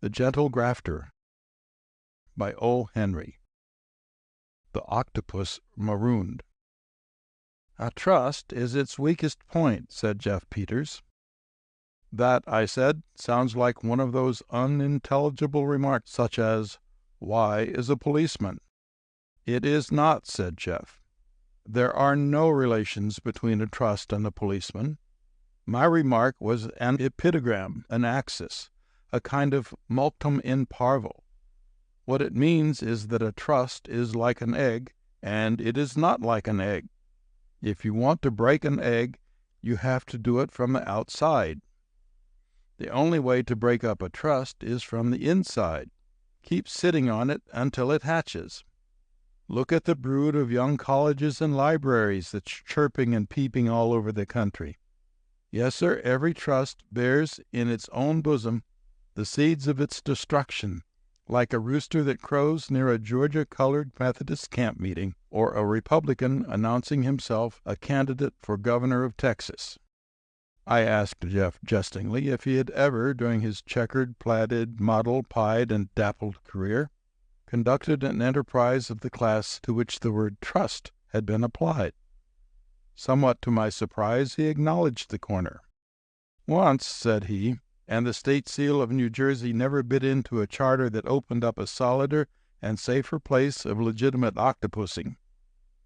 The Gentle Grafter by O. Henry. The Octopus Marooned. "A trust is its weakest point," said Jeff Peters. "That," I said, "sounds like one of those unintelligible remarks such as, 'Why is a policeman?'" "It is not," said Jeff. "There are no relations between a trust and a policeman. My remark was an epigram, an axis, a kind of mulctum in parvo. What it means is that a trust is like an egg, and it is not like an egg. If you want to break an egg, you have to do it from the outside. The only way to break up a trust is from the inside. Keep sitting on it until it hatches. Look at the brood of young colleges and libraries that's chirping and peeping all over the country. Yes, sir, every trust bears in its own bosom the seeds of its destruction, like a rooster that crows near a Georgia-colored Methodist camp meeting, or a Republican announcing himself a candidate for governor of Texas." I asked Jeff jestingly if he had ever, during his checkered, plaided, mottled-pied, and dappled career, conducted an enterprise of the class to which the word trust had been applied. Somewhat to my surprise, he acknowledged the corner. "Once," said he, "and the state seal of New Jersey never bit into a charter that opened up a solider and safer place of legitimate octopussing.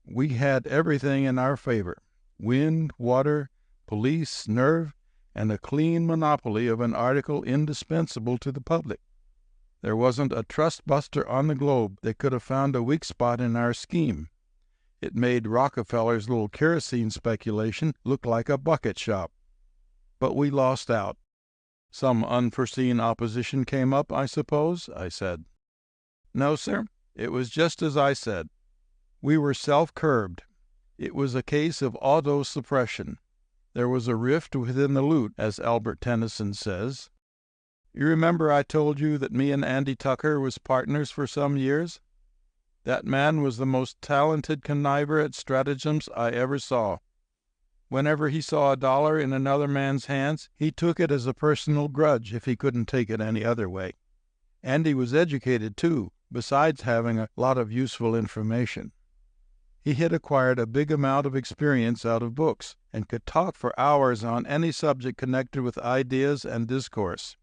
We had everything in our favor: wind, water, police, nerve, and a clean monopoly of an article indispensable to the public. There wasn't a trust buster on the globe that could have found a weak spot in our scheme. It made Rockefeller's little kerosene speculation look like a bucket shop. But we lost out." "Some unforeseen opposition came up, I suppose?" I said. "No, sir. It was just as I said. We were self-curbed. It was a case of auto-suppression. There was a rift within the lute, as Albert Tennyson says. You remember I told you that me and Andy Tucker was partners for some years? That man was the most talented conniver at stratagems I ever saw. Whenever he saw a dollar in another man's hands, he took it as a personal grudge if he couldn't take it any other way. Andy was educated, too, besides having a lot of useful information. He had acquired a big amount of experience out of books, and could talk for hours on any subject connected with ideas and discourse.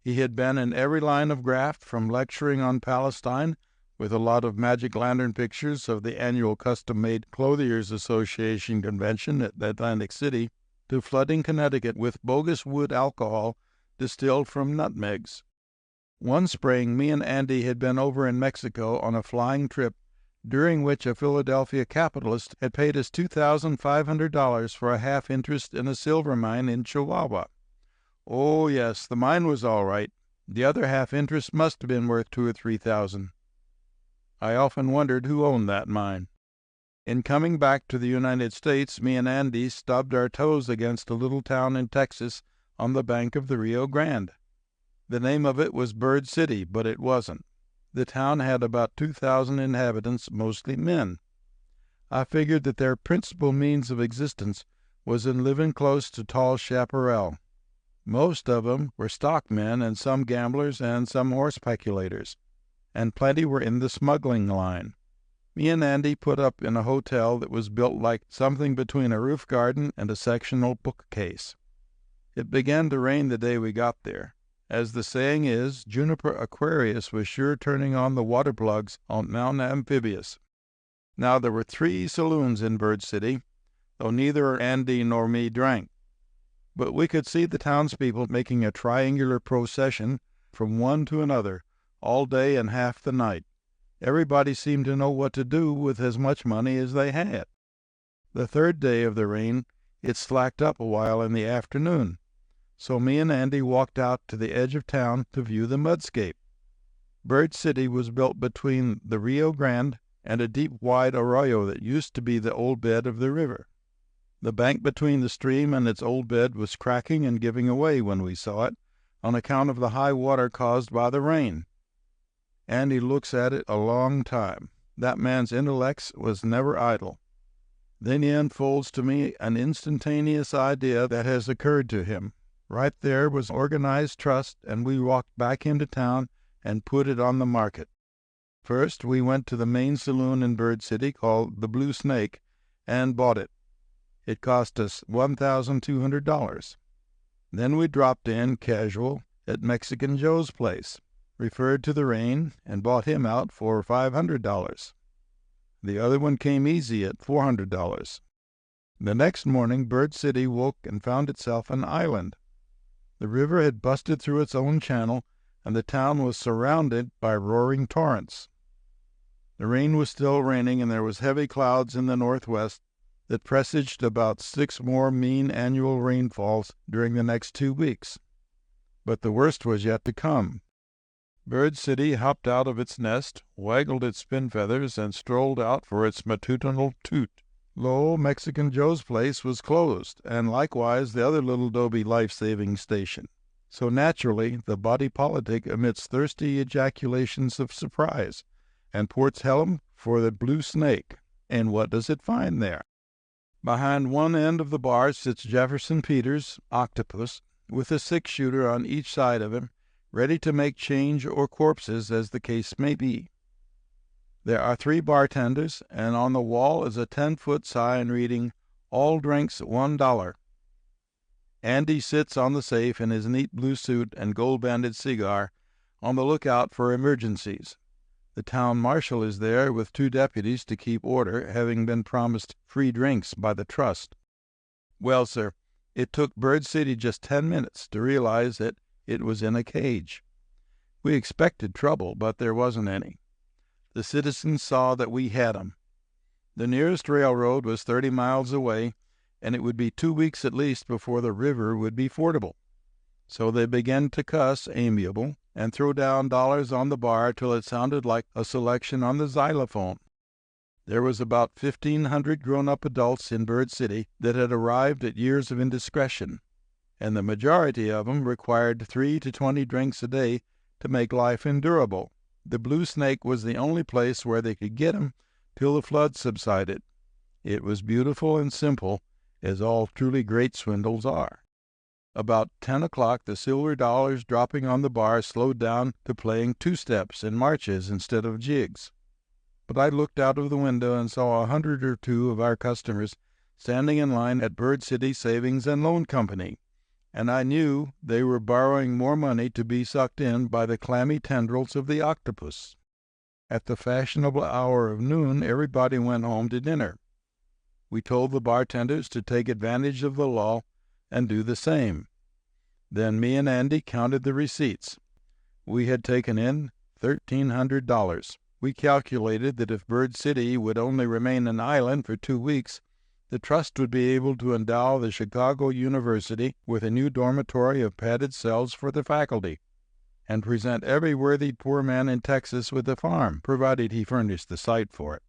He had been in every line of graft, from lecturing on Palestine, with a lot of magic lantern pictures of the annual Custom-Made Clothiers Association convention at Atlantic City, to flooding Connecticut with bogus wood alcohol distilled from nutmegs. One spring, me and Andy had been over in Mexico on a flying trip, during which a Philadelphia capitalist had paid us $2,500 for a half interest in a silver mine in Chihuahua. Oh, yes, the mine was all right. The other half interest must have been worth $2,000 or $3,000. I often wondered who owned that mine. In coming back to the United States, me and Andy stubbed our toes against a little town in Texas on the bank of the Rio Grande. The name of it was Bird City, but it wasn't. The town had about 2,000 inhabitants, mostly men. I figured that their principal means of existence was in living close to tall chaparral. Most of them were stockmen, and some gamblers, and some horse speculators, and plenty were in the smuggling line. Me and Andy put up in a hotel that was built like something between a roof garden and a sectional bookcase. It began to rain the day we got there. As the saying is, Juniper Aquarius was sure turning on the water plugs on Mount Amphibious. Now, there were 3 saloons in Bird City, though neither Andy nor me drank. But we could see the townspeople making a triangular procession from one to another, all day and half the night. Everybody seemed to know what to do with as much money as they had. The 3rd day of the rain, it slacked up a while in the afternoon, so me and Andy walked out to the edge of town to view the mudscape. Bird City was built between the Rio Grande and a deep, wide arroyo that used to be the old bed of the river. The bank between the stream and its old bed was cracking and giving away when we saw it, on account of the high water caused by the rain. Andy looks at it a long time. That man's intellect was never idle. Then he unfolds to me an instantaneous idea that has occurred to him. Right there was organized trust, and we walked back into town and put it on the market. First, we went to the main saloon in Bird City called the Blue Snake and bought it. It cost us $1,200. Then we dropped in, casual, at Mexican Joe's place, referred to the rain, and bought him out for $500. The other one came easy at $400. The next morning, Bird City woke and found itself an island. The river had busted through its own channel, and the town was surrounded by roaring torrents. The rain was still raining, and there was heavy clouds in the northwest that presaged about 6 more mean annual rainfalls during the next 2 weeks. But the worst was yet to come. Bird City hopped out of its nest, waggled its spin feathers, and strolled out for its matutinal toot. Lo, Mexican Joe's place was closed, and likewise the other little 'dobe life-saving station. So naturally, the body politic emits thirsty ejaculations of surprise, and ports helm for the Blue Snake. And what does it find there? Behind one end of the bar sits Jefferson Peters, octopus, with a 6-shooter on each side of him, ready to make change or corpses as the case may be. There are 3 bartenders, and on the wall is a 10-foot sign reading, "All drinks $1." Andy sits on the safe in his neat blue suit and gold-banded cigar, on the lookout for emergencies. The town marshal is there with 2 deputies to keep order, having been promised free drinks by the trust. Well, sir, it took Bird City just 10 minutes to realize that it was in a cage. We expected trouble, but there wasn't any. The citizens saw that we had 'em. The nearest railroad was 30 miles away, and it would be 2 weeks at least before the river would be fordable. So they began to cuss, amiable, and throw down dollars on the bar till it sounded like a selection on the xylophone. There was about 1,500 grown-up adults in Bird City that had arrived at years of indiscretion, and the majority of 'em required 3 to 20 drinks a day to make life endurable. The Blue Snake was the only place where they could get 'em till the flood subsided. It was beautiful and simple, as all truly great swindles are. About 10 o'clock, the silver dollars dropping on the bar slowed down to playing 2-steps and marches instead of jigs. But I looked out of the window and saw 100 or 2 of our customers standing in line at Bird City Savings and Loan Company, and I knew they were borrowing more money to be sucked in by the clammy tendrils of the octopus. At the fashionable hour of noon, everybody went home to dinner. We told the bartenders to take advantage of the law and do the same. Then me and Andy counted the receipts. We had taken in $1,300. We calculated that if Bird City would only remain an island for 2 weeks, the trust would be able to endow the Chicago University with a new dormitory of padded cells for the faculty, and present every worthy poor man in Texas with a farm, provided he furnished the site for it.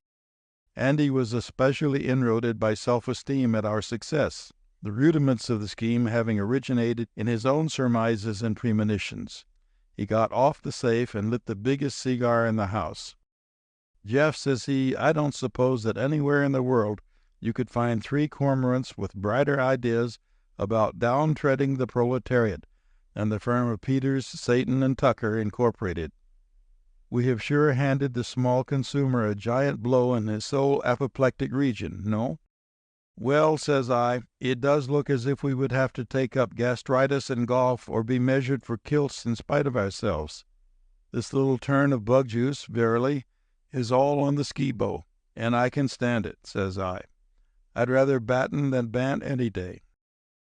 Andy was especially inroaded by self-esteem at our success, the rudiments of the scheme having originated in his own surmises and premonitions. He got off the safe and lit the biggest cigar in the house. "Jeff," says he, "I don't suppose that anywhere in the world you could find 3 cormorants with brighter ideas about downtreading the proletariat than the firm of Peters, Satan, and Tucker, Incorporated. We have sure handed the small consumer a giant blow in his sole apoplectic region, no?" "Well," says I, "it does look as if we would have to take up gastritis and golf or be measured for kilts in spite of ourselves. This little turn of bug juice, verily, is all on the ski-bow, and I can stand it," says I. "I'd rather batten than bant any day."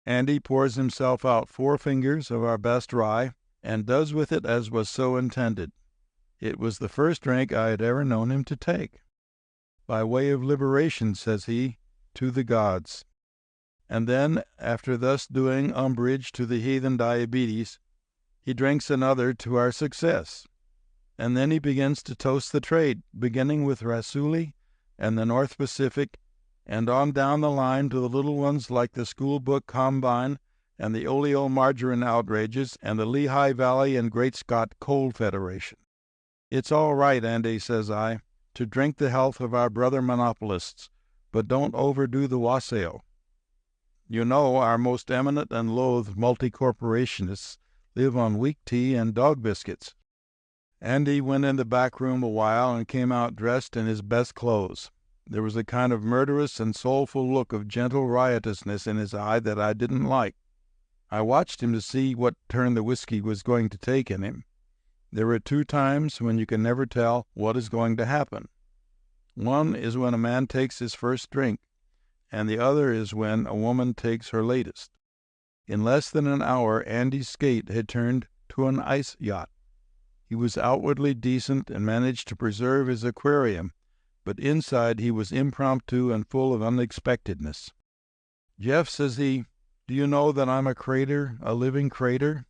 Andy pours himself out 4 fingers of our best rye, and does with it as was so intended. It was the first drink I had ever known him to take. "By way of liberation," says he, "to the gods." And then, after thus doing umbrage to the heathen diabetes, he drinks another to our success. And then he begins to toast the trade, beginning with Rasooli and the North Pacific, and on down the line to the little ones like the School Book Combine and the Oleomargarine outrages and the Lehigh Valley and Great Scott Coal Federation. "It's all right, Andy," says I, "to drink the health of our brother monopolists, but don't overdo the wassail." You know, our most eminent and loathed multi-corporationists live on weak tea and dog biscuits. Andy went in the back room a while and came out dressed in his best clothes. There was a kind of murderous and soulful look of gentle riotousness in his eye that I didn't like. I watched him to see what turn the whiskey was going to take in him. There are two times when you can never tell what is going to happen. One is when a man takes his first drink, and the other is when a woman takes her latest. In less than an hour, Andy's skate had turned to an ice yacht. He was outwardly decent and managed to preserve his aquarium, but inside he was impromptu and full of unexpectedness. "Jeff," says he, "do you know that I'm a crater, a living crater?"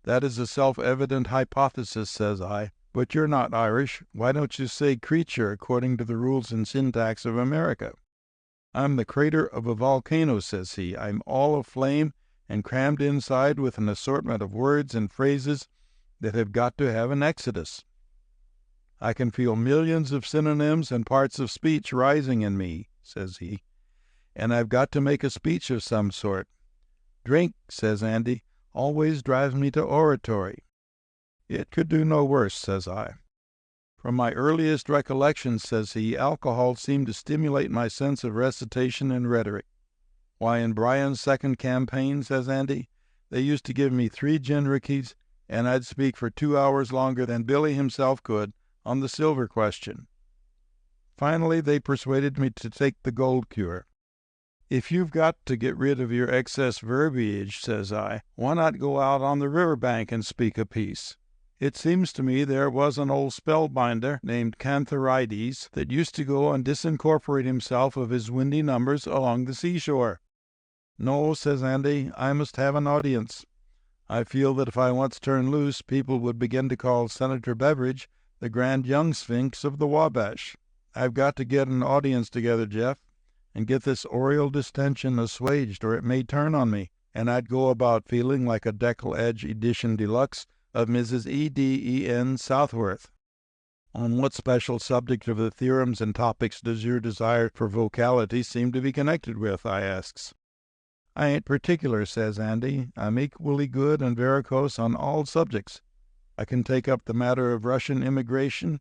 "That is a self-evident hypothesis," says I, "but you're not Irish. Why don't you say creature according to the rules and syntax of America?" "I'm the crater of a volcano," says he. "I'm all aflame and crammed inside with an assortment of words and phrases that have got to have an exodus. I can feel millions of synonyms and parts of speech rising in me," says he, "and I've got to make a speech of some sort. Drink," says Andy, "always drives me to oratory." "It could do no worse," says I. "From my earliest recollections," says he, "alcohol seemed to stimulate my sense of recitation and rhetoric. Why, in Bryan's second campaign," says Andy, "they used to give me 3 gin rickeys, and I'd speak for 2 hours longer than Billy himself could on the silver question. Finally, they persuaded me to take the gold cure." "If you've got to get rid of your excess verbiage," says I, "why not go out on the river bank and speak a piece? It seems to me there was an old spellbinder named Cantharides that used to go and disincorporate himself of his windy numbers along the seashore." "No," says Andy, "I must have an audience. I feel that if I once turn loose, people would begin to call Senator Beveridge the grand young sphinx of the Wabash. I've got to get an audience together, Jeff, and get this aureole distension assuaged, or it may turn on me, and I'd go about feeling like a Deckle Edge edition deluxe of Mrs. E.D.E.N. Southworth." "On what special subject of the theorems and topics does your desire for vocality seem to be connected with?" I asks. "I ain't particular," says Andy. "I'm equally good and varicose on all subjects. I can take up the matter of Russian immigration,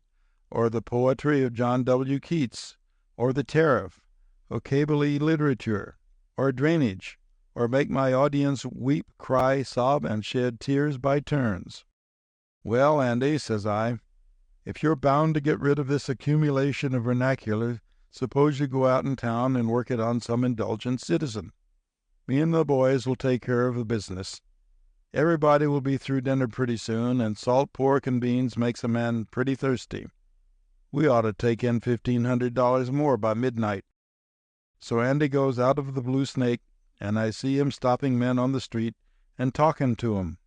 or the poetry of John W. Keats, or the tariff, or cable-y literature, or drainage, or make my audience weep, cry, sob, and shed tears by turns." "Well, Andy," says I, "if you're bound to get rid of this accumulation of vernacular, suppose you go out in town and work it on some indulgent citizen. Me and the boys will take care of the business. Everybody will be through dinner pretty soon, and salt pork and beans makes a man pretty thirsty. We ought to take in $1,500 more by midnight." So Andy goes out of the Blue Snake, and I see him stopping men on the street and talking to 'em.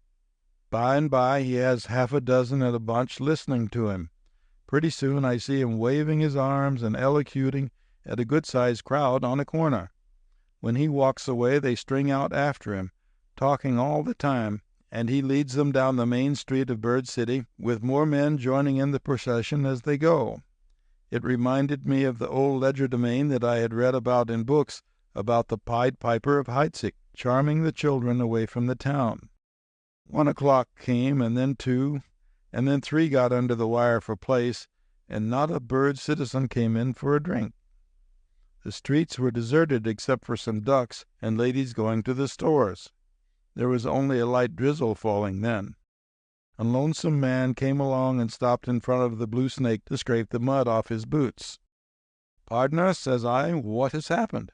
By and by he has half a dozen in a bunch listening to him. Pretty soon I see him waving his arms and elocuting at a good-sized crowd on a corner. When he walks away, they string out after him, talking all the time, and he leads them down the main street of Bird City, with more men joining in the procession as they go. It reminded me of the old legerdemain that I had read about in books about the Pied Piper of Heidsieck, charming the children away from the town. 1 o'clock came, and then 2, and then 3 got under the wire for place, and not a Bird citizen came in for a drink. The streets were deserted except for some ducks and ladies going to the stores. There was only a light drizzle falling then. A lonesome man came along and stopped in front of the Blue Snake to scrape the mud off his boots. "Pardner," says I, "what has happened?"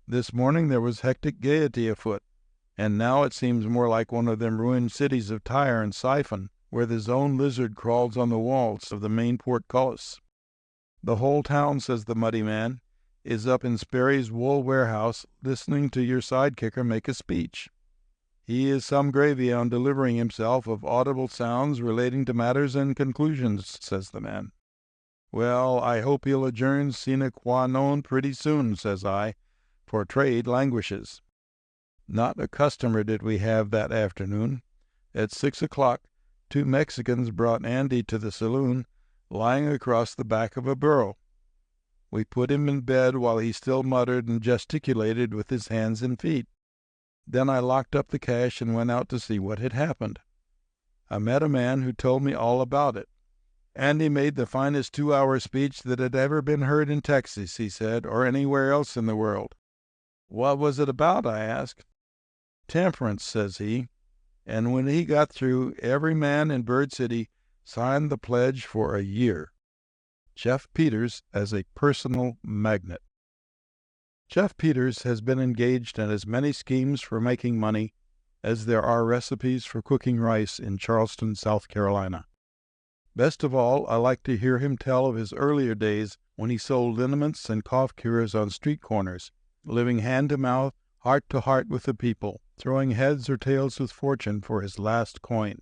"This morning there was hectic gaiety afoot, and now it seems more like one of them ruined cities of Tyre and Siphon, where the zone lizard crawls on the walls of the main portcullis. The whole town," says the muddy man, "is up in Sperry's wool warehouse listening to your sidekicker make a speech. He is some gravy on delivering himself of audible sounds relating to matters and conclusions," says the man. "Well, I hope he'll adjourn sine qua non pretty soon," says I, "for trade languishes." Not a customer did we have that afternoon. At 6 o'clock, 2 Mexicans brought Andy to the saloon, lying across the back of a burro. We put him in bed while he still muttered and gesticulated with his hands and feet. Then I locked up the cash and went out to see what had happened. I met a man who told me all about it. Andy made the finest 2-hour speech that had ever been heard in Texas, he said, or anywhere else in the world. What was it about? I asked. Temperance, says he. And when he got through, every man in Bird City signed the pledge for a year. Jeff Peters as a personal magnet. Jeff Peters has been engaged in as many schemes for making money as there are recipes for cooking rice in Charleston, South Carolina. Best of all, I like to hear him tell of his earlier days when he sold liniments and cough cures on street corners, living hand to mouth, heart to heart with the people, throwing heads or tails with fortune for his last coin.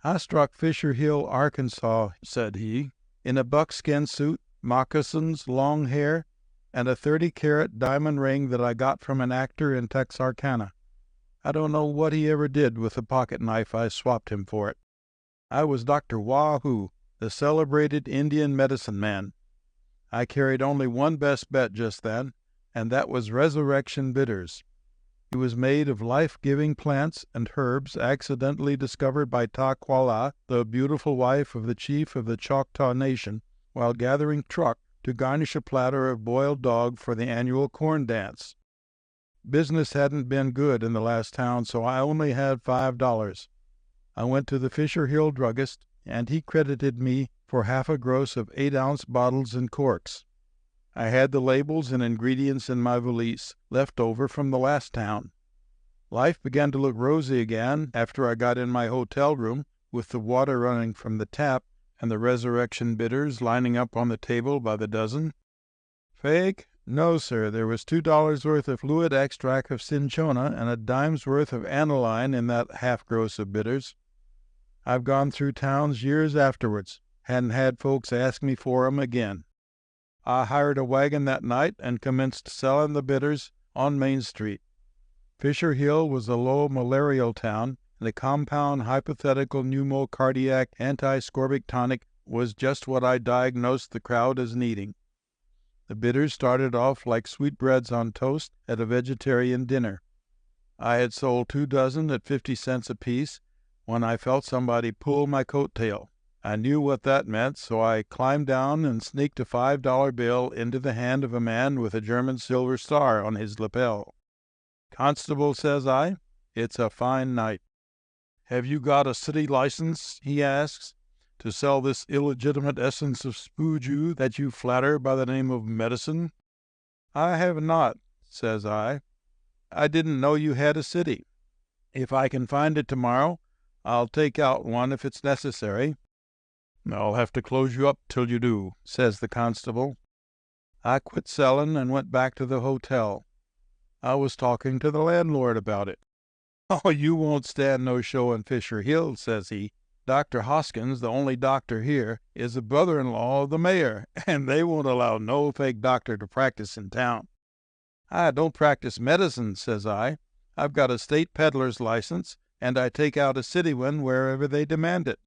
I struck Fisher Hill, Arkansas, said he, in a buckskin suit, moccasins, long hair, and a 30-carat diamond ring that I got from an actor in Texarkana. I don't know what he ever did with the pocket knife I swapped him for it. I was Dr. Wahoo, the celebrated Indian medicine man. I carried only one best bet just then, and that was Resurrection Bitters. It was made of life-giving plants and herbs accidentally discovered by Taquala, the beautiful wife of the chief of the Choctaw Nation, while gathering truck to garnish a platter of boiled dog for the annual corn dance. Business hadn't been good in the last town, so I only had $5. I went to the Fisher Hill druggist, and he credited me for half a gross of 8-ounce bottles and corks. I had the labels and ingredients in my valise, left over from the last town. Life began to look rosy again after I got in my hotel room, with the water running from the tap and the Resurrection Bitters lining up on the table by the dozen. Fake? No, sir. There was $2 worth of fluid extract of cinchona and a dime's worth of aniline in that half gross of bitters. I've gone through towns years afterwards, hadn't had folks ask me for 'em again. I hired a wagon that night and commenced selling the bitters on Main Street. Fisher Hill was a low malarial town, and a compound hypothetical pneumocardiac anti-scorbic tonic was just what I diagnosed the crowd as needing. The bitters started off like sweetbreads on toast at a vegetarian dinner. I had sold 2 dozen at 50 cents apiece when I felt somebody pull my coat tail. I knew what that meant, so I climbed down and sneaked a $5 bill into the hand of a man with a German silver star on his lapel. "Constable," says I, "it's a fine night." "Have you got a city license," he asks, "to sell this illegitimate essence of spooju that you flatter by the name of medicine?" "I have not," says I. "I didn't know you had a city. If I can find it tomorrow, I'll take out one if it's necessary." "I'll have to close you up till you do," says the constable. I quit selling and went back to the hotel. I was talking to the landlord about it. "Oh, you won't stand no show in Fisher Hill," says he. "Dr. Hoskins, the only doctor here, is a brother-in-law of the mayor, and they won't allow no fake doctor to practice in town." "I don't practice medicine," says I. "I've got a state peddler's license, and I take out a city one wherever they demand it."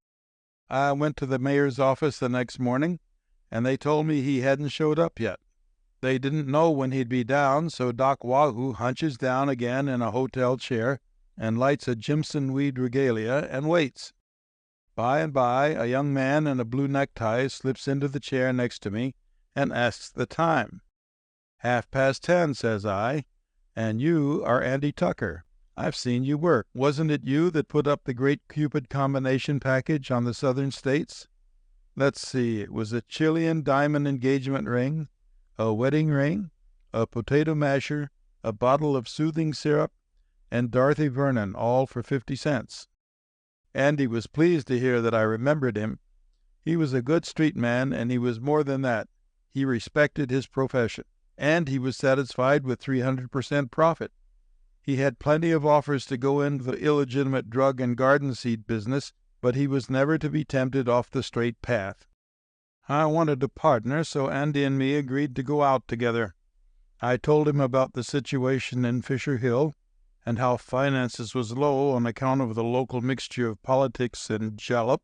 I went to the mayor's office the next morning, and they told me he hadn't showed up yet. They didn't know when he'd be down, so Doc Wahoo hunches down again in a hotel chair and lights a Jimson weed regalia and waits. By and by, a young man in a blue necktie slips into the chair next to me and asks the time. 10:30, says I, "and you are Andy Tucker. I've seen you work. Wasn't it you that put up the Great Cupid combination package on the Southern States? Let's see, it was a Chilean diamond engagement ring, a wedding ring, a potato masher, a bottle of soothing syrup, and Dorothy Vernon, all for 50 cents. Andy was pleased to hear that I remembered him. He was a good street man, and he was more than that. He respected his profession, and he was satisfied with 300% profit. He had plenty of offers to go into the illegitimate drug and garden seed business, but he was never to be tempted off the straight path. I wanted a partner, so Andy and me agreed to go out together. I told him about the situation in Fisher Hill, and how finances was low on account of the local mixture of politics and jalap.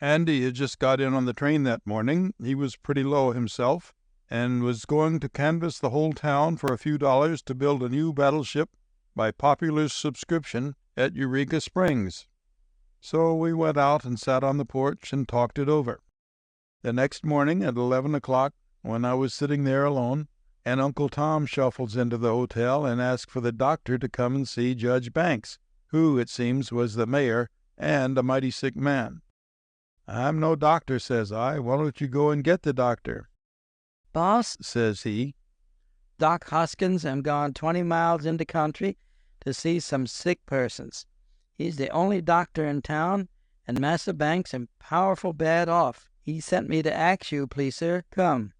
Andy had just got in on the train that morning. He was pretty low himself, and was going to canvass the whole town for a few dollars to build a new battleship by popular subscription at Eureka Springs. So we went out and sat on the porch and talked it over. The next morning at 11 o'clock, when I was sitting there alone, and Uncle Tom shuffles into the hotel and asks for the doctor to come and see Judge Banks, who, it seems, was the mayor and a mighty sick man. "I'm no doctor," says I. "Why don't you go and get the doctor?" "Boss," says he, "Doc Hoskins am gone 20 miles into country to see some sick persons. He's the only doctor in town, and Massa Banks am powerful bad off. He sent me to ask you, please, sir, come."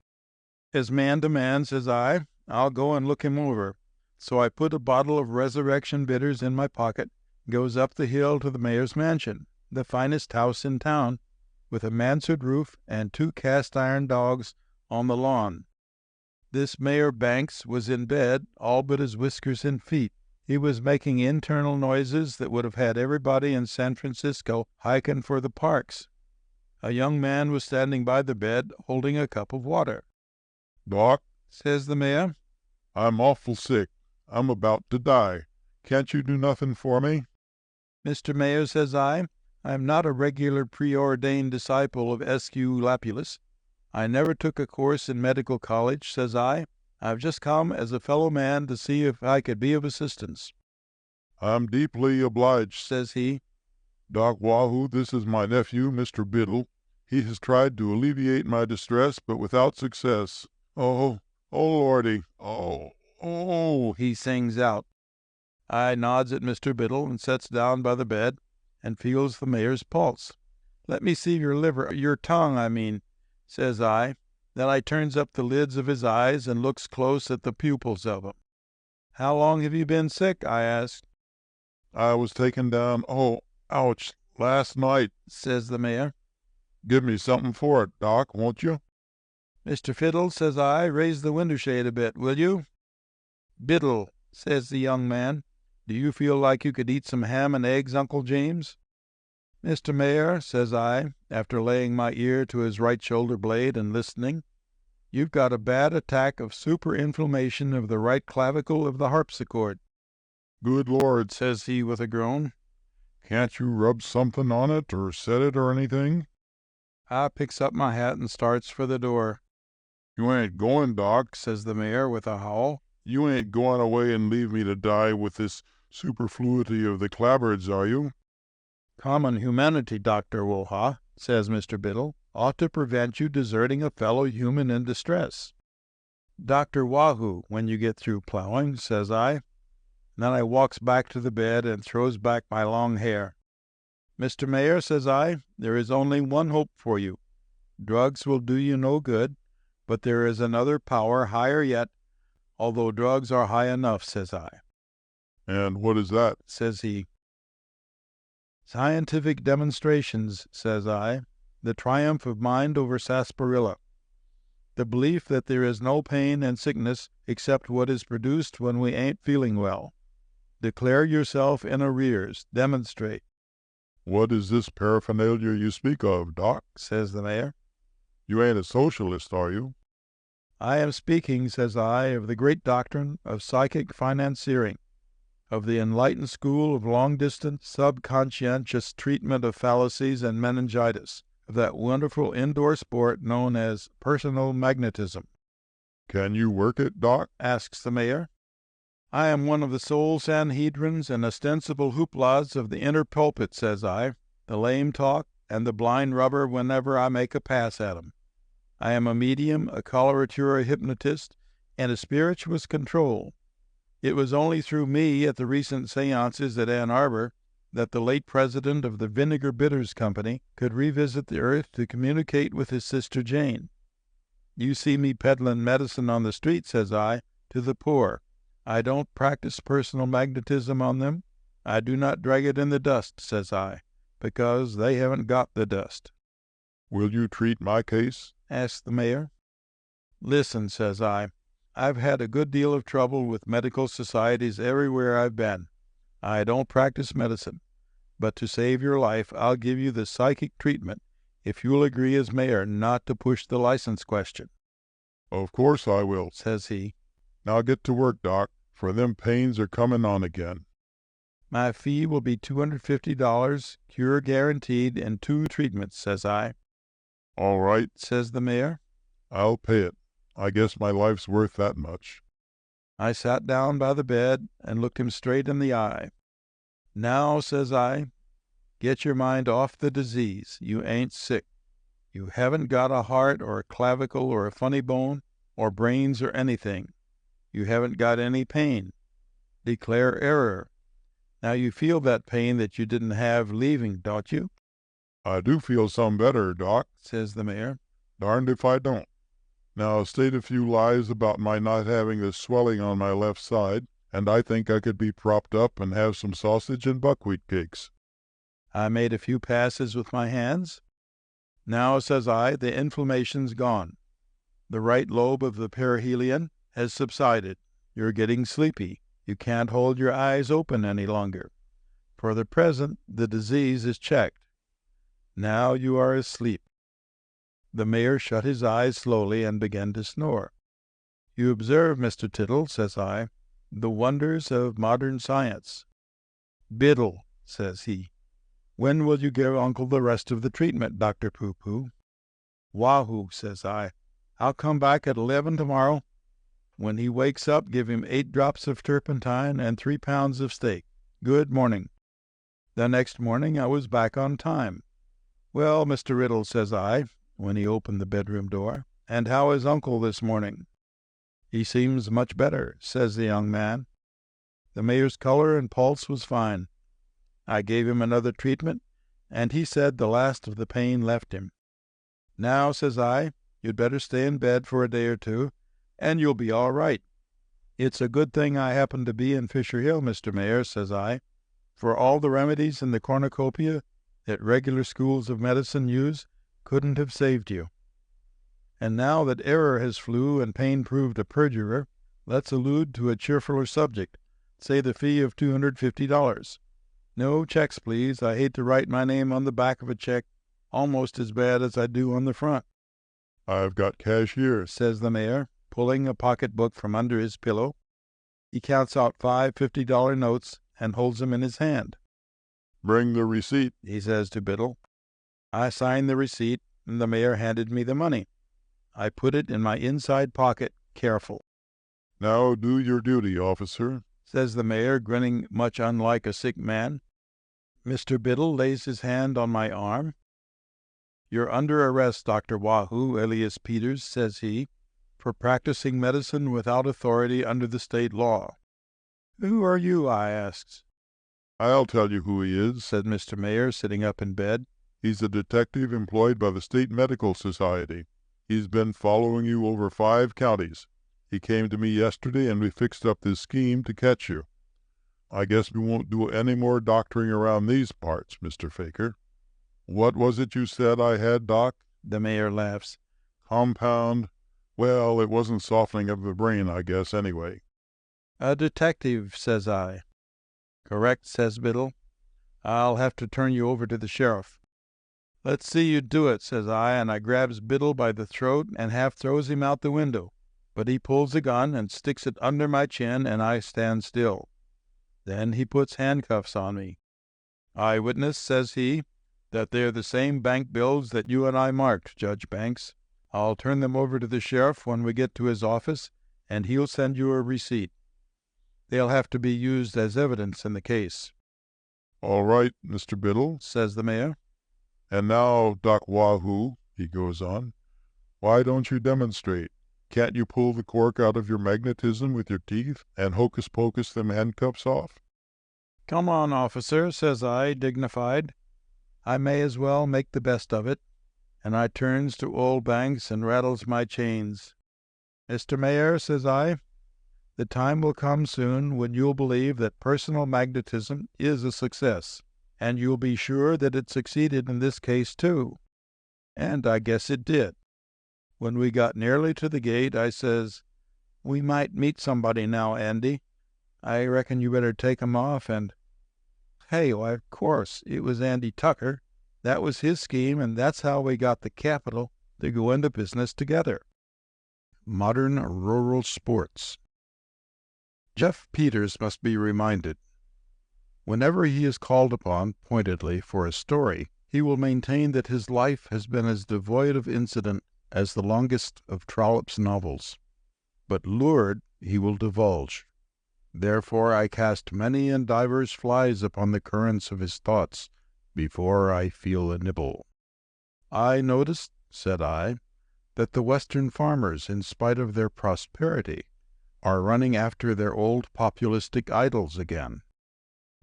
"As man to man," says I. "I'll go and look him over." So I put a bottle of Resurrection Bitters in my pocket, goes up the hill to the mayor's mansion, the finest house in town, with a mansard roof and 2 cast-iron dogs on the lawn. This Mayor Banks was in bed, all but his whiskers and feet. He was making internal noises that would have had everybody in San Francisco hiking for the parks. A young man was standing by the bed, holding a cup of water. "Doc," says the mayor, "I'm awful sick. I'm about to die. Can't you do nothing for me?" "Mr. Mayor," says I'm not a regular preordained disciple of Esculapulus. I never took a course in medical college," says I've just come as a fellow man to see if I could be of assistance." "I'm deeply obliged," says he. "Doc Wahoo, this is my nephew, Mr. Biddle. He has tried to alleviate my distress, but without success. Oh, Lordy, oh, he sings out. I nods at Mr. Biddle and sits down by the bed and feels the mayor's pulse. "Let me see your liver, your tongue, I mean," says I. Then I turns up the lids of his eyes and looks close at the pupils of 'em. "How long have you been sick?" I asked. "I was taken down, ouch, last night," says the mayor. "Give me something for it, Doc, won't you?" "Mr. Fiddle," says I, "raise the window shade a bit, will you?" "Biddle," says the young man, "do you feel like you could eat some ham and eggs, Uncle James?" "Mr. Mayor," says I, after laying my ear to his right shoulder blade and listening, "you've got a bad attack of superinflammation of the right clavicle of the harpsichord." "Good Lord," says he with a groan. "Can't you rub something on it or set it or anything?" I picks up my hat and starts for the door. "You ain't going, Doc," says the mayor with a howl. "You ain't going away and leave me to die with this superfluity of the clapboards, are you?" "Common humanity, Dr. Woha," says Mr. Biddle, "ought to prevent you deserting a fellow human in distress." "Dr. Wahoo, when you get through plowing," says I. Then I walks back to the bed and throws back my long hair. "Mr. Mayor," says I, "there is only one hope for you. Drugs will do you no good, but there is another power higher yet, although drugs are high enough," says I. "And what is that?" says he. "Scientific demonstrations," says I, "the triumph of mind over sarsaparilla. The belief that there is no pain and sickness except what is produced when we ain't feeling well. Declare yourself in arrears. Demonstrate." "What is this paraphernalia you speak of, Doc?" says the mayor. "You ain't a socialist, are you?" "I am speaking," says I, "of the great doctrine of psychic financiering, of the enlightened school of long-distance, subconscientious treatment of fallacies and meningitis, of that wonderful indoor sport known as personal magnetism." "Can you work it, Doc?" asks the mayor. "I am one of the sole Sanhedrins and ostensible hooplas of the inner pulpit," says I, "the lame talk and the blind rubber whenever I make a pass at 'em. I am a medium, a coloratura hypnotist, and a spirituous control. It was only through me at the recent seances at Ann Arbor that the late president of the Vinegar Bitters Company could revisit the earth to communicate with his sister Jane. You see me peddling medicine on the street," says I, "to the poor. I don't practice personal magnetism on them. I do not drag it in the dust," says I, "because they haven't got the dust." "Will you treat my case?" asked the mayor. "Listen," says I've had a good deal of trouble with medical societies everywhere I've been. I don't practice medicine, but to save your life I'll give you the psychic treatment if you'll agree as mayor not to push the license question." Of course I will, says he. Now get to work, Doc, for them pains are coming on again. My fee will be $250, cure guaranteed, and 2 treatments, says I. All right, Says the mayor. I'll pay it. I guess my life's worth that much. I sat down by the bed and looked him straight in the eye. Now, says I, get your mind off the disease. You ain't sick. You haven't got a heart or a clavicle or a funny bone or brains or anything. You haven't got any pain. Declare error. Now you feel that pain that you didn't have leaving, don't you? I do feel some better, Doc, Says the mayor. darned if I don't. Now state a few lies about my not having this swelling on my left side, and I think I could be propped up and have some sausage and buckwheat cakes. I made a few passes with my hands. Now, says I, the inflammation's gone. The right lobe of the perihelion has subsided. You're getting sleepy. You can't hold your eyes open any longer. For the present, the disease is checked. Now you are asleep. The mayor shut his eyes slowly and began to snore. You observe, Mr. Tittle, says I, the wonders of modern science. Biddle, says he, when will you give Uncle the rest of the treatment, Dr. Poo-Poo? Wahoo, says I, I'll come back at 11 tomorrow. When he wakes up, give him 8 drops of turpentine and 3 pounds of steak. Good morning. The next morning I was back on time. Well, Mr. Riddle, says I, when he opened the bedroom door, and how is Uncle this morning? He seems much better, says the young man. The mayor's color and pulse was fine. I gave him another treatment, and he said the last of the pain left him. Now, says I, you'd better stay in bed for a day or two, and you'll be all right. It's a good thing I happened to be in Fisher Hill, Mr. Mayor, says I, for all the remedies in the cornucopia that regular schools of medicine use couldn't have saved you. And now that error has flew and pain proved a perjurer, let's allude to a cheerfuler subject, say the fee of $250. No checks, please. I hate to write my name on the back of a check almost as bad as I do on the front. I've got cash here, Says the mayor, pulling a pocketbook from under his pillow. He counts out 5 $50 notes and holds them in his hand. Bring the receipt, He says to Biddle. I signed the receipt, and the mayor handed me the money. I put it in my inside pocket, careful. Now do your duty, officer, Says the mayor, grinning much unlike a sick man. Mr. Biddle lays his hand on my arm. You're under arrest, Dr. Wahoo, alias Peters, says he, for practicing medicine without authority under the state law. Who are you? I asks. I'll tell you who he is, Said Mr. Mayor, sitting up in bed. He's a detective employed by the State Medical Society. He's been following you over 5 counties. He came to me yesterday and we fixed up this scheme to catch you. I guess we won't do any more doctoring around these parts, Mr. Faker. What was it you said I had, Doc? The mayor laughs. Compound? Well, it wasn't softening of the brain, I guess, anyway. A detective, says I. Correct, says Biddle. I'll have to turn you over to the sheriff. Let's see you do it, says I, and I grabs Biddle by the throat and half throws him out the window. But he pulls a gun and sticks it under my chin, and I stand still. Then he puts handcuffs on me. Eyewitness, says he, that they're the same bank bills that you and I marked, Judge Banks. I'll turn them over to the sheriff when we get to his office, and he'll send you a receipt. They'll have to be used as evidence in the case. All right, Mr. Biddle, Says the mayor. And now, Doc Wahoo, he goes on, why don't you demonstrate? Can't you pull the cork out of your magnetism with your teeth and hocus-pocus them handcuffs off? Come on, officer, says I, dignified. I may as well make the best of it, and I turns to old Banks and rattles my chains. Mr. Mayor, says I, the time will come soon when you'll believe that personal magnetism is a success, and you'll be sure that it succeeded in this case, too. And I guess it did. When we got nearly to the gate, I says, we might meet somebody now, Andy. I reckon you better take 'em off and... Hey, why, of course, it was Andy Tucker. That was his scheme, and that's how we got the capital to go into business together. Modern Rural Sports. Jeff Peters must be reminded. Whenever he is called upon, pointedly, for a story, he will maintain that his life has been as devoid of incident as the longest of Trollope's novels. But lured, he will divulge. Therefore I cast many and divers flies upon the currents of his thoughts before I feel a nibble. I noticed, said I, that the Western farmers, in spite of their prosperity, are running after their old populistic idols again.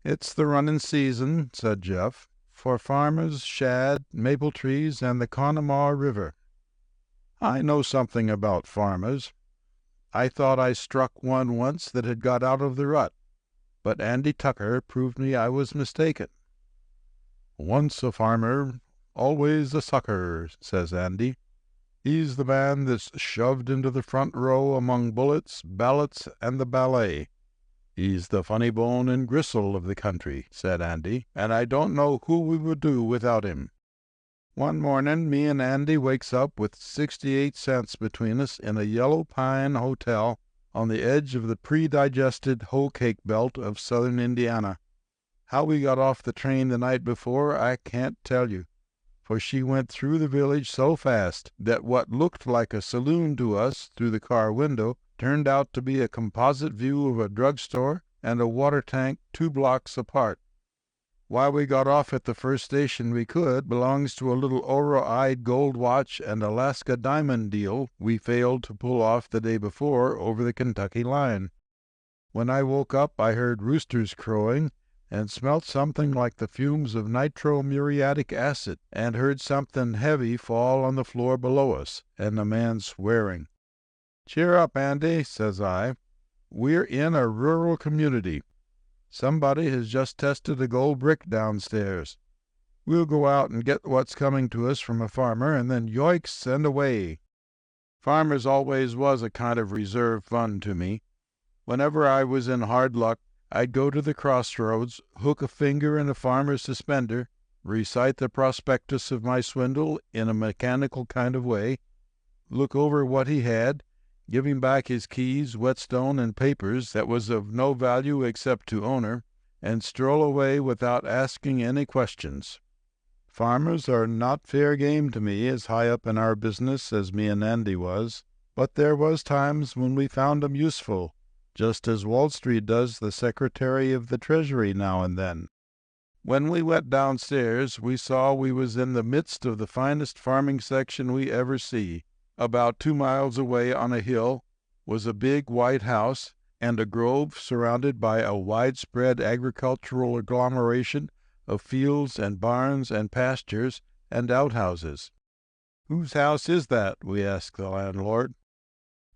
It's the running season, said Jeff, for farmers, shad, maple trees, and the Conemaugh River. I know something about farmers. I thought I struck one once that had got out of the rut, but Andy Tucker proved me I was mistaken. Once a farmer, always a sucker, says Andy. He's the man that's shoved into the front row among bullets, ballots, and the ballet. He's the funny bone and gristle of the country, said Andy, and I don't know who we would do without him. One morning, me and Andy wakes up with 68 cents between us in a Yellow Pine hotel on the edge of the pre-digested hoe cake belt of southern Indiana. How we got off the train the night before, I can't tell you, for she went through the village so fast that what looked like a saloon to us through the car window turned out to be a composite view of a drugstore and a water tank 2 blocks apart. Why we got off at the first station we could belongs to a little Oro-eyed gold watch and Alaska diamond deal we failed to pull off the day before over the Kentucky line. When I woke up, I heard roosters crowing and smelt something like the fumes of nitromuriatic acid, and heard something heavy fall on the floor below us, and a man swearing. "Cheer up, Andy," says I. "We're in a rural community. Somebody has just tested a gold brick downstairs. We'll go out and get what's coming to us from a farmer, and then yoicks and away." Farmers always was a kind of reserve fund to me. Whenever I was in hard luck, I'd go to the crossroads, hook a finger in a farmer's suspender, recite the prospectus of my swindle in a mechanical kind of way, look over what he had, give him back his keys, whetstone, and papers that was of no value except to owner, and stroll away without asking any questions. Farmers are not fair game to me as high up in our business as me and Andy was, but there was times when we found 'em useful, just as Wall Street does the Secretary of the Treasury now and then. When we went downstairs, we saw we was in the midst of the finest farming section we ever see. About 2 miles away on a hill was a big white house and a grove surrounded by a widespread agricultural agglomeration of fields and barns and pastures and outhouses. "Whose house is that?" we asked the landlord.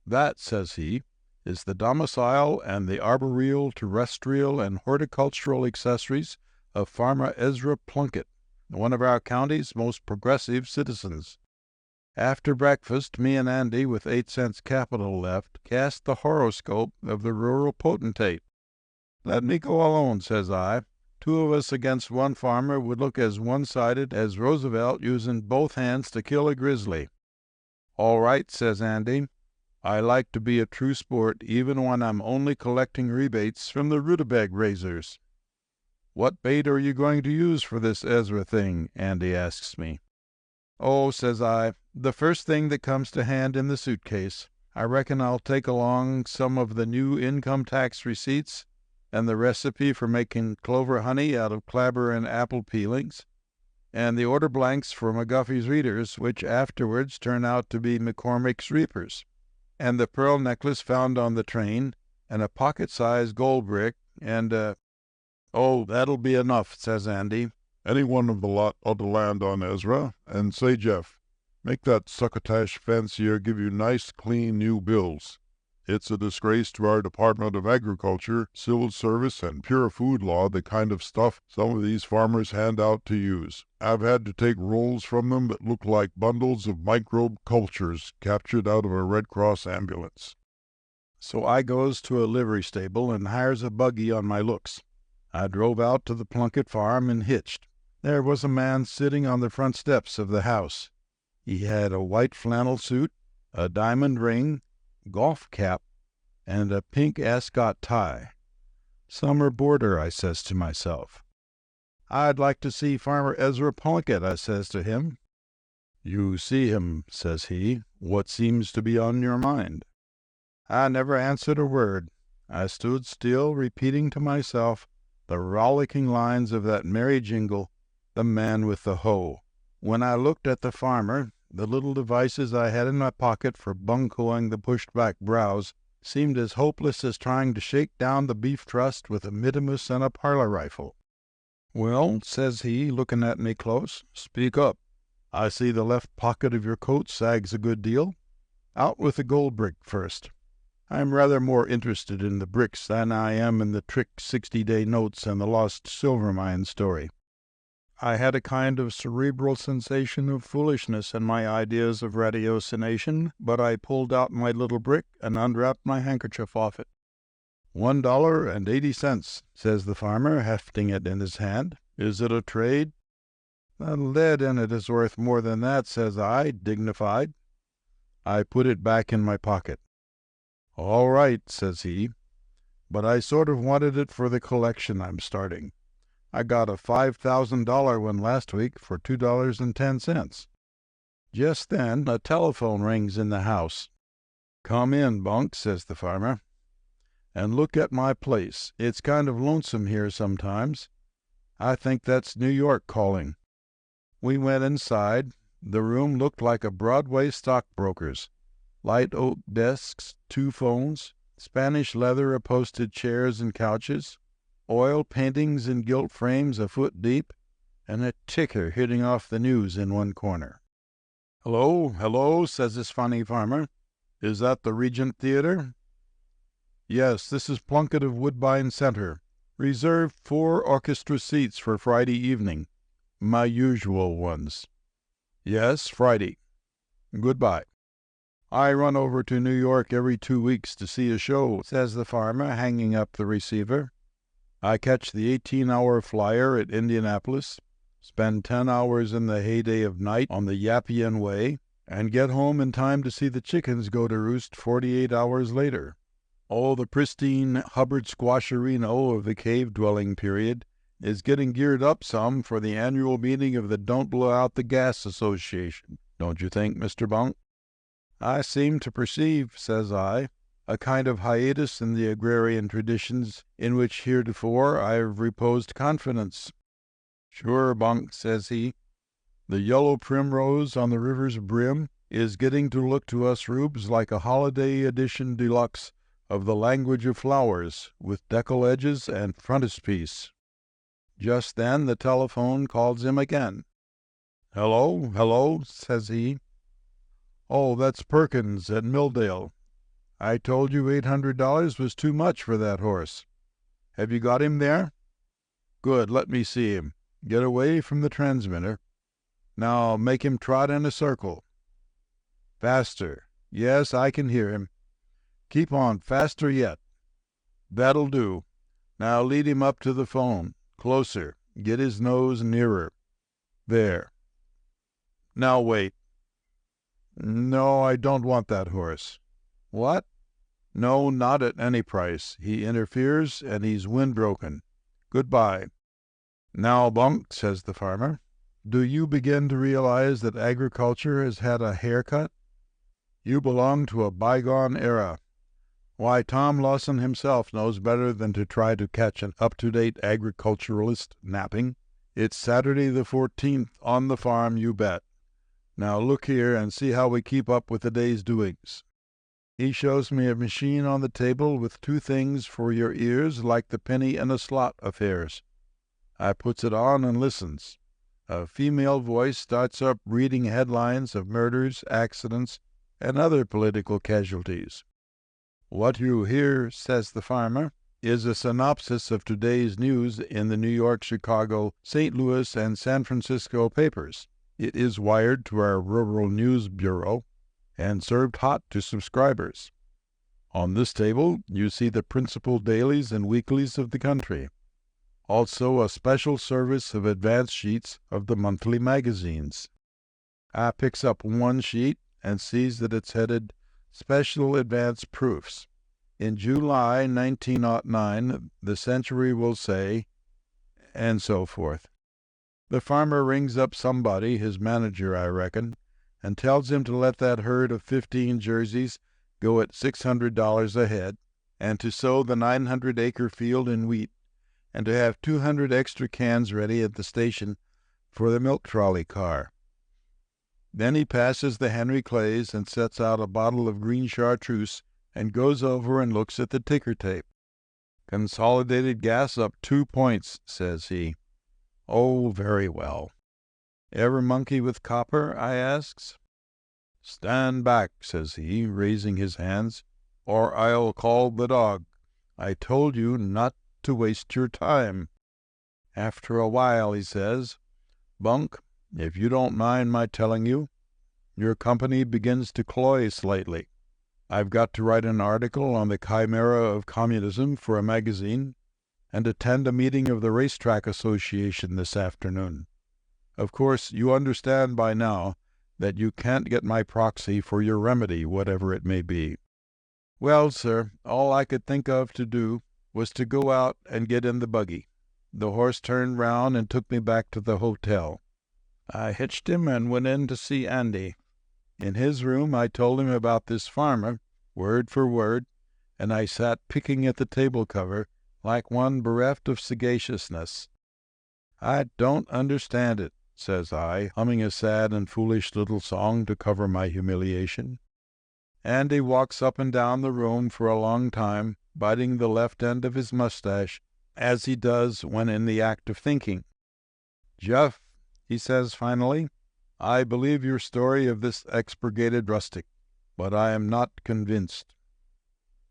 "That," says he, "is the domicile and the arboreal, terrestrial, and horticultural accessories of Farmer Ezra Plunkett, one of our county's most progressive citizens." After breakfast, me and Andy, with 8 cents capital left, cast the horoscope of the rural potentate. "Let me go alone," says I. "2 of us against one farmer would look as one-sided as Roosevelt using both hands to kill a grizzly." "All right," says Andy. "I like to be a true sport even when I'm only collecting rebates from the rutabaga raisers." "What bait are you going to use for this Ezra thing?" Andy asks me. "Oh," says I, "the first thing that comes to hand in the suitcase. I reckon I'll take along some of the new income tax receipts and the recipe for making clover honey out of clabber and apple peelings, and the order blanks for McGuffey's Readers, which afterwards turn out to be McCormick's Reapers, and the pearl necklace found on the train, and a pocket-sized gold brick, and "Oh, that'll be enough," says Andy. Any one of the lot ought to land on Ezra. And say, Jeff, make that succotash fancier give you nice, clean, new bills. It's a disgrace to our Department of Agriculture, Civil Service, and Pure Food Law the kind of stuff some of these farmers hand out to use. I've had to take rolls from them that look like bundles of microbe cultures captured out of a Red Cross ambulance. So I goes to a livery stable and hires a buggy on my looks. I drove out to the Plunkett farm and hitched. There was a man sitting on the front steps of the house. He had a white flannel suit, a diamond ring, golf cap, and a pink ascot tie. Summer boarder, I says to myself. I'd like to see Farmer Ezra Plunkett, I says to him. You see him, says he. What seems to be on your mind? I never answered a word. I stood still, repeating to myself the rollicking lines of that merry jingle, The Man with the Hoe. When I looked at the farmer, the little devices I had in my pocket for buncoing the pushed-back brows seemed as hopeless as trying to shake down the beef trust with a minimus and a parlor rifle. Well, says he, looking at me close, speak up. I see the left pocket of your coat sags a good deal. Out with the gold brick first. I'm rather more interested in the bricks than I am in the trick 60-day notes and the lost silver mine story. I had a kind of cerebral sensation of foolishness in my ideas of ratiocination, but I pulled out my little brick and unwrapped my handkerchief off it. $1.80, says the farmer, hefting it in his hand. Is it a trade? The lead in it is worth more than that, says I, dignified. I put it back in my pocket. All right, says he, but I sort of wanted it for the collection I'm starting. I got a $5,000 one last week for $2.10. Just then a telephone rings in the house. Come in, Bunk, says the farmer, and look at my place. It's kind of lonesome here sometimes. I think that's New York calling. We went inside. The room looked like a Broadway stockbroker's. Light oak desks, 2 phones, Spanish leather upholstered chairs and couches, oil paintings in gilt frames a foot deep, and a ticker hitting off the news in one corner. Hello, hello, says this funny farmer. Is that the Regent Theater? Yes, this is Plunkett of Woodbine Center. Reserved 4 orchestra seats for Friday evening. My usual ones. Yes, Friday. Goodbye. I run over to New York every 2 weeks to see a show, says the farmer, hanging up the receiver. I catch the 18-hour flyer at Indianapolis, spend 10 hours in the heyday of night on the Yappian Way, and get home in time to see the chickens go to roost 48 hours later. Oh, the pristine Hubbard Squasherino of the cave-dwelling period is getting geared up some for the annual meeting of the Don't Blow Out the Gas Association, don't you think, Mr. Bunk? I seem to perceive, says I, a kind of hiatus in the agrarian traditions in which heretofore I have reposed confidence. Sure, Bunk, says he. The yellow primrose on the river's brim is getting to look to us rubes like a holiday edition deluxe of The Language of Flowers, with decal edges and frontispiece. Just then the telephone calls him again. Hello, hello, says he. Oh, that's Perkins at Milldale. I told you $800 was too much for that horse. Have you got him there? Good, let me see him. Get away from the transmitter. Now make him trot in a circle. Faster. Yes, I can hear him. Keep on, faster yet. That'll do. Now lead him up to the phone. Closer. Get his nose nearer. There. Now wait. No, I don't want that horse. What? No, not at any price. He interferes, and he's windbroken. Goodbye. Now, Bunk, says the farmer, do you begin to realize that agriculture has had a haircut? You belong to a bygone era. Why, Tom Lawson himself knows better than to try to catch an up-to-date agriculturalist napping. It's Saturday the 14th on the farm, you bet. Now look here and see how we keep up with the day's doings. He shows me a machine on the table with 2 things for your ears like the penny in a slot affairs. I puts it on and listens. A female voice starts up reading headlines of murders, accidents, and other political casualties. What you hear, says the farmer, is a synopsis of today's news in the New York, Chicago, St. Louis, and San Francisco papers. It is wired to our Rural News Bureau and served hot to subscribers. On this table, you see the principal dailies and weeklies of the country. Also a special service of advance sheets of the monthly magazines. I picks up one sheet and sees that it's headed Special Advance Proofs. In July 1909, the Century will say, and so forth. The farmer rings up somebody, his manager, I reckon, and tells him to let that herd of 15 jerseys go at $600 a head, and to sow the 900-acre field in wheat, and to have 200 extra cans ready at the station for the milk trolley car. Then he passes the Henry Clays and sets out a bottle of green chartreuse and goes over and looks at the ticker tape. Consolidated gas up 2 points, says he. Oh, very well. Ever monkey with copper, I asks. Stand back, says he, raising his hands, or I'll call the dog. I told you not to waste your time. After a while, he says, Bunk, if you don't mind my telling you, your company begins to cloy slightly. I've got to write an article on the chimera of communism for a magazine and attend a meeting of the Racetrack Association this afternoon. Of course, you understand by now that you can't get my proxy for your remedy, whatever it may be. Well, sir, all I could think of to do was to go out and get in the buggy. The horse turned round and took me back to the hotel. I hitched him and went in to see Andy. In his room I told him about this farmer, word for word, and I sat picking at the table cover like one bereft of sagaciousness. I don't understand it, says I, humming a sad and foolish little song to cover my humiliation. Andy walks up and down the room for a long time, biting the left end of his mustache, as he does when in the act of thinking. Jeff, he says finally, I believe your story of this expurgated rustic, but I am not convinced.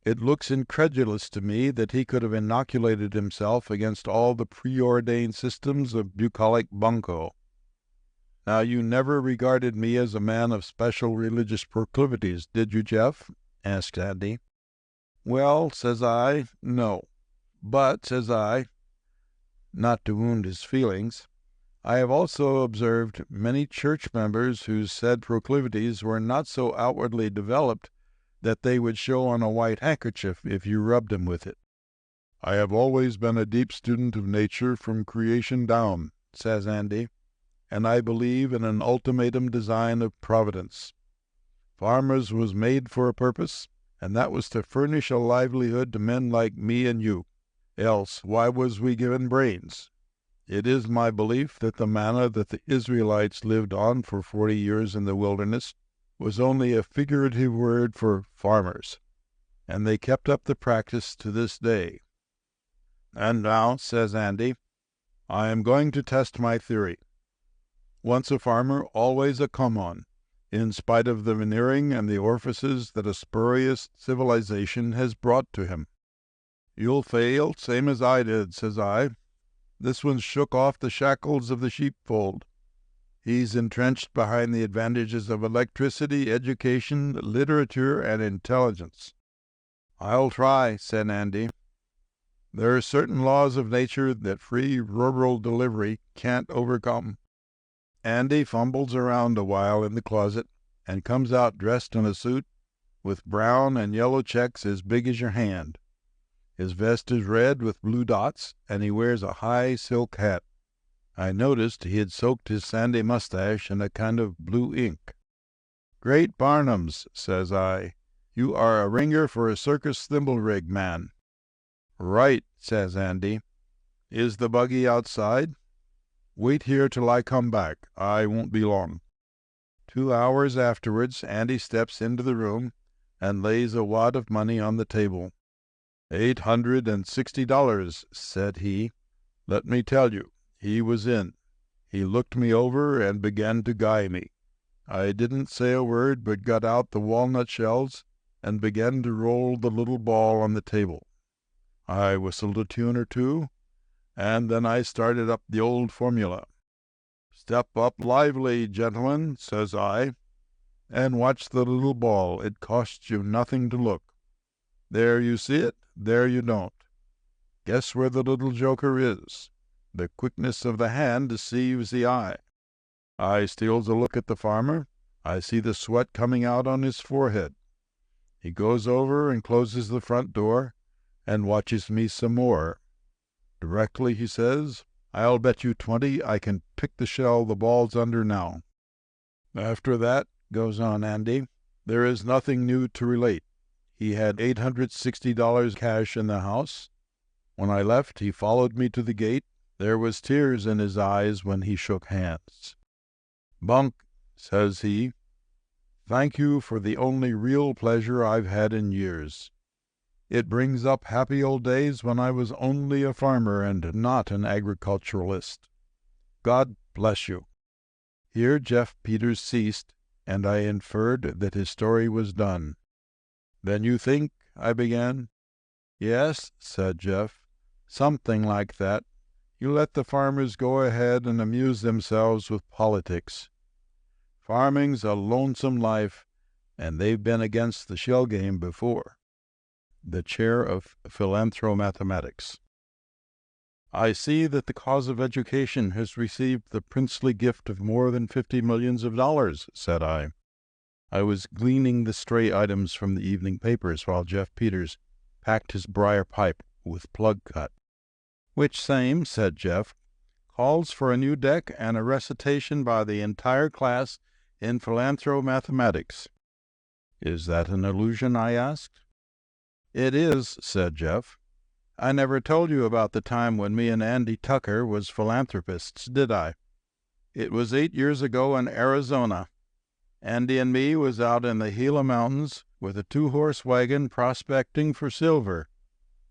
It looks incredulous to me that he could have inoculated himself against all the preordained systems of bucolic bunco. Now, you never regarded me as a man of special religious proclivities, did you, Jeff? Asked Andy. Well, says I, no. But, says I, not to wound his feelings, I have also observed many church members whose said proclivities were not so outwardly developed that they would show on a white handkerchief if you rubbed them with it. I have always been a deep student of nature from creation down, says Andy, and I believe in an ultimatum design of Providence. Farmers was made for a purpose, and that was to furnish a livelihood to men like me and you. Else, why was we given brains? It is my belief that the manna that the Israelites lived on for 40 years in the wilderness was only a figurative word for farmers, and they kept up the practice to this day. And now, says Andy, I am going to test my theory. Once a farmer, always a come-on, in spite of the veneering and the orifices that a spurious civilization has brought to him. You'll fail, same as I did, says I. This one's shook off the shackles of the sheepfold. He's entrenched behind the advantages of electricity, education, literature, and intelligence. I'll try, said Andy. There are certain laws of nature that free rural delivery can't overcome. Andy fumbles around a while in the closet and comes out dressed in a suit with brown and yellow checks as big as your hand. His vest is red with blue dots, and he wears a high silk hat. I noticed he had soaked his sandy mustache in a kind of blue ink. Great Barnums, says I, you are a ringer for a circus thimble rig man. Right, says Andy. Is the buggy outside? Wait here till I come back. I won't be long. 2 hours afterwards, Andy steps into the room and lays a wad of money on the table. $860, said he. Let me tell you, he was in. He looked me over and began to guy me. I didn't say a word, but got out the walnut shells and began to roll the little ball on the table. I whistled a tune or two, and then I started up the old formula. Step up lively, gentlemen, says I, and watch the little ball. It costs you nothing to look. There you see it, there you don't. Guess where the little joker is. The quickness of the hand deceives the eye. I steals a look at the farmer. I see the sweat coming out on his forehead. He goes over and closes the front door and watches me some more. Directly, he says, "I'll bet you 20 I can pick the shell the ball's under now." After that, goes on Andy, there is nothing new to relate. He had $860 cash in the house. When I left, he followed me to the gate. There was tears in his eyes when he shook hands. "Bunk," says he, "thank you for the only real pleasure I've had in years. It brings up happy old days when I was only a farmer and not an agriculturalist. God bless you." Here Jeff Peters ceased, and I inferred that his story was done. "Then you think—" I began. "Yes," said Jeff, "something like that. You let the farmers go ahead and amuse themselves with politics. Farming's a lonesome life, and they've been against the shell game before." The chair of philanthromathematics. "I see that the cause of education has received the princely gift of more than $50 millions, said I. I was gleaning the stray items from the evening papers while Jeff Peters packed his briar pipe with plug cut. "Which same," said Jeff, "calls for a new deck and a recitation by the entire class in philanthromathematics." "Is that an allusion?" I asked. "It is," said Jeff. "I never told you about the time when me and Andy Tucker was philanthropists, did I? It was 8 years ago in Arizona. Andy and me was out in the Gila Mountains with a 2-horse wagon prospecting for silver.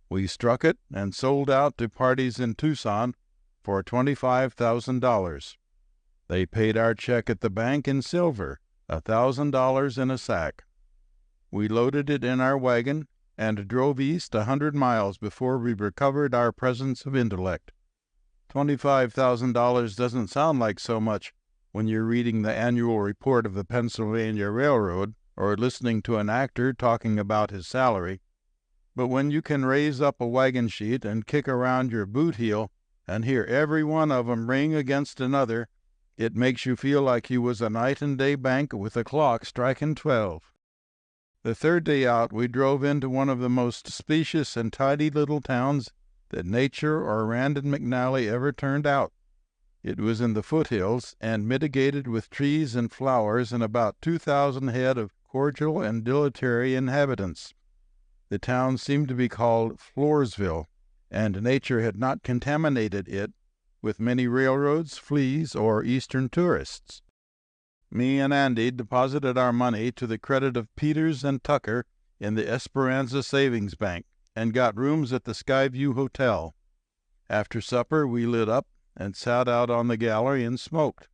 We struck it and sold out to parties in Tucson for $25,000. They paid our check at the bank in silver, $1,000 in a sack. We loaded it in our wagon and drove east 100 miles before we recovered our presence of intellect. $25,000 doesn't sound like so much when you're reading the annual report of the Pennsylvania Railroad or listening to an actor talking about his salary. But when you can raise up a wagon sheet and kick around your boot heel and hear every one of 'em ring against another, it makes you feel like you was a night and day bank with a clock striking 12. The third day out, we drove into one of the most specious and tidy little towns that Nature or Rand and McNally ever turned out. It was in the foothills and mitigated with trees and flowers and about 2,000 head of cordial and dilatory inhabitants. The town seemed to be called Floresville, and nature had not contaminated it with many railroads, fleas, or Eastern tourists. Me and Andy deposited our money to the credit of Peters and Tucker in the Esperanza Savings Bank and got rooms at the Skyview Hotel. After supper, we lit up and sat out on the gallery and smoked.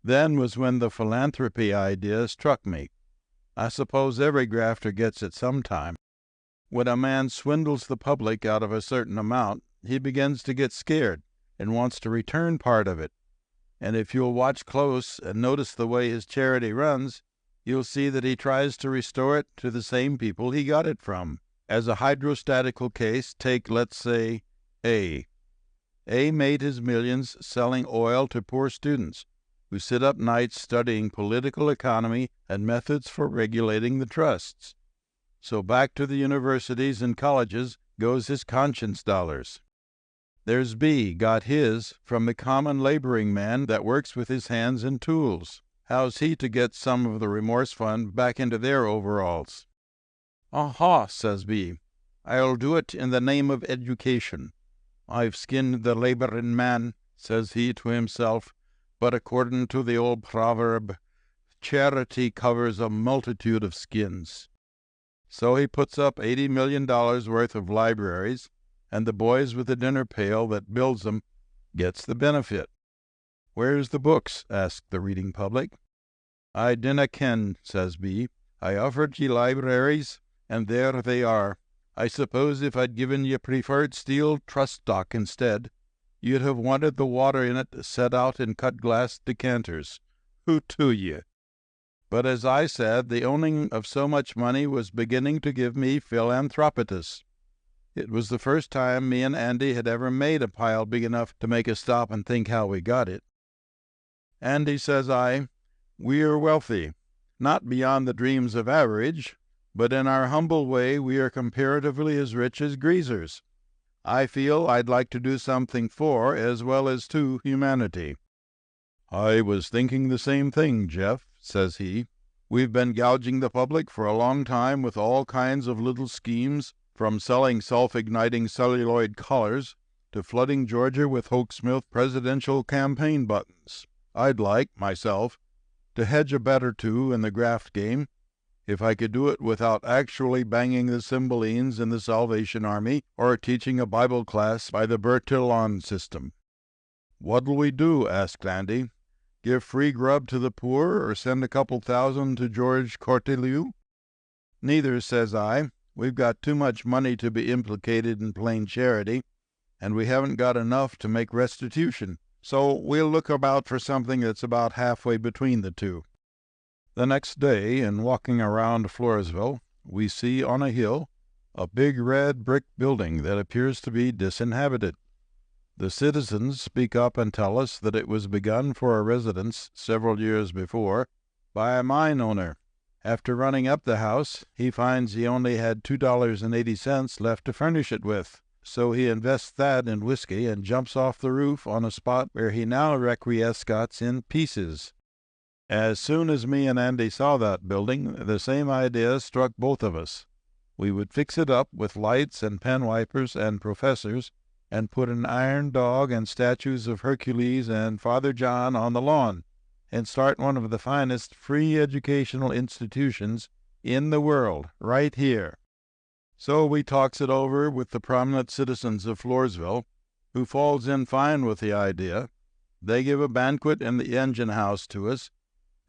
Then was when the philanthropy idea struck me. I suppose every grafter gets it sometime. When a man swindles the public out of a certain amount, he begins to get scared and wants to return part of it. And if you'll watch close and notice the way his charity runs, you'll see that he tries to restore it to the same people he got it from. As a hydrostatical case, take, let's say, A. A made his millions selling oil to poor students who sit up nights studying political economy and methods for regulating the trusts. So back to the universities and colleges goes his conscience dollars. There's B, got his from the common laboring man that works with his hands and tools. How's he to get some of the remorse fund back into their overalls? "Aha," says B, "I'll do it in the name of education. I've skinned the laboring man," says he to himself, "but according to the old proverb, charity covers a multitude of skins." So he puts up $80 million worth of libraries, and the boys with the dinner pail that builds them gets the benefit. "Where's the books?" asked the reading public. "I dinna ken," says B. "I offered ye libraries, and there they are. I suppose if I'd given ye preferred steel trust stock instead, you'd have wanted the water in it set out in cut-glass decanters. Hoot to ye!" But as I said, the owning of so much money was beginning to give me philanthropitis. It was the first time me and Andy had ever made a pile big enough to make us stop and think how we got it. "Andy," says I, "we're wealthy, not beyond the dreams of average, but in our humble way we are comparatively as rich as greasers. I feel I'd like to do something for as well as to humanity." "I was thinking the same thing, Jeff," says he. "We've been gouging the public for a long time with all kinds of little schemes, from selling self-igniting celluloid collars to flooding Georgia with Hoke Smith presidential campaign buttons. I'd like, myself, to hedge a bet or two in the graft game, if I could do it without actually banging the Cymbalines in the Salvation Army or teaching a Bible class by the Bertillon system." "What'll we do?" asked Andy. "Give free grub to the poor or send a couple thousand to George Cortelyou?" "Neither," says I. "We've got too much money to be implicated in plain charity, and we haven't got enough to make restitution. So we'll look about for something that's about halfway between the two." The next day, in walking around Floresville, we see on a hill a big red brick building that appears to be disinhabited. The citizens speak up and tell us that it was begun for a residence several years before by a mine owner. After running up the house, he finds he only had $2.80 left to furnish it with, so he invests that in whiskey and jumps off the roof on a spot where he now requiescats in pieces. As soon as me and Andy saw that building, the same idea struck both of us. We would fix it up with lights and pen wipers and professors, and put an iron dog and statues of Hercules and Father John on the lawn, and start one of the finest free educational institutions in the world, right here. So we talks it over with the prominent citizens of Floresville, who falls in fine with the idea. They give a banquet in the engine house to us,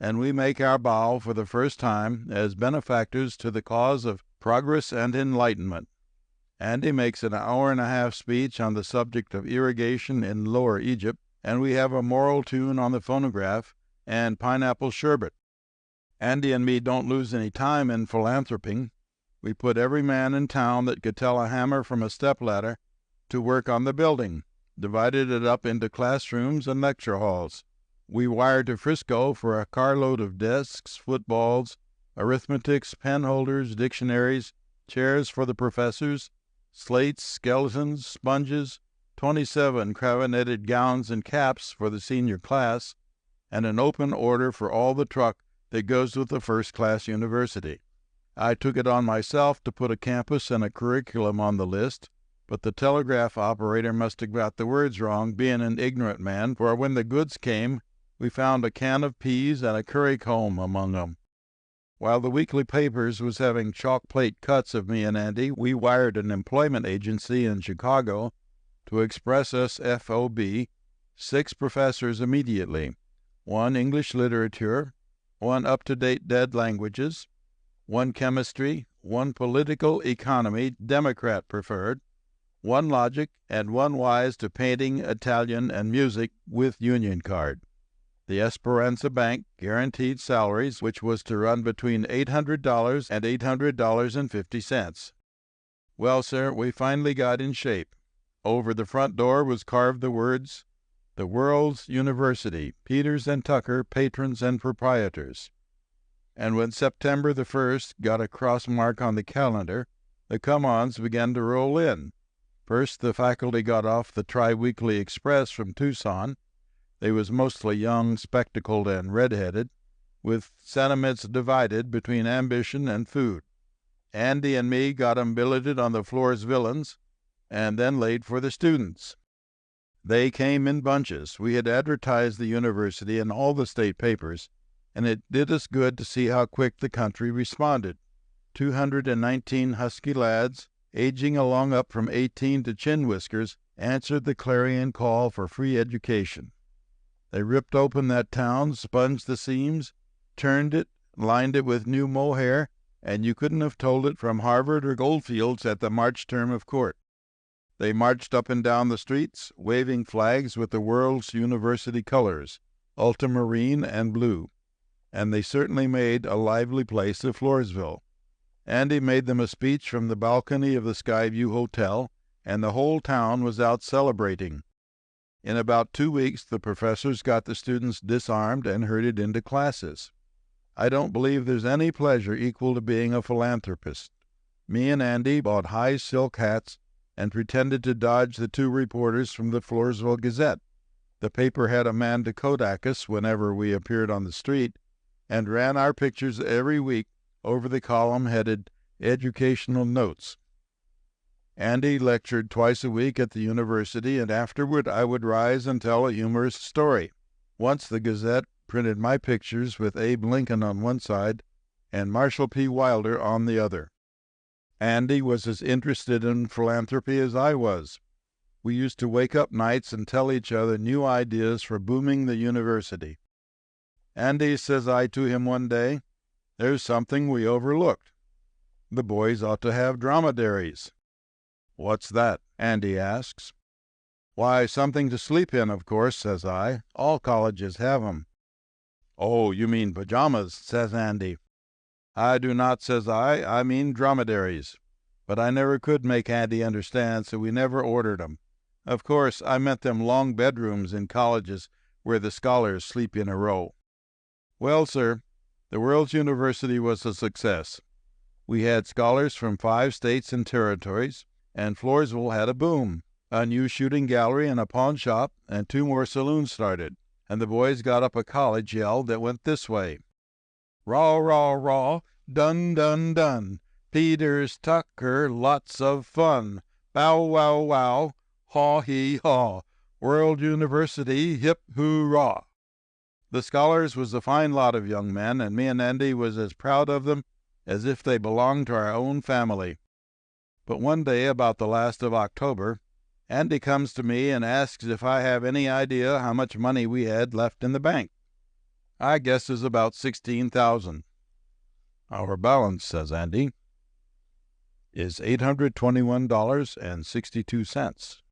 and we make our bow for the first time as benefactors to the cause of progress and enlightenment. Andy makes an hour-and-a-half speech on the subject of irrigation in Lower Egypt, and we have a moral tune on the phonograph and pineapple sherbet. Andy and me don't lose any time in philanthroping. We put every man in town that could tell a hammer from a stepladder to work on the building, divided it up into classrooms and lecture halls. We wired to Frisco for a carload of desks, footballs, arithmetics, pen holders, dictionaries, chairs for the professors, slates, skeletons, sponges, 27 cravat-knitted gowns and caps for the senior class, and an open order for all the truck that goes with the first-class university. I took it on myself to put a campus and a curriculum on the list, but the telegraph operator must have got the words wrong, being an ignorant man, for when the goods came, we found a can of peas and a currycomb among them. While the weekly papers was having chalk plate cuts of me and Andy, we wired an employment agency in Chicago to express us FOB 6 professors immediately, 1 English literature, 1 up-to-date dead languages, 1 chemistry, 1 political economy, Democrat preferred, 1 logic, and 1 wise to painting, Italian, and music with union card. The Esperanza Bank guaranteed salaries, which was to run between $800 and $800.50. Well, sir, we finally got in shape. Over the front door was carved the words, "The World's University, Peters and Tucker, Patrons and Proprietors." And when September the 1st got a cross mark on the calendar, the come-ons began to roll in. First, the faculty got off the Tri-Weekly Express from Tucson. They was mostly young, spectacled, and red-headed, with sentiments divided between ambition and food. Andy and me got 'em billeted on the Floresvillans, and then laid for the students. They came in bunches. We had advertised the university in all the state papers, and it did us good to see how quick the country responded. 219 husky lads, aging along up from 18 to chin whiskers, answered the clarion call for free education. They ripped open that town, sponged the seams, turned it, lined it with new mohair, and you couldn't have told it from Harvard or Goldfields at the March term of court. They marched up and down the streets, waving flags with the world's university colors, ultramarine and blue, and they certainly made a lively place of Floresville. Andy made them a speech from the balcony of the Skyview Hotel, and the whole town was out celebrating. In about 2 weeks, the professors got the students disarmed and herded into classes. I don't believe there's any pleasure equal to being a philanthropist. Me and Andy bought high silk hats and pretended to dodge the two reporters from the Floresville Gazette. The paper had a man to Kodak us whenever we appeared on the street, and ran our pictures every week over the column headed Educational Notes. Andy lectured twice a week at the university, and afterward I would rise and tell a humorous story. Once the Gazette printed my pictures with Abe Lincoln on one side and Marshall P. Wilder on the other. Andy was as interested in philanthropy as I was. We used to wake up nights and tell each other new ideas for booming the university. Andy, says I to him one day, there's something we overlooked. The boys ought to have dromedaries. What's that? Andy asks. Why, something to sleep in, of course, says I. All colleges have 'em. Oh, you mean pajamas, says Andy. I do not, says I mean dromedaries. But I never could make Andy understand, so we never ordered 'em. Of course, I meant them long bedrooms in colleges where the scholars sleep in a row. Well, sir, the World's University was a success. We had scholars from 5 states and territories, and Floresville had a boom. A new shooting gallery and a pawn shop, and 2 more saloons started, and the boys got up a college yell that went this way. Raw, raw, raw, dun, dun, dun. Peters, Tucker, lots of fun. Bow, wow, wow, haw, hee, haw. World University, hip, hoorah. The scholars was a fine lot of young men, and me and Andy was as proud of them as if they belonged to our own family. But one day, about the last of October, Andy comes to me and asks if I have any idea how much money we had left in the bank. I guess it's about $16,000. Our balance, says Andy, is $821.62.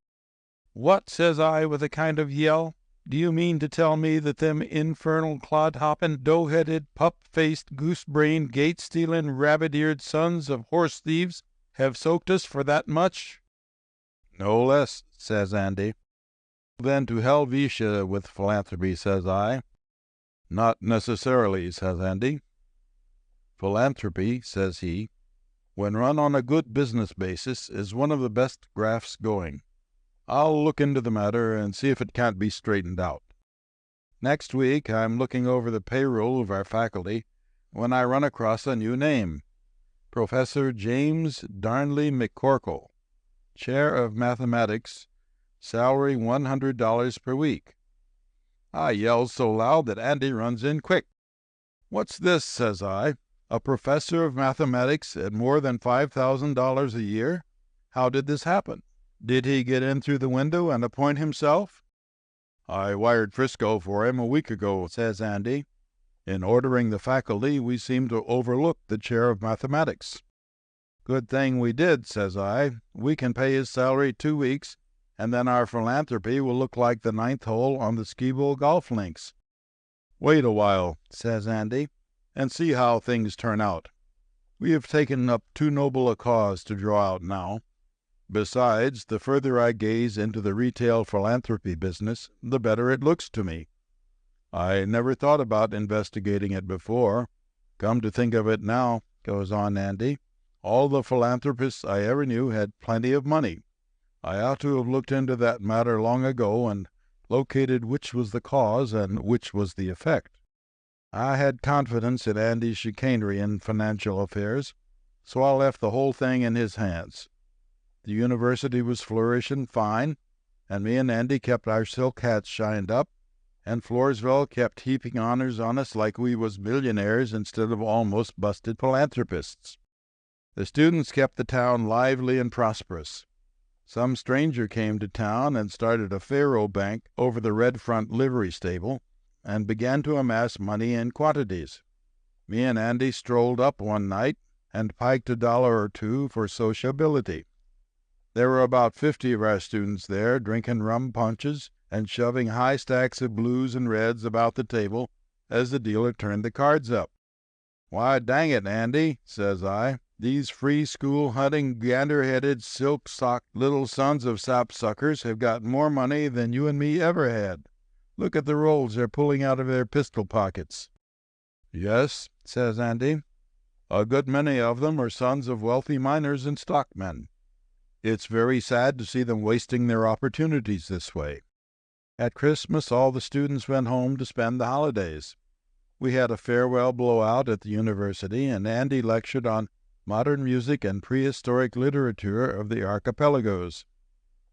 What, says I with a kind of yell, do you mean to tell me that them infernal clod-hoppin', dough-headed, pup-faced, goose-brained, gate-stealin', rabbit-eared sons of horse-thieves have soaked us for that much? No less, says Andy. Then to Helvetia with philanthropy, says I. Not necessarily, says Andy. Philanthropy, says he, when run on a good business basis, is one of the best grafts going. I'll look into the matter and see if it can't be straightened out. Next week I'm looking over the payroll of our faculty when I run across a new name. Professor James Darnley McCorkle, Chair of Mathematics, salary $100 per week. I yells so loud that Andy runs in quick. What's this, says I, a professor of mathematics at more than $5,000 a year? How did this happen? Did he get in through the window and appoint himself? I wired Frisco for him a week ago, says Andy. In ordering the faculty, we seem to overlook the chair of mathematics. Good thing we did, says I. We can pay his salary 2 weeks, and then our philanthropy will look like the 9th hole on the Skibo golf links. Wait a while, says Andy, and see how things turn out. We have taken up too noble a cause to draw out now. Besides, the further I gaze into the retail philanthropy business, the better it looks to me. I never thought about investigating it before. Come to think of it now, goes on Andy, all the philanthropists I ever knew had plenty of money. I ought to have looked into that matter long ago and located which was the cause and which was the effect. I had confidence in Andy's chicanery in financial affairs, so I left the whole thing in his hands. The university was flourishing fine, and me and Andy kept our silk hats shined up, and Floresville kept heaping honors on us like we was millionaires instead of almost busted philanthropists. The students kept the town lively and prosperous. Some stranger came to town and started a faro bank over the Red Front livery stable, and began to amass money in quantities. Me and Andy strolled up one night and piked $1 or 2 for sociability. There were about 50 of our students there, drinking rum punches and shoving high stacks of blues and reds about the table as the dealer turned the cards up. Why, dang it, Andy, says I, these free-school hunting, gander-headed, silk-socked little sons of sapsuckers have got more money than you and me ever had. Look at the rolls they're pulling out of their pistol pockets. "Yes," says Andy. "A good many of them are sons of wealthy miners and stockmen. It's very sad to see them wasting their opportunities this way. At Christmas, all the students went home to spend the holidays. We had a farewell blowout at the university, and Andy lectured on modern music and prehistoric literature of the archipelagos.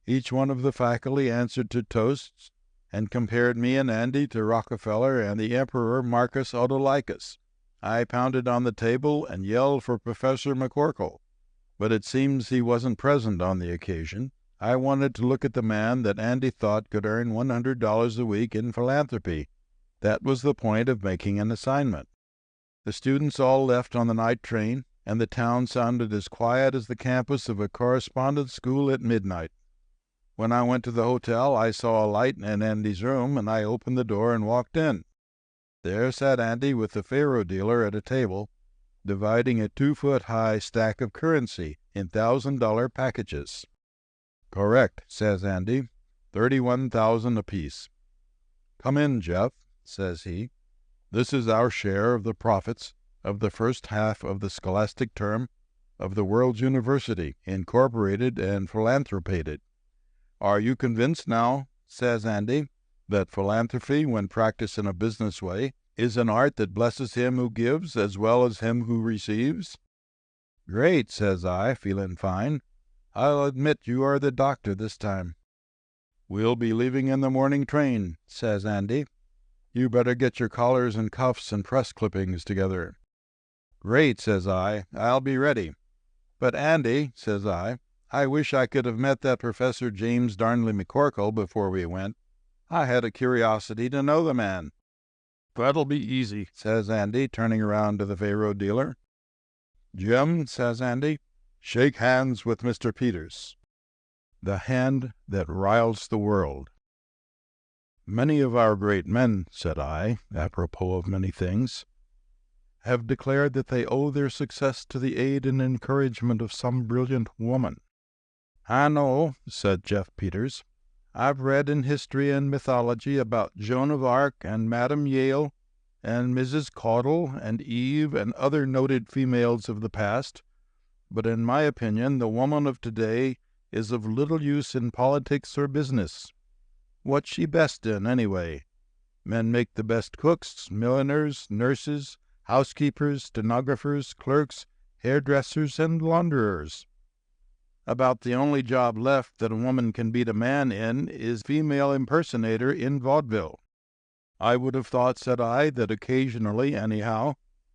Each one of the faculty answered to toasts and compared me and Andy to Rockefeller and the Emperor Marcus Autolycus. I pounded on the table and yelled for Professor McCorkle, but it seems he wasn't present on the occasion. I wanted to look at the man that Andy thought could earn $100 a week in philanthropy. That was the point of making an assignment. The students all left on the night train, and the town sounded as quiet as the campus of a correspondence school at midnight. When I went to the hotel, I saw a light in Andy's room, and I opened the door and walked in. There sat Andy with the faro dealer at a table, dividing a 2-foot-high stack of currency in $1,000 packages. "Correct," says Andy. "$31,000 apiece." "Come in, Jeff," says he. "This is our share of the profits of the first half of the scholastic term of the World's University, incorporated and philanthropated. Are you convinced now," says Andy, "that philanthropy, when practiced in a business way, is an art that blesses him who gives as well as him who receives?" "Great," says I, feeling fine. "I'll admit you are the doctor this time." "We'll be leaving in the morning train," says Andy. "You better get your collars and cuffs and press clippings together." "Great," says I. "I'll be ready. But, Andy," says I wish I could have met that Professor James Darnley McCorkle before we went. I had a curiosity to know the man." "That'll be easy," says Andy, turning around to the faro dealer. "Jim," says Andy, "shake hands with Mr. Peters." The hand that riles the world. "Many of our great men," said I, apropos of many things, "have declared that they owe their success to the aid and encouragement of some brilliant woman." "I know," said Jeff Peters. "I've read in history and mythology about Joan of Arc and Madame Yale and Mrs. Caudle and Eve and other noted females of the past, but in my opinion the woman of today is of little use in politics or business. What's she best in, anyway? Men make the best cooks, milliners, nurses, housekeepers, stenographers, clerks, hairdressers, and launderers. About the only job left that a woman can beat a man in is female impersonator in vaudeville. I would have thought," said I, "that occasionally, anyhow,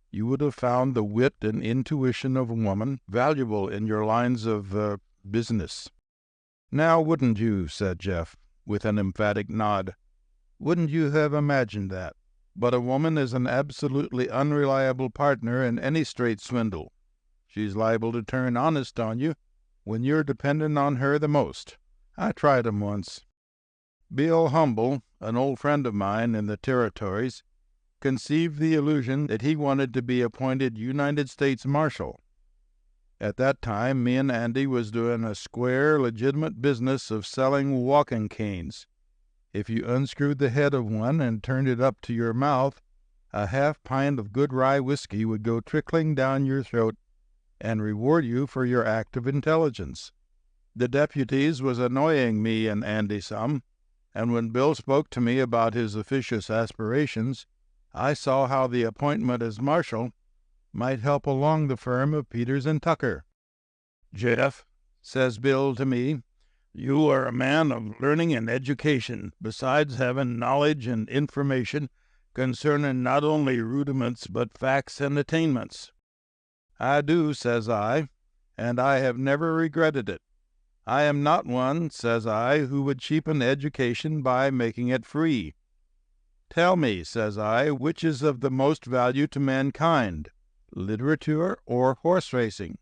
you would have found the wit and intuition of a woman valuable in your lines of business." "Now, wouldn't you?" said Jeff, with an emphatic nod. "Wouldn't you have imagined that? But a woman is an absolutely unreliable partner in any straight swindle. She's liable to turn honest on you when you're dependent on her the most. I tried 'em once. Bill Humble, an old friend of mine in the territories, conceived the illusion that he wanted to be appointed United States Marshal. At that time, me and Andy was doing a square, legitimate business of selling walking canes. If you unscrewed the head of one and turned it up to your mouth, a half-pint of good rye whiskey would go trickling down your throat and reward you for your act of intelligence. The deputies was annoying me and Andy some, and when Bill spoke to me about his officious aspirations, I saw how the appointment as marshal might help along the firm of Peters and Tucker. "Jeff," says Bill to me, "you are a man of learning and education, besides having knowledge and information concerning not only rudiments but facts and attainments." "I do," says I, "and I have never regretted it. I am not one," says I, "who would cheapen education by making it free. Tell me," says I, "which is of the most value to mankind, literature or horse racing?"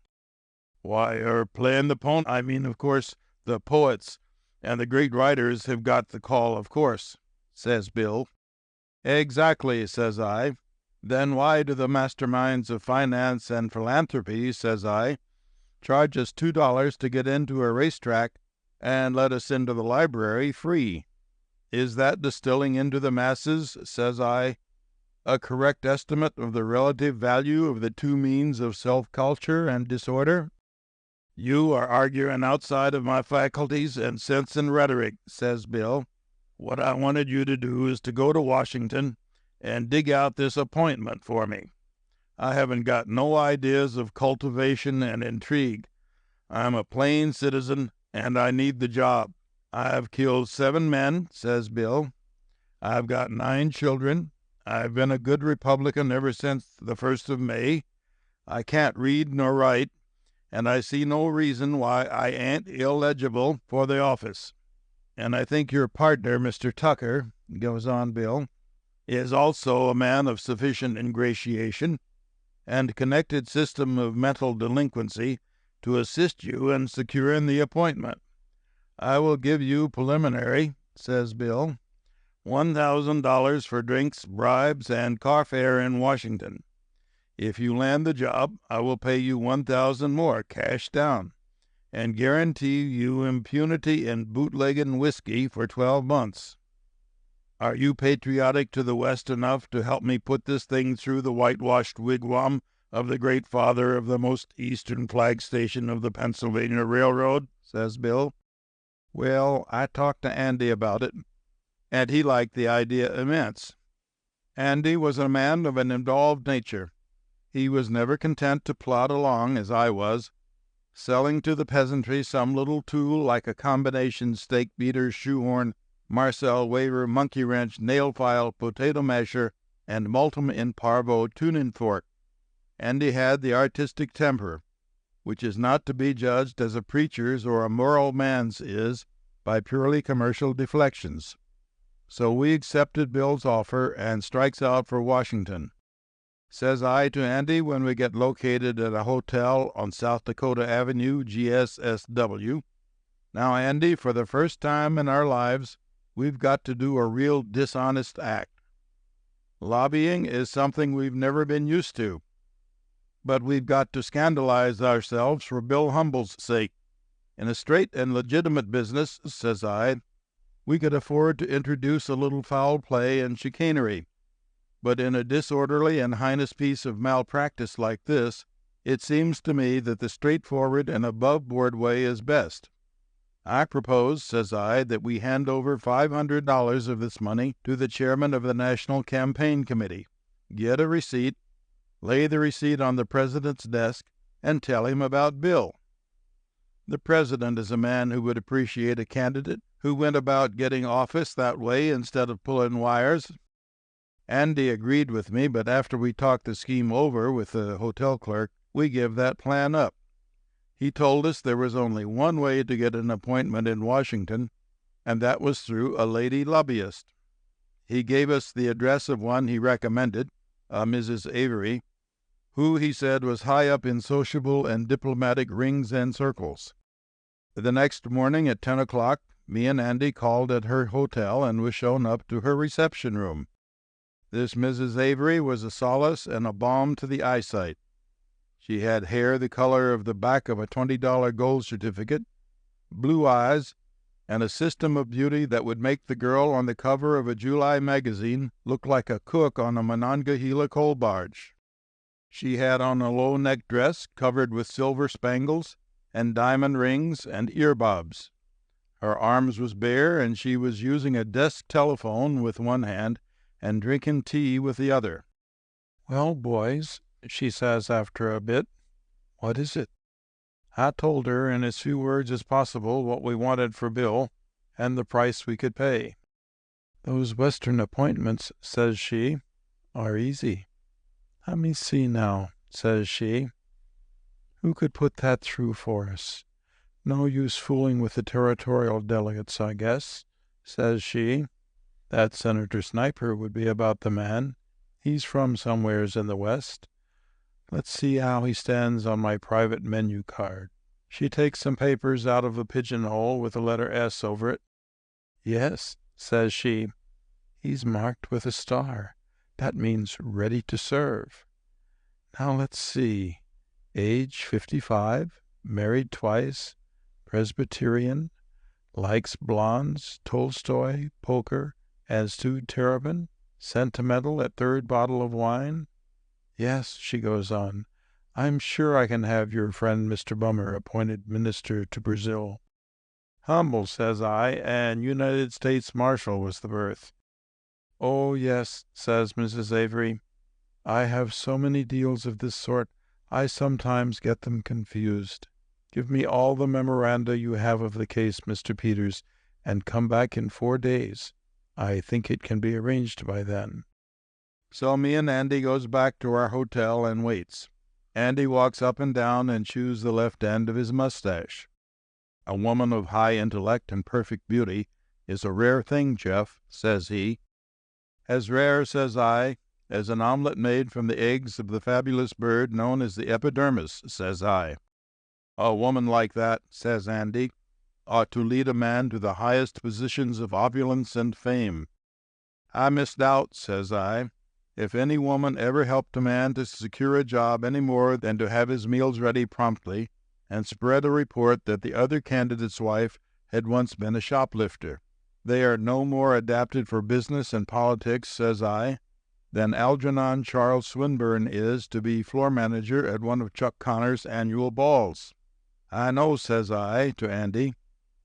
"Why, playing the pony. I mean, of course, the poets and the great writers have got the call, of course," says Bill. "Exactly," says I. "Then why do the masterminds of finance and philanthropy," says I, "charge us $2 to get into a racetrack and let us into the library free? Is that distilling into the masses," says I, a correct estimate of the relative value of the two means of self-culture and disorder? You are arguing outside of my faculties and sense and rhetoric, says Bill. What I wanted you to do is to go to Washington and dig out this appointment for me. I haven't got no ideas of cultivation and intrigue. I'm a plain citizen, and I need the job. I've killed 7 men, says Bill. I've got 9 children. I've been a good Republican ever since the 1st of May. I can't read nor write, and I see no reason why I ain't eligible for the office. And I think your partner, Mr. Tucker, goes on Bill, is also a man of sufficient ingratiation and connected system of mental delinquency to assist you in securing the appointment. I will give you preliminary, says Bill, $1,000 for drinks, bribes, and car fare in Washington. If you land the job, I will pay you $1,000 more cash down and guarantee you impunity in bootlegging whiskey for 12 months. Are you patriotic to the West enough to help me put this thing through the whitewashed wigwam of the great father of the most eastern flag station of the Pennsylvania Railroad? Says Bill. Well, I talked to Andy about it, and he liked the idea immense. Andy was a man of an involved nature. He was never content to plod along as I was, selling to the peasantry some little tool like a combination stake beater, shoehorn, Marcel waver, monkey wrench, nail file, potato masher, and multum in parvo tuning fork. Andy had the artistic temper, which is not to be judged as a preacher's or a moral man's is by purely commercial deflections. So we accepted Bill's offer and strikes out for Washington. Says I to Andy when we get located at a hotel on South Dakota Avenue, GSSW, now, Andy, for the first time in our lives, we've got to do a real dishonest act. Lobbying is something we've never been used to, but we've got to scandalize ourselves for Bill Humble's sake. In a straight and legitimate business, says I, we could afford to introduce a little foul play and chicanery. But in a disorderly and heinous piece of malpractice like this, it seems to me that the straightforward and above-board way is best. I propose, says I, that we hand over $500 of this money to the chairman of the National Campaign Committee, get a receipt, lay the receipt on the president's desk, and tell him about Bill. The president is a man who would appreciate a candidate who went about getting office that way instead of pulling wires. Andy agreed with me, but after we talked the scheme over with the hotel clerk, we give that plan up. He told us there was only one way to get an appointment in Washington, and that was through a lady lobbyist. He gave us the address of one he recommended, a Mrs. Avery, who he said was high up in sociable and diplomatic rings and circles. The next morning at 10 o'clock, me and Andy called at her hotel and was shown up to her reception room. This Mrs. Avery was a solace and a balm to the eyesight. She had hair the color of the back of a $20 gold certificate, blue eyes, and a system of beauty that would make the girl on the cover of a July magazine look like a cook on a Monongahela coal barge. She had on a low-neck dress covered with silver spangles and diamond rings and earbobs. Her arms was bare, and she was using a desk telephone with one hand and drinking tea with the other. "Well, boys," she says after a bit, "what is it?" I told her in as few words as possible what we wanted for Bill and the price we could pay. "Those Western appointments," says she, "are easy. Let me see now," says she. "Who could put that through for us? No use fooling with the territorial delegates, I guess," says she. "That Senator Sniper would be about the man. He's from somewheres in the West. Let's see how he stands on my private menu card." She takes some papers out of a pigeonhole with the letter S over it. "Yes," says she, "he's marked with a star. That means ready to serve. Now let's see. Age 55, married twice, Presbyterian, likes blondes, Tolstoy, poker, and stewed terrapin. Sentimental at third bottle of wine? Yes, she goes on, I'm sure I can have your friend Mr. Bummer appointed minister to Brazil. Humble, says I, and United States Marshal was the birth. Oh, yes, says Mrs. Avery. I have so many deals of this sort, I sometimes get them confused. Give me all the memoranda you have of the case, Mr. Peters, and come back in 4 days. I think it can be arranged by then. So me and Andy goes back to our hotel and waits. Andy walks up and down and chews the left end of his mustache. A woman of high intellect and perfect beauty is a rare thing, Jeff, says he. As rare, says I, as an omelet made from the eggs of the fabulous bird known as the epidermis, says I. A woman like that, says Andy, ought to lead a man to the highest positions of opulence and fame. I misdoubt, says I, if any woman ever helped a man to secure a job any more than to have his meals ready promptly and spread a report that the other candidate's wife had once been a shoplifter. They are no more adapted for business and politics, says I, than Algernon Charles Swinburne is to be floor manager at one of Chuck Connor's annual balls. I know, says I, to Andy,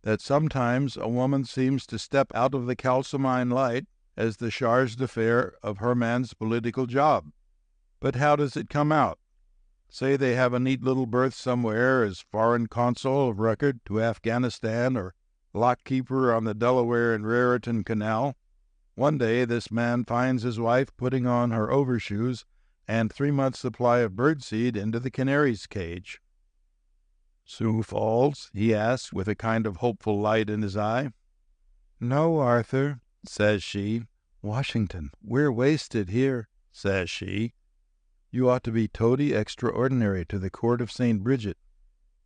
that sometimes a woman seems to step out of the calcimine light as the charge d'affaires of her man's political job. But how does it come out? Say they have a neat little berth somewhere as foreign consul of record to Afghanistan or lockkeeper on the Delaware and Raritan Canal. One day this man finds his wife putting on her overshoes and 3 months' supply of birdseed into the canary's cage. Sioux Falls? He asks, with a kind of hopeful light in his eye. No, Arthur, says she. Washington. We're wasted here, says she. You ought to be toady extraordinary to the court of St. Bridget,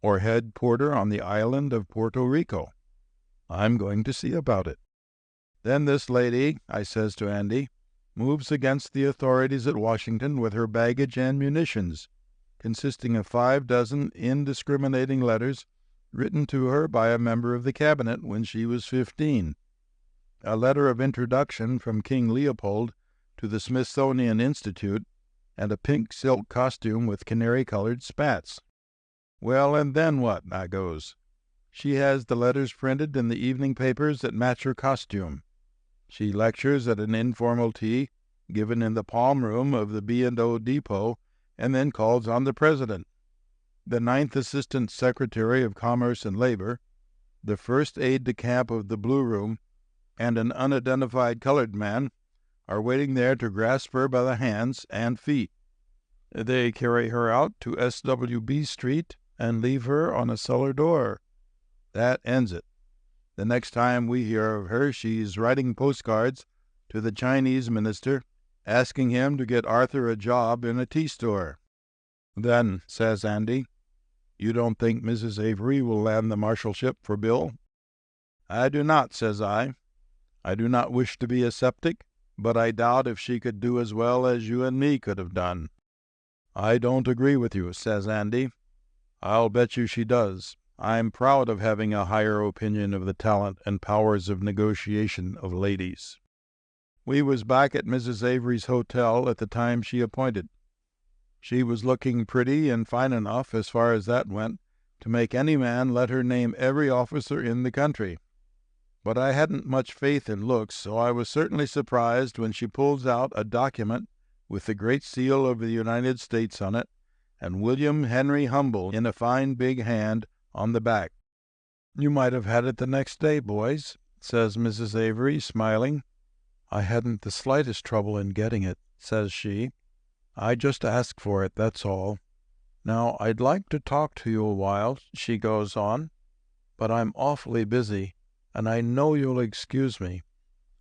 or head porter on the island of Puerto Rico. I'm going to see about it. Then this lady, I says to Andy, moves against the authorities at Washington with her baggage and munitions, consisting of 5 dozen indiscriminating letters written to her by a member of the cabinet when she was 15, a letter of introduction from King Leopold to the Smithsonian Institute, and a pink silk costume with canary-colored spats. Well, and then what? I goes. She has the letters printed in the evening papers that match her costume. She lectures at an informal tea given in the palm room of the B&O Depot, and then calls on the President. The 9th Assistant Secretary of Commerce and Labor, the first aide-de-camp of the Blue Room, and an unidentified colored man are waiting there to grasp her by the hands and feet. They carry her out to SWB Street and leave her on a cellar door. That ends it. The next time we hear of her, she's writing postcards to the Chinese minister, asking him to get Arthur a job in a tea store. Then, says Andy, you don't think Mrs. Avery will land the marshalship for Bill? I do not, says I. I do not wish to be a sceptic, but I doubt if she could do as well as you and me could have done. I don't agree with you, says Andy. I'll bet you she does. I'm proud of having a higher opinion of the talent and powers of negotiation of ladies. We was back at Mrs. Avery's hotel at the time she appointed. She was looking pretty and fine enough, as far as that went, to make any man let her name every officer in the country. But I hadn't much faith in looks, so I was certainly surprised when she pulls out a document with the Great Seal of the United States on it, and William Henry Humble in a fine big hand on the back. You might have had it the next day, boys, says Mrs. Avery, smiling. I hadn't the slightest trouble in getting it, says she. I just asked for it, that's all. Now, I'd like to talk to you a while, she goes on, but I'm awfully busy, and I know you'll excuse me.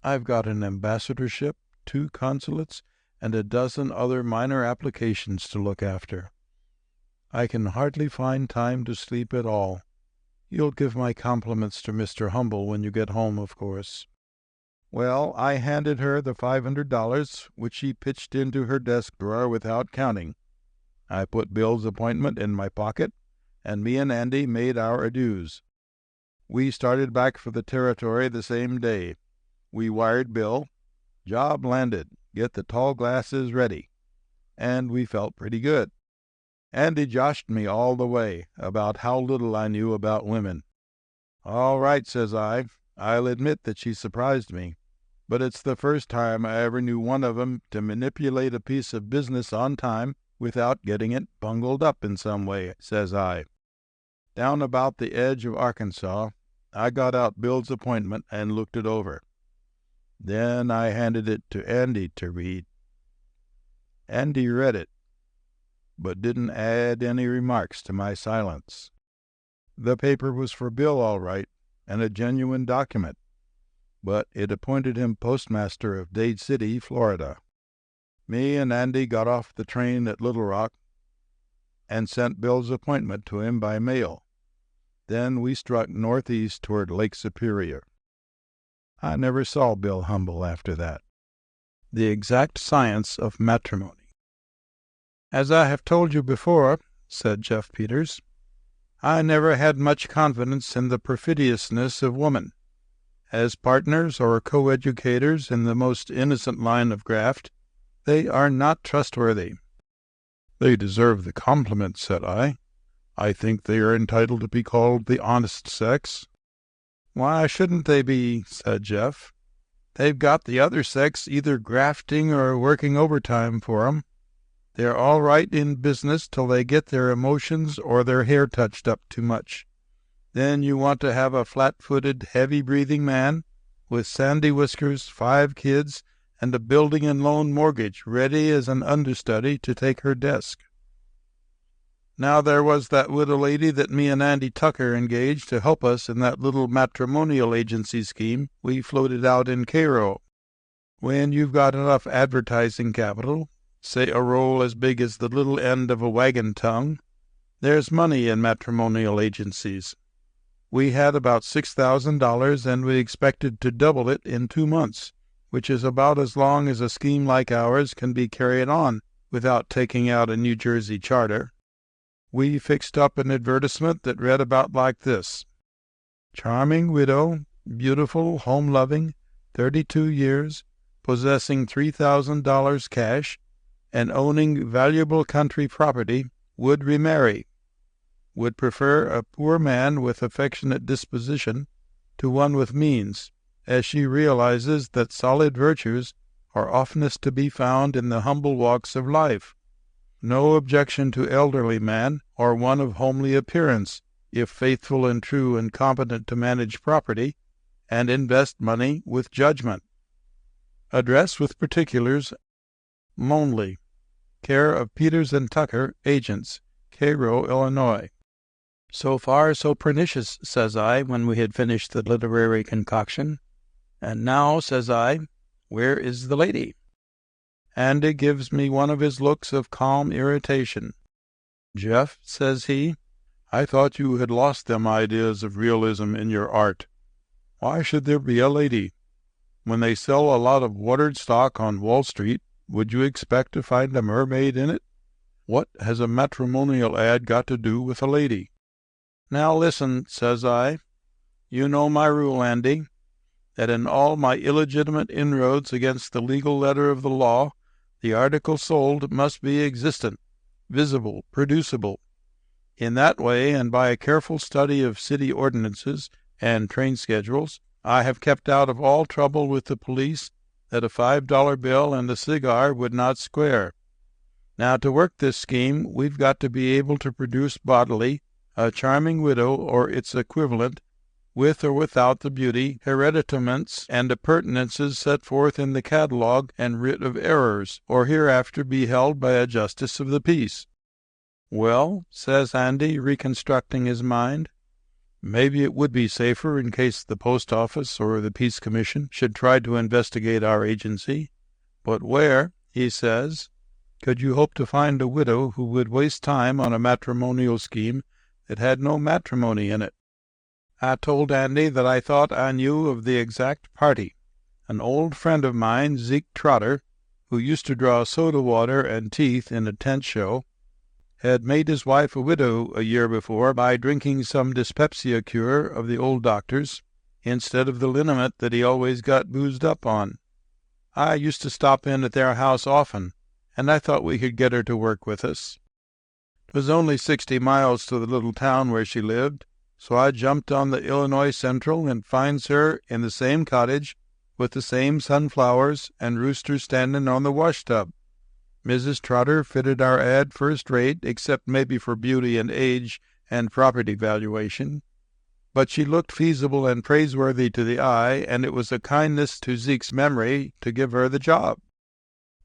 I've got an ambassadorship, 2 consulates, and a dozen other minor applications to look after. I can hardly find time to sleep at all. You'll give my compliments to Mr. Humble when you get home, of course. Well, I handed her the $500, which she pitched into her desk drawer without counting. I put Bill's appointment in my pocket, and me and Andy made our adieus. We started back for the Territory the same day. We wired Bill, Job landed. Get the tall glasses ready. And we felt pretty good. Andy joshed me all the way about how little I knew about women. All right, says I. I'll admit that she surprised me. But it's the first time I ever knew one of 'em to manipulate a piece of business on time without getting it bungled up in some way, says I. Down about the edge of Arkansas, I got out Bill's appointment and looked it over. Then I handed it to Andy to read. Andy read it, but didn't add any remarks to my silence. The paper was for Bill, all right, and a genuine document, but it appointed him postmaster of Dade City, Florida. Me and Andy got off the train at Little Rock and sent Bill's appointment to him by mail. Then we struck northeast toward Lake Superior. I never saw Bill Humble after that. The exact science of matrimony. As I have told you before, said Jeff Peters, I never had much confidence in the perfidiousness of woman. As partners or coeducators in the most innocent line of graft, they are not trustworthy. They deserve the compliment, said I. I think they are entitled to be called the honest sex. Why shouldn't they be, said Jeff. They've got the other sex either grafting or working overtime for 'em. They're all right in business till they get their emotions or their hair touched up too much. Then you want to have a flat-footed, heavy-breathing man with sandy whiskers, 5 kids, and a building and loan mortgage ready as an understudy to take her desk. Now there was that widow lady that me and Andy Tucker engaged to help us in that little matrimonial agency scheme we floated out in Cairo. When you've got enough advertising capital, say a roll as big as the little end of a wagon tongue, there's money in matrimonial agencies. We had about $6,000, and we expected to double it in 2 months, which is about as long as a scheme like ours can be carried on without taking out a New Jersey charter. We fixed up an advertisement that read about like this: charming widow, beautiful, home-loving, 32 years, possessing $3,000 cash, and owning valuable country property, would remarry. Would prefer a poor man with affectionate disposition to one with means, as she realizes that solid virtues are oftenest to be found in the humble walks of life. No objection to elderly man or one of homely appearance, if faithful and true and competent to manage property and invest money with judgment. Address with particulars, Lonely, care of Peters and Tucker, agents, Cairo, Illinois. So far so pernicious, says I, when we had finished the literary concoction. And now, says I, where is the lady? Andy gives me one of his looks of calm irritation. Jeff, says he, I thought you had lost them ideas of realism in your art. Why should there be a lady? When they sell a lot of watered stock on Wall Street, would you expect to find a mermaid in it? What has a matrimonial ad got to do with a lady? Now listen, says I. You know my rule, Andy, that in all my illegitimate inroads against the legal letter of the law, the article sold must be existent, visible, producible. In that way, and by a careful study of city ordinances and train schedules, I have kept out of all trouble with the police that a $5 bill and a cigar would not square. Now, to work this scheme, we've got to be able to produce bodily a charming widow or its equivalent, with or without the beauty, hereditaments, and appurtenances set forth in the catalogue and writ of errors, or hereafter be held by a justice of the peace. Well, says Andy, reconstructing his mind, maybe it would be safer in case the post office or the peace commission should try to investigate our agency. But where, he says, could you hope to find a widow who would waste time on a matrimonial scheme that had no matrimony in it? I told Andy that I thought I knew of the exact party. An old friend of mine, Zeke Trotter, who used to draw soda water and teeth in a tent show, had made his wife a widow a year before by drinking some dyspepsia cure of the old doctor's instead of the liniment that he always got boozed up on. I used to stop in at their house often, and I thought we could get her to work with us. 'Twas only 60 miles to the little town where she lived, so I jumped on the Illinois Central and finds her in the same cottage with the same sunflowers and roosters standing on the washtub. Mrs. Trotter fitted our ad first rate, except maybe for beauty and age and property valuation. But she looked feasible and praiseworthy to the eye, and it was a kindness to Zeke's memory to give her the job.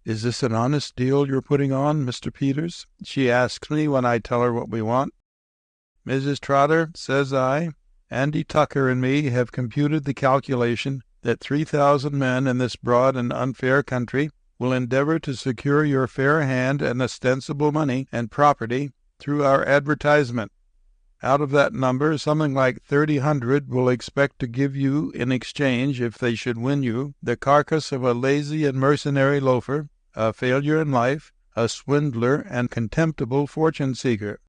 "Is this an honest deal you're putting on, Mr. Peters?" she asks me when I tell her what we want. "Mrs. Trotter," says I, "Andy Tucker and me have computed the calculation that 3,000 men in this broad and unfair country will endeavor to secure your fair hand and ostensible money and property through our advertisement. Out of that number, something like 300 will expect to give you in exchange, if they should win you, the carcass of a lazy and mercenary loafer, a failure in life, a swindler, and contemptible fortune-seeker.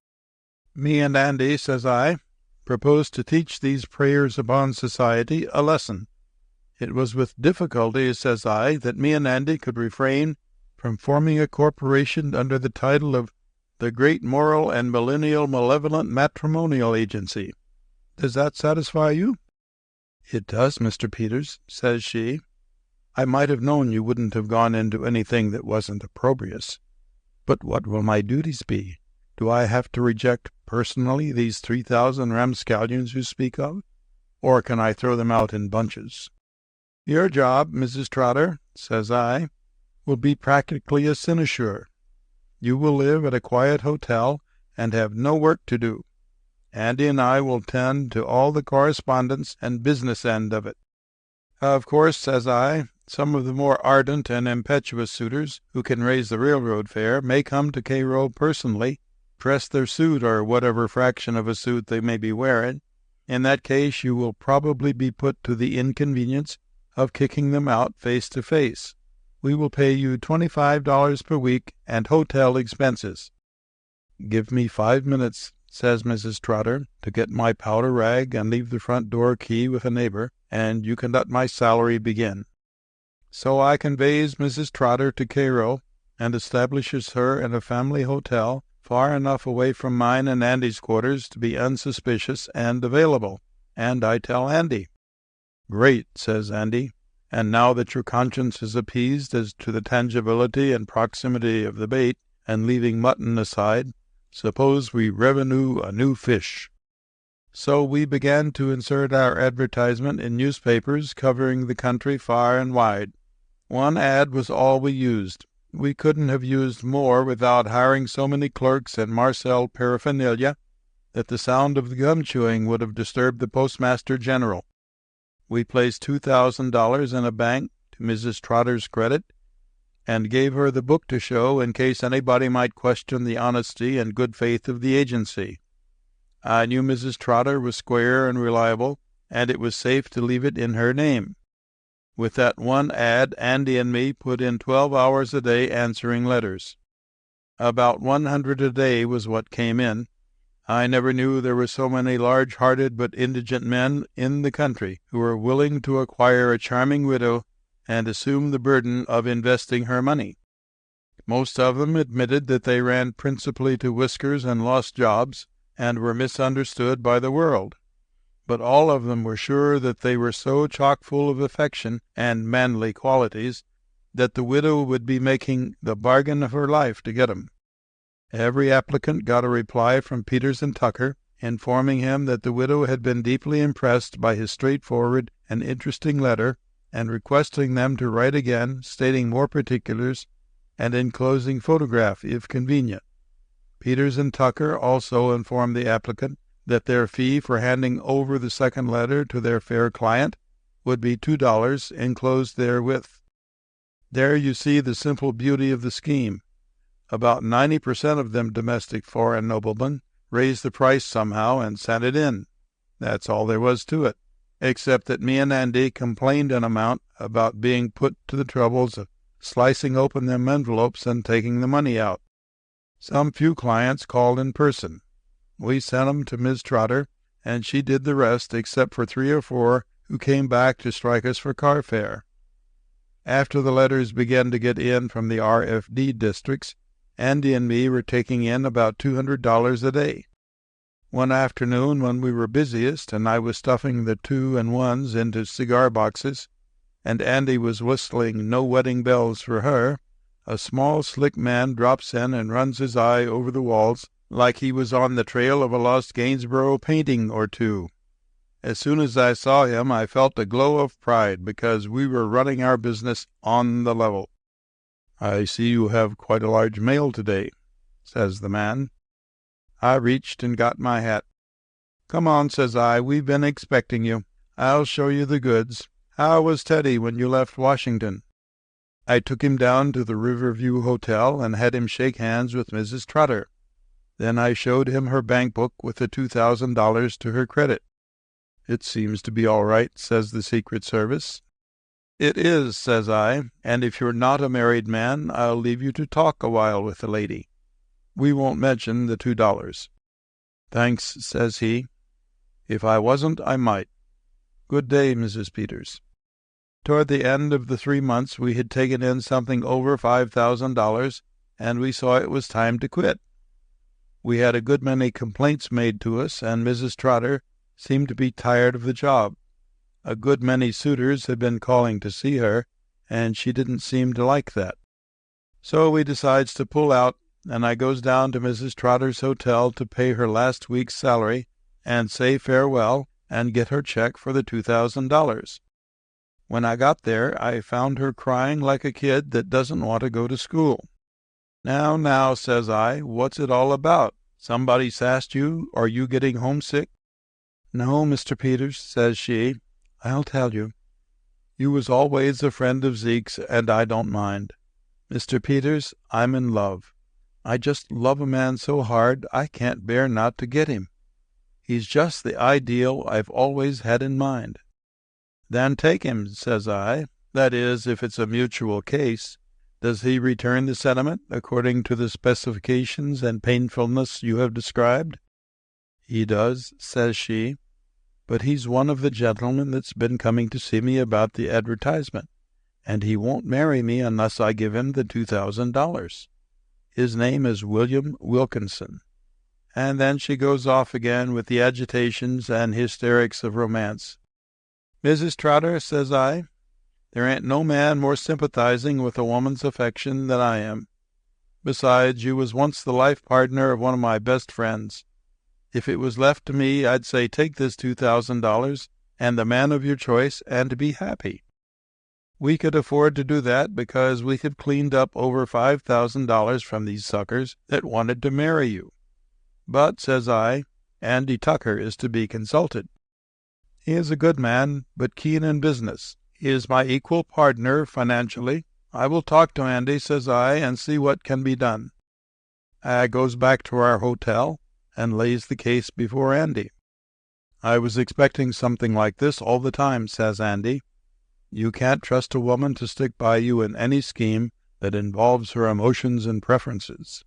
Me and Andy," says I, "propose to teach these preyers upon society a lesson." It was with difficulty, says I, that me and Andy could refrain from forming a corporation under the title of the Great Moral and Millennial Malevolent Matrimonial Agency. Does that satisfy you? "It does, Mr. Peters," says she. "I might have known you wouldn't have gone into anything that wasn't opprobrious. But what will my duties be? Do I have to reject personally these 3,000 ramscallions you speak of, or can I throw them out in bunches?" "Your job, Mrs. Trotter," says I, "will be practically a sinecure. You will live at a quiet hotel and have no work to do. Andy and I will tend to all the correspondence and business end of it. Of course," says I, "some of the more ardent and impetuous suitors who can raise the railroad fare may come to Cairo personally, press their suit or whatever fraction of a suit they may be wearing. In that case you will probably be put to the inconvenience of kicking them out face to face. We will pay you $25 per week and hotel expenses." "Give me 5 minutes," says Mrs. Trotter, "to get my powder rag and leave the front door key with a neighbor, and you can let my salary begin." So I conveys Mrs. Trotter to Cairo and establishes her in a family hotel far enough away from mine and Andy's quarters to be unsuspicious and available. And I tell Andy. "Great," says Andy. "And now that your conscience is appeased as to the tangibility and proximity of the bait, and leaving mutton aside, suppose we revenue a new fish." So we began to insert our advertisement in newspapers covering the country far and wide. One ad was all we used. We couldn't have used more without hiring so many clerks and Marcel paraphernalia that the sound of the gum chewing would have disturbed the Postmaster General. We placed $2,000 in a bank to Mrs. Trotter's credit, and gave her the book to show in case anybody might question the honesty and good faith of the agency. I knew Mrs. Trotter was square and reliable, and it was safe to leave it in her name. With that one ad, Andy and me put in 12 hours a day answering letters. About 100 a day was what came in. I never knew there were so many large-hearted but indigent men in the country who were willing to acquire a charming widow and assume the burden of investing her money. Most of them admitted that they ran principally to whiskers and lost jobs, and were misunderstood by the world. But all of them were sure that they were so chock-full of affection and manly qualities that the widow would be making the bargain of her life to get 'em. Every applicant got a reply from Peters and Tucker, informing him that the widow had been deeply impressed by his straightforward and interesting letter, and requesting them to write again, stating more particulars, and enclosing photograph if convenient. Peters and Tucker also informed the applicant that their fee for handing over the second letter to their fair client would be $2 enclosed therewith. There you see the simple beauty of the scheme. About 90% of them domestic foreign noblemen raised the price somehow and sent it in. That's all there was to it, except that me and Andy complained an amount about being put to the troubles of slicing open them envelopes and taking the money out. Some few clients called in person. We sent 'em to Miss Trotter, and she did the rest except for 3 or 4 who came back to strike us for car fare. After the letters began to get in from the RFD districts, Andy and me were taking in about $200 a day. One afternoon when we were busiest and I was stuffing the 2-in-1s into cigar boxes, and Andy was whistling No Wedding Bells for her, a small, slick man drops in and runs his eye over the walls like he was on the trail of a lost Gainsborough painting or two. As soon as I saw him, I felt a glow of pride because we were running our business on the level. "I see you have quite a large mail today," says the man. I reached and got my hat. "Come on," says I, "we've been expecting you. I'll show you the goods. How was Teddy when you left Washington?" I took him down to the Riverview Hotel and had him shake hands with Mrs. Trotter. Then I showed him her bank book with the $2,000 to her credit. "It seems to be all right," says the Secret Service. "It is," says I, "and if you're not a married man, I'll leave you to talk a while with the lady. We won't mention the $2. "Thanks," says he. "If I wasn't, I might. Good day, Mrs. Peters." Toward the end of the 3 months, we had taken in something over $5,000, and we saw it was time to quit. We had a good many complaints made to us, and Mrs. Trotter seemed to be tired of the job. A good many suitors had been calling to see her, and she didn't seem to like that. So we decides to pull out, and I goes down to Mrs. Trotter's hotel to pay her last week's salary and say farewell and get her check for the $2,000. When I got there, I found her crying like a kid that doesn't want to go to school. Now, says I, what's it all about? Somebody sassed you, or you getting homesick?" "No, Mr. Peters," says she, "I'll tell you. You was always a friend of Zeke's, and I don't mind. Mr. Peters, I'm in love. I just love a man so hard I can't bear not to get him. He's just the ideal I've always had in mind." "Then take him," says I. "That is, if it's a mutual case. Does he return the sentiment according to the specifications and painfulness you have described?" "He does," says she. "But he's one of the gentlemen that's been coming to see me about the advertisement, and he won't marry me unless I give him the $2,000. His name is William Wilkinson." And then she goes off again with the agitations and hysterics of romance. "Mrs. Trotter," says I, "there ain't no man more sympathizing with a woman's affection than I am. Besides, you was once the life partner of one of my best friends. If it was left to me, I'd say take this $2,000 and the man of your choice and be happy. We could afford to do that because we have cleaned up over $5,000 from these suckers that wanted to marry you. But," says I, "Andy Tucker is to be consulted. He is a good man, but keen in business. He is my equal partner financially. I will talk to Andy," says I, "and see what can be done." I goes back to our hotel and lays the case before Andy. "I was expecting something like this all the time," says Andy. "You can't trust a woman to stick by you in any scheme that involves her emotions and preferences."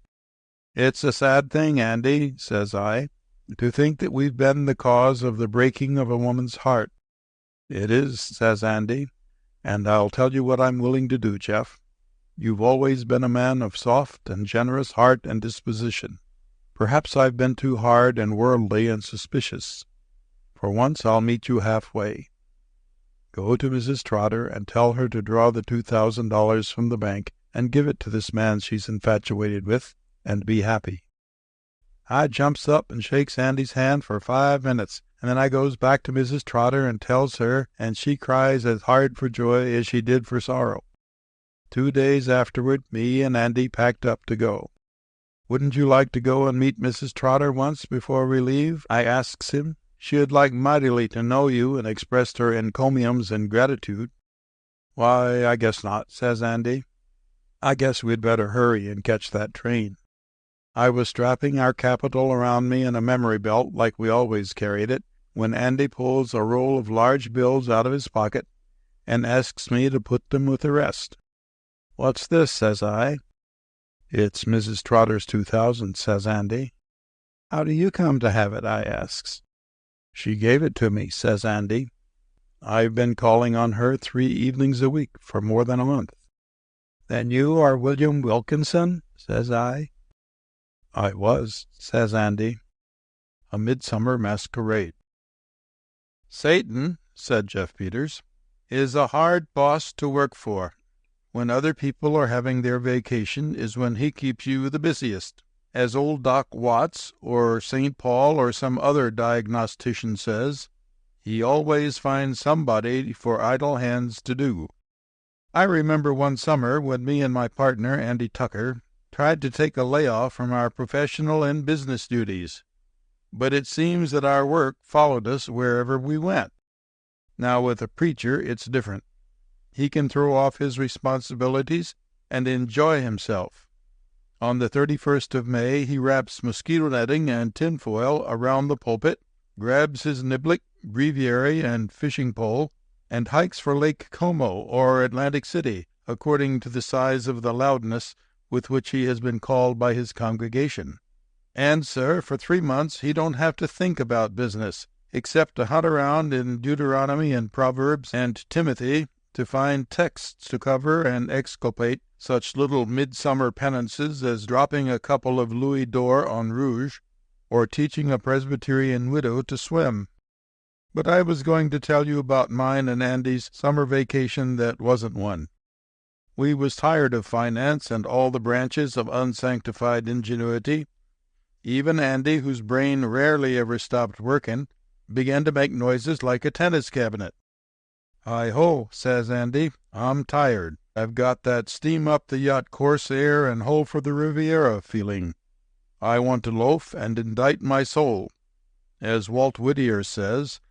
"It's a sad thing, Andy," says I, "to think that we've been the cause of the breaking of a woman's heart." "It is," says Andy, "and I'll tell you what I'm willing to do, Jeff. You've always been a man of soft and generous heart and disposition. Perhaps I've been too hard and worldly and suspicious. For once I'll meet you halfway. Go to Mrs. Trotter and tell her to draw the $2,000 from the bank and give it to this man she's infatuated with, and be happy." I jumps up and shakes Andy's hand for 5 minutes, and then I goes back to Mrs. Trotter and tells her, and she cries as hard for joy as she did for sorrow. 2 days afterward, me and Andy packed up to go. "Wouldn't you like to go and meet Mrs. Trotter once before we leave?" I asks him. "She'd like mightily to know you and expressed her encomiums and gratitude." "Why, I guess not," says Andy. "I guess we'd better hurry and catch that train." I was strapping our capital around me in a memory belt like we always carried it, when Andy pulls a roll of large bills out of his pocket and asks me to put them with the rest. "What's this?" says I. "It's Mrs. Trotter's $2,000, says Andy. "How do you come to have it?" I asks. "She gave it to me," says Andy. I've been calling on her 3 evenings a week for more than a month. Then you are William Wilkinson? Says I. I was, says Andy. A Midsummer Masquerade. Satan, said Jeff Peters, is a hard boss to work for. When other people are having their vacation is when he keeps you the busiest. As old Doc Watts or St. Paul or some other diagnostician says, he always finds somebody for idle hands to do. I remember one summer when me and my partner, Andy Tucker, tried to take a layoff from our professional and business duties. But it seems that our work followed us wherever we went. Now with a preacher, it's different. He can throw off his responsibilities and enjoy himself. On the 31st of May, he wraps mosquito netting and tinfoil around the pulpit, grabs his niblick, breviary, and fishing pole, and hikes for Lake Como or Atlantic City, according to the size of the loudness with which he has been called by his congregation. And, sir, for 3 months he don't have to think about business, except to hunt around in Deuteronomy and Proverbs and Timothy to find texts to cover and exculpate such little midsummer penances as dropping a couple of louis d'or on rouge, or teaching a Presbyterian widow to swim. But I was going to tell you about mine and Andy's summer vacation that wasn't one. We was tired of finance and all the branches of unsanctified ingenuity. Even Andy, whose brain rarely ever stopped working, began to make noises like a tennis cabinet. "Hi-ho," says Andy, "I'm tired. I've got that steam-up-the-yacht Corsair and hoe for the Riviera feeling. I want to loaf and indict my soul. As Walt Whittier says,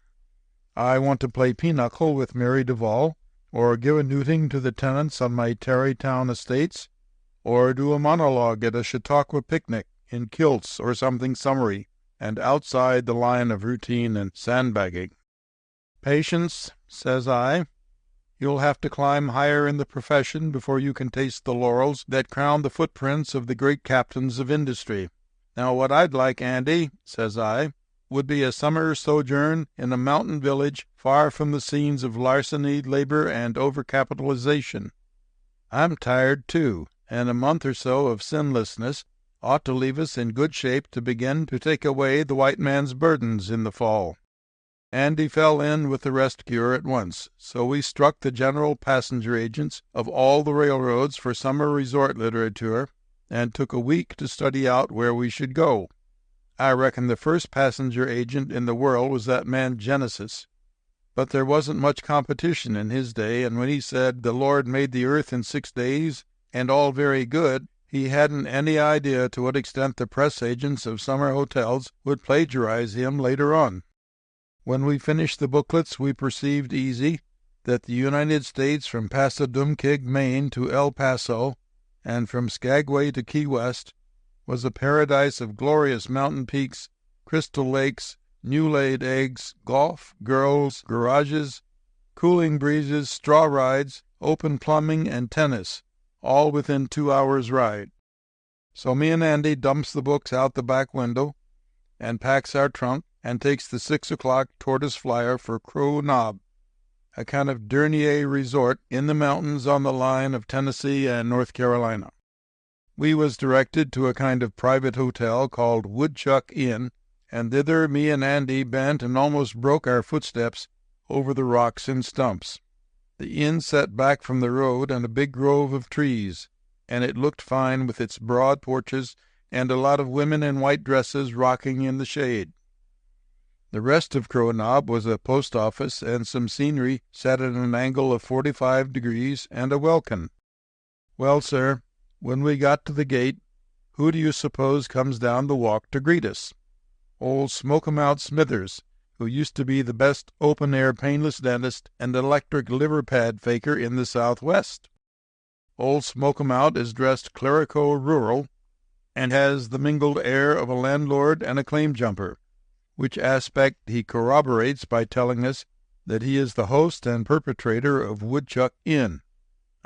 I want to play pinochle with Mary Duval, or give a newting to the tenants on my Tarrytown estates, or do a monologue at a Chautauqua picnic in kilts or something summary, and outside the line of routine and sandbagging. Patience, says I. You'll have to climb higher in the profession before you can taste the laurels that crown the footprints of the great captains of industry. Now what I'd like, Andy, says I, would be a summer sojourn in a mountain village far from the scenes of larceny, labor, and overcapitalization. I'm tired, too, and a month or so of sinlessness ought to leave us in good shape to begin to take away the white man's burdens in the fall. Andy fell in with the rest cure at once, so we struck the general passenger agents of all the railroads for summer resort literature, and took a week to study out where we should go. I reckon the first passenger agent in the world was that man Genesis. But there wasn't much competition in his day, and when he said the Lord made the earth in 6 days, and all very good, he hadn't any idea to what extent the press agents of summer hotels would plagiarize him later on. When we finished the booklets, we perceived easy that the United States from Passadumkeag, Maine to El Paso, and from Skagway to Key West, was a paradise of glorious mountain peaks, crystal lakes, new-laid eggs, golf, girls, garages, cooling breezes, straw rides, open plumbing, and tennis, all within 2 hours' ride. So me and Andy dumps the books out the back window and packs our trunk and takes the 6 o'clock tortoise flyer for Crow Knob, a kind of dernier resort in the mountains on the line of Tennessee and North Carolina. We was directed to a kind of private hotel called Woodchuck Inn, and thither me and Andy bent and almost broke our footsteps over the rocks and stumps. The inn set back from the road and a big grove of trees, and it looked fine with its broad porches and a lot of women in white dresses rocking in the shade. The rest of Crow Knob was a post office and some scenery set at an angle of 45 degrees and a welkin. Well, sir, when we got to the gate, who do you suppose comes down the walk to greet us? Old Smoke-'em-out Smithers, who used to be the best open-air painless dentist and electric liver-pad faker in the Southwest. Old Smoke-'em-out is dressed clerico-rural and has the mingled air of a landlord and a claim-jumper, which aspect he corroborates by telling us that he is the host and perpetrator of Woodchuck Inn.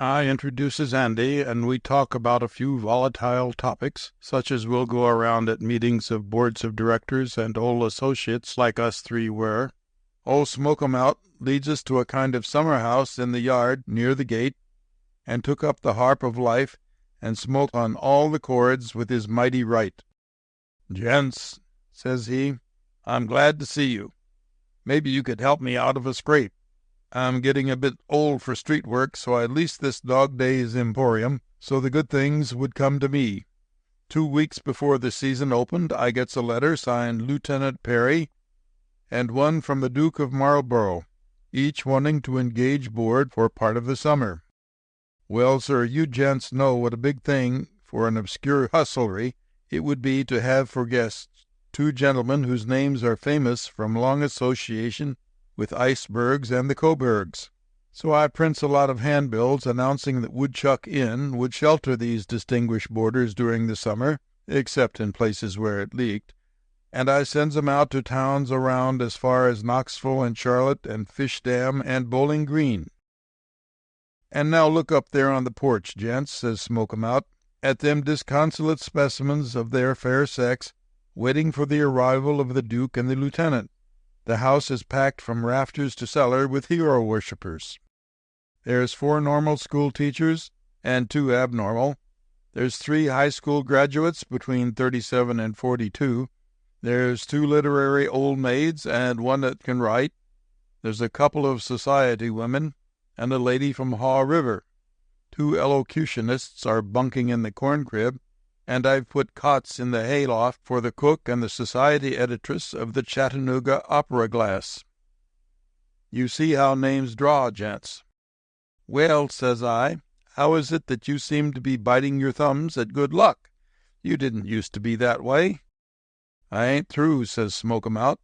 I introduces Andy, and we talk about a few volatile topics, such as will go around at meetings of boards of directors and old associates like us three were. Old Smoke 'em Out leads us to a kind of summer house in the yard near the gate, and took up the harp of life and smote on all the chords with his mighty right. "Gents," says he, "I'm glad to see you. Maybe you could help me out of a scrape. I'm getting a bit old for street work, so I leased this Dog Days Emporium so the good things would come to me. 2 weeks before the season opened, I gets a letter signed Lieutenant Perry and one from the Duke of Marlborough, each wanting to engage board for part of the summer. Well, sir, you gents know what a big thing for an obscure hostelry it would be to have for guests 2 gentlemen whose names are famous from long association with icebergs and the Coburgs. So I prints a lot of handbills announcing that Woodchuck Inn would shelter these distinguished boarders during the summer, except in places where it leaked, and I sends 'em out to towns around as far as Knoxville and Charlotte and Fish Dam and Bowling Green. And now look up there on the porch, gents," says Smoke 'em Out, "at them disconsolate specimens of their fair sex waiting for the arrival of the Duke and the Lieutenant. The house is packed from rafters to cellar with hero worshippers. There's 4 normal school teachers and 2 abnormal. There's 3 high school graduates between 37 and 42. There's 2 literary old maids and 1 that can write. There's a couple of society women and a lady from Haw River. 2 elocutionists are bunking in the corn crib, and I've put cots in the hayloft for the cook and the society editress of the Chattanooga Opera Glass. You see how names draw, gents." "Well," says I, "how is it that you seem to be biting your thumbs at good luck? You didn't used to be that way." "I ain't through," says Smoke 'em Out.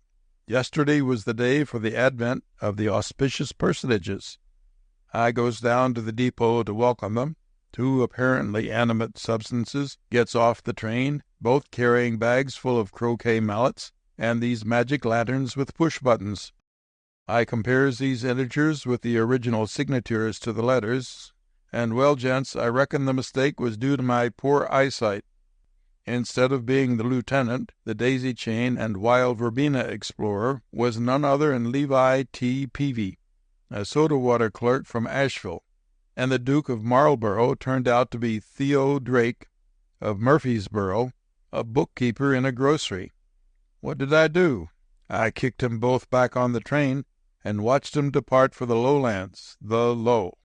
"Yesterday was the day for the advent of the auspicious personages. I goes down to the depot to welcome them. 2 apparently animate substances gets off the train, both carrying bags full of croquet mallets and these magic lanterns with push buttons. I compares these integers with the original signatures to the letters, and, well, gents, I reckon the mistake was due to my poor eyesight. Instead of being the lieutenant, the daisy chain and wild verbena explorer was none other than Levi T. Peavy, a soda water clerk from Asheville, and the Duke of Marlborough turned out to be Theo Drake of Murfreesboro, a bookkeeper in a grocery. What did I do? I kicked 'em both back on the train and watched 'em depart for the lowlands, the low.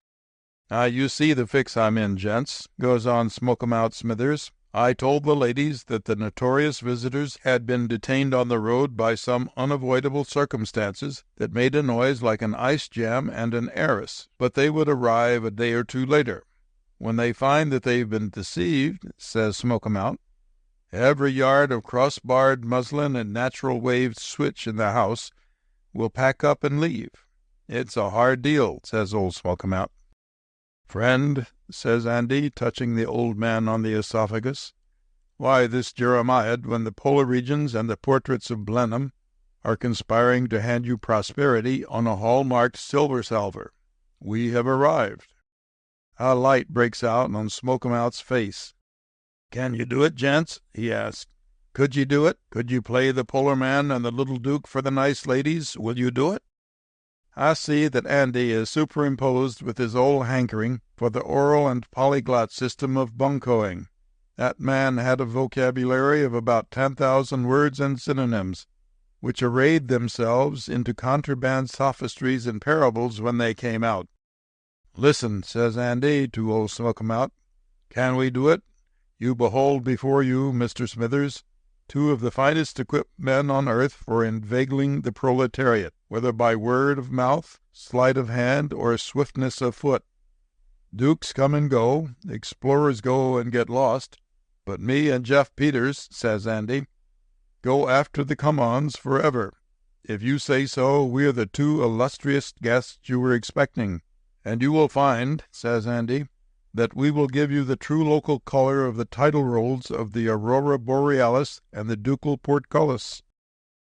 Now you see the fix I'm in, gents," goes on Smoke 'em Out Smithers. "I told the ladies that the notorious visitors had been detained on the road by some unavoidable circumstances that made a noise like an ice jam and an heiress, but they would arrive a day or 2 later. When they find that they've been deceived," says Smoke 'em Out, "every yard of cross-barred muslin and natural-waved switch in the house will pack up and leave. It's a hard deal," says old Smoke 'em Out. "Friend," says Andy, touching the old man on the esophagus, "why, this Jeremiah, when the polar regions and the portraits of Blenheim are conspiring to hand you prosperity on a hall-marked silver salver. We have arrived." A light breaks out on Smoke 'em Out's face. "Can you do it, gents?" he asked. "Could you do it? Could you play the polar man and the little Duke for the nice ladies? Will you do it?" I see that Andy is superimposed with his old hankering for the oral and polyglot system of buncoing. That man had a vocabulary of about 10,000 words and synonyms, which arrayed themselves into contraband sophistries and parables when they came out. "Listen," says Andy to old Smoke 'em Out. "Can we do it? You behold before you, Mr. Smithers, 2 of the finest equipped men on earth for inveigling the proletariat, whether by word of mouth, sleight of hand, or swiftness of foot. Dukes come and go, explorers go and get lost, but me and Jeff Peters," says Andy, "go after the come-ons forever. If you say so, we're the 2 illustrious guests you were expecting, and you will find," says Andy, "that we will give you the true local color of the title rolls of the Aurora Borealis and the Ducal Portcullis."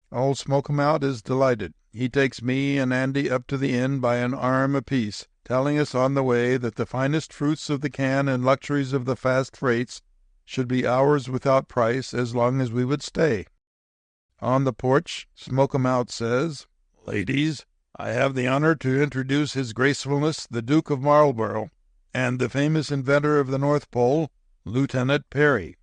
Old Smoke 'em Out is delighted. He takes me and Andy up to the inn by an arm apiece, telling us on the way that the finest fruits of the can and luxuries of the fast freights should be ours without price as long as we would stay. On the porch, Smoke 'em Out says, Ladies, I have the honor to introduce His Gracefulness the Duke of Marlborough and the famous inventor of the North Pole, Lieutenant Perry."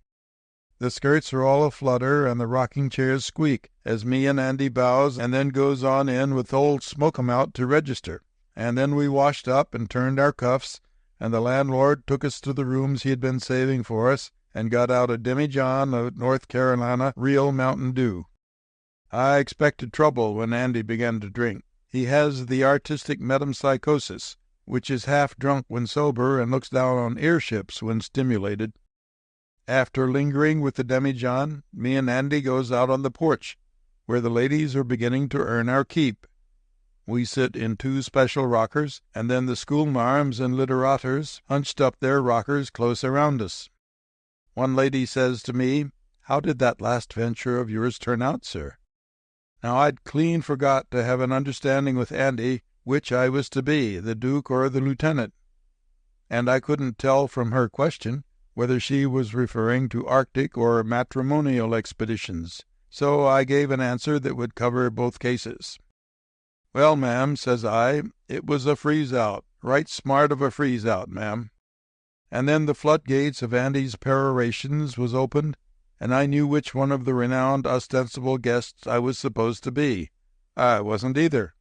The skirts are all aflutter and the rocking chairs squeak as me and Andy bows and then goes on in with old Smoke-'em-out to register. And then we washed up and turned our cuffs, and the landlord took us to the rooms he had been saving for us and got out a demijohn of North Carolina real Mountain Dew. I expected trouble when Andy began to drink. He has the artistic metempsychosis, which is half drunk when sober and looks down on airships when stimulated. After lingering with the demijohn, me and Andy goes out on the porch, where the ladies are beginning to earn our keep. We sit in 2 special rockers, and then the schoolmarms and literators hunched up their rockers close around us. One lady says to me, "How did that last venture of yours turn out, sir?" Now I'd clean forgot to have an understanding with Andy which I was to be, the Duke or the Lieutenant, and I couldn't tell from her question whether she was referring to Arctic or matrimonial expeditions, so I gave an answer that would cover both cases. "Well, ma'am," says I, "it was a freeze-out, right smart of a freeze-out, ma'am." And then the floodgates of Andy's perorations was opened, and I knew which one of the renowned ostensible guests I was supposed to be. I wasn't either.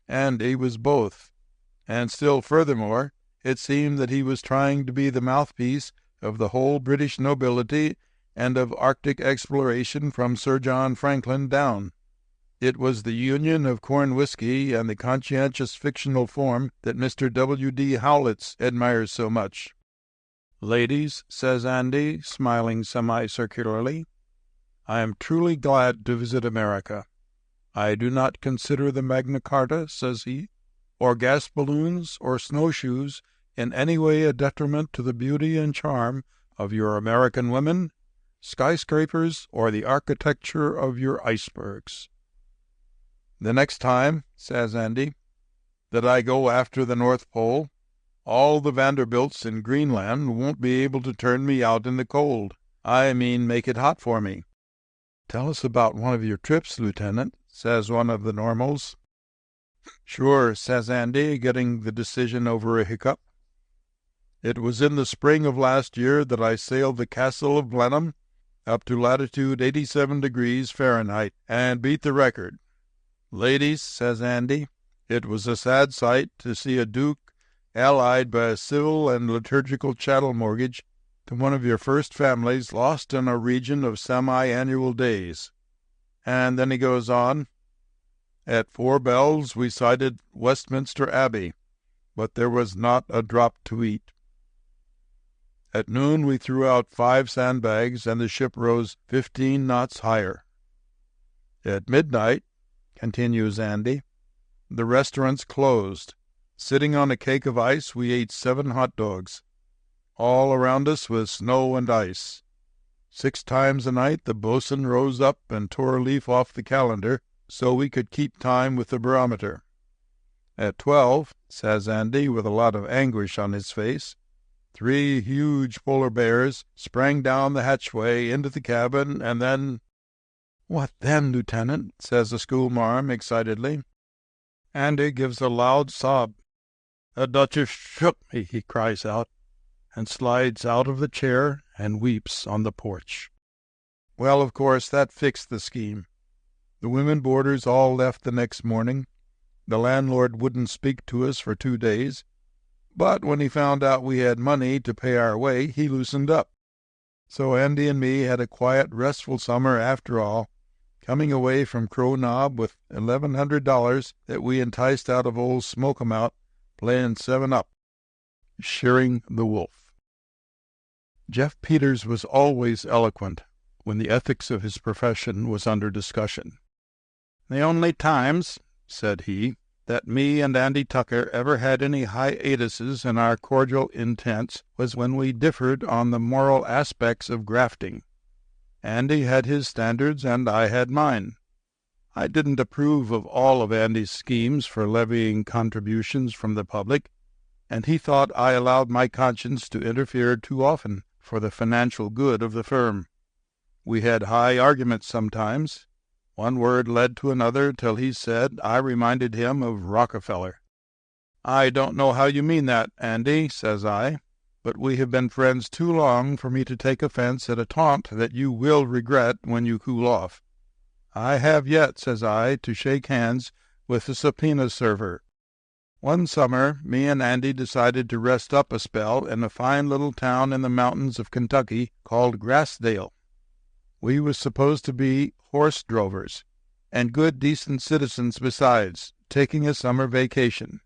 Andy was both. And still furthermore, it seemed that he was trying to be the mouthpiece of the whole British nobility and of Arctic exploration from Sir John Franklin down. It was the union of corn whiskey and the conscientious fictional form that Mr. W.D. Howlett admires so much. "Ladies," says Andy, smiling semicircularly, "I am truly glad to visit America. I do not consider the Magna Carta," says he, "or gas balloons or snowshoes in any way a detriment to the beauty and charm of your American women, skyscrapers, or the architecture of your icebergs." "The next time," says Andy, "that I go after the North Pole, all the Vanderbilts in Greenland won't be able to turn me out in the cold. I mean make it hot for me." "Tell us about one of your trips, Lieutenant," says one of the normals. "Sure," says Andy, getting the decision over a hiccup. "It was in the spring of last year that I sailed the Castle of Blenheim up to latitude 87 degrees Fahrenheit and beat the record. Ladies," says Andy, "it was a sad sight to see a duke allied by a civil and liturgical chattel mortgage to one of your first families lost in a region of semi-annual days." And then he goes on, "At 4 bells we sighted Westminster Abbey, but there was not a drop to eat. At noon we threw out 5 sandbags, and the ship rose 15 knots higher. At midnight," continues Andy, "the restaurants closed. Sitting on a cake of ice, we ate 7 hot dogs. All around us was snow and ice. 6 times a night the boatswain rose up and tore a leaf off the calendar so we could keep time with the barometer. At 12, says Andy, with a lot of anguish on his face, 3 huge polar bears sprang down the hatchway into the cabin, and then—" "What then, Lieutenant?" says the schoolmarm excitedly. Andy gives a loud sob. "The Duchess shook me," he cries out, and slides out of the chair and weeps on the porch. Well, of course, that fixed the scheme. The women boarders all left the next morning. The landlord wouldn't speak to us for 2 days, but when he found out we had money to pay our way, he loosened up. So Andy and me had a quiet, restful summer after all, coming away from Crow Knob with $1,100 that we enticed out of old Smoke-'em-out, playing 7-Up, shearing the wolf. Jeff Peters was always eloquent when the ethics of his profession was under discussion. "The only times," said he, "that me and Andy Tucker ever had any hiatuses in our cordial intents was when we differed on the moral aspects of grafting. Andy had his standards and I had mine. I didn't approve of all of Andy's schemes for levying contributions from the public, and he thought I allowed my conscience to interfere too often for the financial good of the firm. We had high arguments sometimes. One word led to another till he said I reminded him of Rockefeller. "I don't know how you mean that, Andy," says I, "but we have been friends too long for me to take offense at a taunt that you will regret when you cool off. I have yet," says I, "to shake hands with the subpoena server." One summer, me and Andy decided to rest up a spell in a fine little town in the mountains of Kentucky called Grassdale. We was supposed to be horse drovers, and good decent citizens besides, taking a summer vacation.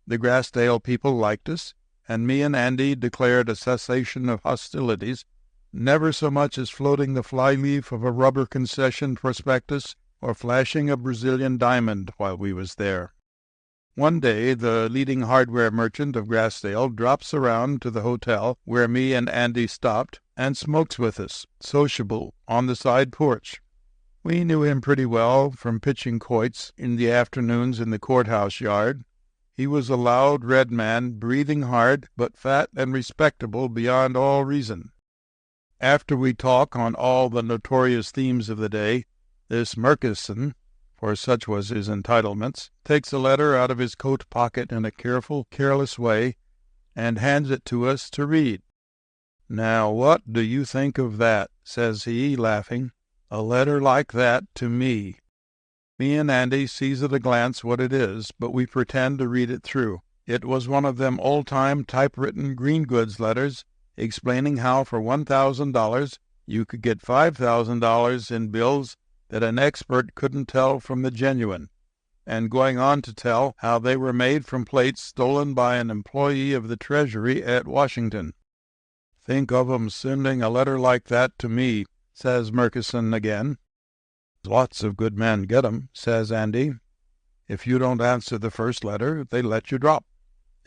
The Grassdale people liked us, and me and Andy declared a cessation of hostilities, never so much as floating the flyleaf of a rubber concession prospectus or flashing a Brazilian diamond while we was there. One day the leading hardware merchant of Grassdale drops around to the hotel where me and Andy stopped and smokes with us, sociable, on the side porch. We knew him pretty well from pitching quoits in the afternoons in the courthouse yard. He was a loud red man, breathing hard, but fat and respectable beyond all reason. After we talk on all the notorious themes of the day, this Murkison, for such was his entitlements, takes a letter out of his coat pocket in a careful, careless way, and hands it to us to read. "Now what do you think of that?" says he, laughing. "A letter like that to me." Me and Andy sees at a glance what it is, but we pretend to read it through. It was one of them old-time typewritten green goods letters, explaining how for $1,000 you could get $5,000 in bills that an expert couldn't tell from the genuine, and going on to tell how they were made from plates stolen by an employee of the Treasury at Washington. "Think of 'em sending a letter like that to me," says Murkison again. "Lots of good men get 'em," says Andy. "If you don't answer the first letter, they let you drop.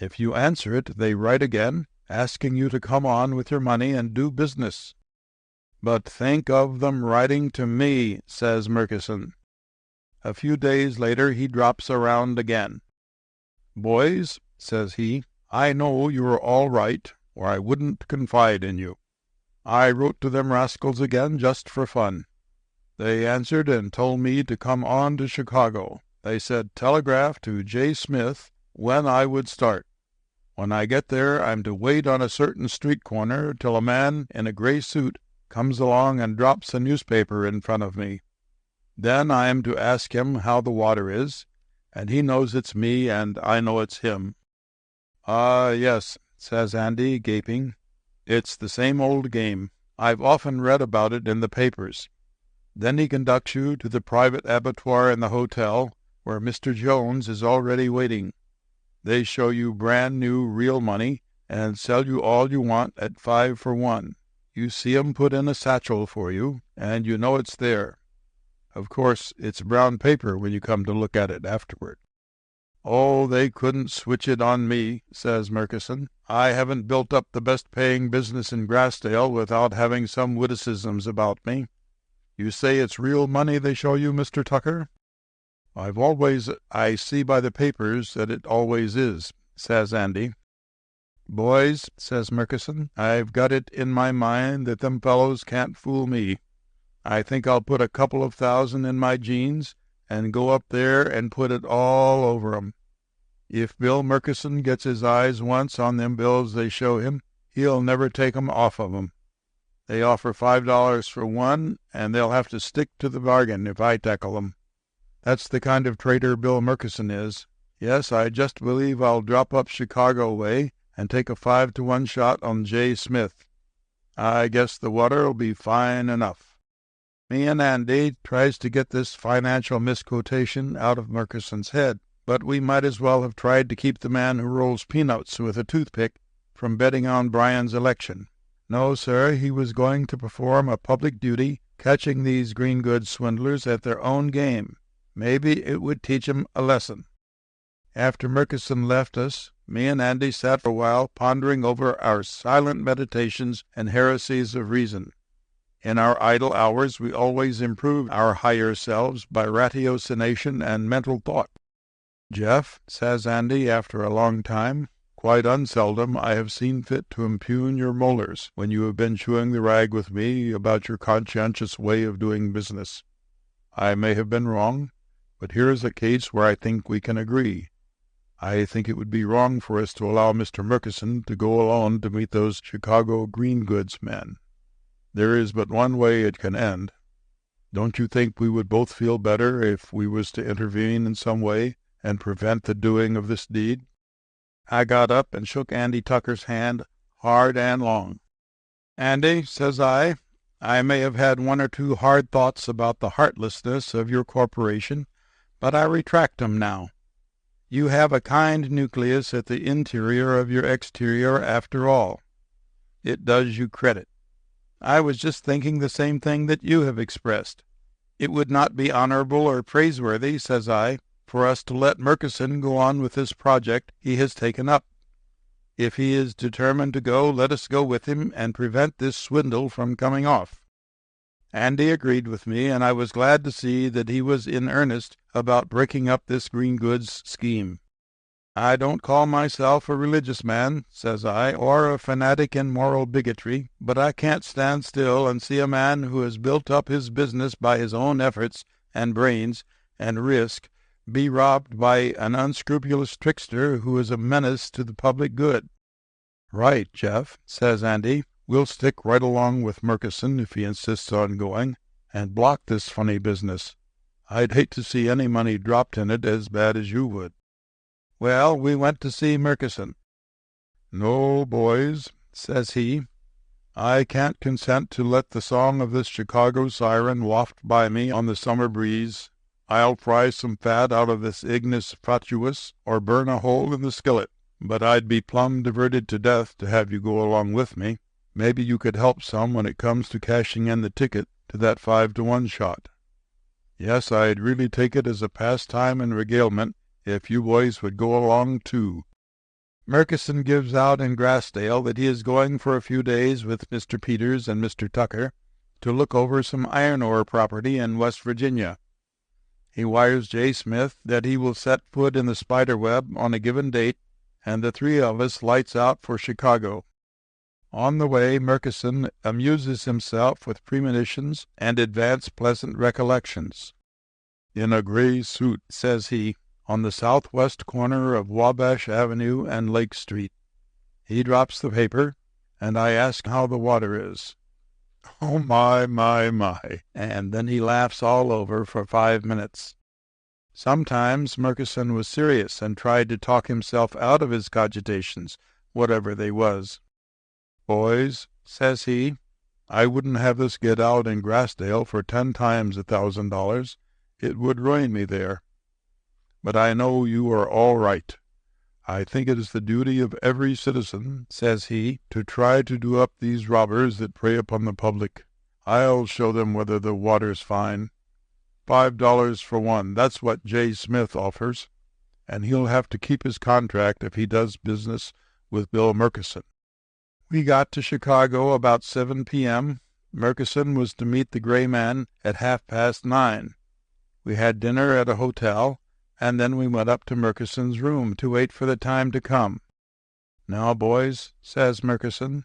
If you answer it, they write again, asking you to come on with your money and do business." "But think of them writing to me," says Murkison. A few days later he drops around again. "Boys," says he, "I know you are all right, or I wouldn't confide in you. I wrote to them rascals again just for fun. They answered and told me to come on to Chicago. They said telegraph to J. Smith when I would start. When I get there, I'm to wait on a certain street corner till a man in a gray suit comes along and drops a newspaper in front of me. Then I am to ask him how the water is, and he knows it's me, and I know it's him." "Ah, yes," says Andy, gaping. "It's the same old game. I've often read about it in the papers. Then he conducts you to the private abattoir in the hotel, where Mr. Jones is already waiting. They show you brand new real money, and sell you all you want at 5 for 1. You see 'em put in a satchel for you, and you know it's there. Of course, it's brown paper when you come to look at it afterward." "Oh, they couldn't switch it on me," says Murkison. "I haven't built up the best-paying business in Grassdale without having some witticisms about me. You say it's real money they show you, Mr. Tucker?" I see by the papers that it always is," says Andy. "Boys," says Murkison, "I've got it in my mind that them fellows can't fool me. I think I'll put a couple of $1,000 in my jeans and go up there and put it all over 'em. If Bill Murkison gets his eyes once on them bills they show him, he'll never take 'em off of 'em. They offer $5 for one, and they'll have to stick to the bargain if I tackle 'em. That's the kind of trader Bill Murkison is. Yes, I just believe I'll drop up Chicago way and take a 5-to-1 shot on J. Smith. I guess the water'll be fine enough." Me and Andy tries to get this financial misquotation out of Murkison's head, but we might as well have tried to keep the man who rolls peanuts with a toothpick from betting on Bryan's election. No, sir, he was going to perform a public duty, catching these green goods swindlers at their own game. Maybe it would teach 'em a lesson. After Murkison left us, me and Andy sat for a while pondering over our silent meditations and heresies of reason. In our idle hours we always improved our higher selves by ratiocination and mental thought. "Jeff," says Andy after a long time, "quite unseldom I have seen fit to impugn your molars when you have been chewing the rag with me about your conscientious way of doing business. I may have been wrong, but here is a case where I think we can agree. I think it would be wrong for us to allow Mr. Murkison to go alone to meet those Chicago green goods men. There is but one way it can end. Don't you think we would both feel better if we was to intervene in some way and prevent the doing of this deed?" I got up and shook Andy Tucker's hand hard and long. "Andy," says I may have had one or two hard thoughts about the heartlessness of your corporation, but I retract 'em now. You have a kind nucleus at the interior of your exterior after all. It does you credit. I was just thinking the same thing that you have expressed. It would not be honorable or praiseworthy, says I, for us to let Murkison go on with this project he has taken up. If he is determined to go, let us go with him and prevent this swindle from coming off." Andy agreed with me, and I was glad to see that he was in earnest about breaking up this green goods scheme. "I don't call myself a religious man," says I, "or a fanatic in moral bigotry, but I can't stand still and see a man who has built up his business by his own efforts and brains and risk be robbed by an unscrupulous trickster who is a menace to the public good." "Right, Jeff," says Andy. "We'll stick right along with Murkison if he insists on going, and block this funny business. I'd hate to see any money dropped in it as bad as you would." Well, we went to see Murkison. "No, boys," says he, "I can't consent to let the song of this Chicago siren waft by me on the summer breeze. I'll fry some fat out of this ignis fatuus or burn a hole in the skillet. But I'd be plumb diverted to death to have you go along with me. Maybe you could help some when it comes to cashing in the ticket to that 5-to-1 shot. Yes, I'd really take it as a pastime and regalement if you boys would go along too." Murkison gives out in Grassdale that he is going for a few days with Mr. Peters and Mr. Tucker to look over some iron ore property in West Virginia. He wires J. Smith that he will set foot in the spider web on a given date, and the three of us lights out for Chicago. On the way, Murkison amuses himself with premonitions and advance pleasant recollections. "In a gray suit," says he, "on the southwest corner of Wabash Avenue and Lake Street." He drops the paper, and I ask how the water is. "Oh, my. And then he laughs all over for 5 minutes. Sometimes Murkison was serious and tried to talk himself out of his cogitations, whatever they was. "Boys," says he, "I wouldn't have this get out in Grassdale for 10 times $1,000. It would ruin me there. But I know you are all right. I think it is the duty of every citizen," says he, "to try to do up these robbers that prey upon the public. I'll show them whether the water's fine. $5 for one, that's what J. Smith offers, and he'll have to keep his contract if he does business with Bill Murkison." We got to Chicago about 7 p.m. Murkison was to meet the gray man at 9:30. We had dinner at a hotel, and then we went up to Murkison's room to wait for the time to come. "Now, boys," says Murkison,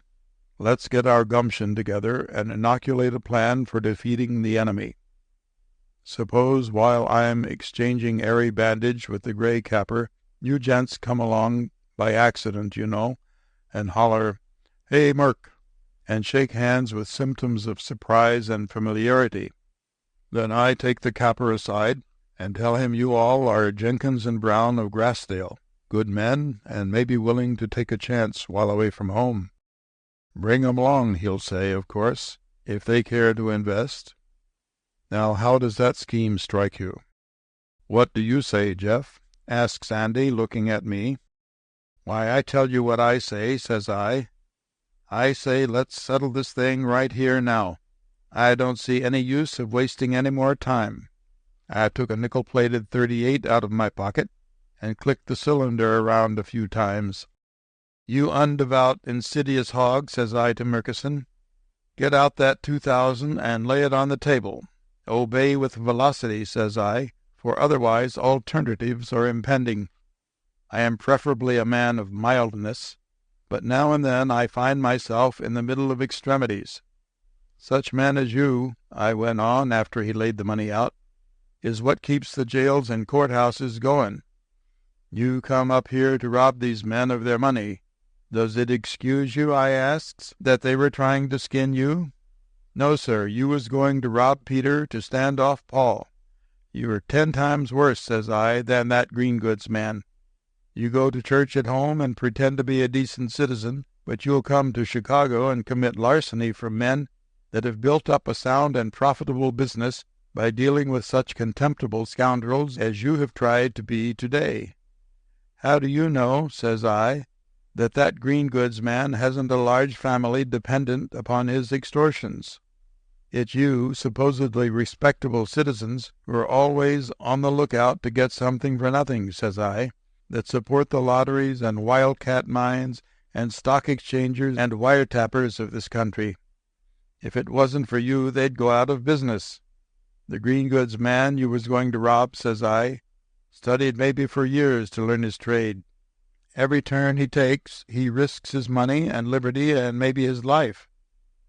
"let's get our gumption together and inoculate a plan for defeating the enemy. Suppose while I'm exchanging airy bandage with the gray capper, you gents come along by accident, you know, and holler, 'Hey, Murk,' and shake hands with symptoms of surprise and familiarity. Then I take the capper aside and tell him you all are Jenkins and Brown of Grassdale, good men and maybe willing to take a chance while away from home. Bring 'em along, he'll say, of course, if they care to invest. Now, how does that scheme strike you?" "What do you say, Jeff?" asks Andy, looking at me. "Why, I tell you what I say," says I. "I say let's settle this thing right here now. I don't see any use of wasting any more time." I took a nickel-plated .38 out of my pocket and clicked the cylinder around a few times. "You undevout, insidious hog," says I to Murkison, "get out that 2,000 and lay it on the table. Obey with velocity," says I, "for otherwise alternatives are impending. I am preferably a man of mildness, but now and then I find myself in the middle of extremities. Such men as you," I went on after he laid the money out, is what keeps the jails and courthouses going. You come up here to rob these men of their money. Does it excuse you, I asks, that they were trying to skin you? No, sir, you was going to rob Peter to stand off Paul. You are 10 times worse, says I, than that green goods man. You go to church at home and pretend to be a decent citizen, but you'll come to Chicago and commit larceny from men that have built up a sound and profitable business by dealing with such contemptible scoundrels as you have tried to be today. How do you know, says I, that that green goods man hasn't a large family dependent upon his extortions? It's you, supposedly respectable citizens, who are always on the lookout to get something for nothing, says I, that support the lotteries and wildcat mines and stock exchangers and wiretappers of this country. If it wasn't for you, they'd go out of business. The green goods man you was going to rob, says I, studied maybe for years to learn his trade. Every turn he takes, he risks his money and liberty and maybe his life.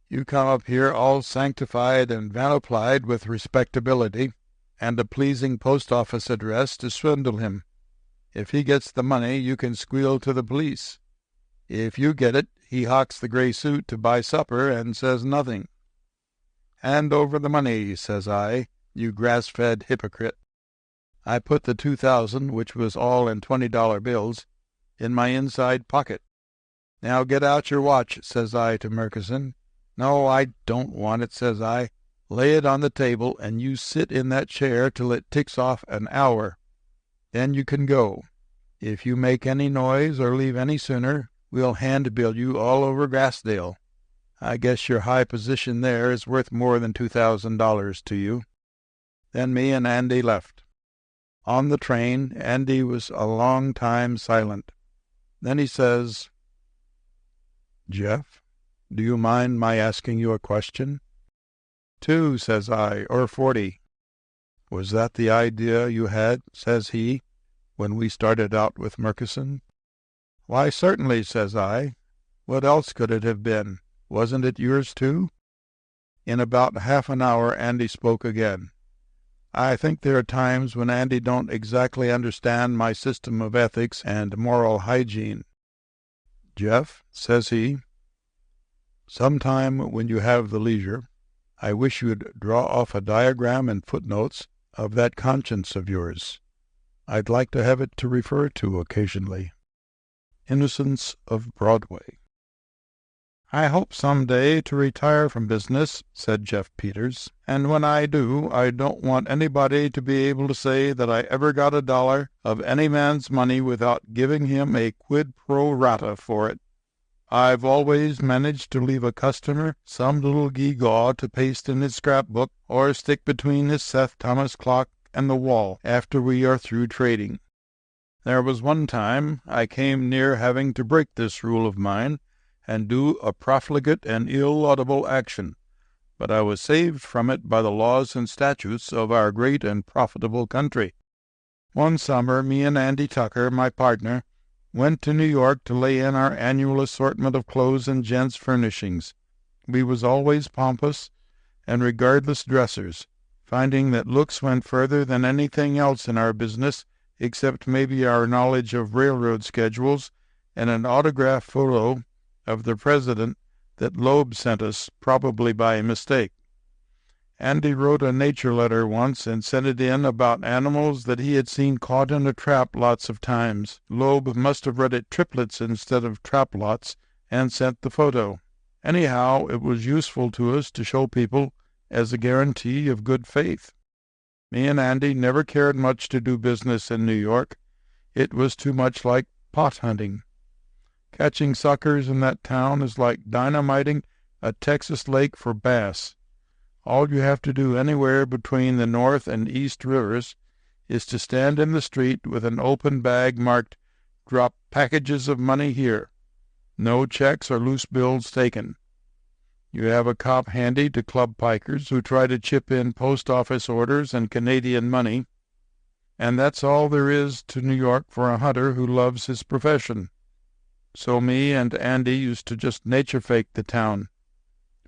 You come up here all sanctified and vanoplied with respectability and a pleasing post-office address to swindle him. If he gets the money, you can squeal to the police. If you get it, he hawks the gray suit to buy supper and says nothing. Hand over the money, says I, you grass-fed hypocrite. I put the $2,000, which was all in $20 bills, in my inside pocket. Now get out your watch, says I to Murkison. No, I don't want it, says I. Lay it on the table, and you sit in that chair till it ticks off an hour. Then you can go. If you make any noise or leave any sooner, we'll hand-bill you all over Grassdale. I guess your high position there is worth more than $2,000 to you. Then me and Andy left. On the train, Andy was a long time silent. Then he says, Jeff, do you mind my asking you a question? 2, says I, or 40. Was that the idea you had, says he, when we started out with Murkison? Why, certainly, says I. What else could it have been? Wasn't it yours, too? In about half an hour, Andy spoke again. I think there are times when Andy don't exactly understand my system of ethics and moral hygiene. Jeff, says he, sometime when you have the leisure, I wish you'd draw off a diagram and footnotes of that conscience of yours. I'd like to have it to refer to occasionally. Innocents of Broadway. I hope some day to retire from business, said Jeff Peters, and when I do, I don't want anybody to be able to say that I ever got $1 of any man's money without giving him a quid pro rata for it. I've always managed to leave a customer some little gewgaw to paste in his scrapbook or stick between his Seth Thomas clock and the wall after we are through trading. There was one time I came near having to break this rule of mine and do a profligate and ill-laudable action, but I was saved from it by the laws and statutes of our great and profitable country. One summer, me and Andy Tucker, my partner, went to New York to lay in our annual assortment of clothes and gents' furnishings. We was always pompous and regardless dressers, finding that looks went further than anything else in our business, except maybe our knowledge of railroad schedules and an autograph photo of the president that Loeb sent us, probably by mistake. Andy wrote a nature letter once and sent it in about animals that he had seen caught in a trap lots of times. Loeb must have read it triplets instead of trap lots and sent the photo. Anyhow, it was useful to us to show people as a guarantee of good faith. Me and Andy never cared much to do business in New York. It was too much like pot hunting. Catching suckers in that town is like dynamiting a Texas lake for bass. All you have to do anywhere between the North and East Rivers is to stand in the street with an open bag marked, "Drop packages of money here. No checks or loose bills taken." You have a cop handy to club pikers who try to chip in post-office orders and Canadian money, and that's all there is to New York for a hunter who loves his profession. So me and Andy used to just nature-fake the town.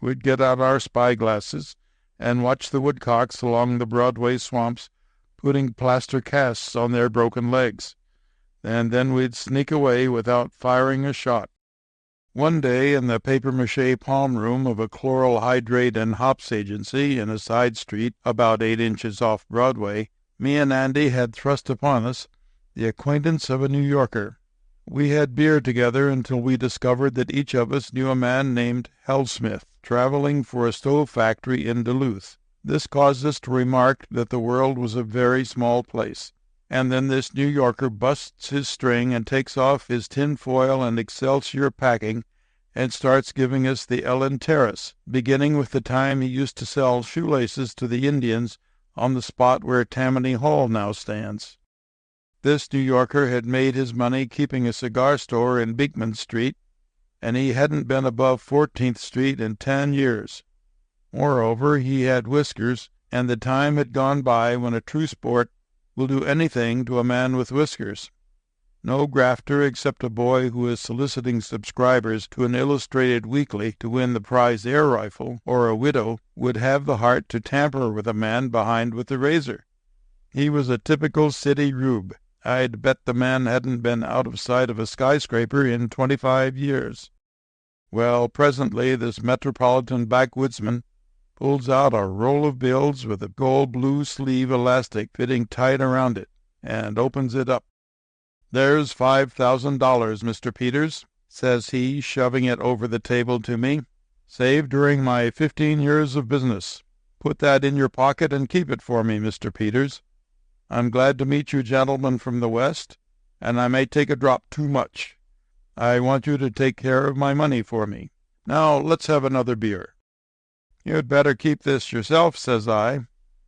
We'd get out our spy-glasses and watch the woodcocks along the Broadway swamps putting plaster casts on their broken legs, and then we'd sneak away without firing a shot. One day, in the papier-mâché palm room of a chloral hydrate and hops agency in a side street about 8 inches off Broadway, me and Andy had thrust upon us the acquaintance of a New Yorker. We had beer together until we discovered that each of us knew a man named Hellsmith, traveling for a stove factory in Duluth. This caused us to remark that the world was a very small place. And then this New Yorker busts his string and takes off his tin foil and Excelsior packing and starts giving us the Ellen Terrace, beginning with the time he used to sell shoelaces to the Indians on the spot where Tammany Hall now stands. This New Yorker had made his money keeping a cigar store in Beekman Street, and he hadn't been above 14th Street in 10 years. Moreover, he had whiskers, and the time had gone by when a true sport will do anything to a man with whiskers. No grafter except a boy who is soliciting subscribers to an illustrated weekly to win the prize air rifle, or a widow, would have the heart to tamper with a man behind with the razor. He was a typical city rube. I'd bet the man hadn't been out of sight of a skyscraper in 25 years. Well, presently this metropolitan backwoodsman pulls out a roll of bills with a gold blue sleeve elastic fitting tight around it, and opens it up. "There's $5,000, Mr. Peters," says he, shoving it over the table to me, "saved during my 15 years of business. Put that in your pocket and keep it for me, Mr. Peters. I'm glad to meet you gentlemen from the West, and I may take a drop too much. I want you to take care of my money for me. Now let's have another beer." "You'd better keep this yourself," says I.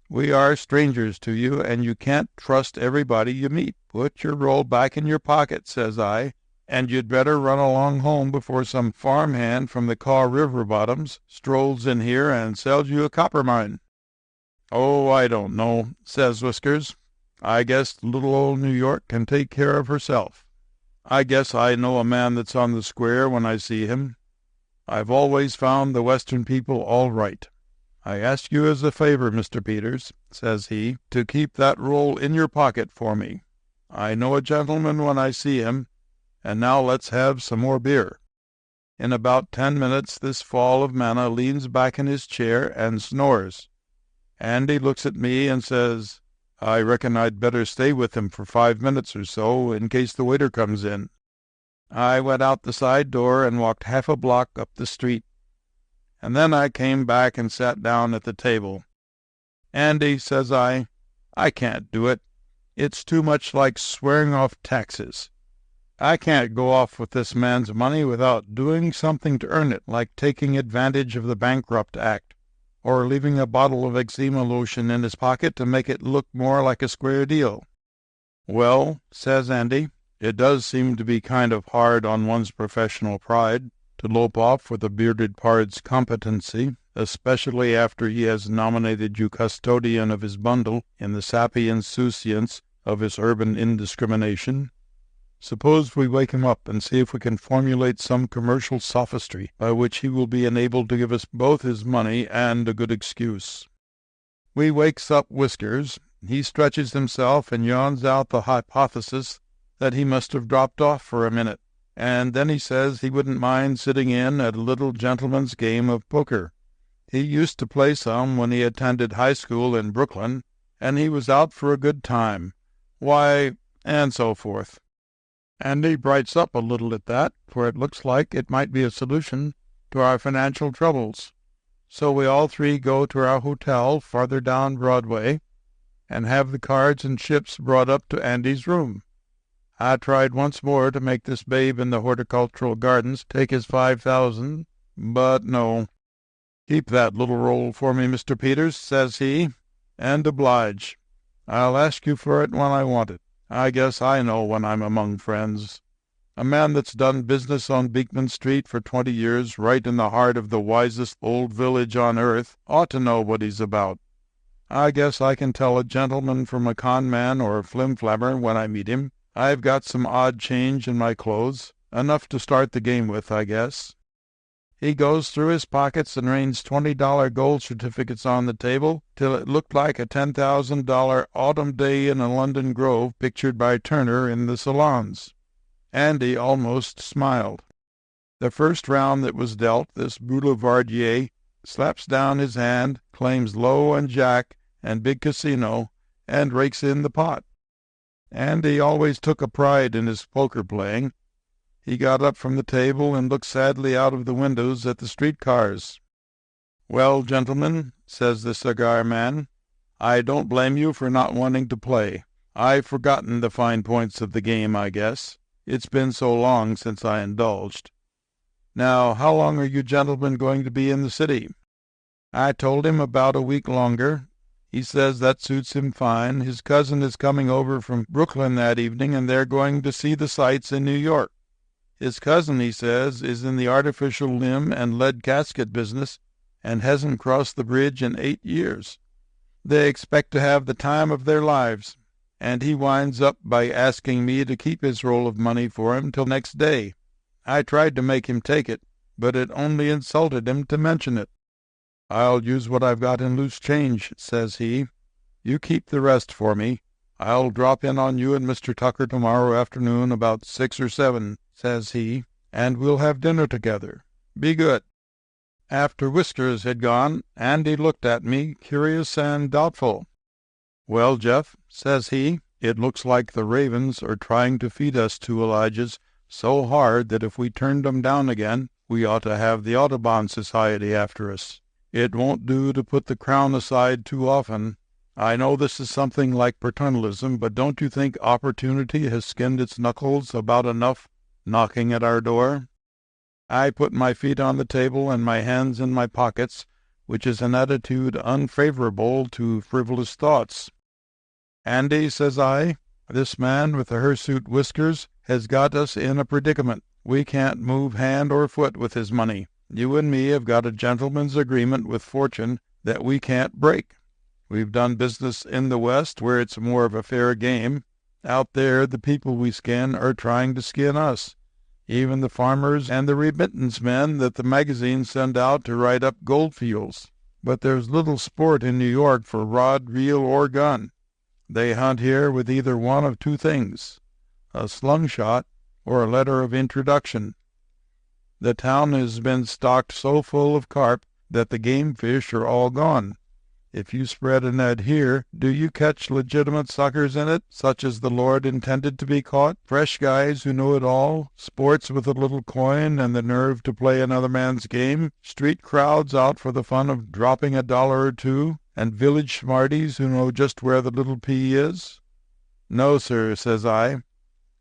"We are strangers to you, and you can't trust everybody you meet. Put your roll back in your pocket," says I, "and you'd better run along home before some farmhand from the Kaw River bottoms strolls in here and sells you a copper mine." "Oh, I don't know," says Whiskers. "I guess little old New York can take care of herself. I guess I know a man that's on the square when I see him. I've always found the Western people all right. I ask you as a favor, Mr. Peters," says he, "to keep that roll in your pocket for me. I know a gentleman when I see him, and now let's have some more beer." In about 10 minutes this fall of manna leans back in his chair and snores. Andy looks at me and says, "I reckon I'd better stay with him for 5 minutes or so in case the waiter comes in." I went out the side door and walked half a block up the street, and then I came back and sat down at the table. "Andy," says I can't do it. It's too much like swearing off taxes. I can't go off with this man's money without doing something to earn it, like taking advantage of the Bankrupt Act, or leaving a bottle of eczema lotion in his pocket to make it look more like a square deal." "Well," says Andy, "it does seem to be kind of hard on one's professional pride to lope off with a bearded pard's competency, especially after he has nominated you custodian of his bundle in the sappy insouciance of his urban indiscrimination. Suppose we wake him up and see if we can formulate some commercial sophistry by which he will be enabled to give us both his money and a good excuse." We wakes up Whiskers. He stretches himself and yawns out the hypothesis that he must have dropped off for a minute, and then he says he wouldn't mind sitting in at a little gentleman's game of poker. He used to play some when he attended high school in Brooklyn, and he was out for a good time. Why, and so forth. Andy brights up a little at that, for it looks like it might be a solution to our financial troubles. So we all three go to our hotel farther down Broadway and have the cards and chips brought up to Andy's room. I tried once more to make this babe in the horticultural gardens take his 5,000, but no. "Keep that little roll for me, Mr. Peters," says he, "and oblige. I'll ask you for it when I want it. I guess I know when I'm among friends. A man that's done business on Beekman Street for 20 years, right in the heart of the wisest old village on earth, ought to know what he's about. I guess I can tell a gentleman from a con man or a flimflammer when I meet him. I've got some odd change in my clothes, enough to start the game with, I guess." He goes through his pockets and rains $20 gold certificates on the table till it looked like a $10,000 autumn day in a London grove pictured by Turner in the salons. Andy almost smiled. The first round that was dealt, this boulevardier slaps down his hand, claims low and jack and big casino, and rakes in the pot. Andy always took a pride in his poker playing. He got up from the table and looked sadly out of the windows at the streetcars. "Well, gentlemen," says the cigar man, "I don't blame you for not wanting to play. I've forgotten the fine points of the game, I guess. It's been so long since I indulged. Now, how long are you gentlemen going to be in the city?" I told him about a week longer. He says that suits him fine. His cousin is coming over from Brooklyn that evening, and they're going to see the sights in New York. His cousin, he says, is in the artificial limb and lead casket business and hasn't crossed the bridge in 8 years. They expect to have the time of their lives, and he winds up by asking me to keep his roll of money for him till next day. I tried to make him take it, but it only insulted him to mention it. "I'll use what I've got in loose change," says he. "You keep the rest for me. I'll drop in on you and Mr. Tucker tomorrow afternoon about 6 or 7, says he, "and we'll have dinner together. Be good." After Whiskers had gone, Andy looked at me, curious and doubtful. "Well, Jeff," says he, "it looks like the ravens are trying to feed us two Elijahs so hard that if we turned 'em down again, we ought to have the Audubon Society after us. It won't do to put the crown aside too often. I know this is something like paternalism, but don't you think opportunity has skinned its knuckles about enough knocking at our door?" I put my feet on the table and my hands in my pockets, which is an attitude unfavorable to frivolous thoughts. "Andy," says I, "this man with the hirsute whiskers has got us in a predicament. We can't move hand or foot with his money. You and me have got a gentleman's agreement with fortune that we can't break. We've done business in the West where it's more of a fair game. Out there the people we skin are trying to skin us, even the farmers and the remittance men that the magazines send out to write up gold fields. But there's little sport in New York for rod, reel, or gun. They hunt here with either one of two things, a slung-shot or a letter of introduction. The town has been stocked so full of carp that the game fish are all gone. If you spread a net here, do you catch legitimate suckers in it, such as the Lord intended to be caught? Fresh guys who know it all, sports with a little coin and the nerve to play another man's game, street crowds out for the fun of dropping $1 or $2, and village smarties who know just where the little pea is? No, sir, says I.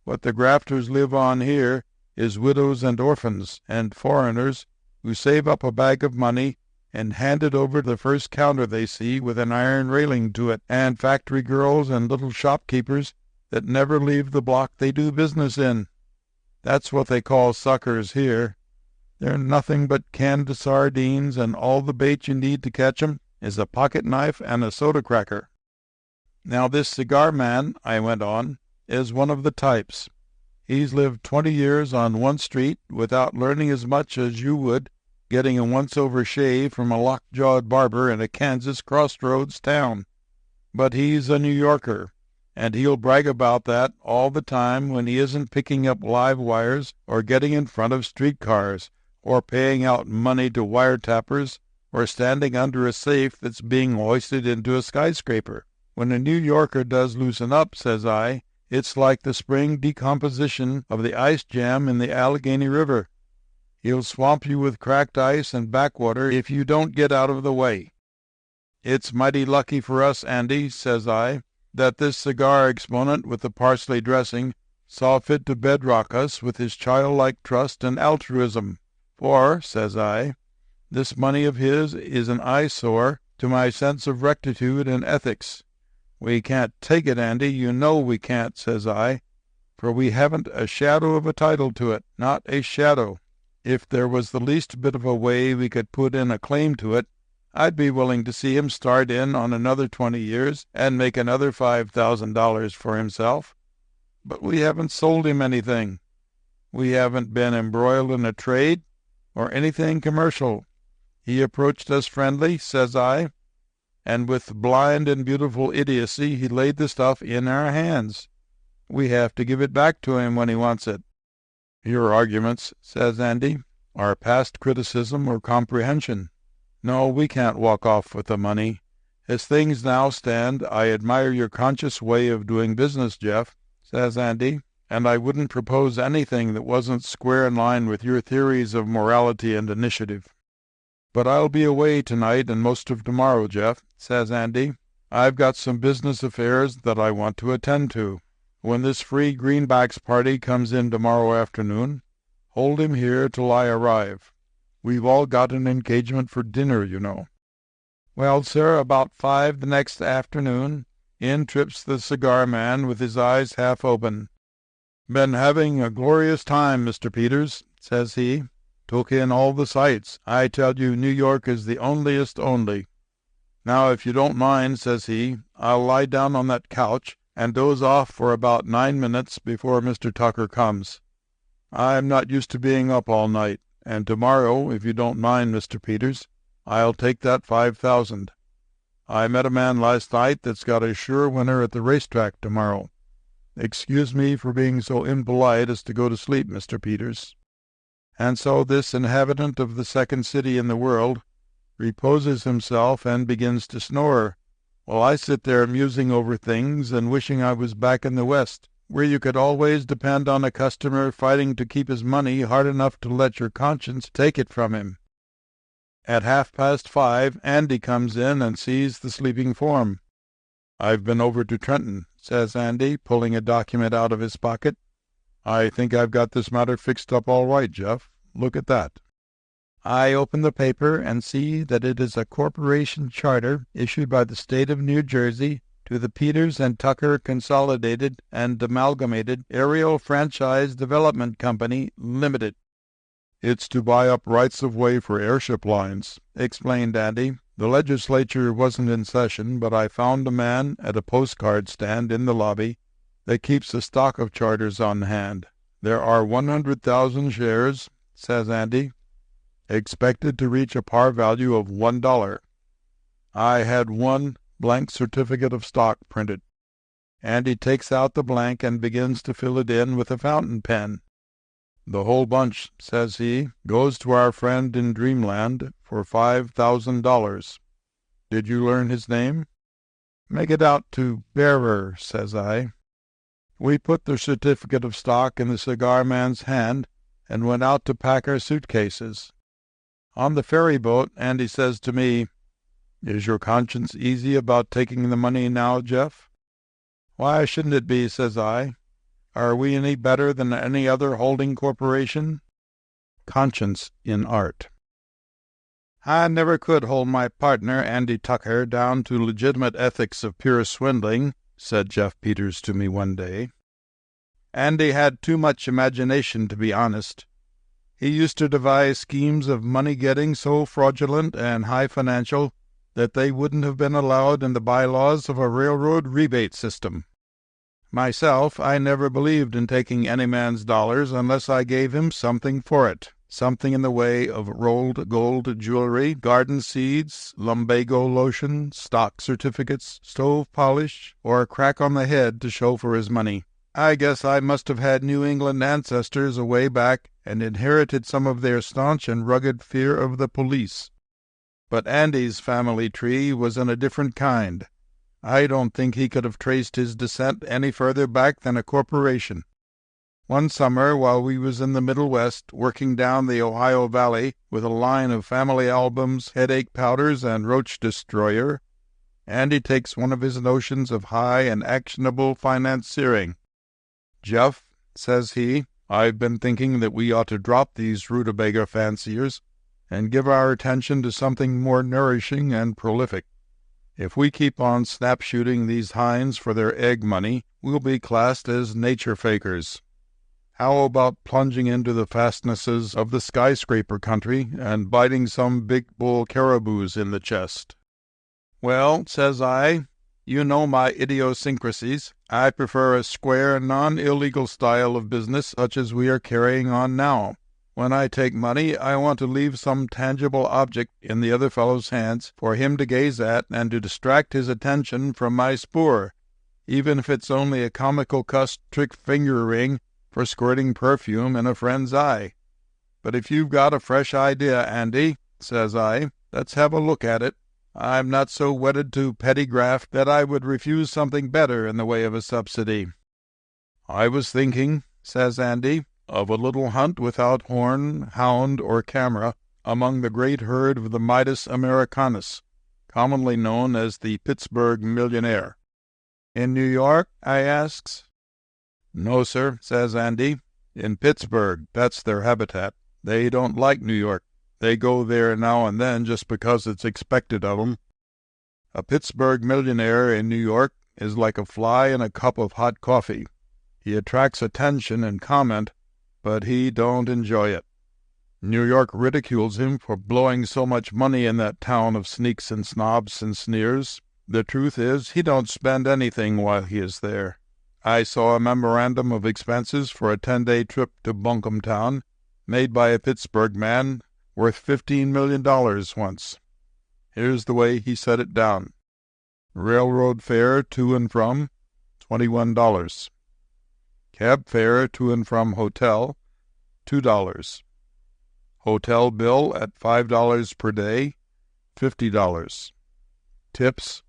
What the grafters live on here is widows and orphans and foreigners who save up a bag of money and hand it over to the first counter they see with an iron railing to it, and factory girls and little shopkeepers that never leave the block they do business in. That's what they call suckers here. They're nothing but canned sardines, and all the bait you need to catch 'em is a pocket knife and a soda cracker. Now this cigar man," I went on, "is one of the types. He's lived 20 years on one street without learning as much as you would, getting a once-over shave from a lock-jawed barber in a Kansas crossroads town. But he's a New Yorker, and he'll brag about that all the time when he isn't picking up live wires or getting in front of streetcars or paying out money to wiretappers or standing under a safe that's being hoisted into a skyscraper. When a New Yorker does loosen up," says I, "it's like the spring decomposition of the ice jam in the Allegheny River. He'll swamp you with cracked ice and backwater if you don't get out of the way. It's mighty lucky for us, Andy," says I, "that this cigar exponent with the parsley dressing saw fit to bedrock us with his childlike trust and altruism. For," says I, "this money of his is an eyesore to my sense of rectitude and ethics. We can't take it, Andy, you know we can't," says I, "for we haven't a shadow of a title to it, not a shadow. If there was the least bit of a way we could put in a claim to it, I'd be willing to see him start in on another 20 years and make another $5,000 for himself. But we haven't sold him anything. We haven't been embroiled in a trade. or anything commercial. He approached us friendly, says I, and with blind and beautiful idiocy he laid the stuff in our hands. We have to give it back to him when he wants it. Your arguments, says Andy, are past criticism or comprehension. No, we can't walk off with the money. As things now stand, I admire your conscious way of doing business, Jeff, says Andy, and I wouldn't propose anything that wasn't square in line with your theories of morality and initiative. But I'll be away tonight and most of tomorrow, Jeff, says Andy. I've got some business affairs that I want to attend to. When this free greenbacks party comes in tomorrow afternoon, hold him here till I arrive. We've all got an engagement for dinner, you know. Well, sir, about 5 the next afternoon, in trips the cigar man with his eyes half open. Been having a glorious time, Mr. Peters, says he. Took in all the sights. I tell you, New York is the onliest only. Now, if you don't mind, says he, I'll lie down on that couch and doze off for about 9 minutes before Mr. Tucker comes. I'm not used to being up all night, and tomorrow, if you don't mind, Mr. Peters, I'll take that 5,000. I met a man last night that's got a sure winner at the racetrack tomorrow. Excuse me for being so impolite as to go to sleep, Mr. Peters. And so this inhabitant of the second city in the world reposes himself and begins to snore, while I sit there musing over things and wishing I was back in the West, where you could always depend on a customer fighting to keep his money hard enough to let your conscience take it from him. At 5:30, Andy comes in and sees the sleeping form. I've been over to Trenton, says Andy, pulling a document out of his pocket. I think I've got this matter fixed up all right, Jeff. Look at that. I open the paper and see that it is a corporation charter issued by the state of New Jersey to the Peters and Tucker Consolidated and Amalgamated Aerial Franchise Development Company, Limited. It's to buy up rights of way for airship lines, explained Andy. The legislature wasn't in session, but I found a man at a postcard stand in the lobby that keeps a stock of charters on hand. There are 100,000 shares, says Andy, expected to reach a par value of $1. I had one blank certificate of stock printed. Andy takes out the blank and begins to fill it in with a fountain pen. The whole bunch, says he, goes to our friend in Dreamland for $5,000. Did you learn his name? Make it out to Bearer, says I. We put the certificate of stock in the cigar man's hand and went out to pack our suitcases. On the ferry boat, Andy says to me, Is your conscience easy about taking the money now, Jeff? Why shouldn't it be, says I. Are we any better than any other holding corporation? Conscience in art. I never could hold my partner, Andy Tucker, down to legitimate ethics of pure swindling, said Jeff Peters to me one day. Andy had too much imagination, to be honest. He used to devise schemes of money-getting so fraudulent and high financial that they wouldn't have been allowed in the bylaws of a railroad rebate system. Myself, I never believed in taking any man's dollars unless I gave him something for it, something in the way of rolled gold jewelry, garden seeds, lumbago lotion, stock certificates, stove polish, or a crack on the head to show for his money. I guess I must have had New England ancestors away back and inherited some of their staunch and rugged fear of the police. But Andy's family tree was in a different kind. I don't think he could have traced his descent any further back than a corporation. One summer, while we was in the Middle West, working down the Ohio Valley with a line of family albums, headache powders, and roach destroyer, Andy takes one of his notions of high and actionable financiering. Jeff, says he, I've been thinking that we ought to drop these rutabaga fanciers and give our attention to something more nourishing and prolific. If we keep on snap-shooting these hinds for their egg money, we'll be classed as nature fakers. How about plunging into the fastnesses of the skyscraper country and biting some big bull caribous in the chest? Well, says I, you know my idiosyncrasies. I prefer a square, non-illegal style of business such as we are carrying on now. When I take money, I want to leave some tangible object in the other fellow's hands for him to gaze at and to distract his attention from my spoor, even if it's only a comical cussed trick finger ring for squirting perfume in a friend's eye. But if you've got a fresh idea, Andy, says I, let's have a look at it. I'm not so wedded to petty graft that I would refuse something better in the way of a subsidy. I was thinking, says Andy, of a little hunt without horn, hound, or camera among the great herd of the Midas americanus, commonly known as the Pittsburgh millionaire. In New York? I asks. No, sir, says Andy. In Pittsburgh, that's their habitat. They don't like New York. They go there now and then just because it's expected of 'em. A Pittsburgh millionaire in New York is like a fly in a cup of hot coffee. He attracts attention and comment, but he don't enjoy it. New York ridicules him for blowing so much money in that town of sneaks and snobs and sneers. The truth is, he don't spend anything while he is there. I saw a memorandum of expenses for a 10-day trip to Bunkumtown, made by a Pittsburgh man, worth $15 million once. Here's the way he set it down. Railroad fare to and from, $21. Cab fare to and from hotel, $2. Hotel bill at $5 per day, $50. Tips,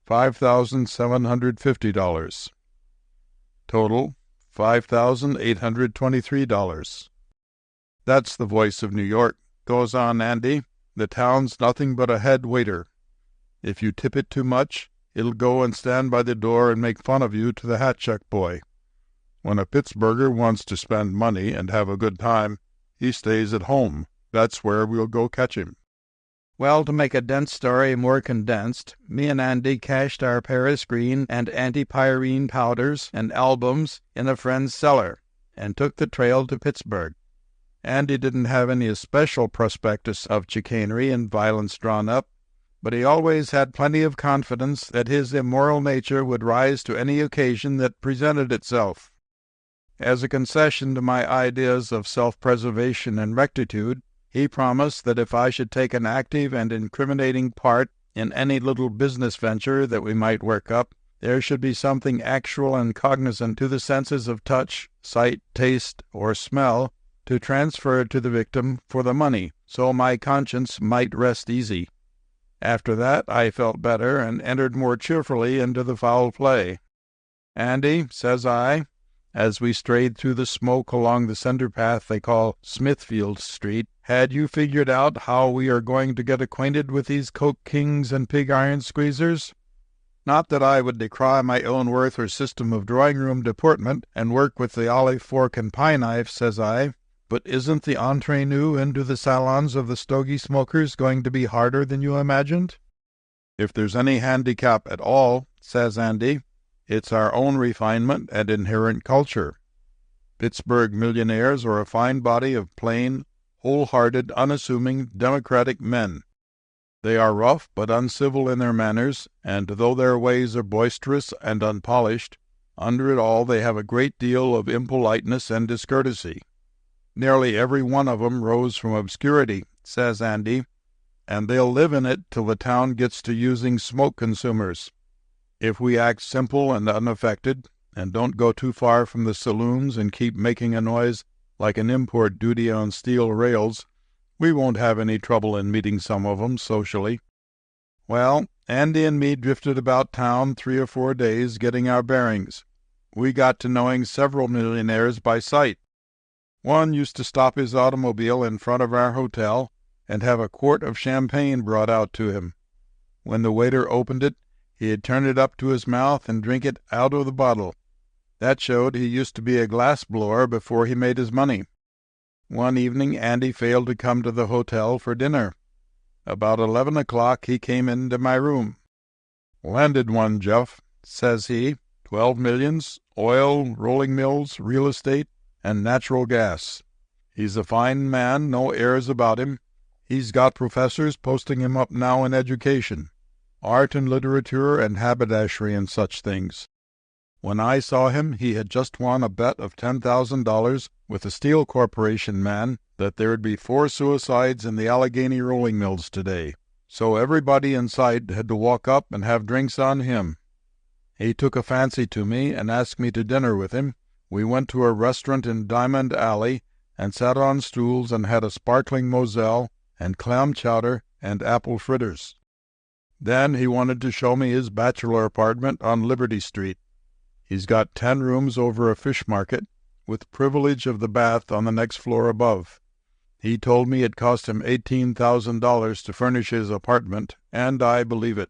$5,750. Total, $5,823. That's the voice of New York, goes on Andy. The town's nothing but a head waiter. If you tip it too much, it'll go and stand by the door and make fun of you to the hat check boy. When a Pittsburgher wants to spend money and have a good time, he stays at home. That's where we'll go catch him. Well, to make a dense story more condensed, me and Andy cached our Paris green and antipyrine powders and albums in a friend's cellar and took the trail to Pittsburgh. Andy didn't have any especial prospectus of chicanery and violence drawn up, but he always had plenty of confidence that his immoral nature would rise to any occasion that presented itself. As a concession to my ideas of self-preservation and rectitude, he promised that if I should take an active and incriminating part in any little business venture that we might work up, there should be something actual and cognizant to the senses of touch, sight, taste, or smell to transfer to the victim for the money, so my conscience might rest easy. After that I felt better and entered more cheerfully into the foul play. Andy, says I, as we strayed through the smoke along the cinder path they call Smithfield Street, had you figured out how we are going to get acquainted with these coke kings and pig iron squeezers? Not that I would decry my own worth or system of drawing-room deportment and work with the olive fork and pie knife, says I, but isn't the entre-nous into the salons of the stogie smokers going to be harder than you imagined? If there's any handicap at all, says Andy, it's our own refinement and inherent culture. Pittsburgh millionaires are a fine body of plain, whole-hearted, unassuming, democratic men. They are rough but uncivil in their manners, and though their ways are boisterous and unpolished, under it all they have a great deal of impoliteness and discourtesy. Nearly every one of 'em rose from obscurity, says Andy, and they'll live in it till the town gets to using smoke consumers. If we act simple and unaffected, and don't go too far from the saloons and keep making a noise like an import duty on steel rails, we won't have any trouble in meeting some of 'em socially. Well, Andy and me drifted about town 3 or 4 days getting our bearings. We got to knowing several millionaires by sight. One used to stop his automobile in front of our hotel and have a quart of champagne brought out to him. When the waiter opened it, he'd turn it up to his mouth and drink it out of the bottle. That showed he used to be a glass blower before he made his money. One evening Andy failed to come to the hotel for dinner. About 11 o'clock he came into my room. "Landed one, Jeff," says he. 12 millions, oil, rolling mills, real estate, and natural gas. He's a fine man, no airs about him. He's got professors posting him up now in education, art and literature and haberdashery and such things. When I saw him, he had just won a bet of $10,000 with a steel corporation man that there would be 4 suicides in the Allegheny rolling mills today. So everybody in sight had to walk up and have drinks on him. He took a fancy to me and asked me to dinner with him. We went to a restaurant in Diamond Alley and sat on stools and had a sparkling Moselle and clam chowder and apple fritters. Then he wanted to show me his bachelor apartment on Liberty Street. He's got 10 rooms over a fish market, with privilege of the bath on the next floor above. He told me it cost him $18,000 to furnish his apartment, and I believe it.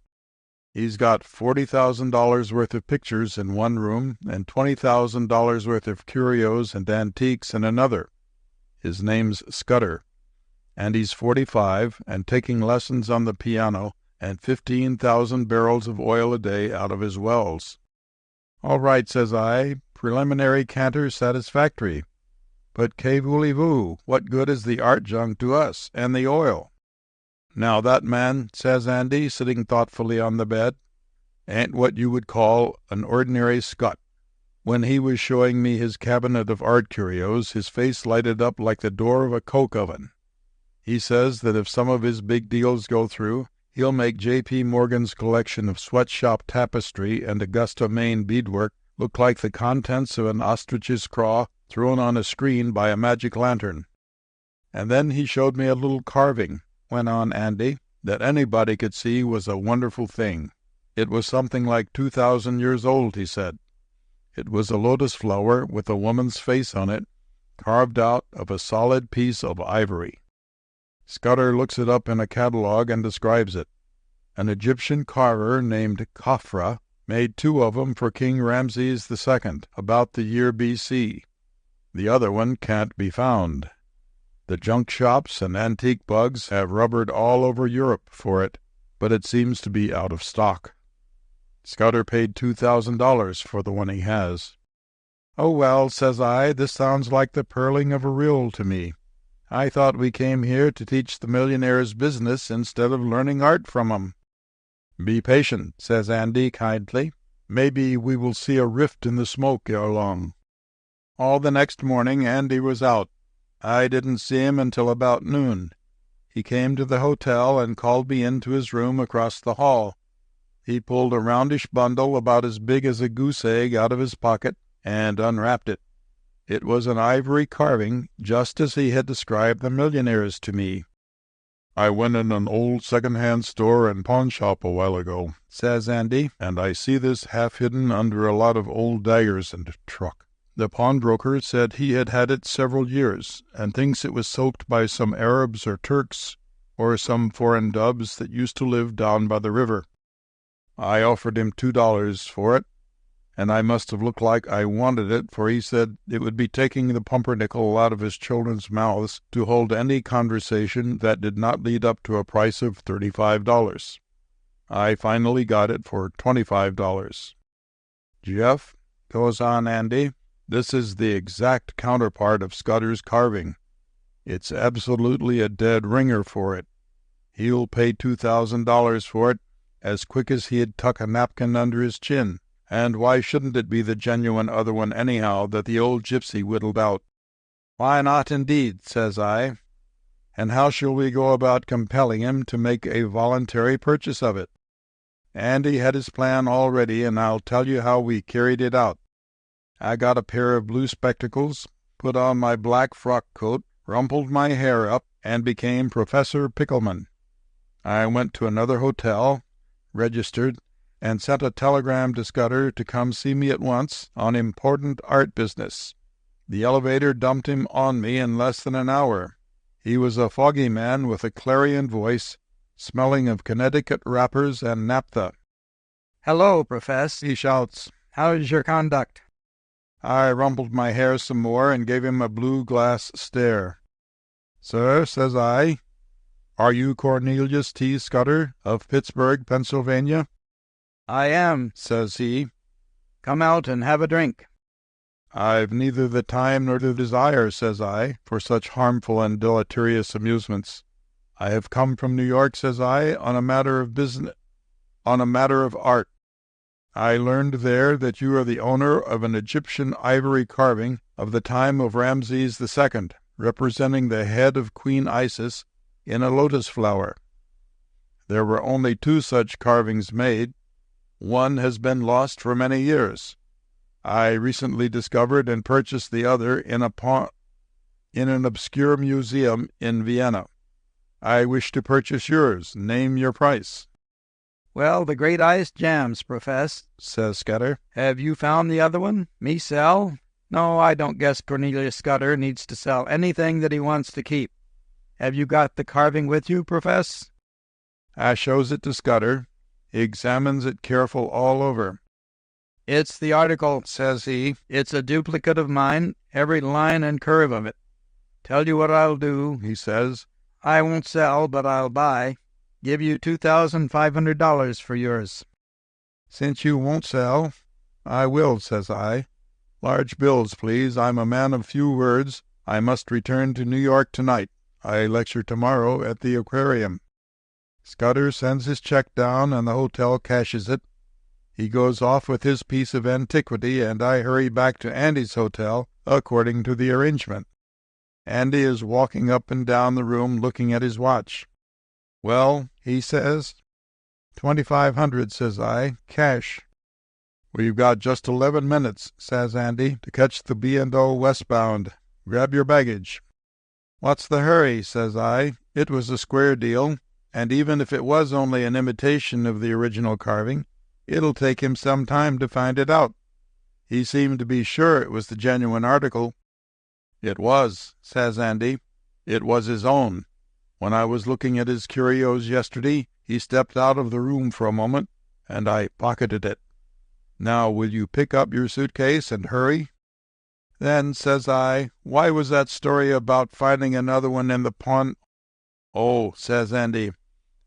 He's got $40,000 worth of pictures in one room and $20,000 worth of curios and antiques in another. His name's Scudder, and he's 45 and taking lessons on the piano and 15,000 barrels of oil a day out of his wells. All right, says I, preliminary canter satisfactory. But que voulez-vous? What good is the art junk to us, and the oil? Now that man, says Andy, sitting thoughtfully on the bed, ain't what you would call an ordinary Scot. When he was showing me his cabinet of art curios, his face lighted up like the door of a coke oven. He says that if some of his big deals go through, he'll make J.P. Morgan's collection of sweatshop tapestry and Augusta, Maine beadwork look like the contents of an ostrich's craw thrown on a screen by a magic lantern. And then he showed me a little carving, went on Andy, that anybody could see was a wonderful thing. It was something like 2,000 years old, he said. It was a lotus flower with a woman's face on it, carved out of a solid piece of ivory. Scudder looks it up in a catalogue and describes it. An Egyptian carver named Khafra made 2 of them for King Ramses II about the year B.C. The other one can't be found. The junk shops and antique bugs have rubbered all over Europe for it, but it seems to be out of stock. Scudder paid $2,000 for the one he has. Oh, well, says I, this sounds like the purling of a rill to me. I thought we came here to teach the millionaires business instead of learning art from 'em. Be patient, says Andy kindly. Maybe we will see a rift in the smoke ere long. All the next morning Andy was out. I didn't see him until about noon. He came to the hotel and called me into his room across the hall. He pulled a roundish bundle about as big as a goose egg out of his pocket and unwrapped it. It was an ivory carving, just as he had described the millionaires to me. I went in an old second-hand store and pawn shop a while ago, says Andy, and I see this half hidden under a lot of old daggers and truck. The pawnbroker said he had had it several years, and thinks it was soaked by some Arabs or Turks, or some foreign dubs that used to live down by the river. I offered him $2 for it, and I must have looked like I wanted it, for he said it would be taking the pumpernickel out of his children's mouths to hold any conversation that did not lead up to a price of $35. I finally got it for $25. Jeff, goes on Andy, this is the exact counterpart of Scudder's carving. It's absolutely a dead ringer for it. He'll pay $2,000 for it as quick as he'd tuck a napkin under his chin. And why shouldn't it be the genuine other one anyhow that the old gypsy whittled out? Why not indeed, says I. And how shall we go about compelling him to make a voluntary purchase of it? Andy had his plan all ready, and I'll tell you how we carried it out. I got a pair of blue spectacles, put on my black frock coat, rumpled my hair up, and became Professor Pickleman. I went to another hotel, registered, and sent a telegram to Scudder to come see me at once on important art business. The elevator dumped him on me in less than an hour. He was a foggy man with a clarion voice, smelling of Connecticut wrappers and naphtha. "Hello, Professor," he shouts. "How is your conduct?" I rumpled my hair some more and gave him a blue-glass stare. "Sir," says I, "are you Cornelius T. Scudder of Pittsburgh, Pennsylvania?" "I am," says he. "Come out and have a drink." "I've neither the time nor the desire," says I, "for such harmful and deleterious amusements. I have come from New York," says I, "on a matter of business, on a matter of art." I learned there that you are the owner of an Egyptian ivory carving of the time of Ramses II, representing the head of Queen Isis in a lotus flower. There were only 2 such carvings made. One has been lost for many years. I recently discovered and purchased the other in an obscure museum in Vienna. I wish to purchase yours. Name your price." "Well, the great ice jams, Profess," says Scudder. "Have you found the other one? Me sell? No, I don't guess Cornelius Scudder needs to sell anything that he wants to keep. Have you got the carving with you, Profess?" I shows it to Scudder. He examines it careful all over. "It's the article," says he. "It's a duplicate of mine, every line and curve of it. Tell you what I'll do," he says. "I won't sell, but I'll buy. Give you $2,500 for yours." "Since you won't sell, I will," says I. "Large bills, please. I'm a man of few words. I must return to New York tonight. I lecture tomorrow at the aquarium." Scudder sends his check down, and the hotel cashes it. He goes off with his piece of antiquity, and I hurry back to Andy's hotel according to the arrangement. Andy is walking up and down the room looking at his watch. "Well," he says. "$2,500, says I, "cash." "We've got just 11 minutes, says Andy, "to catch the B&O westbound. Grab your baggage." "What's the hurry?" says I. "It was a square deal, and even if it was only an imitation of the original carving, it'll take him some time to find it out. He seemed to be sure it was the genuine article." "It was," says Andy. "It was his own. When I was looking at his curios yesterday, he stepped out of the room for a moment, and I pocketed it. Now will you pick up your suitcase and hurry?" "Then," says I, "why was that story about finding another one in the pond?" "Oh," says Andy,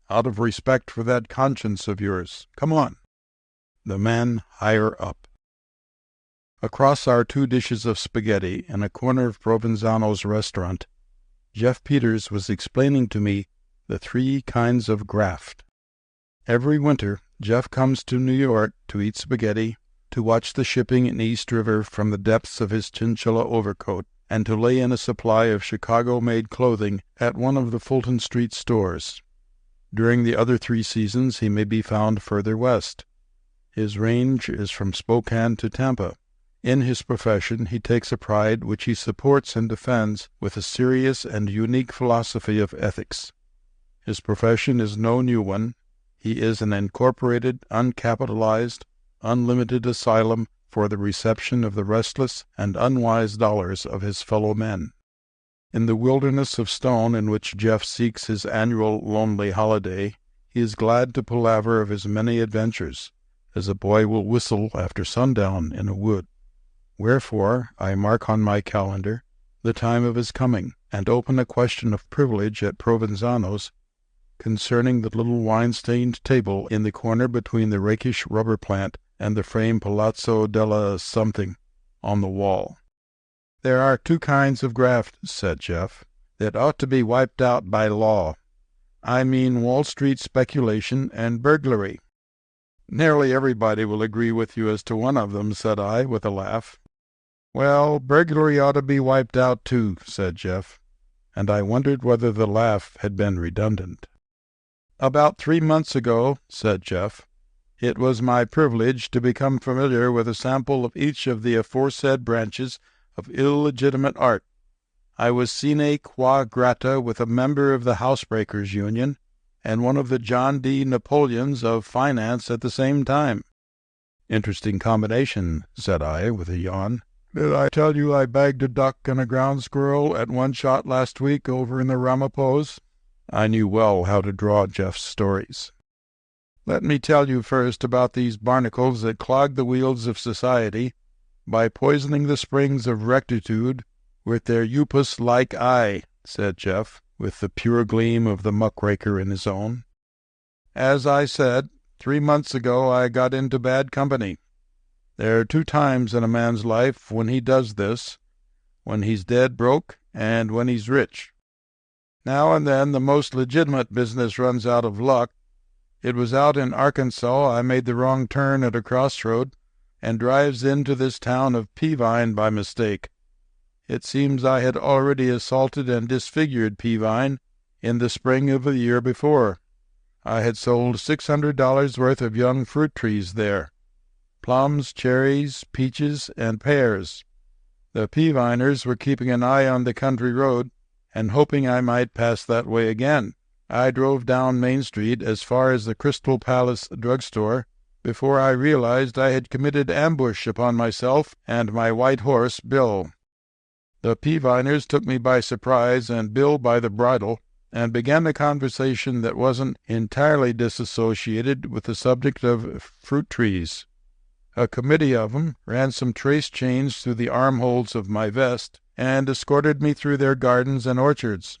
"out of respect for that conscience of yours. Come on." The man higher up. Across our 2 dishes of spaghetti in a corner of Provenzano's restaurant, Jeff Peters was explaining to me the 3 kinds of graft. Every winter, Jeff comes to New York to eat spaghetti, to watch the shipping in East River from the depths of his chinchilla overcoat, and to lay in a supply of Chicago-made clothing at one of the Fulton Street stores. During the other 3 seasons, he may be found further west. His range is from Spokane to Tampa. In his profession, he takes a pride which he supports and defends with a serious and unique philosophy of ethics. His profession is no new one. He is an incorporated, uncapitalized, unlimited asylum for the reception of the restless and unwise dollars of his fellow men. In the wilderness of stone in which Jeff seeks his annual lonely holiday, he is glad to palaver of his many adventures, as a boy will whistle after sundown in a wood. Wherefore, I mark on my calendar the time of his coming, and open a question of privilege at Provenzano's concerning the little wine-stained table in the corner between the rakish rubber plant and the framed Palazzo della something on the wall. "There are 2 kinds of graft," said Jeff, "that ought to be wiped out by law. I mean Wall Street speculation and burglary." "Nearly everybody will agree with you as to one of them," said I, with a laugh. "Well, burglary ought to be wiped out, too," said Jeff, and I wondered whether the laugh had been redundant. "About 3 months ago," said Jeff, "it was my privilege to become familiar with a sample of each of the aforesaid branches of illegitimate art. I was sine qua grata with a member of the Housebreakers Union and one of the John D. Napoleons of finance at the same time." "Interesting combination," said I, with a yawn. "Did I tell you I bagged a duck and a ground squirrel at one shot last week over in the Ramapos?" I knew well how to draw Jeff's stories. "Let me tell you first about these barnacles that clog the wheels of society by poisoning the springs of rectitude with their upas-like eye," said Jeff, with the pure gleam of the muckraker in his own. "As I said, 3 months ago I got into bad company. There are 2 times in a man's life when he does this, when he's dead broke and when he's rich. Now and then the most legitimate business runs out of luck, It was out in Arkansas I made the wrong turn at a crossroad and drives into this town of Peavine by mistake. It seems I had already assaulted and disfigured Peavine in the spring of the year before. I had sold $600 worth of young fruit trees there, plums, cherries, peaches, and pears. The Peaviners were keeping an eye on the country road and hoping I might pass that way again. I drove down Main Street as far as the Crystal Palace drugstore before I realized I had committed ambush upon myself and my white horse, Bill. The Peaviners took me by surprise and Bill by the bridle and began a conversation that wasn't entirely disassociated with the subject of fruit trees. A committee of 'em ran some trace chains through the armholes of my vest and escorted me through their gardens and orchards.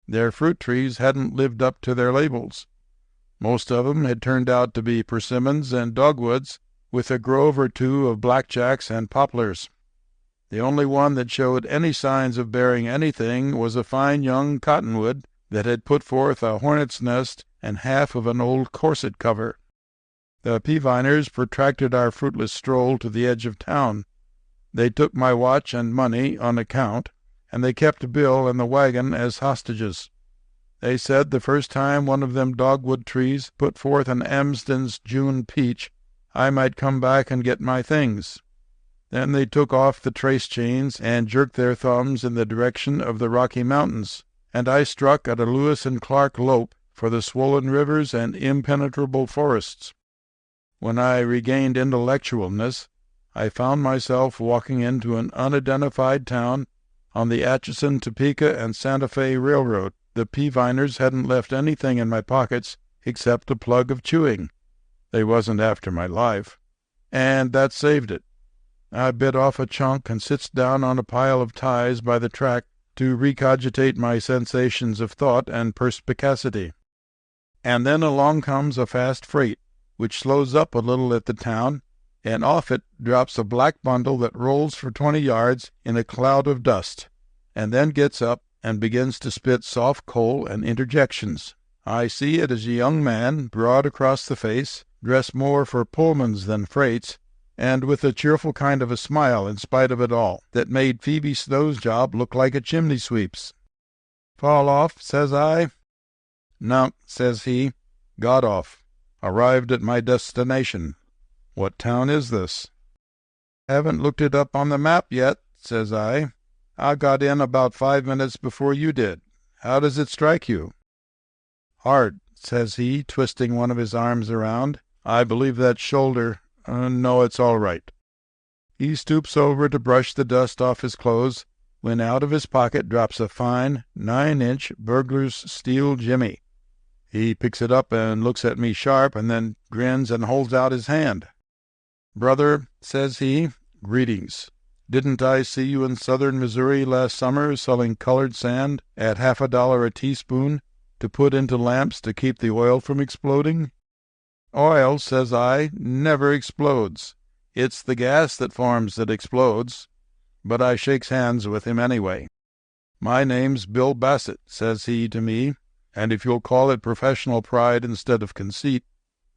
Their fruit trees hadn't lived up to their labels. Most of 'em had turned out to be persimmons and dogwoods, with a grove or two of blackjacks and poplars. The only one that showed any signs of bearing anything was a fine young cottonwood that had put forth a hornet's nest and half of an old corset cover. The Peaviners protracted our fruitless stroll to the edge of town. They took my watch and money on account, and they kept Bill and the wagon as hostages. They said the first time one of them dogwood trees put forth an Amsden's June peach, I might come back and get my things. Then they took off the trace chains and jerked their thumbs in the direction of the Rocky Mountains, and I struck at a Lewis and Clark lope for the swollen rivers and impenetrable forests. When I regained intellectualness, I found myself walking into an unidentified town on the Atchison, Topeka, and Santa Fe Railroad. The Peaviners hadn't left anything in my pockets except a plug of chewing. They wasn't after my life, and that saved it. I bit off a chunk and sits down on a pile of ties by the track to recogitate my sensations of thought and perspicacity. And then along comes a fast freight, which slows up a little at the town, and off it drops a black bundle that rolls for 20 yards in a cloud of dust, and then gets up and begins to spit soft coal and interjections. I see it as a young man, broad across the face, dressed more for Pullmans than freights, and with a cheerful kind of a smile in spite of it all, that made Phoebe Snow's job look like a chimney sweep's. "Fall off?" says I. "No," says he. "Got off. Arrived at my destination." "What town is this?" "Haven't looked it up on the map yet," says I. "I got in about 5 minutes before you did. How does it strike you?" "Hard," says he, twisting one of his arms around. "I believe that shoulder. No, it's all right." He stoops over to brush the dust off his clothes, when out of his pocket drops a fine 9-inch burglar's steel jimmy. He picks it up and looks at me sharp, and then grins and holds out his hand. "Brother," says he, "greetings. Didn't I see you in southern Missouri last summer selling colored sand at $half a teaspoon to put into lamps to keep the oil from exploding?" "Oil," says I, "never explodes. It's the gas that forms that explodes." But I shakes hands with him anyway. "My name's Bill Bassett," says he to me, "and if you'll call it professional pride instead of conceit,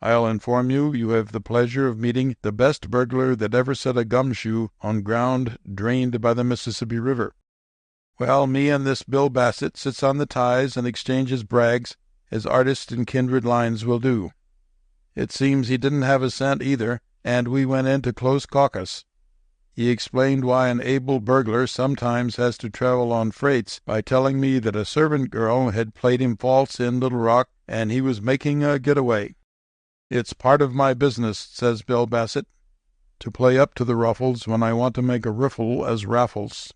I'll inform you you have the pleasure of meeting the best burglar that ever set a gumshoe on ground drained by the Mississippi River." Well, me and this Bill Bassett sits on the ties and exchanges brags as artists in kindred lines will do. It seems he didn't have a cent either, and we went into close caucus. He explained why an able burglar sometimes has to travel on freights by telling me that a servant girl had played him false in Little Rock and he was making a getaway. "It's part of my business," says Bill Bassett, "to play up to the ruffles when I want to make a riffle as Raffles.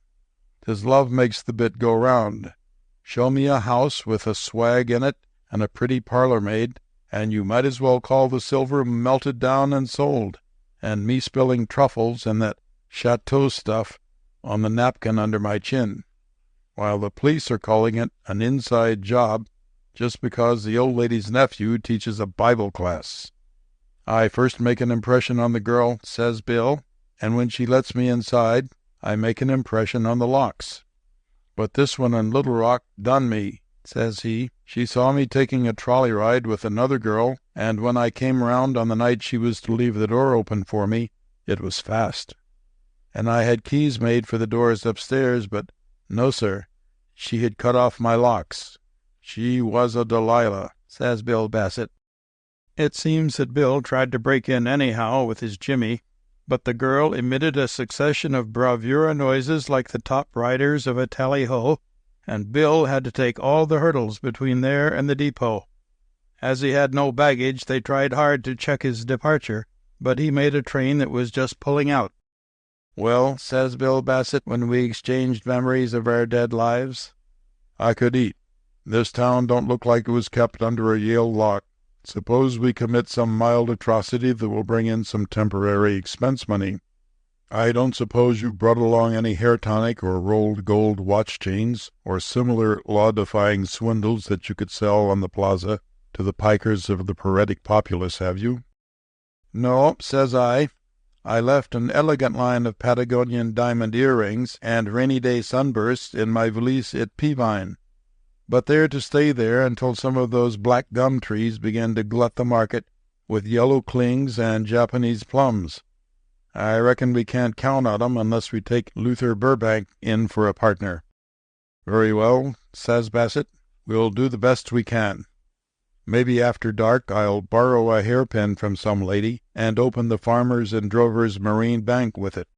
'Tis love makes the bit go round. Show me a house with a swag in it and a pretty parlor maid, and you might as well call the silver melted down and sold, and me spilling truffles and that chateau stuff on the napkin under my chin, while the police are calling it an inside job just because the old lady's nephew teaches a Bible class. I first make an impression on the girl," says Bill, "and when she lets me inside, I make an impression on the locks. But this one in Little Rock done me," says he. She saw me taking a trolley ride with another girl, and when I came round on the night she was to leave the door open for me, it was fast. And I had keys made for the doors upstairs, but no, sir, she had cut off my locks. She was a Delilah, says Bill Bassett. It seems that Bill tried to break in anyhow with his Jimmy, but the girl emitted a succession of bravura noises like the top riders of a tally-ho, and Bill had to take all the hurdles between there and the depot. As he had no baggage, they tried hard to check his departure, but he made a train that was just pulling out. "Well," says Bill Bassett, when we exchanged memories of our dead lives, "I could eat. This town don't look like it was kept under a Yale lock. Suppose we commit some mild atrocity that will bring in some temporary expense money. I don't suppose you brought along any hair tonic or rolled gold watch chains or similar law-defying swindles that you could sell on the plaza to the pikers of the paretic populace, have you?" "No," says I. "I left an elegant line of Patagonian diamond earrings and rainy-day sunbursts in my valise at Peavine. But they're to stay there until some of those black gum trees begin to glut the market with yellow clings and Japanese plums. I reckon we can't count on 'em unless we take Luther Burbank in for a partner." "Very well," says Bassett. "We'll do the best we can. Maybe after dark I'll borrow a hairpin from some lady and open the Farmers and Drovers Marine Bank with it."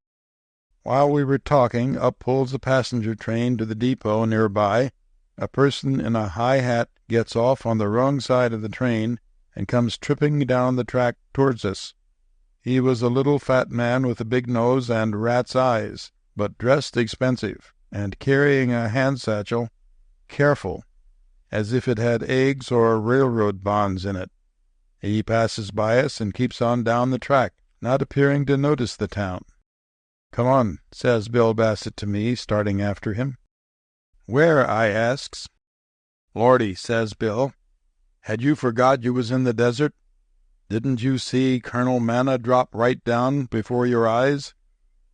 While we were talking, up pulls a passenger train to the depot nearby. A person in a high hat gets off on the wrong side of the train and comes tripping down the track towards us. He was a little fat man with a big nose and rat's eyes, but dressed expensive, and carrying a hand satchel, careful, as if it had eggs or railroad bonds in it. He passes by us and keeps on down the track, not appearing to notice the town. "Come on," says Bill Bassett to me, starting after him. "Where?" I asks. "Lordy," says Bill, "had you forgot you was in the desert? Didn't you see Colonel Manna drop right down before your eyes?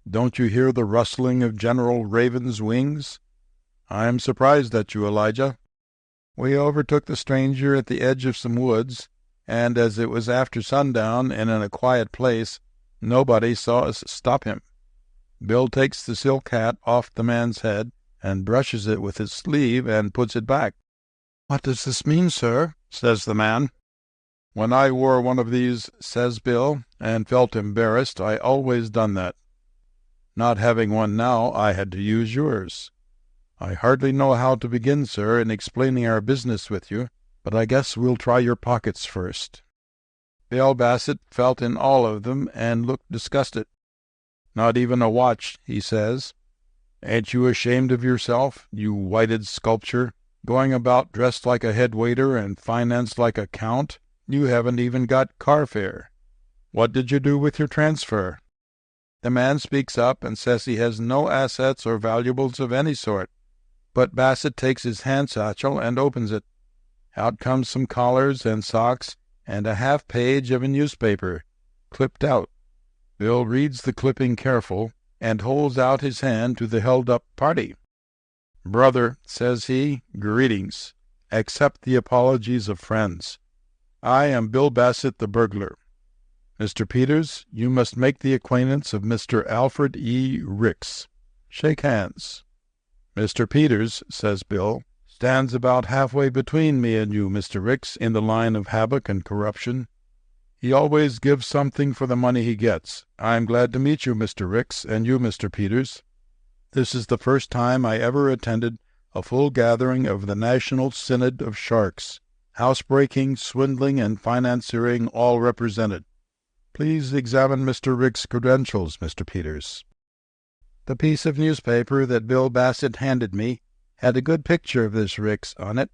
Don't you hear the rustling of General Raven's wings? I'm surprised at you, Elijah." We overtook the stranger at the edge of some woods, and as it was after sundown and in a quiet place, nobody saw us stop him. Bill takes the silk hat off the man's head and brushes it with his sleeve and puts it back. "What does this mean, sir?" says the man. "When I wore one of these," says Bill, "and felt embarrassed, I always done that. Not having one now, I had to use yours. I hardly know how to begin, sir, in explaining our business with you, but I guess we'll try your pockets first." Bill Bassett felt in all of them and looked disgusted. "Not even a watch," he says. "Ain't you ashamed of yourself, you whited sculpture, going about dressed like a head waiter and financed like a count? You haven't even got car fare. What did you do with your transfer?" The man speaks up and says he has no assets or valuables of any sort. But Bassett takes his hand satchel and opens it. Out comes some collars and socks and a half-page of a newspaper, clipped out. Bill reads the clipping careful and holds out his hand to the held-up party. "Brother," says he, "greetings. Accept the apologies of friends. I am Bill Bassett the burglar. Mr. Peters, you must make the acquaintance of Mr. Alfred E. Ricks. Shake hands." "Mr. Peters," says Bill, "stands about halfway between me and you, Mr. Ricks, in the line of havoc and corruption. He always gives something for the money he gets. I'm glad to meet you, Mr. Ricks, and you, Mr. Peters. This is the first time I ever attended a full gathering of the National Synod of Sharks. Housebreaking, swindling, and financiering all represented. Please examine Mr. Rick's credentials, Mr. Peters." The piece of newspaper that Bill Bassett handed me had a good picture of this Ricks on it.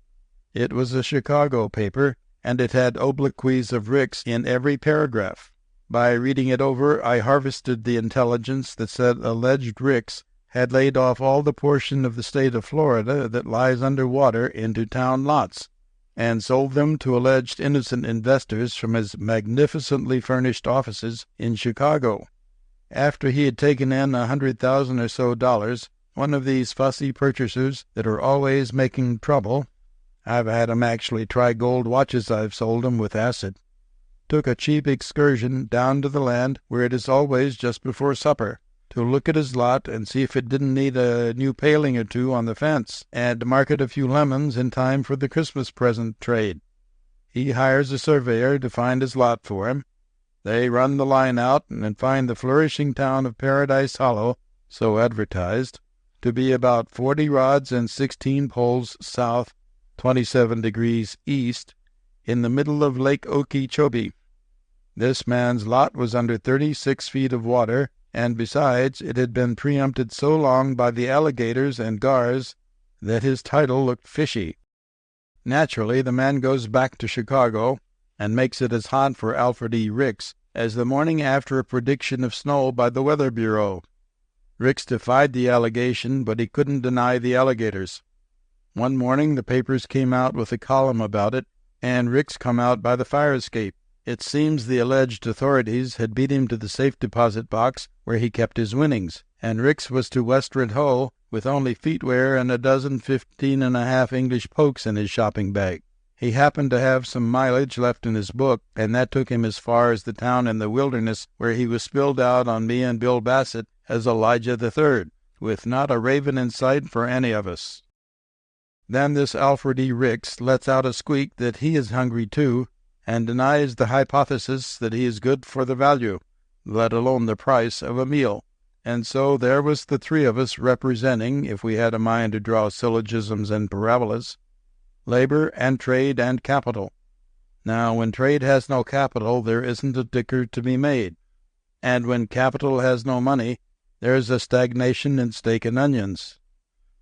It was a Chicago paper, and it had obloquies of Ricks in every paragraph. By reading it over, I harvested the intelligence that said alleged Ricks had laid off all the portion of the state of Florida that lies under water into town lots, and sold them to alleged innocent investors from his magnificently furnished offices in Chicago. After he had taken in $100,000 or so, one of these fussy purchasers that are always making trouble I've had 'em actually try gold watches I've sold 'em with acid. Took a cheap excursion down to the land where it is always just before supper, to look at his lot and see if it didn't need a new paling or two on the fence, and market a few lemons in time for the Christmas present trade. He hires a surveyor to find his lot for him. They run the line out and find the flourishing town of Paradise Hollow, so advertised, to be about 40 rods and 16 poles south, 27 degrees east, in the middle of Lake Okeechobee. This man's lot was under 36 feet of water, and besides, it had been preempted so long by the alligators and gars that his title looked fishy. Naturally, the man goes back to Chicago and makes it as hot for Alfred E. Ricks as the morning after a prediction of snow by the Weather Bureau. Ricks defied the allegation, but he couldn't deny the alligators. One morning the papers came out with a column about it, and Ricks come out by the fire escape. It seems the alleged authorities had beat him to the safe deposit box where he kept his winnings, and Ricks was to Westward Ho with only feetwear and a dozen 15.5 English pokes in his shopping bag. He happened to have some mileage left in his book, and that took him as far as the town in the wilderness where he was spilled out on me and Bill Bassett as Elijah III, with not a raven in sight for any of us. Then this Alfred E. Ricks lets out a squeak that he is hungry too, and denies the hypothesis that he is good for the value, let alone the price, of a meal. And so there was the three of us representing, if we had a mind to draw syllogisms and parabolas, labor and trade and capital. Now, when trade has no capital, there isn't a dicker to be made. And when capital has no money, there's a stagnation in steak and onions.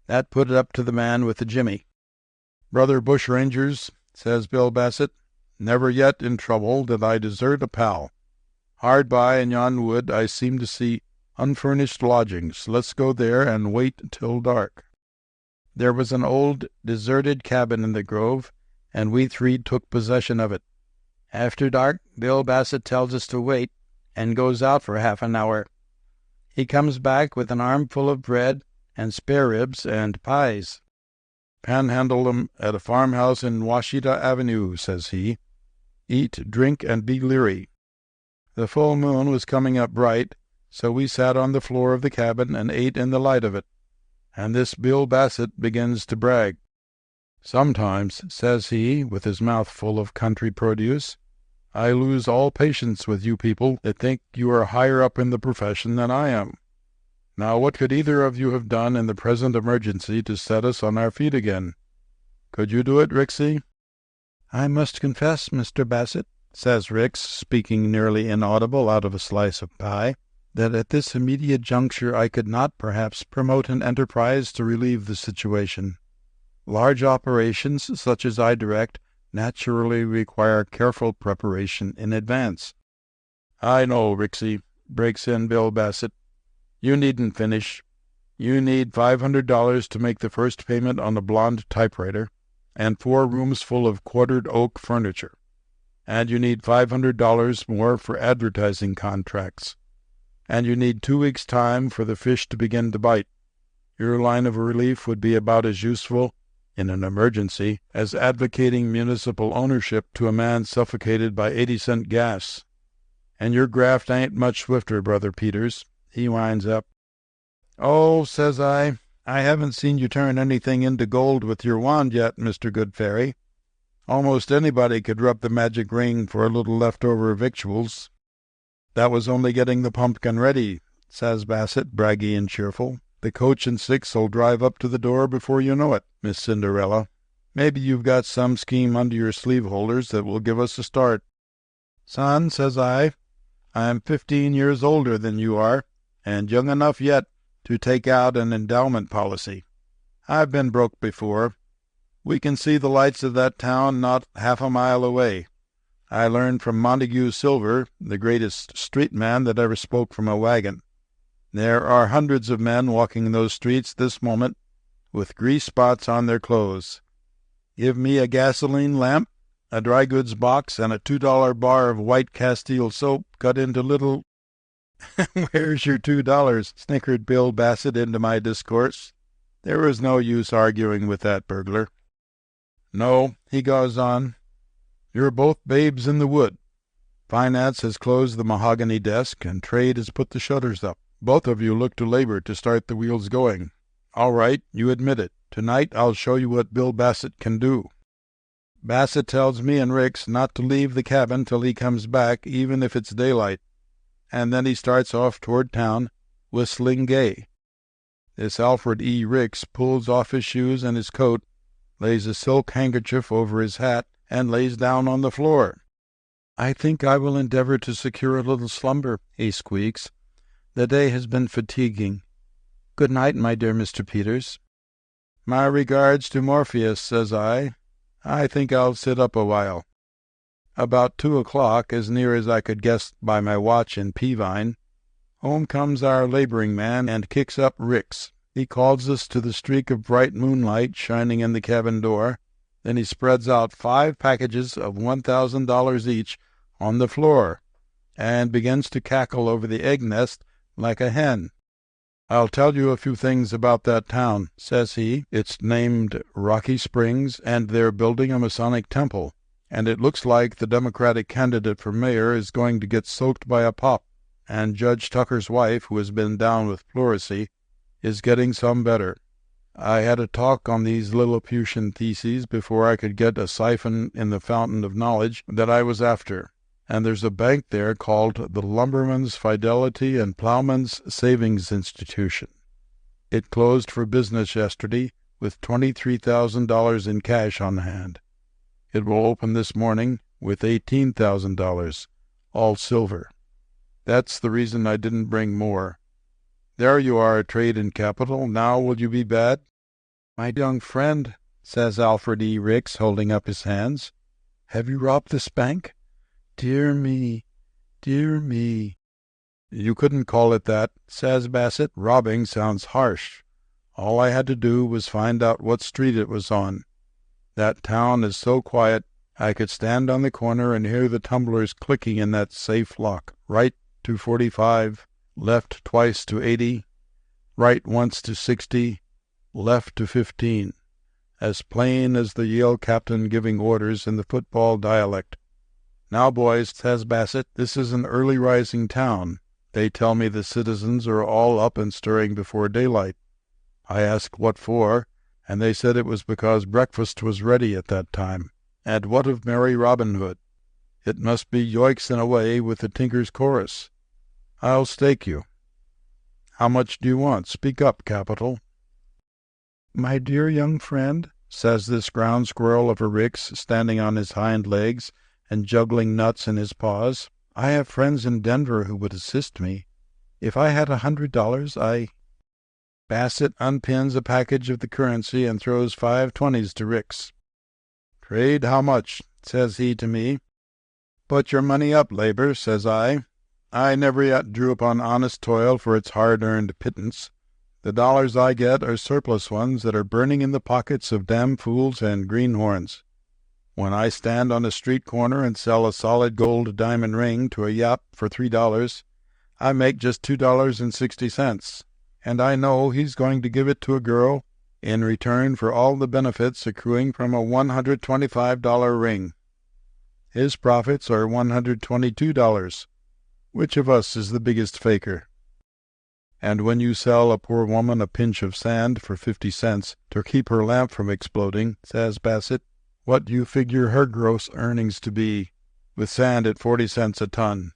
That put it up to the man with the jimmy. "Brother bushrangers," says Bill Bassett, "never yet in trouble did I desert a pal. Hard by in yon wood I seem to see unfurnished lodgings. Let's go there and wait till dark." There was an old, deserted cabin in the grove, and we three took possession of it. After dark, Bill Bassett tells us to wait, and goes out for half an hour. He comes back with an armful of bread and spare ribs and pies. "Panhandle 'em at a farmhouse in Washita Avenue," says he. "Eat, drink, and be leery." The full moon was coming up bright, so we sat on the floor of the cabin and ate in the light of it. And this Bill Bassett begins to brag. "Sometimes," says he, with his mouth full of country produce, "I lose all patience with you people that think you are higher up in the profession than I am. Now, what could either of you have done in the present emergency to set us on our feet again? Could you do it, Rixie?" "I must confess, Mr. Bassett," says Ricks, speaking nearly inaudible out of a slice of pie, "that at this immediate juncture I could not, perhaps, promote an enterprise to relieve the situation. Large operations, such as I direct, naturally require careful preparation in advance." "I know, Rixie," breaks in Bill Bassett. "You needn't finish. You need $500 to make the first payment on a blonde typewriter, and 4 rooms full of quartered oak furniture. And you need $500 more for advertising contracts. And you need 2 weeks' time for the fish to begin to bite. Your line of relief would be about as useful, in an emergency, as advocating municipal ownership to a man suffocated by 80-cent gas. And your graft ain't much swifter, Brother Peters," he winds up. "Oh," says I haven't seen you turn anything into gold with your wand yet, Mr. Good Fairy. Almost anybody could rub the magic ring for a little leftover victuals." "That was only getting the pumpkin ready," says Bassett, braggy and cheerful. "The coach and 6'll drive up to the door before you know it, Miss Cinderella. Maybe you've got some scheme under your sleeve holders that will give us a start." "Son," says I'm 15 years older than you are, and young enough yet to take out an endowment policy. I've been broke before. We can see the lights of that town not half a mile away. I learned from Montague Silver, the greatest street man that ever spoke from a wagon. There are hundreds of men walking those streets this moment with grease spots on their clothes. Give me a gasoline lamp, a dry goods box, and a $2 bar of white Castile soap cut into little—" "Where's your $2?" snickered Bill Bassett into my discourse. There was no use arguing with that burglar. "No," he goes on, "you're both babes in the wood. Finance has closed the mahogany desk, and trade has put the shutters up. Both of you look to labor to start the wheels going. All right, you admit it. Tonight I'll show you what Bill Bassett can do. Bassett tells me and Ricks not to leave the cabin till he comes back, even if it's daylight. And then he starts off toward town, whistling gay. This Alfred E. Ricks pulls off his shoes and his coat, lays a silk handkerchief over his hat, and lays down on the floor. I think I will endeavor to secure a little slumber, he squeaks. The day has been fatiguing. Good night, my dear Mr. Peters. My regards to Morpheus, says I. I think I'll sit up a while. About 2:00, as near as I could guess by my watch in Peavine, home comes our laboring man and kicks up Ricks. He calls us to the streak of bright moonlight shining in the cabin door. Then he spreads out 5 packages of $1,000 each on the floor and begins to cackle over the egg nest like a hen. I'll tell you a few things about that town, says he. It's named Rocky Springs, and they're building a Masonic temple, and it looks like the Democratic candidate for mayor is going to get soaked by a pop, and Judge Tucker's wife, who has been down with pleurisy, is getting some better. I had a talk on these Lilliputian theses before I could get a siphon in the fountain of knowledge that I was after, and there's a bank there called the Lumberman's Fidelity and Plowman's Savings Institution. It closed for business yesterday with $23,000 in cash on hand. It will open this morning with $18,000, all silver. That's the reason I didn't bring more. There you are, trade and capital. Now will you be bad? My young friend, says Alfred E. Ricks, holding up his hands, have you robbed this bank? Dear me, dear me. You couldn't call it that, says Bassett. Robbing sounds harsh. All I had to do was find out what street it was on. That town is so quiet, I could stand on the corner and hear the tumblers clicking in that safe lock. Right to 45, left twice to 80, right once to 60, left to 15. As plain as the Yale captain giving orders in the football dialect. Now, boys, says Bassett, this is an early-rising town. They tell me the citizens are all up and stirring before daylight. I asked what for, and they said it was because breakfast was ready at that time. And what of merry Robin Hood? It must be yoicks and away with the Tinker's Chorus. I'll stake you. How much do you want? Speak up, Capital. My dear young friend, says this ground squirrel of a Ricks, standing on his hind legs and juggling nuts in his paws, I have friends in Denver who would assist me. If I had $100, Bassett unpins a package of the currency and throws 5 20s to Ricks. Trade how much? Says he to me. Put your money up, labor, says I. I never yet drew upon honest toil for its hard-earned pittance. The dollars I get are surplus ones that are burning in the pockets of damn fools and greenhorns. When I stand on a street corner and sell a solid gold diamond ring to a yap for $3, I make just $2.60, and I know he's going to give it to a girl in return for all the benefits accruing from a $125 ring. His profits are $122. Which of us is the biggest faker? And when you sell a poor woman a pinch of sand for 50 cents to keep her lamp from exploding, says Bassett, what do you figure her gross earnings to be, with sand at 40 cents a ton?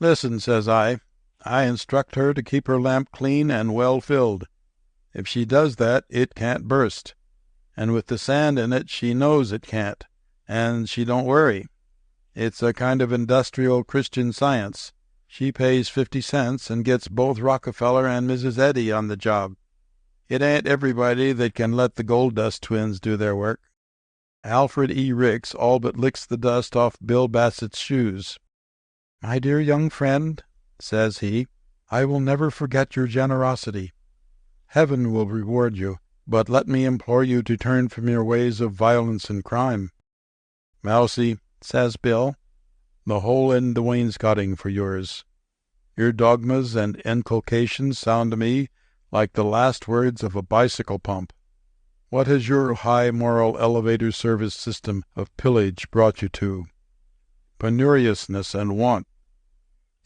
Listen, says I instruct her to keep her lamp clean and well filled. If she does that, it can't burst. And with the sand in it, she knows it can't, and she don't worry. It's a kind of industrial Christian Science. She pays 50 cents and gets both Rockefeller and Mrs. Eddy on the job. It ain't everybody that can let the Gold Dust twins do their work. Alfred E. Ricks all but licks the dust off Bill Bassett's shoes. My dear young friend, says he, I will never forget your generosity. Heaven will reward you, but let me implore you to turn from your ways of violence and crime. Mousy, says Bill, the hole in the wainscoting for yours. Your dogmas and inculcations sound to me like the last words of a bicycle pump. What has your high moral elevator service system of pillage brought you to? Penuriousness and want.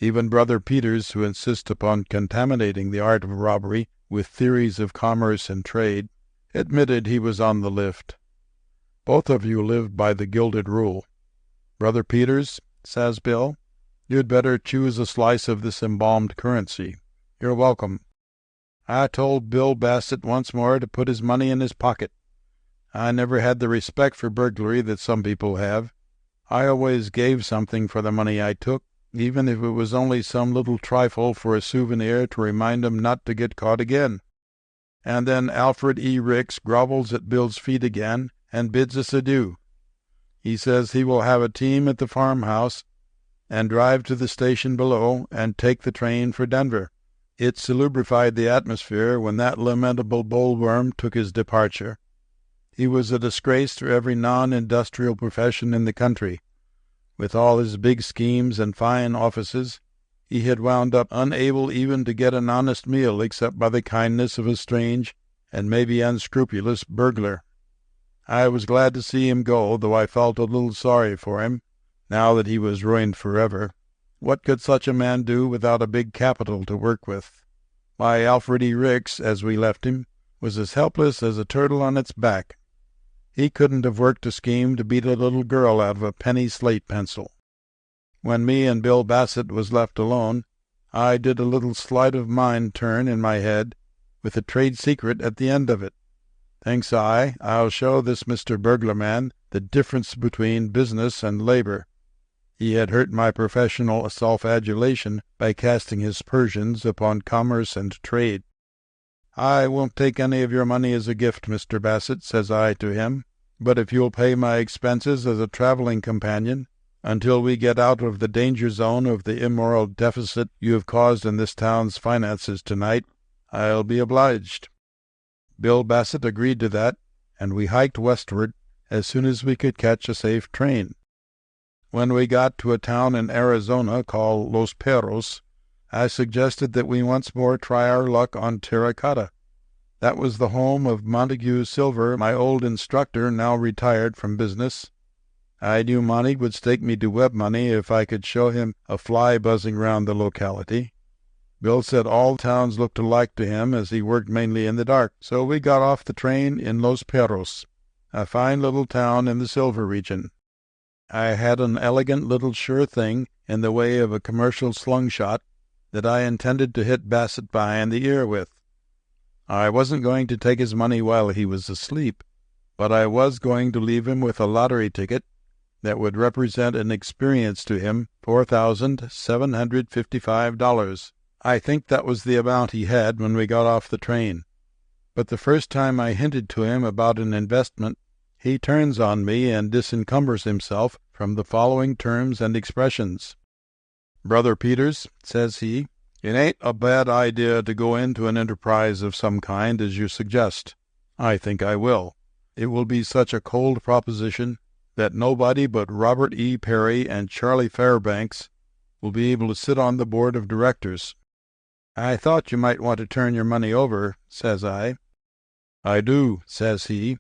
Even Brother Peters, who insists upon contaminating the art of robbery with theories of commerce and trade, admitted he was on the lift. Both of you lived by the gilded rule. Brother Peters, says Bill, you'd better choose a slice of this embalmed currency. You're welcome. I told Bill Bassett once more to put his money in his pocket. I never had the respect for burglary that some people have. I always gave something for the money I took, even if it was only some little trifle for a souvenir to remind 'em not to get caught again. And then Alfred E. Ricks grovels at Bill's feet again and bids us adieu. He says he will have a team at the farmhouse and drive to the station below and take the train for Denver. It salubrified the atmosphere when that lamentable bullworm took his departure. He was a disgrace to every non-industrial profession in the country. With all his big schemes and fine offices, he had wound up unable even to get an honest meal except by the kindness of a strange and maybe unscrupulous burglar. I was glad to see him go, though I felt a little sorry for him, now that he was ruined forever. What could such a man do without a big capital to work with? Why, Alfred E. Ricks, as we left him, was as helpless as a turtle on its back. He couldn't have worked a scheme to beat a little girl out of a penny slate pencil. When me and Bill Bassett was left alone, I did a little sleight of mind turn in my head, with a trade secret at the end of it. Thinks I, I'll show this Mr. Burglar Man the difference between business and labor. He had hurt my professional self-adulation by casting his aspersions upon commerce and trade. I won't take any of your money as a gift, Mr. Bassett, says I to him, but if you'll pay my expenses as a traveling companion until we get out of the danger zone of the immoral deficit you have caused in this town's finances tonight, I'll be obliged. Bill Bassett agreed to that, and we hiked westward as soon as we could catch a safe train. When we got to a town in Arizona called Los Perros, I suggested that we once more try our luck on terracotta. That was the home of Montague Silver, my old instructor, now retired from business. I knew Monty would stake me to web money if I could show him a fly buzzing round the locality. Bill said all towns looked alike to him, as he worked mainly in the dark, so we got off the train in Los Perros, a fine little town in the silver region. I had an elegant little sure thing in the way of a commercial slung-shot that I intended to hit Bassett in the ear with. I wasn't going to take his money while he was asleep, but I was going to leave him with a lottery ticket that would represent an experience to him $4,755. I think that was the amount he had when we got off the train. But the first time I hinted to him about an investment, he turns on me and disencumbers himself from the following terms and expressions. Brother Peters, says he, it ain't a bad idea to go into an enterprise of some kind as you suggest. I think I will. It will be such a cold proposition that nobody but Robert E. Perry and Charlie Fairbanks will be able to sit on the board of directors. I thought you might want to turn your money over, says I. I do, says he,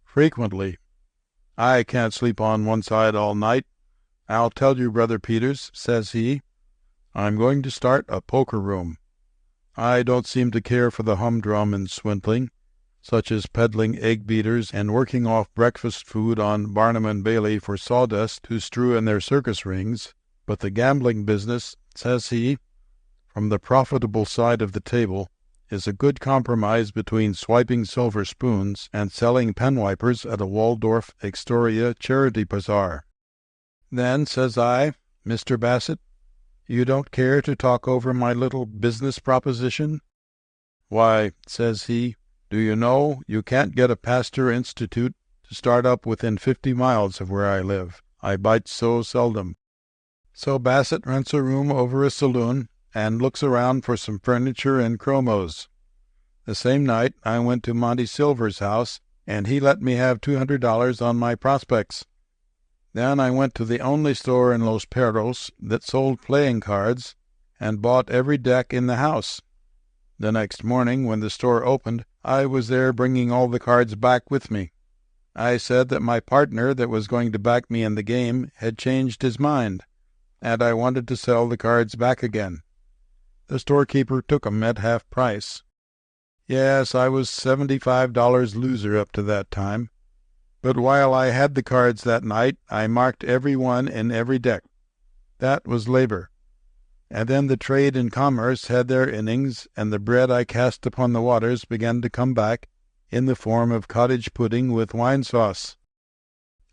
frequently. I can't sleep on one side all night. I'll tell you, Brother Peters, says he, I'm going to start a poker room. I don't seem to care for the humdrum and swindling, such as peddling egg beaters and working off breakfast food on Barnum and Bailey for sawdust to strew in their circus rings, but the gambling business, says he, from the profitable side of the table, is a good compromise between swiping silver spoons and selling pen wipers at a Waldorf Astoria charity bazaar. Then, says I, Mr. Bassett, you don't care to talk over my little business proposition? Why, says he, do you know you can't get a Pasteur Institute to start up within 50 miles of where I live. I bite so seldom. So Bassett rents a room over a saloon and looks around for some furniture and chromos. The same night I went to Monty Silver's house, and he let me have $200 on my prospects. Then I went to the only store in Los Perros that sold playing cards and bought every deck in the house. The next morning, when the store opened, I was there bringing all the cards back with me. I said that my partner that was going to back me in the game had changed his mind, and I wanted to sell the cards back again. The storekeeper took 'em at half price. Yes, I was $75 loser up to that time. But while I had the cards that night, I marked every one in every deck. That was labor. And then the trade and commerce had their innings, and the bread I cast upon the waters began to come back in the form of cottage pudding with wine sauce.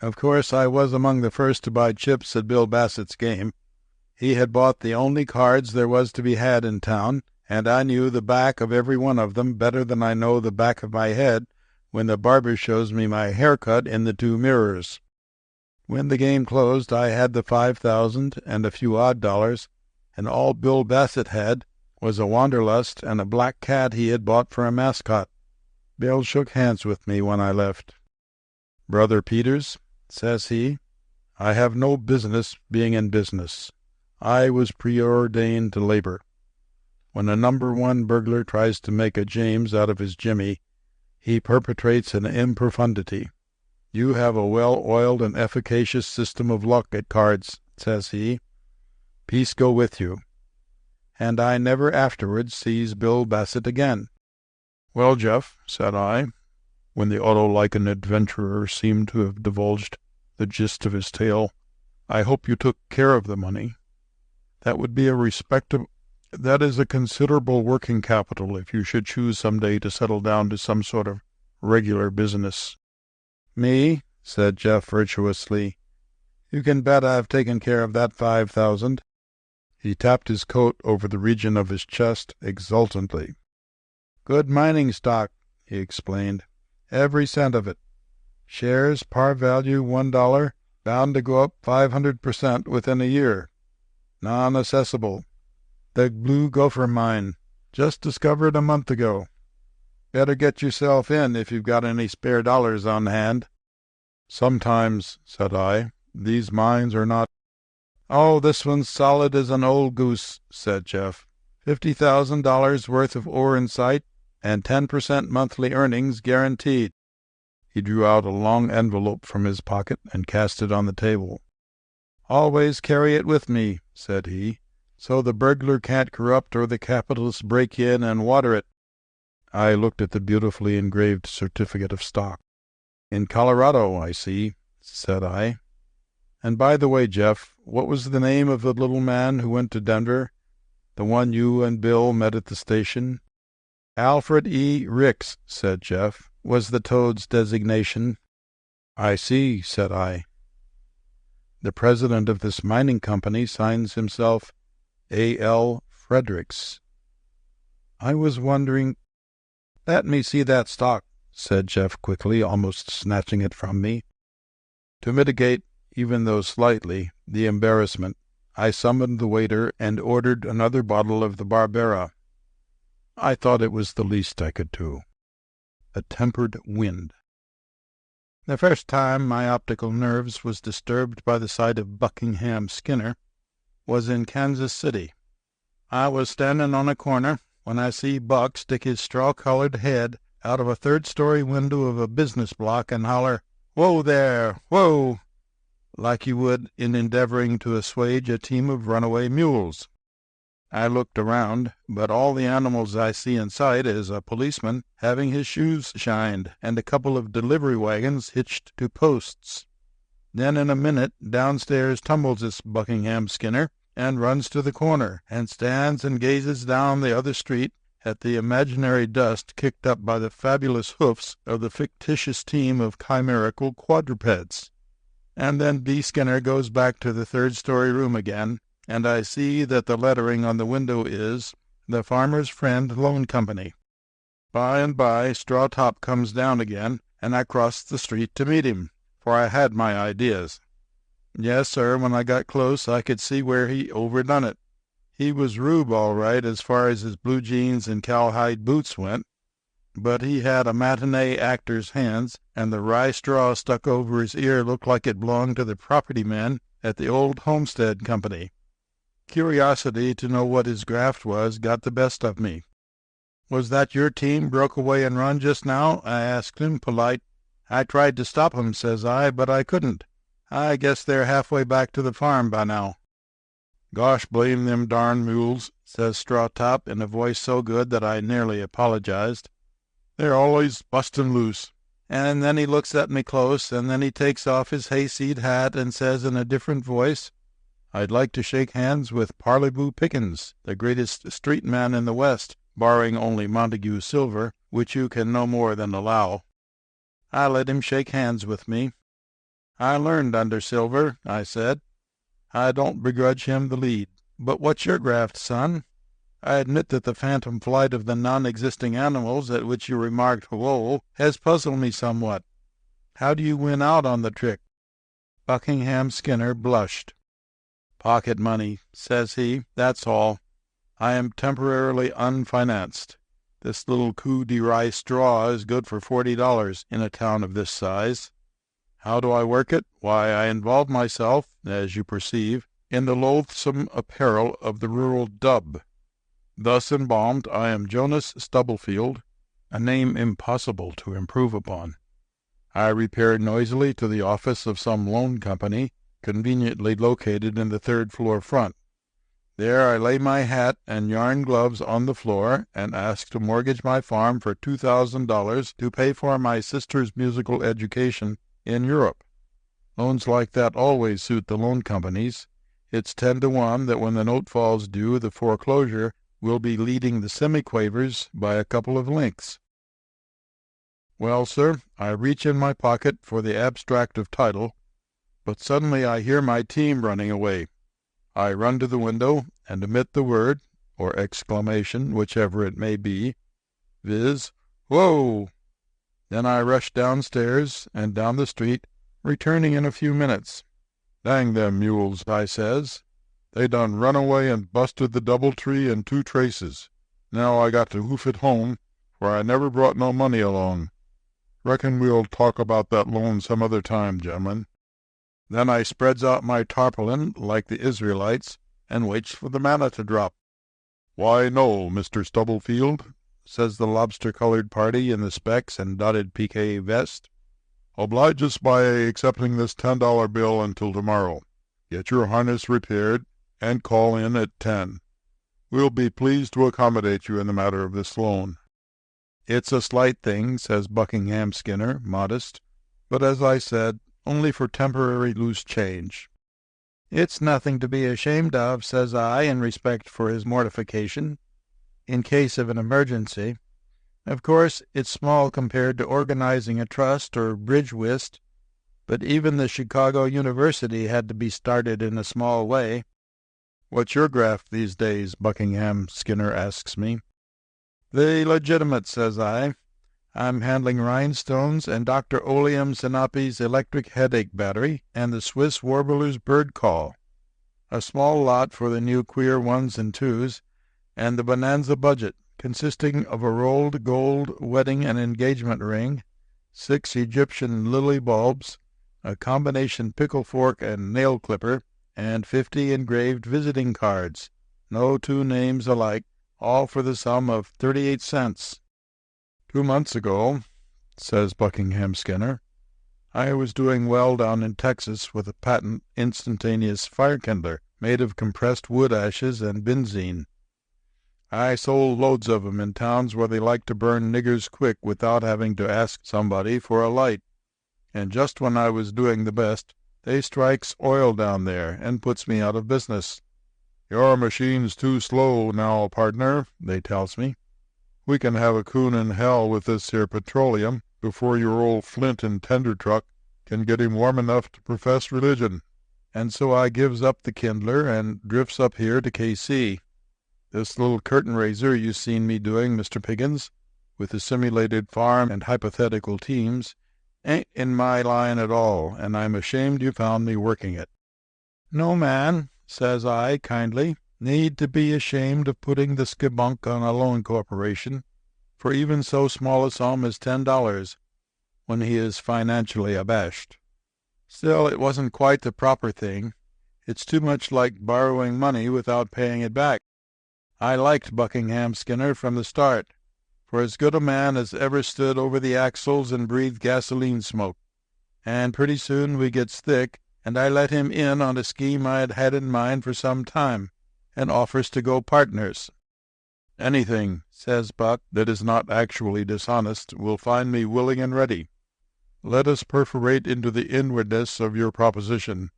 Of course, I was among the first to buy chips at Bill Bassett's game. He had bought the only cards there was to be had in town, and I knew the back of every one of them better than I know the back of my head when the barber shows me my haircut in the 2 mirrors. When the game closed, I had the 5,000 and a few odd dollars, and all Bill Bassett had was a wanderlust and a black cat he had bought for a mascot. Bill shook hands with me when I left. "Brother Peters," says he, "I have no business being in business. I was preordained to labor. When a number 1 burglar tries to make a James out of his Jimmy, he perpetrates an improfundity. You have a well-oiled and efficacious system of luck at cards," says he. "Peace go with you." And I never afterwards sees Bill Bassett again. "Well, Jeff," said I, when the Autolycan adventurer seemed to have divulged the gist of his tale, "I hope you took care of the money. That would be that is a considerable working capital if you should choose some day to settle down to some sort of regular business." "Me?" said Jeff virtuously. "You can bet I've taken care of that 5,000. He tapped his coat over the region of his chest exultantly. "Good mining stock," he explained. "Every cent of it. Shares, par value $1, bound to go up 500% within a year. Non-assessable. The Blue Gopher Mine. Just discovered a month ago. Better get yourself in if you've got any spare dollars on hand." "Sometimes," said I, "these mines are not—" "Oh, this one's solid as an old goose," said Jeff. $50,000 worth of ore in sight, and 10% monthly earnings guaranteed. He drew out a long envelope from his pocket and cast it on the table. "Always carry it with me," said he, "so the burglar can't corrupt or the capitalists break in and water it." I looked at the beautifully engraved certificate of stock. "In Colorado, I see," said I. "And by the way, Jeff, what was the name of the little man who went to Denver, the one you and Bill met at the station?" "Alfred E. Ricks," said Jeff, "was the toad's designation." "I see," said I. "The president of this mining company signs himself A.L. Fredericks. I was wondering—" "Let me see that stock," said Jeff quickly, almost snatching it from me. To mitigate, even though slightly, the embarrassment, I summoned the waiter and ordered another bottle of the Barbera. I thought it was the least I could do. A tempered wind. The first time my optical nerves was disturbed by the sight of Buckingham Skinner was in Kansas City. I was standing on a corner when I see Buck stick his straw-colored head out of a third-story window of a business block and holler, "Whoa there, whoa," like you would in endeavoring to assuage a team of runaway mules. I looked around, but all the animals I see in sight is a policeman having his shoes shined and a couple of delivery wagons hitched to posts. Then in a minute downstairs tumbles this Buckingham Skinner and runs to the corner and stands and gazes down the other street at the imaginary dust kicked up by the fabulous hoofs of the fictitious team of chimerical quadrupeds. And then B. Skinner goes back to the third-story room again, and I see that the lettering on the window is "The Farmer's Friend Loan Company." By and by Straw Top comes down again, and I crossed the street to meet him, for I had my ideas. Yes, sir, when I got close I could see where he overdone it. He was rube all right as far as his blue jeans and cowhide boots went, but he had a matinee actor's hands, and the rye straw stuck over his ear looked like it belonged to the property man at the old Homestead Company. Curiosity to know what his graft was got the best of me. Was that your team broke away and run just now? I asked him, polite. I tried to stop 'em, says I, but I couldn't. I guess they're halfway back to the farm by now. Gosh blame them darn mules, says Straw Top in a voice so good that I nearly apologized. They're always bustin' loose. And then he looks at me close, and then he takes off his hayseed hat and says in a different voice, I'd like to shake hands with Parley-Boo Pickens, the greatest street man in the West, barring only Montague Silver, which you can no more than allow. I let him shake hands with me. I learned under Silver, I said. I don't begrudge him the lead. But what's your graft, son? I admit that the phantom flight of the non-existing animals at which you remarked whoa has puzzled me somewhat. How do you win out on the trick? Buckingham Skinner blushed. Pocket money, says he, that's all. I am temporarily unfinanced. This little coup de rye straw is good for $40 in a town of this size. How do I work it? Why, I involve myself, as you perceive, in the loathsome apparel of the rural dub. Thus embalmed, I am Jonas Stubblefield, a name impossible to improve upon. I repair noisily to the office of some loan company, conveniently located in the third-floor front. There I lay my hat and yarn gloves on the floor and ask to mortgage my farm for $2,000 to pay for my sister's musical education in Europe. Loans like that always suit the loan companies. It's 10 to 1 that when the note falls due, the foreclosure will be leading the semiquavers by a couple of links. Well, sir, I reach in my pocket for the abstract of title, but suddenly I hear my team running away. I run to the window and emit the word, or exclamation, whichever it may be, viz., "Whoa!" Then I rush downstairs and down the street, returning in a few minutes. "Dang them mules," I says. "They done run away and busted the DoubleTree in 2 traces. Now I got to hoof it home, for I never brought no money along. Reckon we'll talk about that loan some other time, gentlemen." Then I spreads out my tarpaulin like the Israelites and waits for the manna to drop. "Why, no, Mr. Stubblefield," says the lobster-colored party in the specs and dotted piqué vest. "Oblige us by accepting this $10 bill until tomorrow. Get your harness repaired and call in at 10. We'll be pleased to accommodate you in the matter of this loan." "It's a slight thing," says Buckingham Skinner, modest, "but as I said, only for temporary loose change." "It's nothing to be ashamed of," says I, in respect for his mortification, "in case of an emergency. Of course, it's small compared to organizing a trust or bridge whist, but even the Chicago University had to be started in a small way." "What's your graft these days?" Buckingham Skinner asks me. "The legitimate," says I. "I'm handling rhinestones and Dr. Oleum Sinapi's electric headache battery and the Swiss warbler's bird call. A small lot for the new queer 1s and 2s, and the bonanza budget, consisting of a rolled gold wedding and engagement ring, 6 Egyptian lily bulbs, a combination pickle fork and nail clipper, and 50 engraved visiting cards, no 2 names alike, all for the sum of 38 cents. 2 months ago," says Buckingham Skinner, "I was doing well down in Texas with a patent instantaneous fire kindler made of compressed wood ashes and benzene. I sold loads of 'em in towns where they like to burn niggers quick without having to ask somebody for a light. And just when I was doing the best, they strikes oil down there and puts me out of business. 'Your machine's too slow now, pardner,' they tells me. 'We can have a coon in hell with this here petroleum before your old flint and tender truck can get him warm enough to profess religion.' And so I gives up the kindler and drifts up here to K.C. This little curtain raiser you seen me doing, Mr. Piggins, with the simulated farm and hypothetical teams, ain't in my line at all, and I'm ashamed you found me working it." "No man," says I, kindly, "need to be ashamed of putting the skibunk on a loan corporation for even so small a sum as $10 when he is financially abashed. Still, it wasn't quite the proper thing. It's too much like borrowing money without paying it back. I liked Buckingham Skinner from the start. for as good a man as ever stood over the axles and breathed gasoline smoke. And pretty soon we gets thick, and I let him in on a scheme I had had in mind for some time, and offers to go partners. "Anything," says Buck, "that is not actually dishonest will find me willing and ready. Let us perforate into the inwardness of your proposition.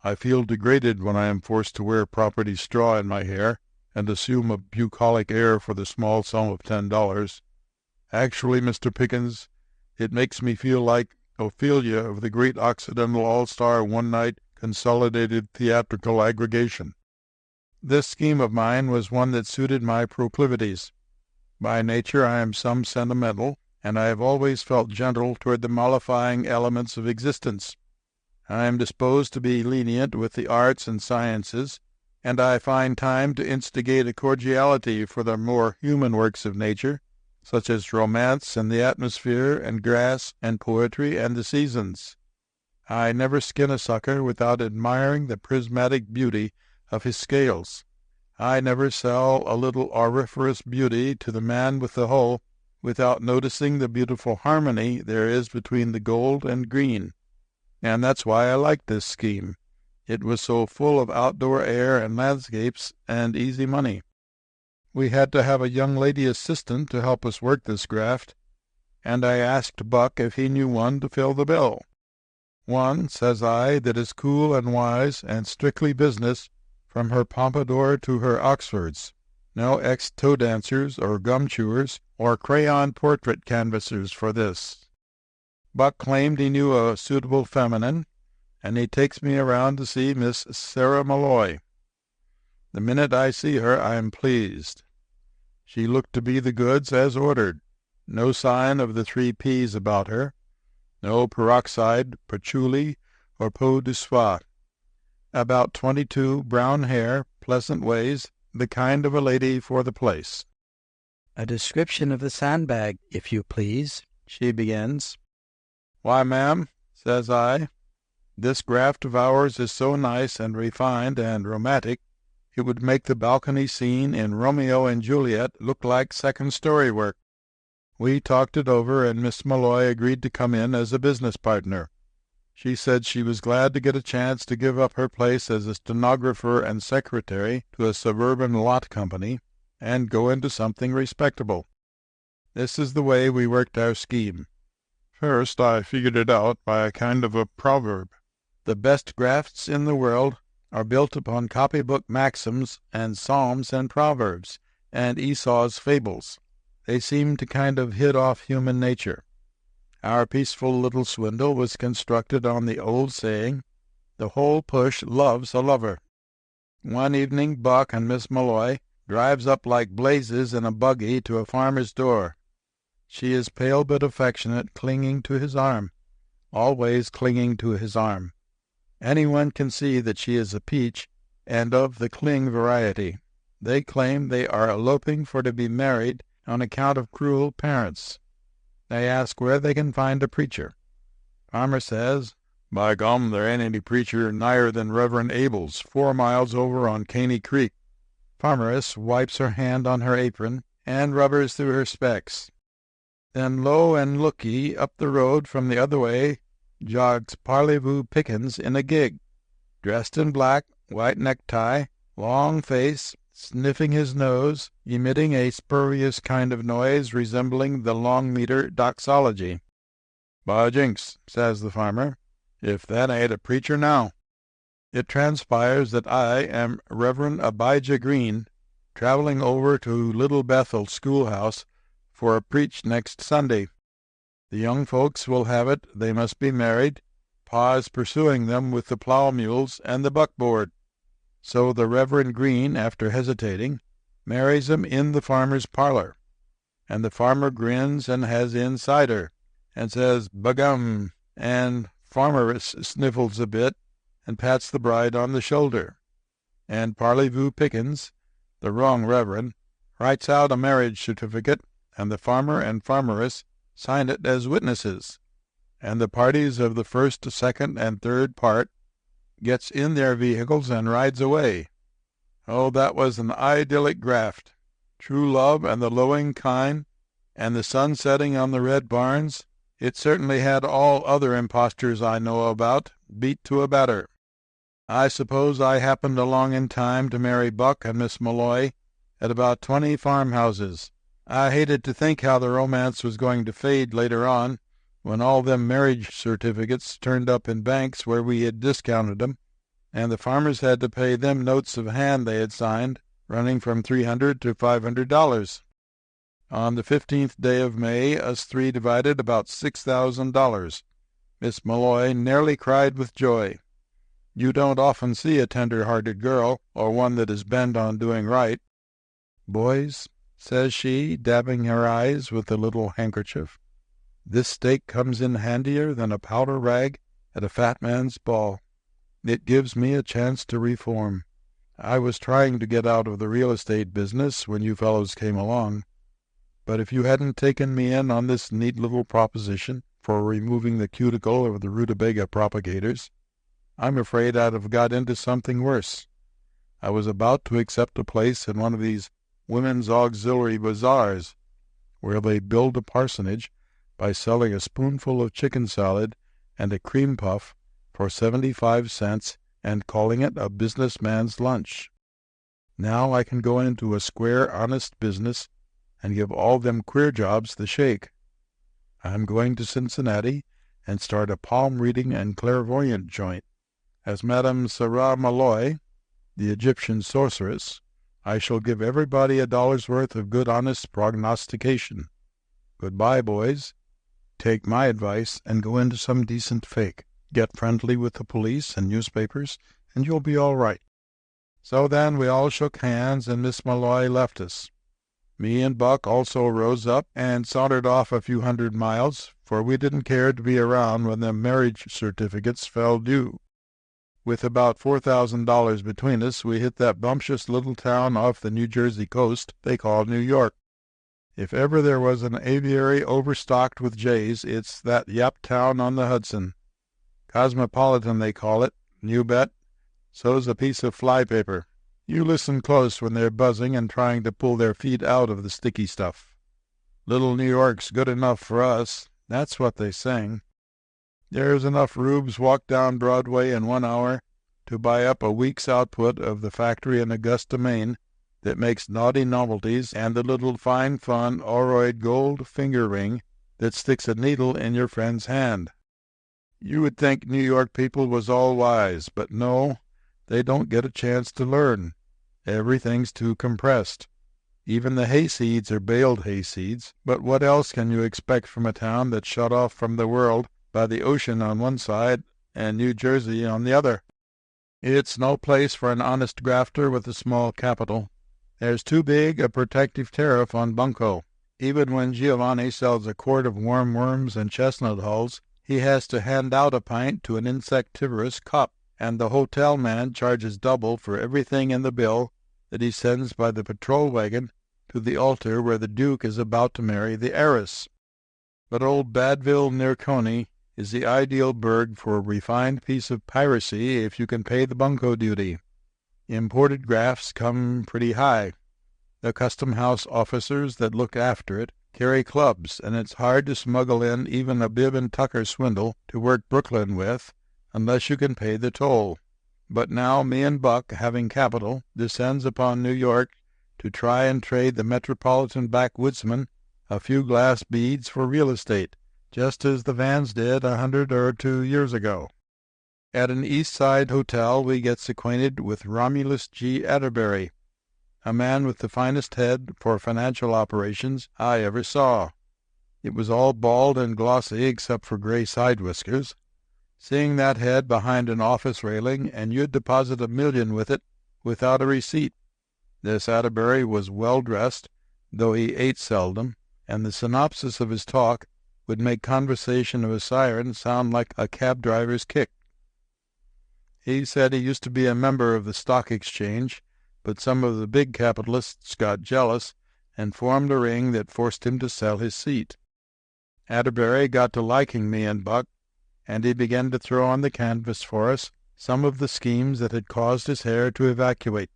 I feel degraded when I am forced to wear property straw in my hair and assume a bucolic air for the small sum of $10. Actually, Mr. Pickens, it makes me feel like Ophelia of the great Occidental All-Star One-Night Consolidated Theatrical Aggregation." This scheme of mine was one that suited my proclivities. By nature I am some sentimental, and I have always felt gentle toward the mollifying elements of existence. I am disposed to be lenient with the arts and sciences, and I find time to instigate a cordiality for the more human works of nature, such as romance and the atmosphere and grass and poetry and the seasons. I never skin a sucker without admiring the prismatic beauty of his scales. I never sell a little auriferous beauty to the man with the hoe without noticing the beautiful harmony there is between the gold and green. And that's why I liked this scheme. It was so full of outdoor air and landscapes and easy money. We had to have a young lady assistant to help us work this graft, and I asked Buck if he knew one to fill the bill. "One," says I, "that is cool and wise and strictly business from her pompadour to her Oxfords. No ex-toe dancers or gum chewers or crayon portrait canvassers for this." Buck claimed he knew a suitable feminine, and he takes me around to see Miss Sarah Malloy. The minute I see her I am pleased. She looked to be the goods as ordered. No sign of the 3 Ps about her. No peroxide, patchouli, or peau de soie. About 22, brown hair, pleasant ways, the kind of a lady for the place. "A description of the sandbag, if you please," she begins. "Why, ma'am," says I, "this graft of ours is so nice and refined and romantic, it would make the balcony scene in Romeo and Juliet look like second-story work." We talked it over, and Miss Malloy agreed to come in as a business partner. She said she was glad to get a chance to give up her place as a stenographer and secretary to a suburban lot company and go into something respectable. This is the way we worked our scheme. First, I figured it out by a kind of a proverb. The best grafts in the world are built upon copybook maxims and psalms and proverbs and Esau's fables. They seem to kind of hit off human nature. Our peaceful little swindle was constructed on the old saying, "The whole push loves a lover." One evening Buck and Miss Malloy drives up like blazes in a buggy to a farmer's door. She is pale but affectionate, clinging to his arm, always clinging to his arm. Anyone can see that she is a peach, and of the cling variety. They claim they are eloping for to be married on account of cruel parents. They ask where they can find a preacher. Farmer says, "By gum, there ain't any preacher nigher than Reverend Abel's, 4 miles over on Caney Creek." Farmeress wipes her hand on her apron and rubbers through her specs. Then lo and look ye, up the road from the other way jogs Parlez-vous Pickens in a gig, dressed in black, white necktie, long face, sniffing his nose, emitting a spurious kind of noise resembling the long-meter doxology. "By jinks," says the farmer, "if that ain't a preacher now." It transpires that I am Reverend Abijah Green, traveling over to Little Bethel schoolhouse for a preach next Sunday. The young folks will have it they must be married, Pa is pursuing them with the plow mules and the buckboard. So the Reverend Green, after hesitating, marries 'em in the farmer's parlor. And the farmer grins and has in cider, and says "B'gum," and farmeress sniffles a bit and pats the bride on the shoulder. And Parlez-vous Pickens, the wrong reverend, writes out a marriage certificate, and the farmer and farmeress sign it as witnesses. And the parties of the first, second, and third part gets in their vehicles and rides away. Oh, that was an idyllic graft. True love and the lowing kine And the sun setting on the red barns, it certainly had all other impostures I know about beat to a batter. I suppose I happened along in time to marry Buck and Miss Malloy at about 20 farmhouses. I hated to think how the romance was going to fade later on, when all them marriage certificates turned up in banks where we had discounted 'em, and the farmers had to pay them notes of hand they had signed, running from $300 to $500. On the 15th day of May, us three divided about $6,000. Miss Malloy nearly cried with joy. You don't often see a tender-hearted girl, or one that is bent on doing right. Boys, says she, dabbing her eyes with a little handkerchief, this stake comes in handier than a powder rag at a fat man's ball. It gives me a chance to reform. I was trying to get out of the real estate business when you fellows came along. But if you hadn't taken me in on this neat little proposition for removing the cuticle of the rutabaga propagators, I'm afraid I'd have got into something worse. I was about to accept a place in one of these women's auxiliary bazaars, where they build a parsonage by selling a spoonful of chicken salad and a cream puff for 75 cents and calling it a businessman's lunch. Now I can go into a square, honest business and give all them queer jobs the shake. I'm going to Cincinnati and start a palm-reading and clairvoyant joint. As Madame Sarah Malloy, the Egyptian sorceress, I shall give everybody $1's worth of good honest prognostication. Goodbye, boys. Take my advice and go into some decent fake. Get friendly with the police and newspapers, and you'll be all right. So then we all shook hands, and Miss Malloy left us. Me and Buck also rose up and sauntered off a few 100 miles, for we didn't care to be around when the marriage certificates fell due. With about $4,000 between us, we hit that bumptious little town off the New Jersey coast they call New York. If ever there was an aviary overstocked with jays, it's that yap town on the Hudson. Cosmopolitan, they call it, you bet. So's a piece of flypaper. You listen close when they're buzzing and trying to pull their feet out of the sticky stuff. Little New York's good enough for us, that's what they sing. There's enough rubes walk down Broadway in 1 hour to buy up a week's output of the factory in Augusta, Maine, that makes naughty novelties and the little fine fun oroid gold finger ring that sticks a needle in your friend's hand. You would think New York people was all wise, but no, they don't get a chance to learn. Everything's too compressed. Even the hayseeds are baled hayseeds, but what else can you expect from a town that's shut off from the world by the ocean on one side and New Jersey on the other? It's no place for an honest grafter with a small capital. There's too big a protective tariff on bunco. Even when Giovanni sells a quart of warm worms and chestnut hulls, he has to hand out a pint to an insectivorous cop, and the hotel man charges double for everything in the bill that he sends by the patrol wagon to the altar where the Duke is about to marry the heiress. But old Badville near Coney is the ideal burg for a refined piece of piracy if you can pay the bunco duty. Imported grafts come pretty high. The custom house officers that look after it carry clubs, and it's hard to smuggle in even a bib and tucker swindle to work Brooklyn with, unless you can pay the toll. But now me and Buck, having capital, descends upon New York to try and trade the metropolitan backwoodsman a few glass beads for real estate, just as the Vans did 100 or 2 years ago. At an East Side hotel we gets acquainted with Romulus G. Atterbury, a man with the finest head for financial operations I ever saw. It was all bald and glossy except for gray side whiskers. Seeing that head behind an office railing, and you'd deposit $1 million with it without a receipt. This Atterbury was well dressed, though he ate seldom, and the synopsis of his talk would make conversation of a siren sound like a cab driver's kick. He said he used to be a member of the stock exchange, but some of the big capitalists got jealous and formed a ring that forced him to sell his seat. Atterbury got to liking me and Buck, and he began to throw on the canvas for us some of the schemes that had caused his hair to evacuate.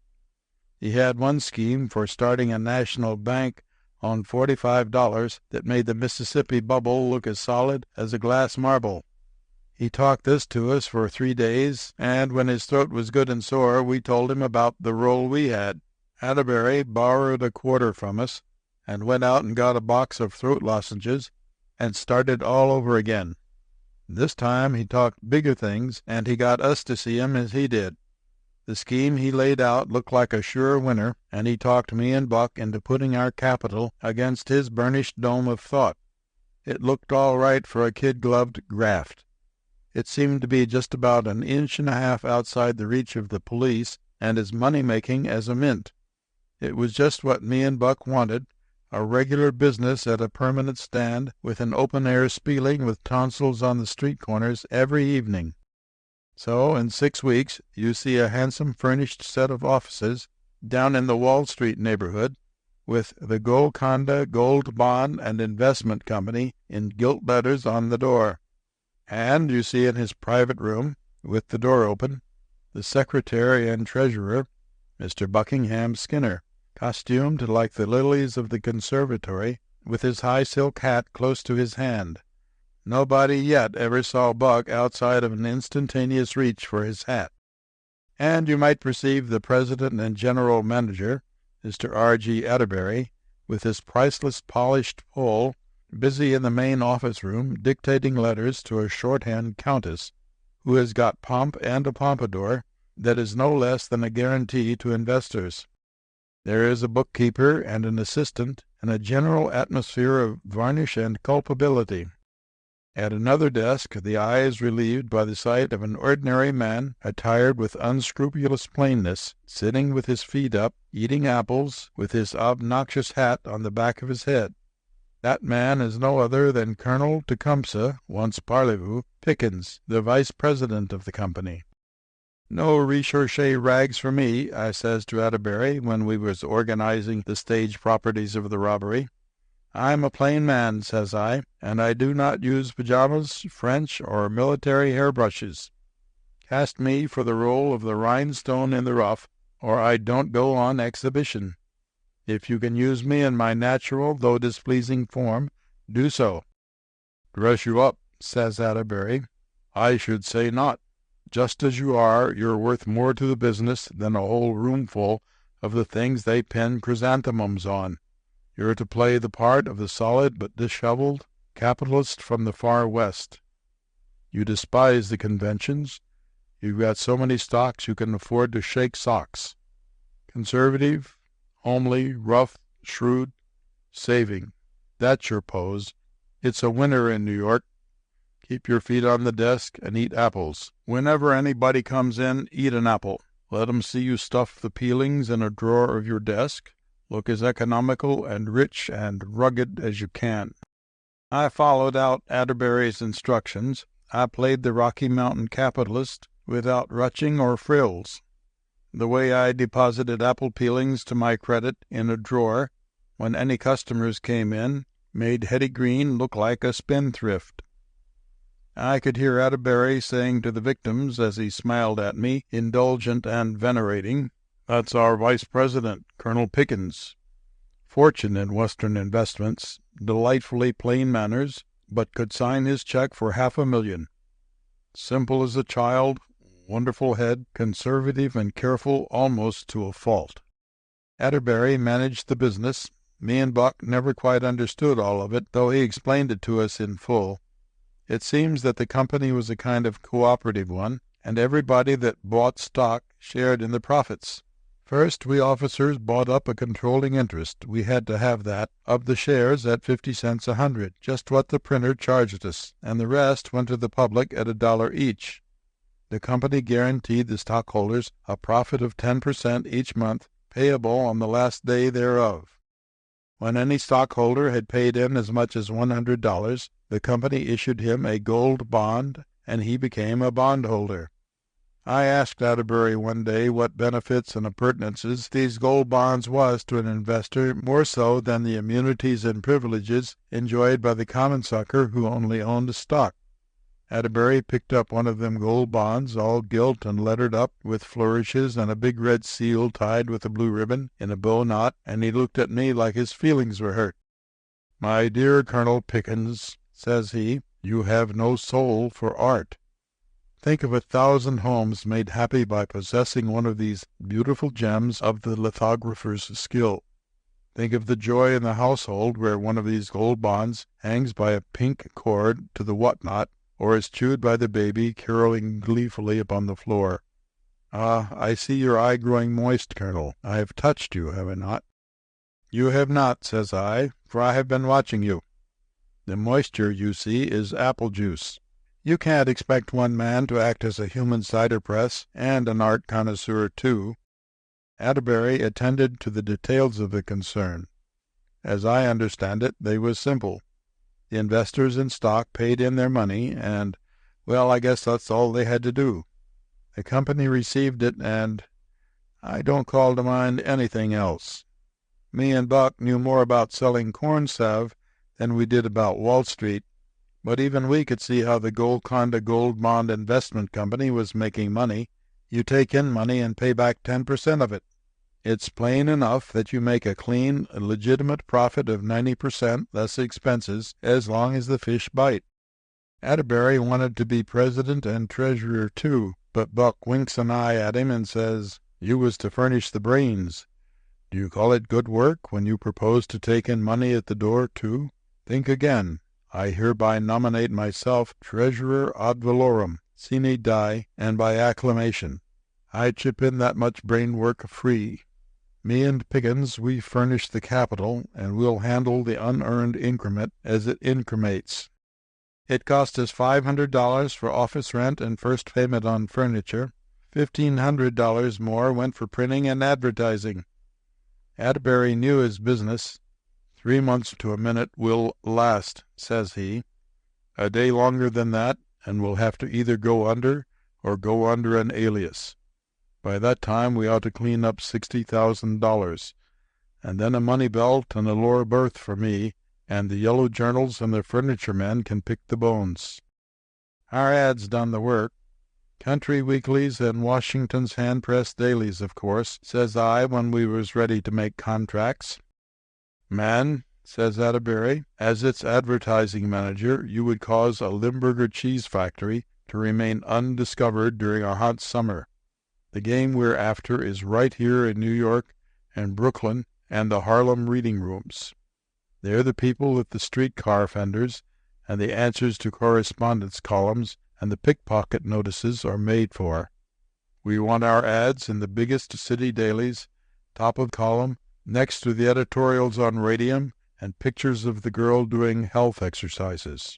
He had one scheme for starting a national bank on $45 that made the Mississippi bubble look as solid as a glass marble. He talked this to us for 3 days, and when his throat was good and sore, we told him about the roll we had. Atterbury borrowed a quarter from us, and went out and got a box of throat lozenges, and started all over again. This time he talked bigger things, and he got us to see him as he did. The scheme he laid out looked like a sure winner, and he talked me and Buck into putting our capital against his burnished dome of thought. It looked all right for a kid-gloved graft. It seemed to be just about an inch and a half outside the reach of the police, and as money-making as a mint. It was just what me and Buck wanted, a regular business at a permanent stand, with an open-air spieling with tonsils on the street corners every evening. So in 6 weeks you see a handsome furnished set of offices down in the Wall Street neighborhood, with the Golconda Gold Bond and Investment Company in gilt letters on the door. And you see in his private room, with the door open, the secretary and treasurer, Mr. Buckingham Skinner, costumed like the lilies of the conservatory, with his high silk hat close to his hand. Nobody yet ever saw Buck outside of an instantaneous reach for his hat. And you might perceive the president and general manager, Mr. R.G. Atterbury, with his priceless polished poll, busy in the main office room dictating letters to a shorthand countess, who has got pomp and a pompadour that is no less than a guarantee to investors. There is a bookkeeper and an assistant, and a general atmosphere of varnish and culpability. At another desk the eye is relieved by the sight of an ordinary man attired with unscrupulous plainness, sitting with his feet up, eating apples, with his obnoxious hat on the back of his head. That man is no other than Colonel Tecumseh, once Parlez-vous, Pickens, the vice president of the company. "No recherche rags for me," I says to Atterbury when we was organizing the stage properties of the robbery. "I'm a plain man," says I, "and I do not use pajamas, French, or military hairbrushes. Cast me for the role of the rhinestone in the rough, or I don't go on exhibition. If you can use me in my natural, though displeasing form, do so." "Dress you up," says Atterbury. "I should say not. Just as you are, you're worth more to the business than a whole roomful of the things they pin chrysanthemums on. You're to play the part of the solid but disheveled capitalist from the far West. You despise the conventions. You've got so many stocks you can afford to shake socks. Conservative, homely, rough, shrewd, saving. That's your pose. It's a winner in New York. Keep your feet on the desk and eat apples. Whenever anybody comes in, eat an apple. Let 'em see you stuff the peelings in a drawer of your desk. Look as economical and rich and rugged as you can." I followed out Atterbury's instructions. I played the Rocky Mountain capitalist without ruching or frills. The way I deposited apple peelings to my credit in a drawer when any customers came in made Hetty Green look like a spendthrift. I could hear Atterbury saying to the victims as he smiled at me, indulgent and venerating, "That's our vice president, Colonel Pickens. Fortune in Western investments, delightfully plain manners, but could sign his check for $500,000. Simple as a child, wonderful head, conservative and careful almost to a fault." Atterbury managed the business. Me and Buck never quite understood all of it, though he explained it to us in full. It seems that the company was a kind of cooperative one, and everybody that bought stock shared in the profits. First, we officers bought up a controlling interest, we had to have that, of the shares at 50 cents a hundred, just what the printer charged us, and the rest went to the public at $1 each. The company guaranteed the stockholders a profit of 10% each month, payable on the last day thereof. When any stockholder had paid in as much as $100, the company issued him a gold bond, and he became a bondholder. I asked Atterbury one day what benefits and appurtenances these gold bonds was to an investor, more so than the immunities and privileges enjoyed by the common sucker who only owned stock. Atterbury picked up one of them gold bonds, all gilt and lettered up with flourishes and a big red seal tied with a blue ribbon in a bow knot, and he looked at me like his feelings were hurt. "My dear Colonel Pickens," says he, "you have no soul for art. Think of 1,000 homes made happy by possessing one of these beautiful gems of the lithographer's skill. Think of the joy in the household where one of these gold bonds hangs by a pink cord to the whatnot, or is chewed by the baby caroling gleefully upon the floor. Ah, I see your eye growing moist, Colonel. I have touched you, have I not?" "You have not," says I, "for I have been watching you. The moisture, you see, is apple juice. You can't expect one man to act as a human cider press and an art connoisseur, too." Atterbury attended to the details of the concern. As I understand it, they was simple. The investors in stock paid in their money, and, well, I guess that's all they had to do. The company received it, and I don't call to mind anything else. Me and Buck knew more about selling corn salve than we did about Wall Street, but even we could see how the Golconda Gold Bond Investment Company was making money. You take in money and pay back 10% of it. It's plain enough that you make a clean, legitimate profit of 90% less expenses as long as the fish bite. Atterbury wanted to be president and treasurer too, but Buck winks an eye at him and says, "You was to furnish the brains. Do you call it good work when you propose to take in money at the door too? Think again. I hereby nominate myself treasurer ad valorem, sine die, and by acclamation. I chip in that much brain work free. Me and Pickens, we furnish the capital, and we'll handle the unearned increment as it incremates. It cost us $500 for office rent and first payment on furniture. $1,500 more went for printing and advertising." Atterbury knew his business. 3 months to a minute will last," says he. "A day longer than that, and we'll have to either go under or go under an alias. By that time we ought to clean up $60,000, and then a money belt and a lower berth for me, and the yellow journals and the furniture men can pick the bones. Our ads done the work. Country weeklies and Washington's hand-pressed dailies, of course," says I when we was ready to make contracts. "Man," says Atterbury, "as its advertising manager, you would cause a Limburger cheese factory to remain undiscovered during a hot summer. The game we're after is right here in New York and Brooklyn and the Harlem reading rooms. They're the people at the streetcar fenders, and the answers to correspondence columns and the pickpocket notices are made for. We want our ads in the biggest city dailies, top of column, next to the editorials on radium and pictures of the girl doing health exercises."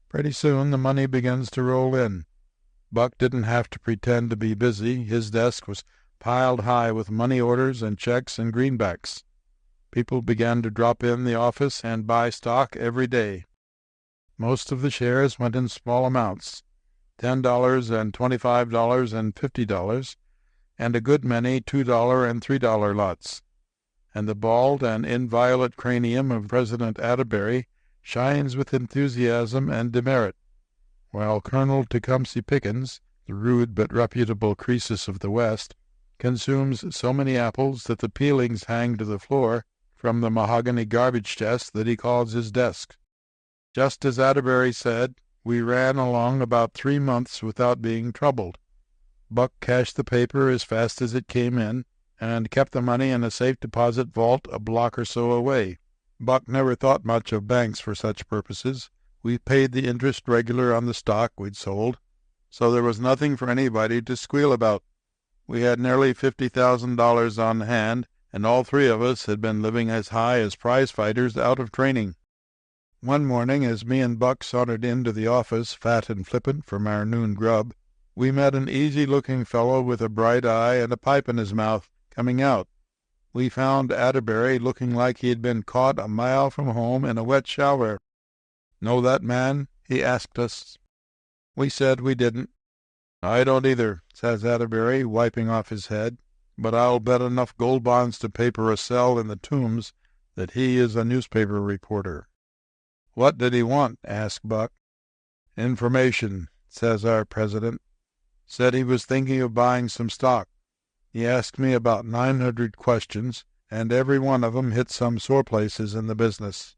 Pretty soon the money begins to roll in. Buck didn't have to pretend to be busy. His desk was piled high with money orders and checks and greenbacks. People began to drop in the office and buy stock every day. Most of the shares went in small amounts, $10 and $25 and $50, and a good many $2 and $3 lots. And the bald and inviolate cranium of President Atterbury shines with enthusiasm and demerit, while Colonel Tecumseh Pickens, the rude but reputable Croesus of the West, consumes so many apples that the peelings hang to the floor from the mahogany garbage chest that he calls his desk. Just as Atterbury said, we ran along about 3 months without being troubled. Buck cashed the paper as fast as it came in, and kept the money in a safe deposit vault a block or so away. Buck never thought much of banks for such purposes. We paid the interest regular on the stock we'd sold, so there was nothing for anybody to squeal about. We had nearly $50,000 on hand, and all three of us had been living as high as prize fighters out of training. One morning, as me and Buck sauntered into the office, fat and flippant from our noon grub, we met an easy-looking fellow with a bright eye and a pipe in his mouth coming out. We found Atterbury looking like he had been caught a mile from home in a wet shower. "Know that man?" he asked us. We said we didn't. "I don't either," says Atterbury, wiping off his head, "but I'll bet enough gold bonds to paper a cell in the Tombs that he is a newspaper reporter." "What did he want?" asked Buck. "Information," says our president. "Said he was thinking of buying some stock. He asked me about 900 questions, and every one of 'em hit some sore places in the business.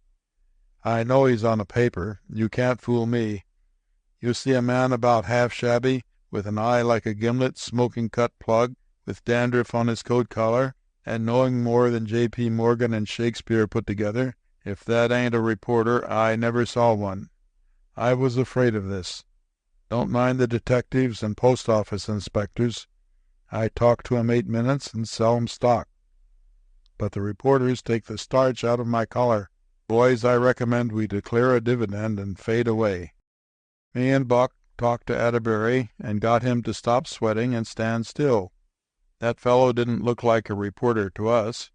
I know he's on a paper. You can't fool me. You see a man about half shabby, with an eye like a gimlet, smoking cut plug, with dandruff on his coat collar, and knowing more than J.P. Morgan and Shakespeare put together. If that ain't a reporter, I never saw one. I was afraid of this. Don't mind the detectives and post office inspectors. I talk to 'em 8 minutes and sell 'em stock. But the reporters take the starch out of my collar. Boys, I recommend we declare a dividend and fade away." Me and Buck talked to Atterbury and got him to stop sweating and stand still. That fellow didn't look like a reporter to us.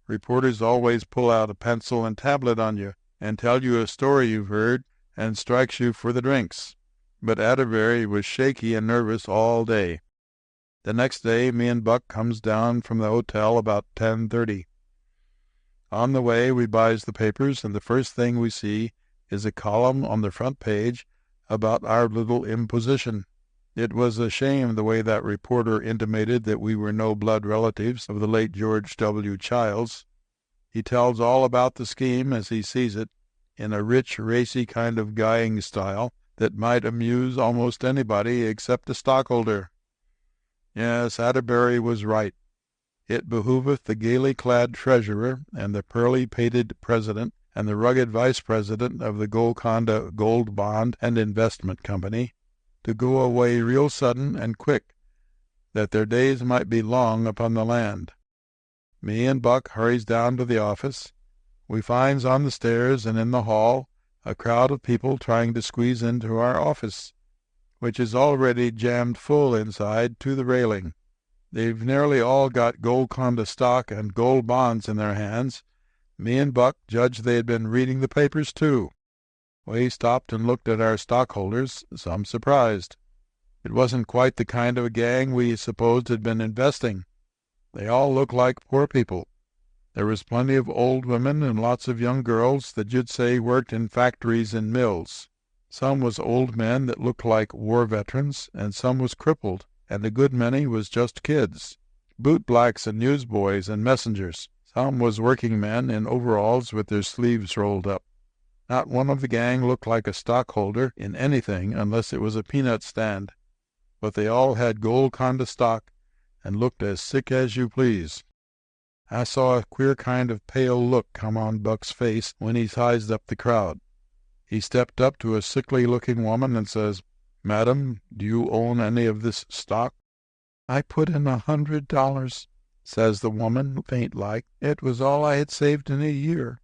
Reporters always pull out a pencil and tablet on you and tell you a story you've heard and strikes you for the drinks. But Atterbury was shaky and nervous all day. The next day me and Buck comes down from the hotel about 10:30. On the way we buys the papers, and the first thing we see is a column on the front page about our little imposition. It was a shame the way that reporter intimated that we were no blood relatives of the late George W. Childs. He tells all about the scheme as he sees it, in a rich, racy kind of guying style that might amuse almost anybody except a stockholder. Yes, Atterbury was right. It behooveth the gaily clad treasurer and the pearly-pated president and the rugged vice president of the Golconda Gold Bond and Investment Company to go away real sudden and quick, that their days might be long upon the land. Me and Buck hurries down to the office. We finds on the stairs and in the hall a crowd of people trying to squeeze into our office, which is already jammed full inside to the railing. They've nearly all got Golconda stock and gold bonds in their hands. Me and Buck judged they had been reading the papers, too. We stopped and looked at our stockholders, some surprised. It wasn't quite the kind of a gang we supposed had been investing. They all looked like poor people. There was plenty of old women and lots of young girls that you'd say worked in factories and mills. Some was old men that looked like war veterans, and some was crippled, and a good many was just kids, bootblacks and newsboys and messengers. Some was working men in overalls with their sleeves rolled up. Not one of the gang looked like a stockholder in anything unless it was a peanut stand. But they all had Golconda stock and looked as sick as you please. I saw a queer kind of pale look come on Buck's face when he sized up the crowd. He stepped up to a sickly-looking woman and says, "Madam, do you own any of this stock?" "I put in $100, says the woman, faint-like. "It was all I had saved in a year.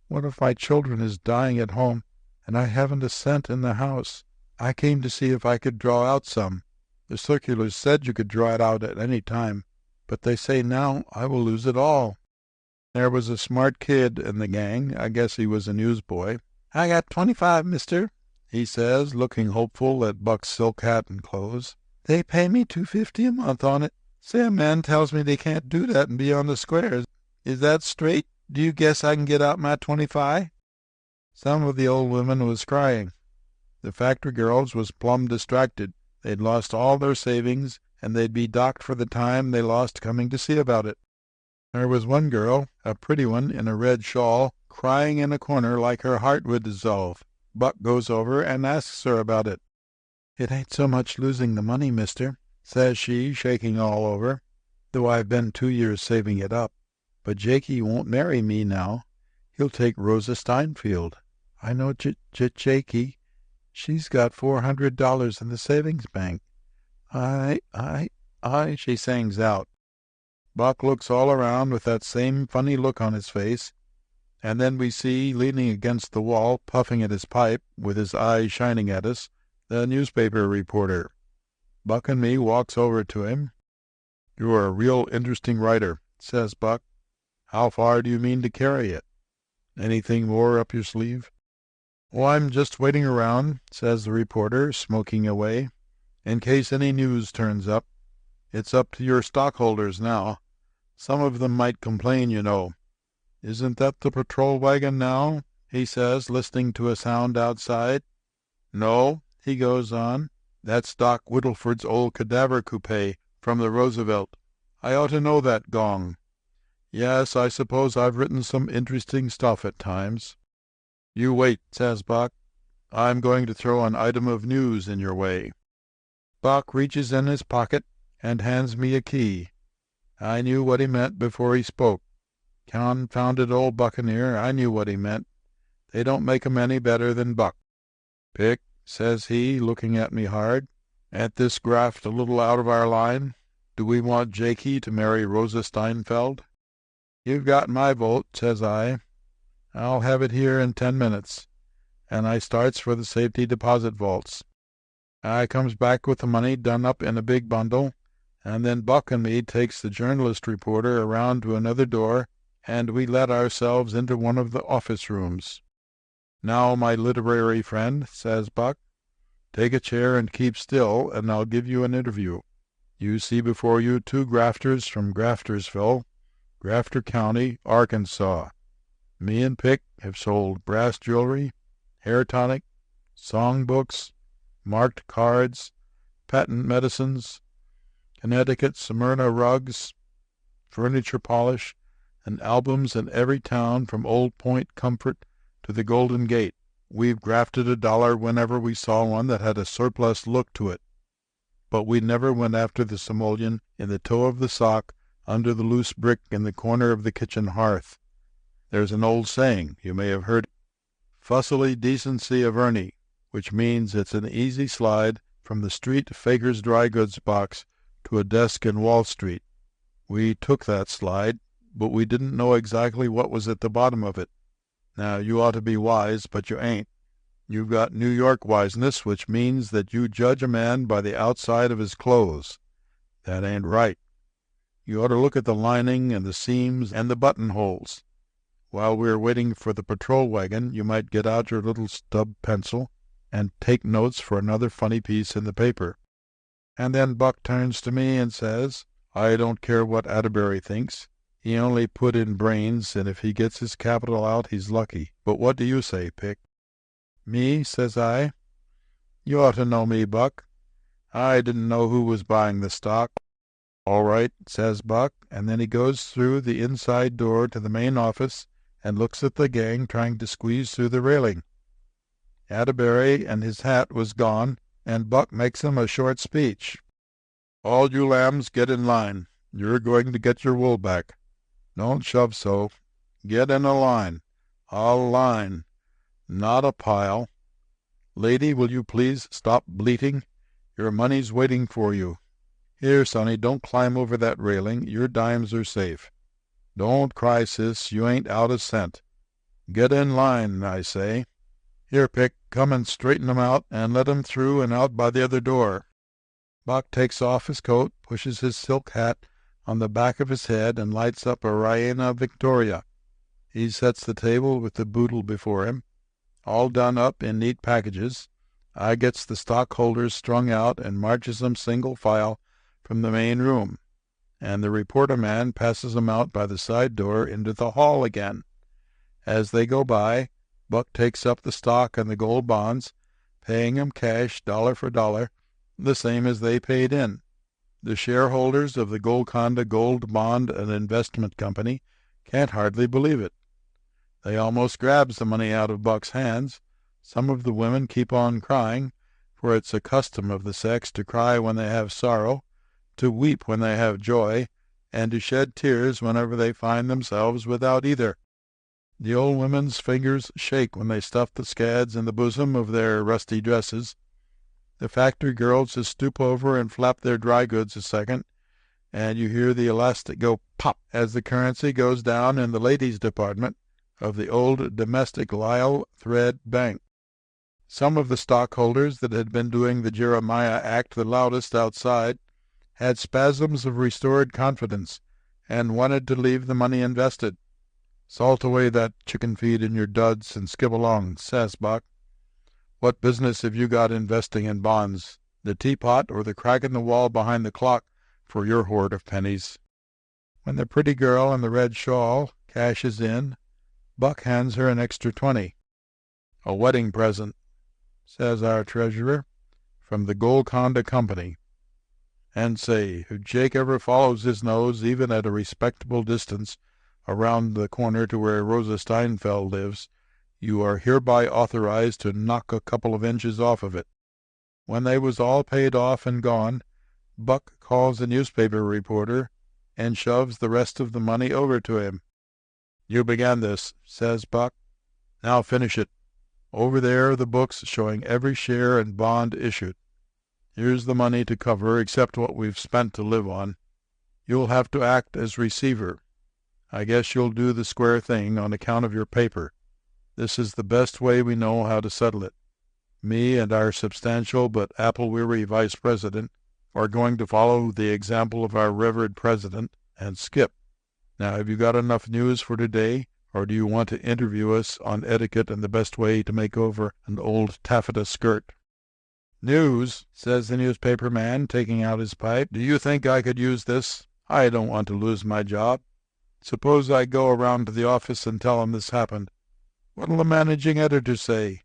One of my children is dying at home, and I haven't a cent in the house. I came to see if I could draw out some. The circulars said you could draw it out at any time, but they say now I will lose it all." There was a smart kid in the gang. I guess he was a newsboy. "I got 25, mister," he says, looking hopeful at Buck's silk hat and clothes. "They pay me $2.50 a month on it. Say, a man tells me they can't do that and be on the squares. Is that straight? Do you guess I can get out my 25? Some of the old women was crying. The factory girls was plumb distracted. They'd lost all their savings, and they'd be docked for the time they lost coming to see about it. There was one girl, a pretty one in a red shawl, crying in a corner like her heart would dissolve. Buck goes over and asks her about it. "It ain't so much losing the money, mister," says she, shaking all over, "though I've been 2 years saving it up. But Jakey won't marry me now. He'll take Rosa Steinfield. I know Jakey. She's got $400 in the savings bank. I, she sings out. Buck looks all around with that same funny look on his face, and then we see, leaning against the wall, puffing at his pipe, with his eyes shining at us, the newspaper reporter. Buck and me walks over to him. "You're a real interesting writer," says Buck. "How far do you mean to carry it? Anything more up your sleeve?" "Oh, I'm just waiting around," says the reporter, smoking away, "in case any news turns up. It's up to your stockholders now. Some of them might complain, you know. Isn't that the patrol wagon now?" he says, listening to a sound outside. "No," he goes on. "That's Doc Whittleford's old cadaver coupe from the Roosevelt. I ought to know that gong. Yes, I suppose I've written some interesting stuff at times." "You wait," says Buck. "I'm going to throw an item of news in your way." Buck reaches in his pocket and hands me a key. I knew what he meant before he spoke. Confounded old buccaneer, I knew what he meant. They don't make 'em any better than Buck. "Pick," says he, looking at me hard, "ain't this graft a little out of our line? Do we want Jakey to marry Rosa Steinfeld?" "You've got my vote," says I. "I'll have it here in 10 minutes." And I starts for the safety deposit vaults. I comes back with the money done up in a big bundle, and then Buck and me takes the journalist reporter around to another door, and we let ourselves into one of the office rooms. "Now, my literary friend," says Buck, "take a chair and keep still, and I'll give you an interview. You see before you 2 grafters from Graftersville, Grafter County, Arkansas. Me and Pick have sold brass jewelry, hair tonic, song books, marked cards, patent medicines, Connecticut Smyrna rugs, furniture polish, and albums in every town from Old Point Comfort to the Golden Gate. We've grafted $1 whenever we saw one that had a surplus look to it. But we never went after the simoleon in the toe of the sock under the loose brick in the corner of the kitchen hearth. There's an old saying, you may have heard it, fussily decency of Ernie, which means it's an easy slide from the street faker's dry goods box to a desk in Wall Street. We took that slide, but we didn't know exactly what was at the bottom of it. Now, you ought to be wise, but you ain't. You've got New York wiseness, which means that you judge a man by the outside of his clothes. That ain't right. You ought to look at the lining and the seams and the buttonholes. While we're waiting for the patrol wagon, you might get out your little stub pencil and take notes for another funny piece in the paper." And then Buck turns to me and says, "I don't care what Atterbury thinks. He only put in brains, and if he gets his capital out, he's lucky. But what do you say, Pick?" "Me?" says I. "You ought to know me, Buck. I didn't know who was buying the stock." "All right," says Buck, and then he goes through the inside door to the main office and looks at the gang trying to squeeze through the railing. Atterbury and his hat was gone, and Buck makes him a short speech. "All you lambs get in line. You're going to get your wool back. Don't shove so. Get in a line. A line. Not a pile. Lady, will you please stop bleating? Your money's waiting for you. Here, sonny, don't climb over that railing. Your dimes are safe. Don't cry, sis. You ain't out a cent. Get in line, I say. Here, Pick, come and straighten 'em out and let 'em through and out by the other door." Buck takes off his coat, pushes his silk hat on the back of his head, and lights up a Reina Victoria. He sets the table with the boodle before him, all done up in neat packages. I gets the stockholders strung out and marches 'em single file from the main room, and the reporter man passes 'em out by the side door into the hall again. As they go by, Buck takes up the stock and the gold bonds, paying 'em cash dollar for dollar, the same as they paid in. The shareholders of the Golconda Gold Bond and Investment Company can't hardly believe it. They almost grabs the money out of Buck's hands. Some of the women keep on crying, for it's a custom of the sex to cry when they have sorrow, to weep when they have joy, and to shed tears whenever they find themselves without either. The old women's fingers shake when they stuff the scads in the bosom of their rusty dresses. The factory girls just stoop over and flap their dry goods a second, and you hear the elastic go pop as the currency goes down in the ladies' department of the old domestic lisle thread bank. Some of the stockholders that had been doing the Jeremiah act the loudest outside had spasms of restored confidence and wanted to leave the money invested. "Salt away that chicken feed in your duds and skip along," says Buck. "What business have you got investing in bonds, the teapot or the crack in the wall behind the clock for your hoard of pennies?" When the pretty girl in the red shawl cashes in, Buck hands her an extra 20. "A wedding present," says our treasurer. from the Golconda Company. And say, if Jake ever follows his nose, even at a respectable distance, around the corner to where Rosa Steinfeld lives, you are hereby authorized to knock a couple of inches off of it." When they was all paid off and gone, Buck calls the newspaper reporter and shoves the rest of the money over to him. "You began this," says Buck. "Now finish it. Over there are the books showing every share and bond issued. Here's the money to cover, except what we've spent to live on. You'll have to act as receiver. I guess you'll do the square thing on account of your paper. This is the best way we know how to settle it. Me and our substantial but apple-weary vice president are going to follow the example of our revered president and skip. Now, have you got enough news for today, or do you want to interview us on etiquette and the best way to make over an old taffeta skirt?" "News," says the newspaper man, taking out his pipe. "Do you think I could use this? I don't want to lose my job. Suppose I go around to the office and tell him this happened. What'll the managing editor say?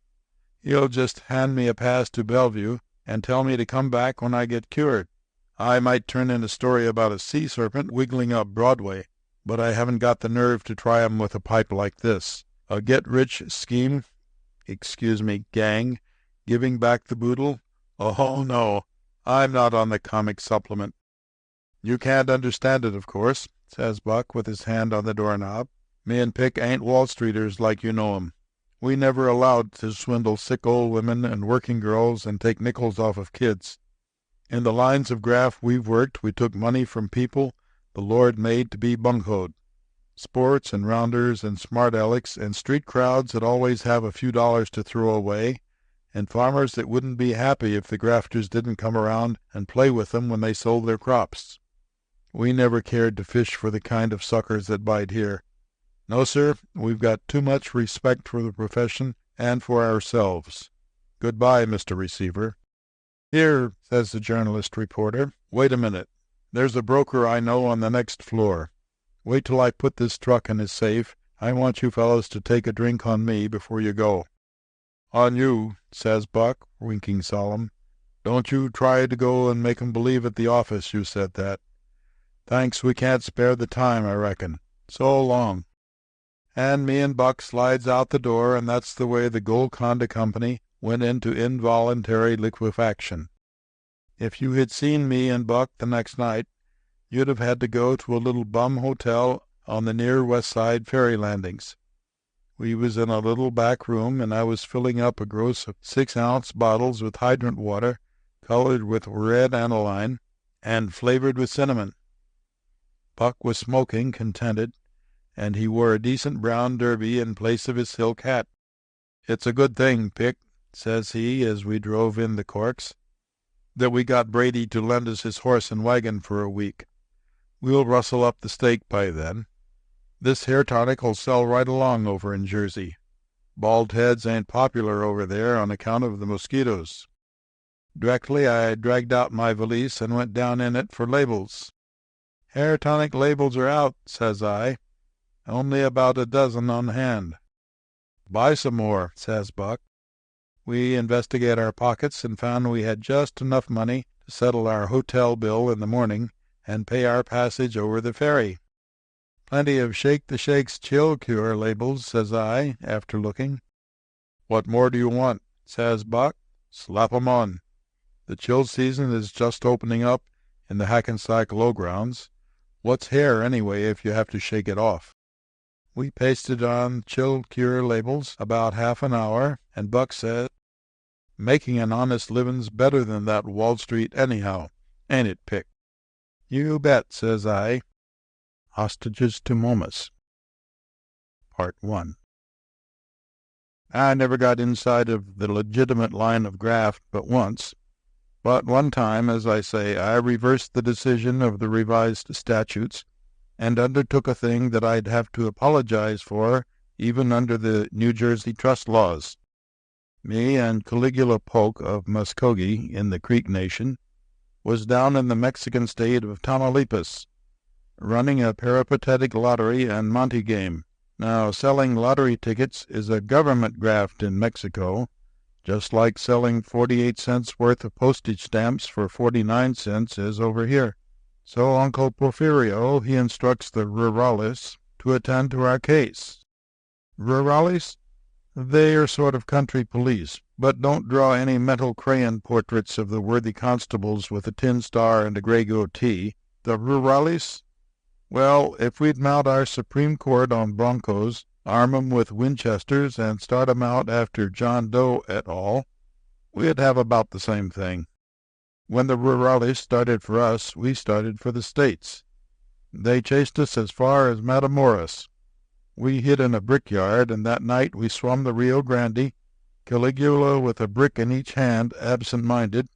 He'll just hand me a pass to Bellevue and tell me to come back when I get cured. I might turn in a story about a sea serpent wiggling up Broadway, but I haven't got the nerve to try 'em with a pipe like this. A get-rich scheme, gang, giving back the boodle? Oh, no, I'm not on the comic supplement." "You can't understand it, of course," says Buck with his hand on the doorknob. "Me and Pick ain't Wall Streeters like you know 'em. We never allowed to swindle sick old women and working girls and take nickels off of kids. In the lines of graft we've worked, we took money from people the Lord made to be buncoed. Sports and rounders and smart alecks and street crowds that always have a few dollars to throw away, and farmers that wouldn't be happy if the grafters didn't come around and play with them when they sold their crops. We never cared to fish for the kind of suckers that bite here. No, sir, we've got too much respect for the profession and for ourselves. Goodbye, Mr. Receiver." "Here," says the journalist reporter. "Wait a minute. There's a broker I know on the next floor. Wait till I put this truck in his safe. I want you fellows to take a drink on me before you go." "On you," says Buck, winking solemn. "Don't you try to go and make 'em believe at the office you said that. Thanks, we can't spare the time, I reckon. So long." And me and Buck slides out the door, and that's the way the Golconda Company went into involuntary liquefaction. If you had seen me and Buck the next night, you'd have had to go to a little bum hotel on the near West Side ferry landings. We was in a little back room, and I was filling up a gross of 6-ounce bottles with hydrant water, colored with red aniline and flavored with cinnamon. Buck was smoking, contented, and he wore a decent brown derby in place of his silk hat. "It's a good thing, Pick," says he as we drove in the corks, "that we got Brady to lend us his horse and wagon for a week. We'll rustle up the stake by then. This hair tonic'll sell right along over in Jersey. Bald heads ain't popular over there on account of the mosquitoes." Directly I dragged out my valise and went down in it for labels. "Hair tonic labels are out," says I. "Only about a dozen on hand." "Buy some more," says Buck. We investigate our pockets and found we had just enough money to settle our hotel bill in the morning and pay our passage over the ferry. "Plenty of Shake the Shake's chill cure labels," says I, after looking. "What more do you want?" says Buck. "Slap 'em on. The chill season is just opening up in the Hackensack Lowgrounds. What's hair, anyway, if you have to shake it off?" We pasted on chill cure labels about half an hour, and Buck said, "Making an honest living's better than that Wall Street anyhow, ain't it, Pick?" "You bet," says I. Hostages to Momus. Part 1. I never got inside of the legitimate line of graft but once. But one time, as I say, I reversed the decision of the revised statutes and undertook a thing that I'd have to apologize for even under the New Jersey trust laws. Me and Caligula Polk of Muskogee in the Creek Nation was down in the Mexican state of Tamaulipas, running a peripatetic lottery and monte game. Now, selling lottery tickets is a government graft in Mexico, just like selling 48 cents worth of postage stamps for 49 cents is over here. So Uncle Porfirio, he instructs the rurales to attend to our case. Rurales? They are sort of country police, but don't draw any mental crayon portraits of the worthy constables with a tin star and a gray goatee. The rurales? Well, if we'd mount our Supreme Court on broncos, arm 'em with Winchesters, and start 'em out after John Doe et al., we'd have about the same thing. When the rurales started for us, we started for the States. They chased us as far as Matamoros. We hid in a brickyard, and that night we swum the Rio Grande, Caligula with a brick in each hand, absent-minded,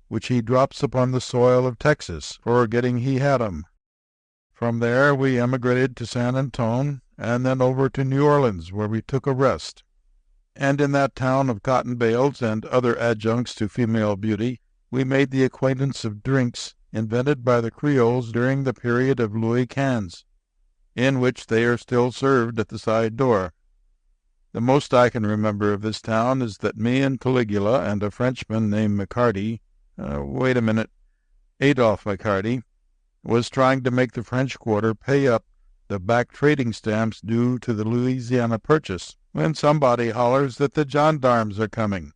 which he drops upon the soil of Texas, forgetting he had 'em. From there we emigrated to San Antone, and then over to New Orleans, where we took a rest. And in that town of cotton bales and other adjuncts to female beauty, we made the acquaintance of drinks invented by the Creoles during the period of Louis Quinze, in which they are still served at the side door. The most I can remember of this town is that me and Caligula and a Frenchman named Adolphe McCarty, was trying to make the French Quarter pay up the back trading stamps due to the Louisiana Purchase, when somebody hollers that the gendarmes are coming.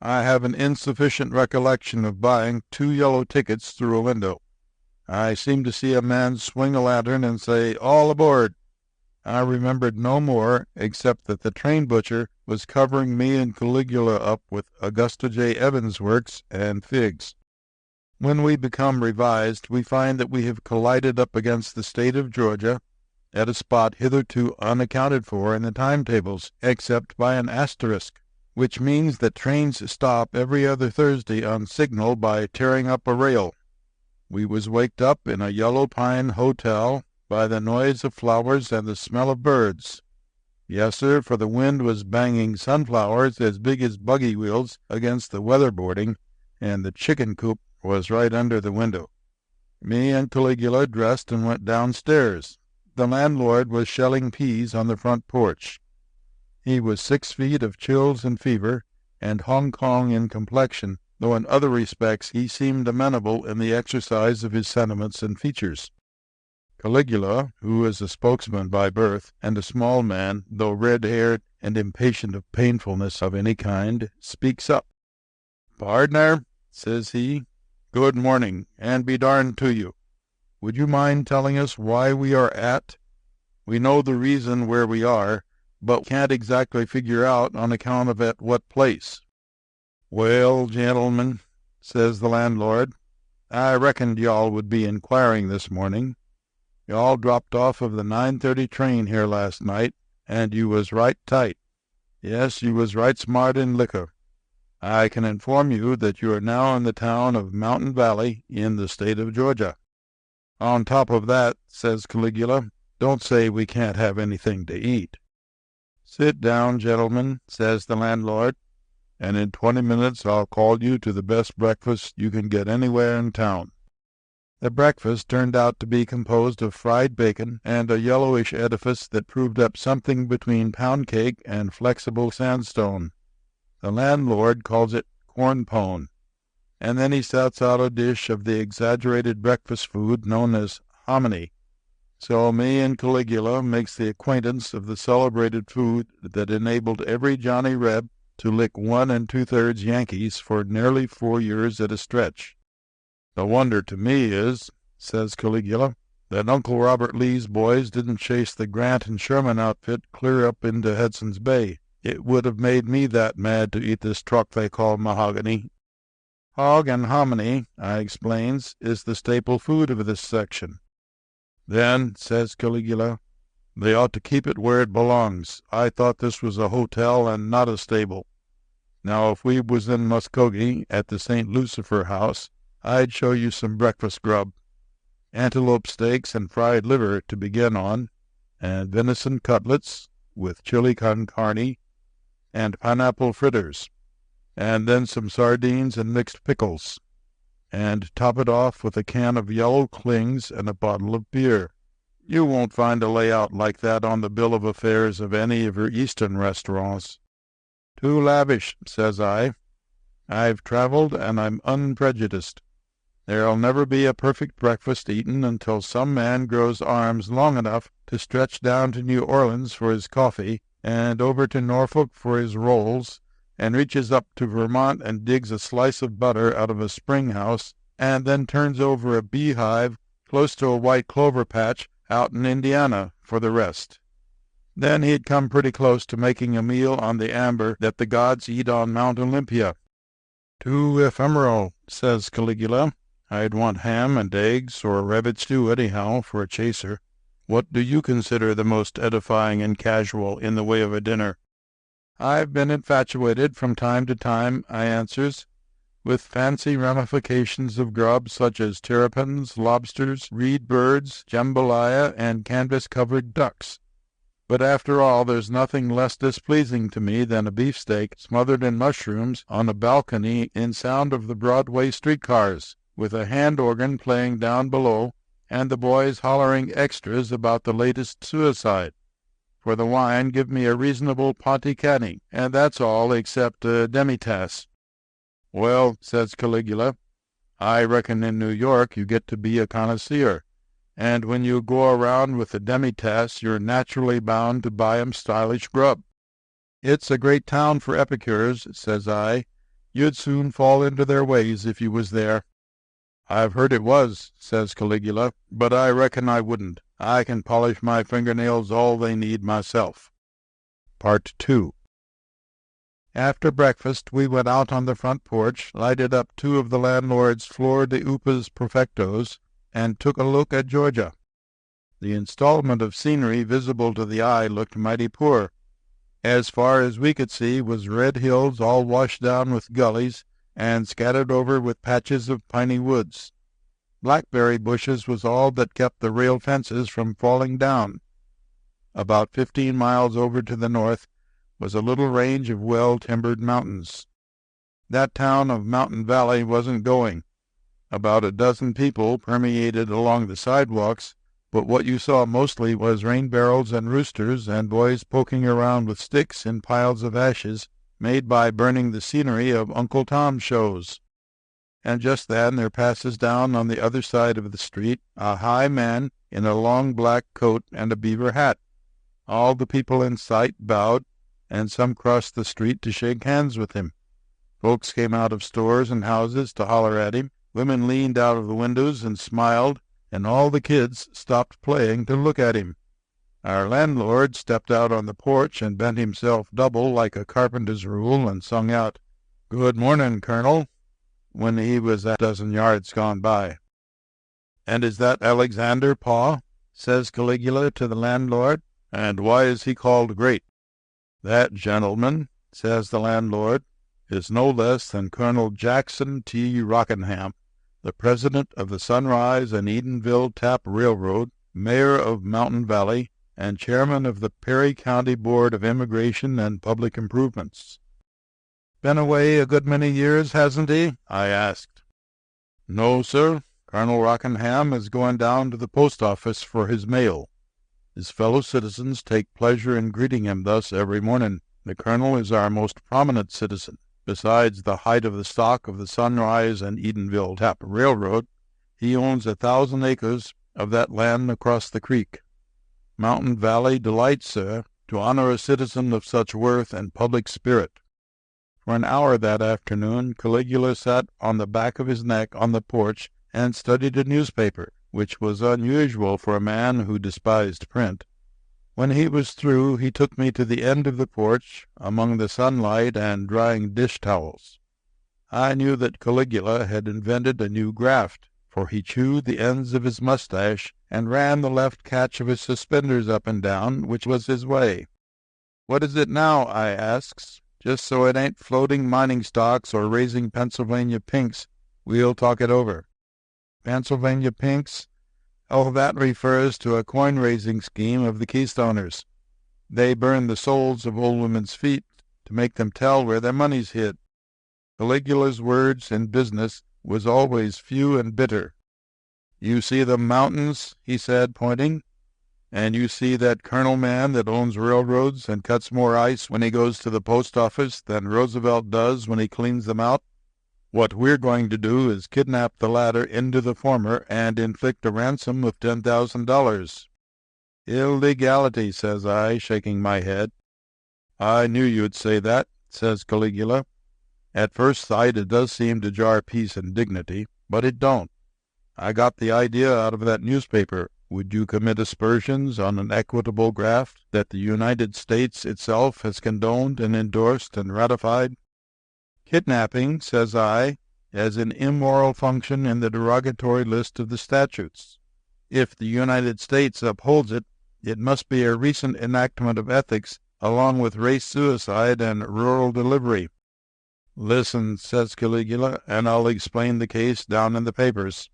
I have an insufficient recollection of buying 2 yellow tickets through a window. I seemed to see a man swing a lantern and say, "All aboard." I remembered no more, except that the train butcher was covering me and Caligula up with Augusta J. Evans works and figs. When we become revised, we find that we have collided up against the state of Georgia at a spot hitherto unaccounted for in the timetables, except by an asterisk, which means that trains stop every other Thursday on signal by tearing up a rail. We was waked up in a yellow pine hotel by the noise of flowers and the smell of birds. Yes, sir, for the wind was banging sunflowers as big as buggy wheels against the weatherboarding, and the chicken coop was right under the window. Me and Caligula dressed and went downstairs. The landlord was shelling peas on the front porch. He was 6 feet of chills and fever, and Hong Kong in complexion, though in other respects he seemed amenable in the exercise of his sentiments and features. Caligula, who is a spokesman by birth, and a small man, though red-haired and impatient of painfulness of any kind, speaks up. "Pardner," says he, "good morning, and be darned to you. Would you mind telling us why we are at? We know the reason where we are, but can't exactly figure out on account of at what place." "Well, gentlemen," says the landlord, "I reckoned y'all would be inquiring this morning. Y'all dropped off of the 9:30 train here last night, and you was right tight. Yes, you was right smart in liquor. I can inform you that you are now in the town of Mountain Valley in the state of Georgia. On top of that," says Caligula, "don't say we can't have anything to eat." "Sit down, gentlemen," says the landlord, "and in 20 minutes I'll call you to the best breakfast you can get anywhere in town." The breakfast turned out to be composed of fried bacon and a yellowish edifice that proved up something between pound cake and flexible sandstone. The landlord calls it corn pone, and then he sets out a dish of the exaggerated breakfast food known as hominy. So me and Caligula makes the acquaintance of the celebrated food that enabled every Johnny Reb to lick 1 2/3 Yankees for nearly 4 years at a stretch. "The wonder to me is," says Caligula, "that Uncle Robert Lee's boys didn't chase the Grant and Sherman outfit clear up into Hudson's Bay. It would have made me that mad to eat this truck they call mahogany." "Hog and hominy," I explains, "is the staple food of this section." "Then," says Caligula, "they ought to keep it where it belongs. I thought this was a hotel and not a stable. Now, if we was in Muskogee at the St. Lucifer House, I'd show you some breakfast grub. Antelope steaks and fried liver to begin on, and venison cutlets with chili con carne, and pineapple fritters, and then some sardines and mixed pickles, and top it off with a can of yellow clings and a bottle of beer. You won't find a layout like that on the bill of affairs of any of your Eastern restaurants. Too lavish, says I. I've traveled, and I'm unprejudiced. There'll never be a perfect breakfast eaten until some man grows arms long enough to stretch down to New Orleans for his coffee, and over to Norfolk for his rolls, and reaches up to Vermont and digs a slice of butter out of a spring house, and then turns over a beehive close to a white clover patch out in Indiana for the rest. Then he'd come pretty close to making a meal on the amber that the gods eat on Mount Olympia. Too ephemeral, says Caligula. I'd want ham and eggs or rabbit stew anyhow for a chaser. What do you consider the most edifying and casual in the way of a dinner? I've been infatuated from time to time, I answers, with fancy ramifications of grub such as terrapins, lobsters, reed birds, jambalaya, and canvas-covered ducks. But after all, there's nothing less displeasing to me than a beefsteak smothered in mushrooms on a balcony in sound of the Broadway streetcars, with a hand organ playing down below, and the boys hollering extras about the latest suicide. For the wine, give me a reasonable Ponticani, and that's all except a demitasse. Well, says Caligula, I reckon in New York you get to be a connoisseur, and when you go around with a demitasse you're naturally bound to buy 'em stylish grub. It's a great town for epicures, says I. You'd soon fall into their ways if you was there. I've heard it was, says Caligula, but I reckon I wouldn't. I can polish my fingernails all they need myself. Part 2. After breakfast we went out on the front porch, lighted up two of the landlord's flor de upas perfectos, and took a look at Georgia. The installment of scenery visible to the eye looked mighty poor. As far as we could see was red hills all washed down with gullies, and scattered over with patches of piney woods. Blackberry bushes was all that kept the rail fences from falling down. About 15 miles over to the north was a little range of well-timbered mountains. That town of Mountain Valley wasn't going. About a dozen people permeated along the sidewalks, but what you saw mostly was rain barrels and roosters and boys poking around with sticks in piles of ashes made by burning the scenery of Uncle Tom's shows. And just then there passes down on the other side of the street a high man in a long black coat and a beaver hat. All the people in sight bowed, and some crossed the street to shake hands with him. Folks came out of stores and houses to holler at him. Women leaned out of the windows and smiled, and all the kids stopped playing to look at him. Our landlord stepped out on the porch and bent himself double like a carpenter's rule and sung out, "Good morning, Colonel," when he was a dozen yards gone by. "And is that Alexander, Pa?" says Caligula to the landlord. "And why is he called great?" "That gentleman," says the landlord, "is no less than Colonel Jackson T. Rockingham, the president of the Sunrise and Edenville Tap Railroad, mayor of Mountain Valley, and chairman of the Perry County Board of Immigration and Public Improvements." "Been away a good many years, hasn't he?" I asked. "No, sir. Colonel Rockingham is going down to the post office for his mail. His fellow citizens take pleasure in greeting him thus every morning. The colonel is our most prominent citizen. Besides the height of the stock of the Sunrise and Edenville Tap Railroad, he owns 1,000 acres of that land across the creek. Mountain Valley delights, sir, to honor a citizen of such worth and public spirit." For an hour that afternoon Caligula sat on the back of his neck on the porch and studied a newspaper, which was unusual for a man who despised print. When he was through, he took me to the end of the porch, among the sunlight and drying dish-towels. I knew that Caligula had invented a new graft, for he chewed the ends of his mustache and ran the left catch of his suspenders up and down, which was his way. "What is it now?" I asks. "Just so it ain't floating mining stocks or raising Pennsylvania pinks, we'll talk it over." "Pennsylvania pinks? Oh, that refers to a coin-raising scheme of the Keystoners. They burn the soles of old women's feet to make them tell where their money's hid." Caligula's words in business was always few and bitter. "You see them mountains," he said, pointing. And you see that colonel man that owns railroads and cuts more ice when he goes to the post office than Roosevelt does when he cleans them out? What we're going to do is kidnap the latter into the former and inflict a ransom of $10,000. Illegality, says I, shaking my head. I knew you'd say that, says Caligula. At first sight it does seem to jar peace and dignity, but it don't. I got the idea out of that newspaper. Would you commit aspersions on an equitable graft that the United States itself has condoned and endorsed and ratified? Kidnapping, says I, as an immoral function in the derogatory list of the statutes. If the United States upholds it, it must be a recent enactment of ethics along with race suicide and rural delivery. Listen, says Caligula, and I'll explain the case down in the papers.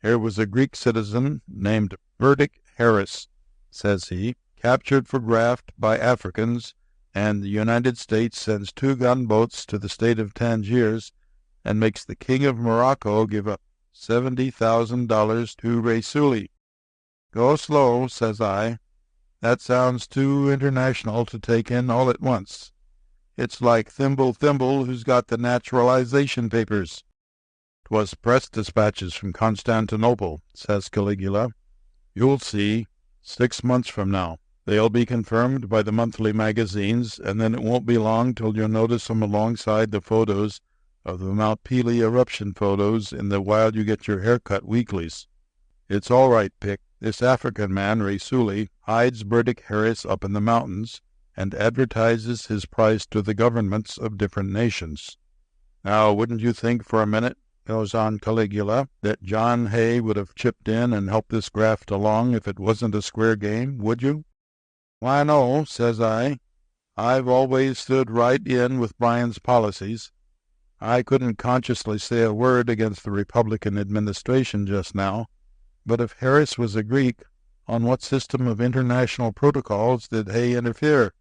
Here was a Greek citizen named Burdick Harris, says he, captured for graft by Africans, and the United States sends 2 gunboats to the state of Tangiers and makes the King of Morocco give up $70,000 to Raisuli. Go slow, says I. That sounds too international to take in all at once. It's like Thimble who's got the naturalization papers. 'Twas press dispatches from Constantinople, says Caligula. You'll see, 6 months from now. They'll be confirmed by the monthly magazines, and then it won't be long till you'll notice them alongside the photos of the Mount Pelee eruption photos in the While You Get Your Haircut weeklies. It's all right, Pick. This African man, Raisuli, hides Burdick Harris up in the mountains and advertises his price to the governments of different nations. Now, wouldn't you think for a minute, goes on Caligula, that John Hay would have chipped in and helped this graft along if it wasn't a square game, would you? Why, no, says I. I've always stood right in with Bryan's policies. I couldn't consciously say a word against the Republican administration just now, but if Harris was a Greek, on what system of international protocols did Hay interfere?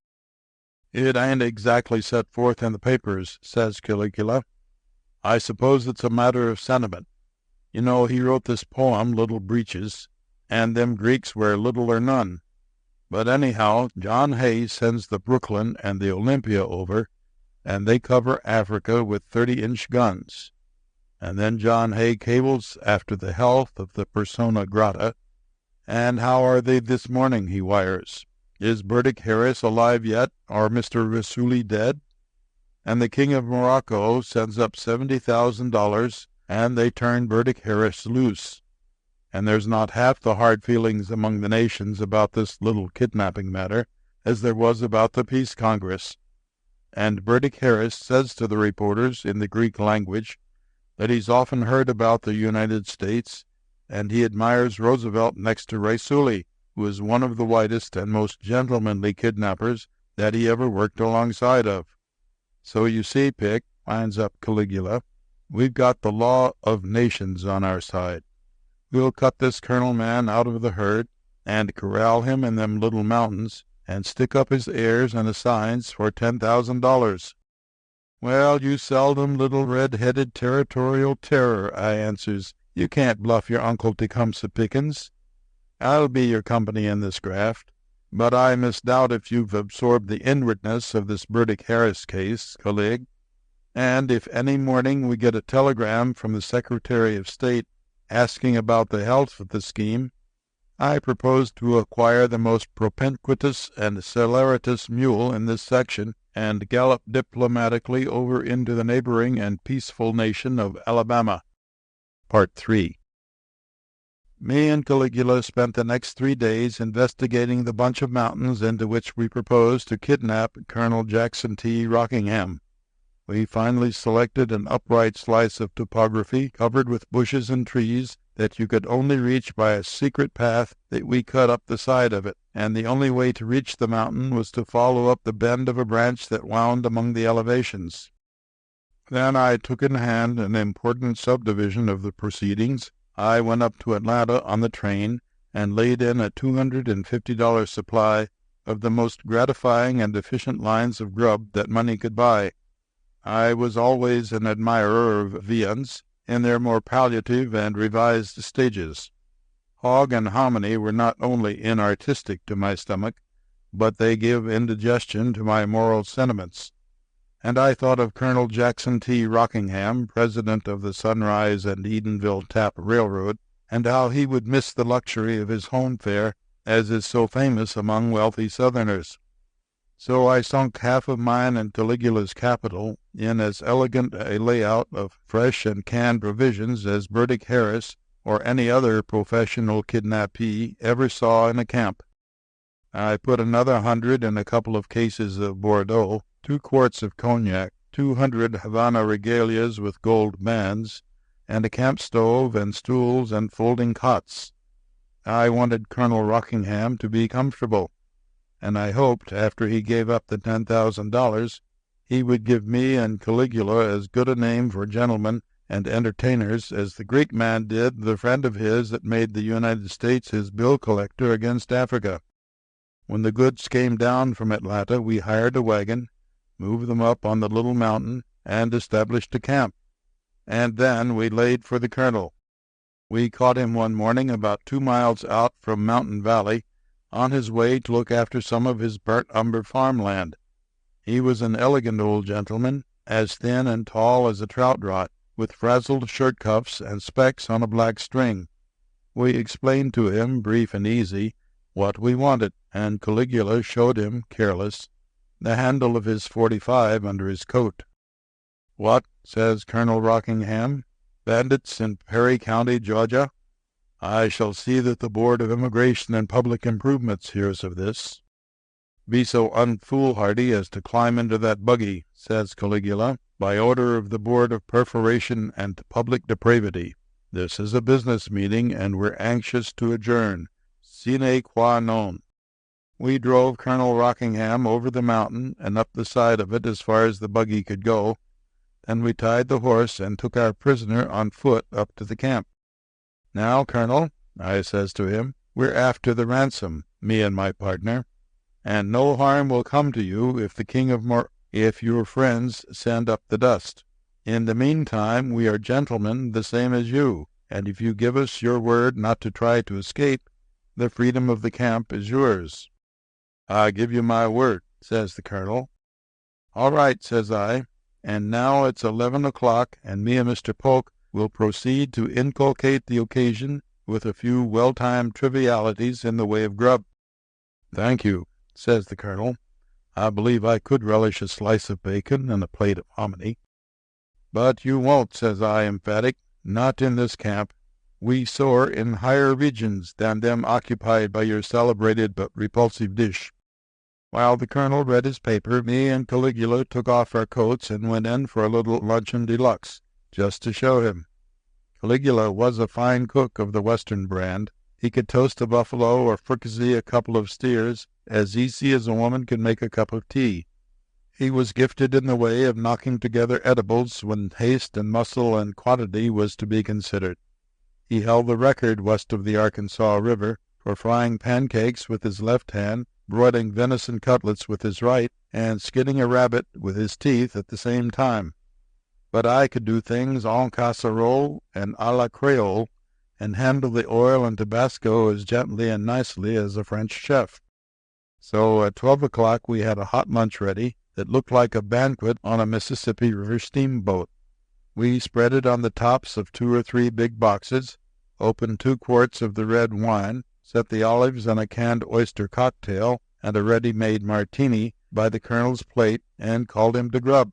It ain't exactly set forth in the papers, says Caligula. I suppose it's a matter of sentiment. You know, he wrote this poem, Little Breeches, and them Greeks wear little or none. But anyhow, John Hay sends the Brooklyn and the Olympia over, and they cover Africa with 30-inch guns. And then John Hay cables after the health of the persona grata. And how are they this morning, he wires. Is Burdick Harris alive yet, or Mr. Raisuli dead? And the King of Morocco sends up $70,000, and they turn Burdick Harris loose. And there's not half the hard feelings among the nations about this little kidnapping matter as there was about the Peace Congress. And Burdick Harris says to the reporters in the Greek language that he's often heard about the United States, and he admires Roosevelt next to Raisuli, who is one of the whitest and most gentlemanly kidnappers that he ever worked alongside of. So you see, Pick, winds up Caligula, we've got the law of nations on our side. We'll cut this colonel man out of the herd and corral him in them little mountains and stick up his heirs and assigns for $10,000. Well, you seldom little red-headed territorial terror, I answers. You can't bluff your Uncle Tecumseh Pickens. I'll be your company in this graft, but I misdoubt if you've absorbed the inwardness of this Burdick Harris case, Calig. And if any morning we get a telegram from the Secretary of State asking about the health of the scheme, I propose to acquire the most propinquitous and celeritas mule in this section and gallop diplomatically over into the neighboring and peaceful nation of Alabama. Part 3. Me and Caligula spent the next 3 days investigating the bunch of mountains into which we proposed to kidnap Colonel Jackson T. Rockingham. We finally selected an upright slice of topography covered with bushes and trees that you could only reach by a secret path that we cut up the side of it, and the only way to reach the mountain was to follow up the bend of a branch that wound among the elevations. Then I took in hand an important subdivision of the proceedings. I went up to Atlanta on the train and laid in a $250 supply of the most gratifying and efficient lines of grub that money could buy. I was always an admirer of viands in their more palliative and revised stages. Hog and hominy were not only inartistic to my stomach, but they give indigestion to my moral sentiments. And I thought of Colonel Jackson T. Rockingham, president of the Sunrise and Edenville Tap Railroad, and how he would miss the luxury of his home fare, as is so famous among wealthy Southerners. So I sunk half of mine and Caligula's capital in as elegant a layout of fresh and canned provisions as Burdick Harris or any other professional kidnappee ever saw in a camp. I put another 100 in a couple of cases of Bordeaux, 2 quarts of cognac, 200 Havana regalias with gold bands, and a camp stove and stools and folding cots. I wanted Colonel Rockingham to be comfortable, and I hoped, after he gave up the $10,000, he would give me and Caligula as good a name for gentlemen and entertainers as the Greek man did the friend of his that made the United States his bill collector against Africa. When the goods came down from Atlanta, we hired a wagon, moved them up on the little mountain, and established a camp. And then we laid for the colonel. We caught him one morning about 2 miles out from Mountain Valley, on his way to look after some of his burnt umber farmland. He was an elegant old gentleman, as thin and tall as a trout rod, with frazzled shirt cuffs and specs on a black string. We explained to him, brief and easy, what we wanted, and Caligula showed him, careless, the handle of his .45 under his coat. "What," says Colonel Rockingham, "bandits in Perry County, Georgia? I shall see that the Board of Immigration and Public Improvements hears of this." "Be so unfoolhardy as to climb into that buggy," says Caligula, "by order of the Board of Perforation and Public Depravity. This is a business meeting, and we're anxious to adjourn. Sine qua non." We drove Colonel Rockingham over the mountain and up the side of it as far as the buggy could go. Then we tied the horse and took our prisoner on foot up to the camp. "Now, Colonel," I says to him, "we're after the ransom, me and my partner, and no harm will come to you if the King of if your friends send up the dust. In the meantime, we are gentlemen the same as you, and if you give us your word not to try to escape, the freedom of the camp is yours." "I give you my word," says the colonel. "All right," says I, "and now it's 11 o'clock, and me and Mr. Polk will proceed to inculcate the occasion with a few well-timed trivialities in the way of grub." "Thank you," says the colonel. "I believe I could relish a slice of bacon and a plate of hominy." "But you won't," says I, emphatic, "not in this camp. We soar in higher regions than them occupied by your celebrated but repulsive dish." While the colonel read his paper, me and Caligula took off our coats and went in for a little luncheon deluxe, just to show him. Caligula was a fine cook of the Western brand. He could toast a buffalo or fricassee a couple of steers as easy as a woman could make a cup of tea. He was gifted in the way of knocking together edibles when haste and muscle and quantity was to be considered. He held the record west of the Arkansas River for frying pancakes with his left hand, broiling venison cutlets with his right, and skinning a rabbit with his teeth at the same time. But I could do things en casserole and à la Creole, and handle the oil and Tabasco as gently and nicely as a French chef. So at 12 o'clock we had a hot lunch ready that looked like a banquet on a Mississippi River steamboat. We spread it on the tops of 2 or 3 big boxes, opened 2 quarts of the red wine, set the olives and a canned oyster cocktail and a ready-made martini by the colonel's plate, and called him to grub.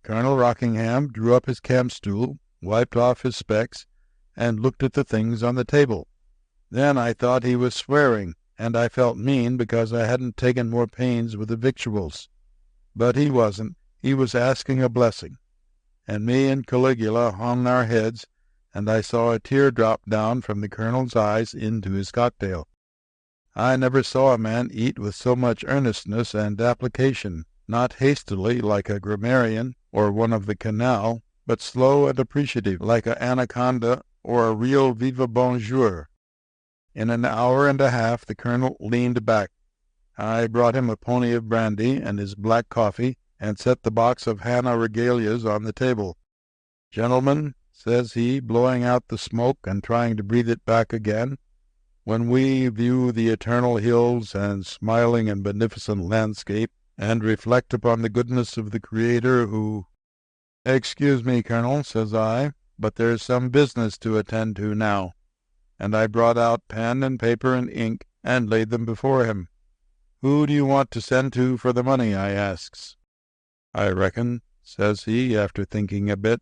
Colonel Rockingham drew up his camp stool, wiped off his specs, and looked at the things on the table. Then I thought he was swearing, and I felt mean because I hadn't taken more pains with the victuals. But he wasn't. He was asking a blessing. And me and Caligula hung our heads, and I saw a tear drop down from the colonel's eyes into his cocktail. I never saw a man eat with so much earnestness and application, not hastily like a grammarian or one of the canal, but slow and appreciative like an anaconda or a real viva bonjour. In an hour and a half the colonel leaned back. I brought him a pony of brandy and his black coffee, and set the box of Havana regalias on the table. "Gentlemen," says he, blowing out the smoke and trying to breathe it back again, When we view the eternal hills and smiling and beneficent landscape, and reflect upon the goodness of the Creator who— "Excuse me, Colonel," says I, "but there's some business to attend to now." And I brought out pen and paper and ink and laid them before him. "Who do you want to send to for the money?" I asks. "I reckon," says he, after thinking a bit,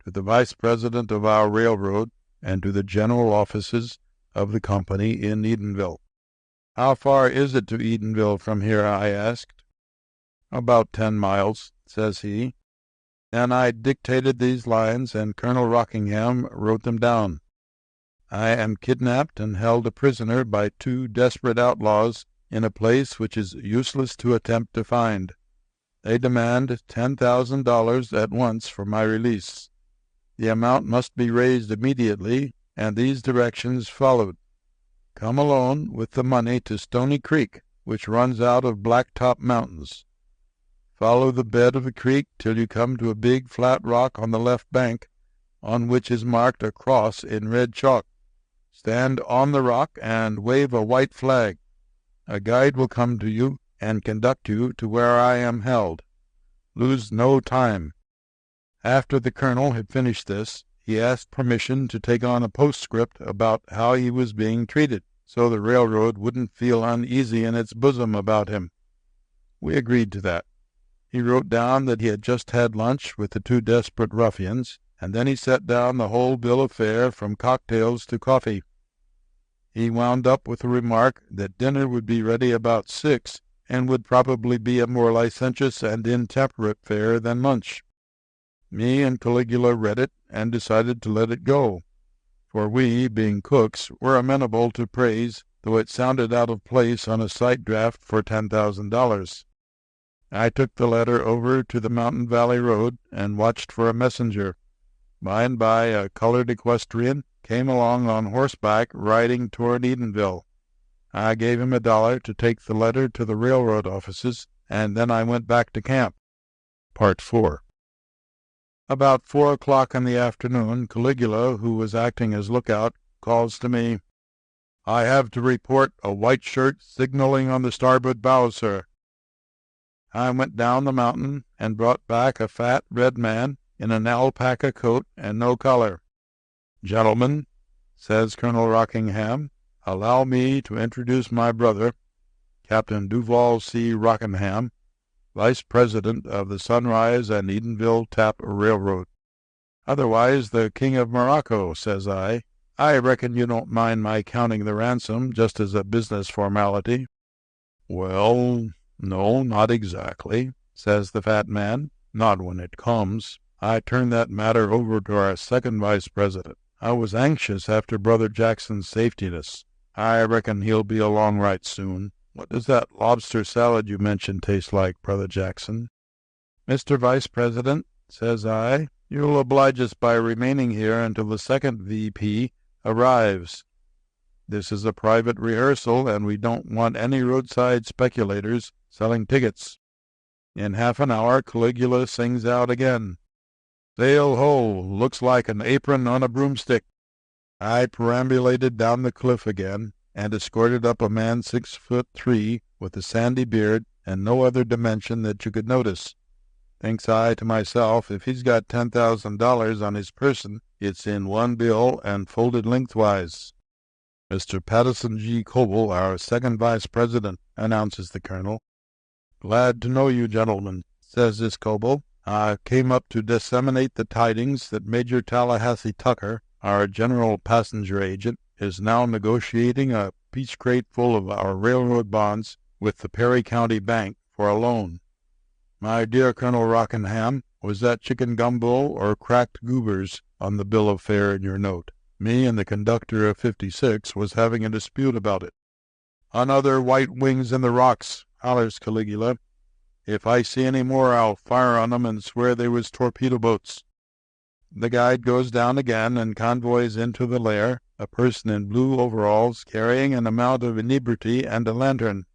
"to the vice president of our railroad and to the general offices of the company in Edenville." "How far is it to Edenville from here?" I asked. "About 10 miles," says he. And I dictated these lines, and Colonel Rockingham wrote them down. "I am kidnapped and held a prisoner by 2 desperate outlaws in a place which is useless to attempt to find. They demand $10,000 at once for my release. The amount must be raised immediately, and these directions followed. Come alone with the money to Stony Creek, which runs out of Blacktop Mountains. Follow the bed of the creek till you come to a big flat rock on the left bank, on which is marked a cross in red chalk. Stand on the rock and wave a white flag. A guide will come to you and conduct you to where I am held. Lose no time." After the colonel had finished this, he asked permission to take on a postscript about how he was being treated, so the railroad wouldn't feel uneasy in its bosom about him. We agreed to that. He wrote down that he had just had lunch with the 2 desperate ruffians, and then he set down the whole bill of fare from cocktails to coffee. He wound up with the remark that dinner would be ready about 6, and would probably be a more licentious and intemperate fare than lunch. Me and Caligula read it and decided to let it go, for we, being cooks, were amenable to praise, though it sounded out of place on a sight draft for $10,000. I took the letter over to the Mountain Valley Road and watched for a messenger. By and by a colored equestrian came along on horseback riding toward Edenville. I gave him $1 to take the letter to the railroad offices, and then I went back to camp. Part 4. About 4 o'clock in the afternoon, Caligula, who was acting as lookout, calls to me, "I have to report a white shirt signaling on the starboard bow, sir." I went down the mountain and brought back a fat red man in an alpaca coat and no collar. "Gentlemen," says Colonel Rockingham, "allow me to introduce my brother, Captain Duval C. Rockingham, Vice President of the Sunrise and Edenville Tap Railroad. Otherwise the King of Morocco," says I. "I reckon you don't mind my counting the ransom just as a business formality." "Well, no, not exactly," says the fat man. "Not when it comes. I turned that matter over to our second vice president. I was anxious after Brother Jackson's safetiness. I reckon he'll be along right soon. What does that lobster salad you mentioned taste like, Brother Jackson?" "Mr. Vice President," says I, "you'll oblige us by remaining here until the second VP arrives. This is a private rehearsal, and we don't want any roadside speculators selling tickets." In half an hour Caligula sings out again, "Sail ho! Looks like an apron on a broomstick." I perambulated down the cliff again, and escorted up a man 6'3", with a sandy beard and no other dimension that you could notice. Thinks I to myself, if he's got $10,000 on his person, it's in one bill and folded lengthwise. "Mr. Patterson G. Coble, our second vice president," announces the colonel. "Glad to know you, gentlemen," says this Coble. "I came up to disseminate the tidings that Major Tallahassee Tucker, our general passenger agent, is now negotiating a peach crate full of our railroad bonds with the Perry County Bank for a loan. My dear Colonel Rockingham, was that chicken gumbo or cracked goobers on the bill of fare in your note? Me and the conductor of 56 was having a dispute about it." "Another white wings in the rocks," hollers Caligula. "If I see any more, I'll fire on 'em and swear they was torpedo boats." The guide goes down again and convoys into the lair a person in blue overalls carrying an amount of inebriety and a lantern.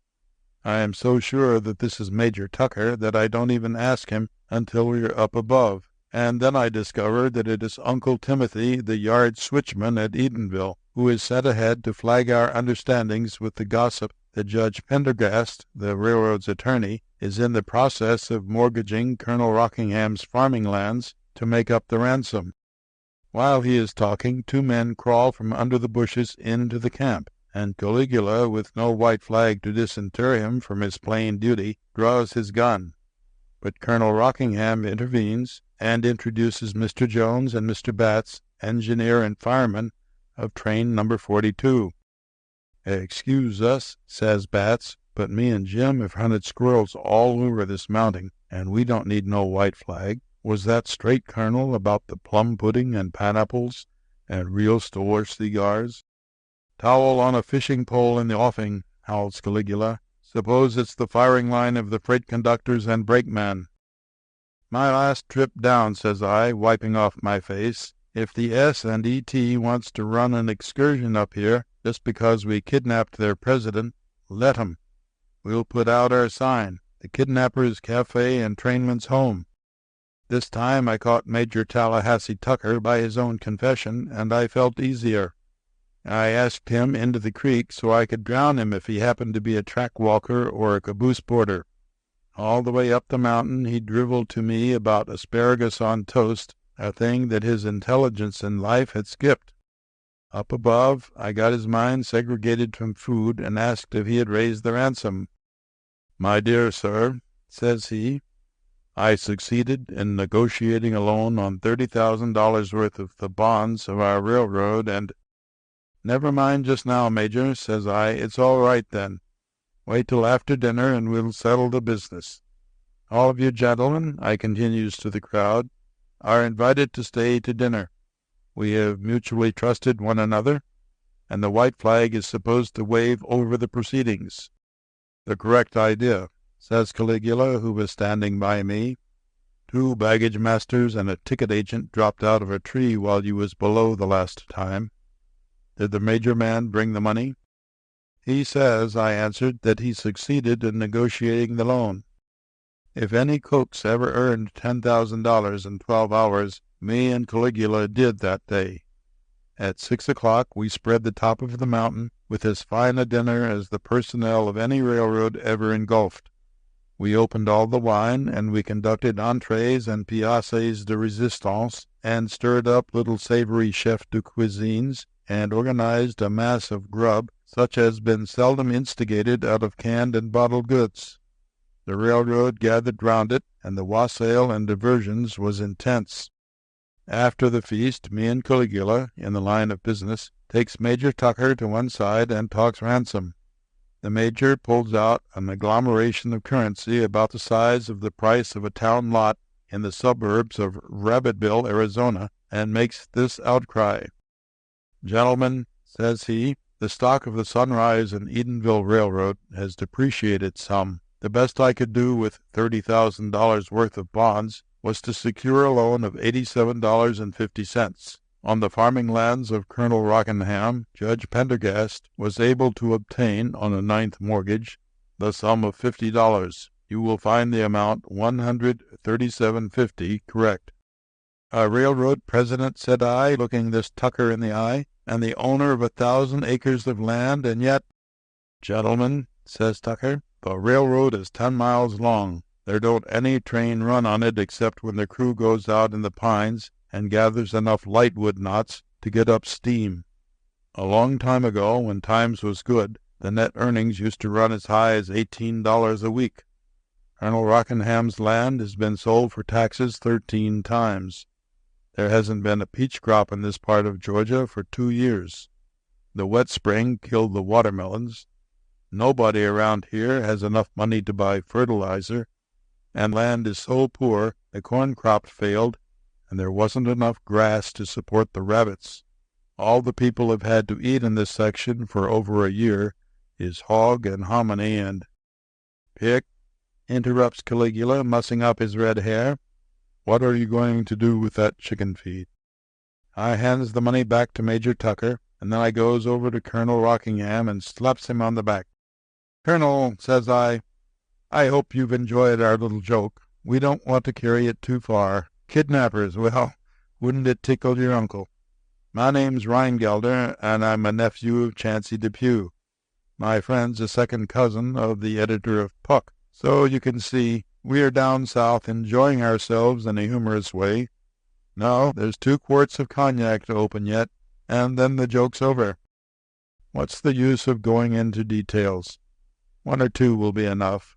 I am so sure that this is Major Tucker that I don't even ask him until we are up above, and then I discover that it is Uncle Timothy, the yard switchman at Edenville, who is sent ahead to flag our understandings with the gossip that Judge Pendergast, the railroad's attorney, is in the process of mortgaging Colonel Rockingham's farming lands to make up the ransom. While he is talking, 2 men crawl from under the bushes into the camp, and Caligula, with no white flag to disinter him from his plain duty, draws his gun. But Colonel Rockingham intervenes and introduces Mr. Jones and Mr. Batts, engineer and fireman of train number 42. "Excuse us," says Batts, "but me and Jim have hunted squirrels all over this mounting, and we don't need no white flag. Was that straight, Colonel, about the plum pudding and pineapples and real store cigars?" "Towel on a fishing pole in the offing," howls Caligula. "Suppose it's the firing line of the freight conductors and brakeman." "My last trip down," says I, wiping off my face. "If the S&ET wants to run an excursion up here just because we kidnapped their president, let 'em. We'll put out our sign, 'The Kidnappers' Cafe and Trainman's Home.'" This time I caught Major Tallahassee Tucker by his own confession, and I felt easier. I asked him into the creek so I could drown him if he happened to be a track walker or a caboose porter. All the way up the mountain he drivelled to me about asparagus on toast, a thing that his intelligence in life had skipped. Up above, I got his mind segregated from food and asked if he had raised the ransom. "My dear sir," says he, "I succeeded in negotiating a loan on $30,000 worth of the bonds of our railroad, and—" "Never mind just now, Major," says I. "It's all right then. Wait till after dinner and we'll settle the business. All of you gentlemen," I continues to the crowd, "are invited to stay to dinner. We have mutually trusted one another, and the white flag is supposed to wave over the proceedings." "The correct idea," says Caligula, who was standing by me. "2 baggage masters and a ticket agent dropped out of a tree while you was below the last time. Did the major man bring the money?" "He says," I answered, "that he succeeded in negotiating the loan. If any cooks ever earned $10,000 in 12 hours, me and Caligula did that day. At 6 o'clock we spread the top of the mountain with as fine a dinner as the personnel of any railroad ever engulfed. We opened all the wine, and we conducted entrees and pièces de résistance, and stirred up little savory chef de cuisines, and organized a mass of grub such has been seldom instigated out of canned and bottled goods. The railroad gathered round it, and the wassail and diversions was intense. After the feast, me and Caligula, in the line of business, takes Major Tucker to one side and talks ransom. The major pulls out an agglomeration of currency about the size of the price of a town lot in the suburbs of Rabbitville, Arizona, and makes this outcry. "Gentlemen," says he, "the stock of the Sunrise and Edenville Railroad has depreciated some. The best I could do with $30,000 worth of bonds was to secure a loan of $87.50. On the farming lands of Colonel Rockingham, Judge Pendergast was able to obtain, on a 9th mortgage, the sum of $50. You will find the amount $137.50 correct." "A railroad president," said I, looking this Tucker in the eye, "and the owner of 1,000 acres of land, and yet—" "Gentlemen," says Tucker, "the railroad is 10 miles long. There don't any train run on it except when the crew goes out in the pines and gathers enough lightwood knots to get up steam. A long time ago, when times was good, the net earnings used to run as high as $18 a week. Colonel Rockingham's land has been sold for taxes 13 times. There hasn't been a peach crop in this part of Georgia for 2 years. The wet spring killed the watermelons. Nobody around here has enough money to buy fertilizer, and land is so poor the corn crop failed, and there wasn't enough grass to support the rabbits. All the people have had to eat in this section for over a year is hog and hominy and—" "Pick," interrupts Caligula, mussing up his red hair. "What are you going to do with that chicken feed?" I hands the money back to Major Tucker, and then I goes over to Colonel Rockingham and slaps him on the back. "Colonel," says I hope you've enjoyed our little joke. We don't want to carry it too far. Kidnappers, well, wouldn't it tickle your uncle? My name's Rheingelder, and I'm a nephew of Chancey Depew. My friend's a second cousin of the editor of Puck. So you can see we're down south enjoying ourselves in a humorous way. No, there's 2 quarts of cognac to open yet, and then the joke's over. What's the use of going into details? 1 or 2 will be enough.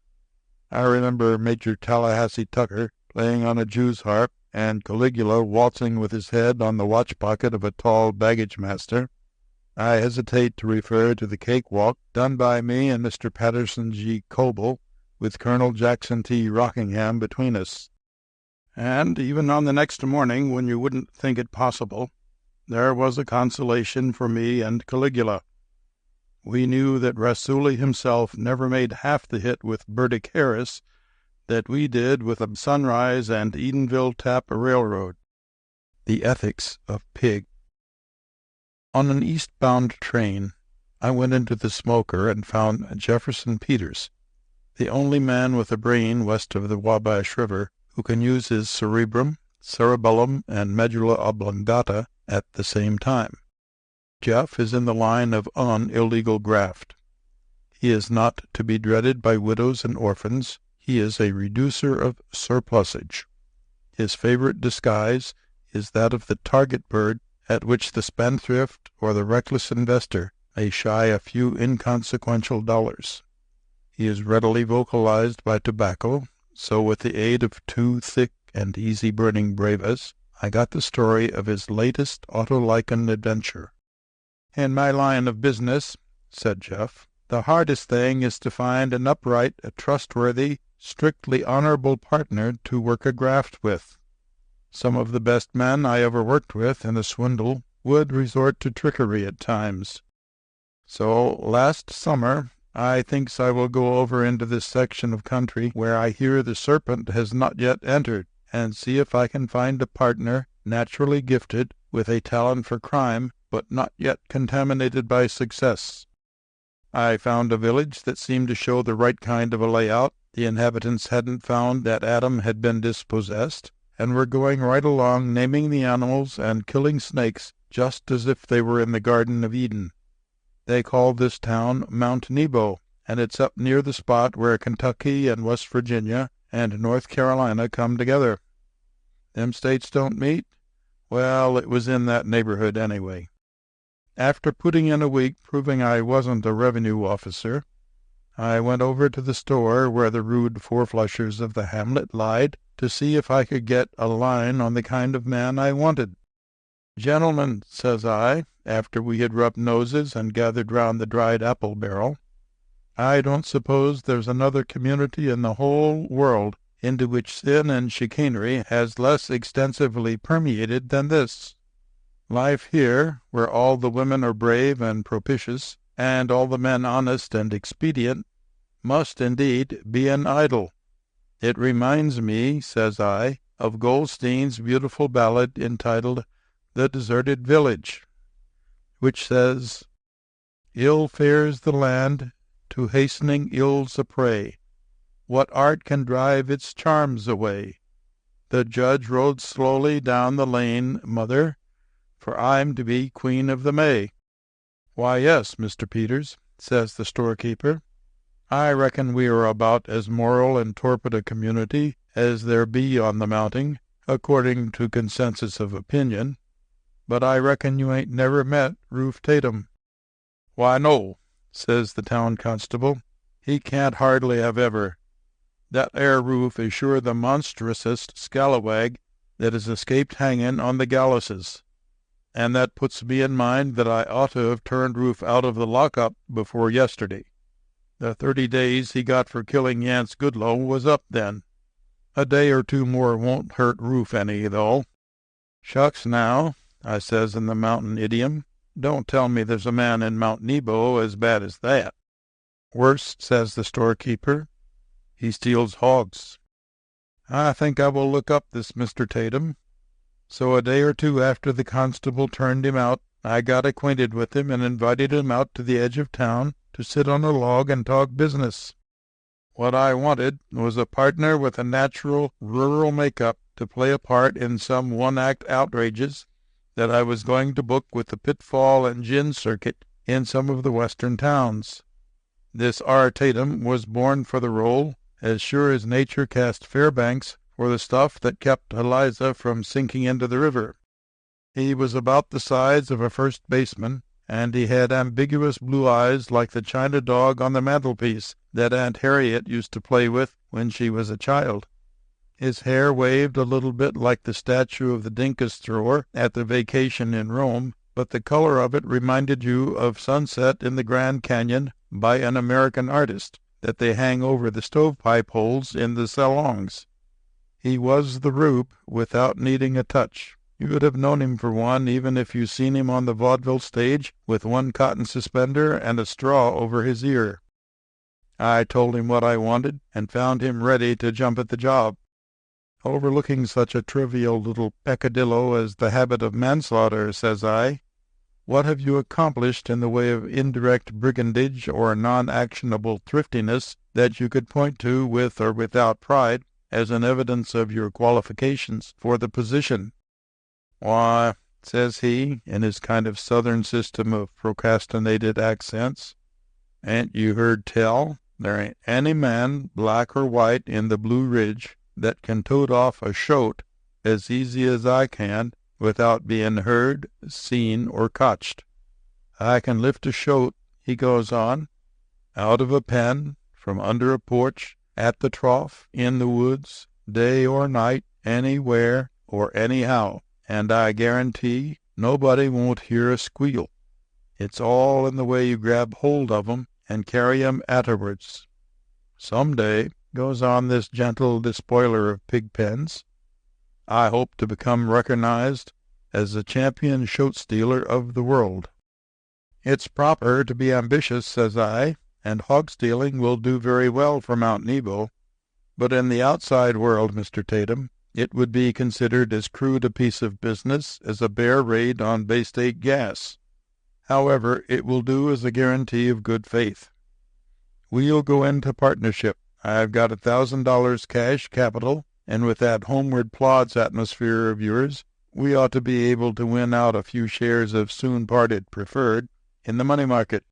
I remember Major Tallahassee Tucker playing on a Jew's harp, and Caligula waltzing with his head on the watch pocket of a tall baggage-master. I hesitate to refer to the cakewalk done by me and Mr. Patterson G. Coble, with Colonel Jackson T. Rockingham between us. And even on the next morning, when you wouldn't think it possible, there was a consolation for me and Caligula. We knew that Rasooli himself never made half the hit with Burdick Harris that we did with the Sunrise and Edenville Tap Railroad. The ethics of pig. On an eastbound train, I went into the smoker and found Jefferson Peters, the only man with a brain west of the Wabash River who can use his cerebrum, cerebellum, and medulla oblongata at the same time. Jeff is in the line of illegal graft. He is not to be dreaded by widows and orphans. He is a reducer of surplusage. His favorite disguise is that of the target bird at which the spendthrift or the reckless investor may shy a few inconsequential dollars. He is readily vocalized by tobacco, so with the aid of 2 thick and easy-burning bravas, I got the story of his latest Autolycan adventure. "In my line of business," said Jeff, "the hardest thing is to find an upright, a trustworthy, strictly honorable partner to work a graft with. Some of the best men I ever worked with in a swindle would resort to trickery at times. So last summer I thinks I will go over into this section of country where I hear the serpent has not yet entered, and see if I can find a partner naturally gifted with a talent for crime, but not yet contaminated by success. I found a village that seemed to show the right kind of a layout. The inhabitants hadn't found that Adam had been dispossessed, and were going right along naming the animals and killing snakes just as if they were in the Garden of Eden. They call this town Mount Nebo, and it's up near the spot where Kentucky and West Virginia and North Carolina come together. Them states don't meet? Well, it was in that neighborhood anyway. After putting in a week proving I wasn't a revenue officer, I went over to the store where the rude four-flushers of the hamlet lied to see if I could get a line on the kind of man I wanted. "Gentlemen," says I, after we had rubbed noses and gathered round the dried apple barrel, "I don't suppose there's another community in the whole world into which sin and chicanery has less extensively permeated than this. Life here, where all the women are brave and propitious, and all the men honest and expedient, must indeed be an idyll. It reminds me," says I, "of Goldstein's beautiful ballad entitled The Deserted Village, which says, "Ill fares the land, to hastening ills a prey. What art can drive its charms away? The judge rode slowly down the lane, mother, for I'm to be Queen of the May." "Why, yes, Mr. Peters," says the storekeeper. "I reckon we are about as moral and torpid a community as there be on the mounting, according to consensus of opinion. But I reckon you ain't never met Rufe Tatum." "Why, no," says the town constable. "He can't hardly have ever. That 'ere Rufe is sure the monstrousest scalawag that has escaped hanging on the gallouses. And that puts me in mind that I ought to have turned Rufe out of the lockup before yesterday. The 30 days he got for killing Yance Goodloe was up then. A day or 2 more won't hurt Rufe any, though." "Shucks now," I says in the mountain idiom. "Don't tell me there's a man in Mount Nebo as bad as that." "Worse," says the storekeeper. "He steals hogs." "I think I will look up this Mr. Tatum." So a day or 2 after the constable turned him out, I got acquainted with him and invited him out to the edge of town to sit on a log and talk business. What I wanted was a partner with a natural rural make-up to play a part in some one-act outrages that I was going to book with the Pitfall and Gin circuit in some of the western towns. This R. Tatum was born for the role, as sure as nature cast Fairbanks for the stuff that kept Eliza from sinking into the river. He was about the size of a first baseman, and he had ambiguous blue eyes like the china dog on the mantelpiece that Aunt Harriet used to play with when she was a child. His hair waved a little bit like the statue of the dinkus thrower at the Vacation in Rome, but the color of it reminded you of sunset in the Grand Canyon by an American artist that they hang over the stovepipe holes in the salons. He was the Rube without needing a touch. You would have known him for one even if you seen him on the vaudeville stage with one cotton suspender and a straw over his ear. I told him what I wanted and found him ready to jump at the job. Overlooking such a trivial little peccadillo as the habit of manslaughter, says I, what have you accomplished in the way of indirect brigandage or non-actionable thriftiness that you could point to with or without pride as an evidence of your qualifications for the position? Why, says he, in his kind of southern system of procrastinated accents, ain't you heard tell? There ain't any man, black or white, in the Blue Ridge that can tote off a shoat as easy as I can without being heard, seen, or cotched. I can lift a shoat, he goes on, out of a pen, from under a porch, at the trough, in the woods, day or night, anywhere or anyhow, and I guarantee nobody won't hear a squeal. It's all in the way you grab hold of 'em and carry 'em afterwards. Some day, goes on this gentle despoiler of pig pens, I hope to become recognized as the champion shoat stealer of the world. It's proper to be ambitious, says I, and hog stealing will do very well for Mount Nebo, but in the outside world, Mr. Tatum, it would be considered as crude a piece of business as a bear raid on Bay State Gas. However, it will do as a guarantee of good faith. We'll go into partnership. I've got $1,000 cash capital, and with that homeward plods atmosphere of yours, we ought to be able to win out a few shares of soon-parted preferred in the money market.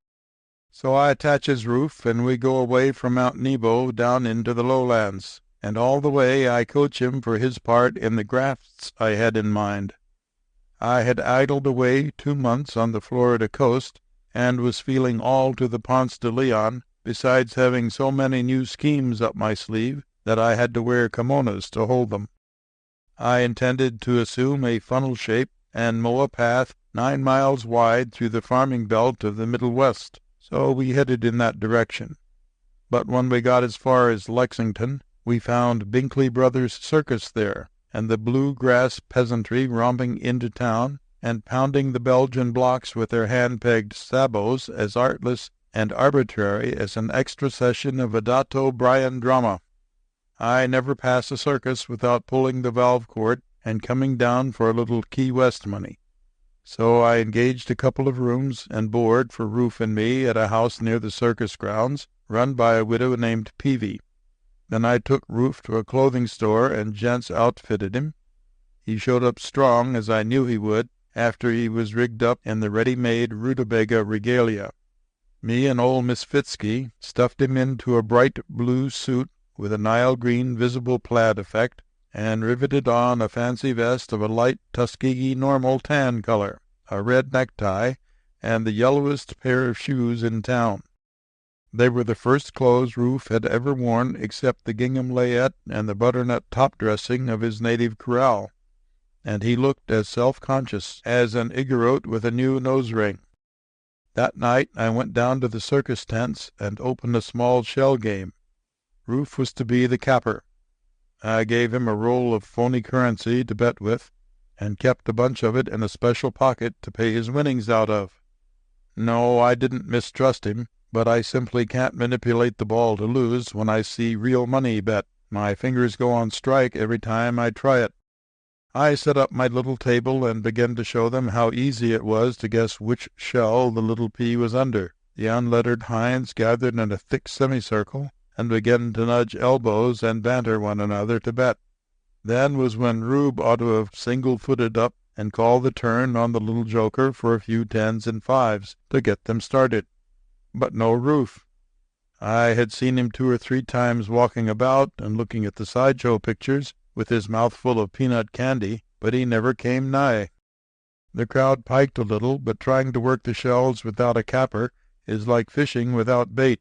So I attaches Rufe, and we go away from Mount Nebo down into the lowlands, and all the way I coach him for his part in the grafts I had in mind. I had idled away 2 months on the Florida coast, and was feeling all to the Ponce de Leon, besides having so many new schemes up my sleeve that I had to wear kimonos to hold them. I intended to assume a funnel shape and mow a path 9 miles wide through the farming belt of the Middle West, so we headed in that direction. But when we got as far as Lexington, we found Binkley Brothers Circus there, and the blue-grass peasantry romping into town and pounding the Belgian blocks with their hand-pegged sabots as artless and arbitrary as an extra session of a Dot O'Brien drama. I never pass a circus without pulling the valve cord and coming down for a little Key West money. So I engaged a couple of rooms and board for Rufe and me at a house near the circus grounds, run by a widow named Peavy. Then I took Rufe to a clothing store and gents outfitted him. He showed up strong, as I knew he would, after he was rigged up in the ready-made rutabaga regalia. Me and old Miss Fitzky stuffed him into a bright blue suit with a Nile green visible plaid effect, and riveted on a fancy vest of a light Tuskegee normal tan color, a red necktie, and the yellowest pair of shoes in town. They were the first clothes Rufe had ever worn except the gingham layette and the butternut top-dressing of his native corral, and he looked as self-conscious as an Igorrote with a new nose-ring. That night I went down to the circus tents and opened a small shell game. Rufe was to be the capper. I gave him a roll of phony currency to bet with, and kept a bunch of it in a special pocket to pay his winnings out of. No, I didn't mistrust him, but I simply can't manipulate the ball to lose when I see real money bet. My fingers go on strike every time I try it. I set up my little table and began to show them how easy it was to guess which shell the little pea was under. The unlettered hinds gathered in a thick semicircle and began to nudge elbows and banter one another to bet. Then was when Rube ought to have single-footed up and call the turn on the little joker for a few 10s and 5s to get them started. But no roof. I had seen him 2 or 3 times walking about and looking at the sideshow pictures with his mouth full of peanut candy, but he never came nigh. The crowd piked a little, but trying to work the shells without a capper is like fishing without bait.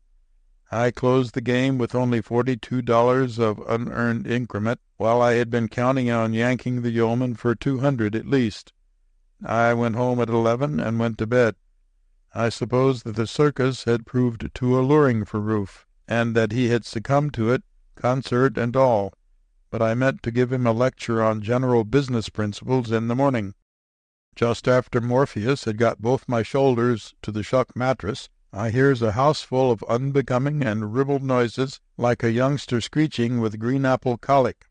I closed the game with only $42 of unearned increment, while I had been counting on yanking the yeoman for 200 at least. I went home at 11 and went to bed. I supposed that the circus had proved too alluring for Rufe, and that he had succumbed to it, concert and all. But I meant to give him a lecture on general business principles in the morning. Just after Morpheus had got both my shoulders to the shuck mattress, I hears a house full of unbecoming and ribald noises like a youngster screeching with green apple colic.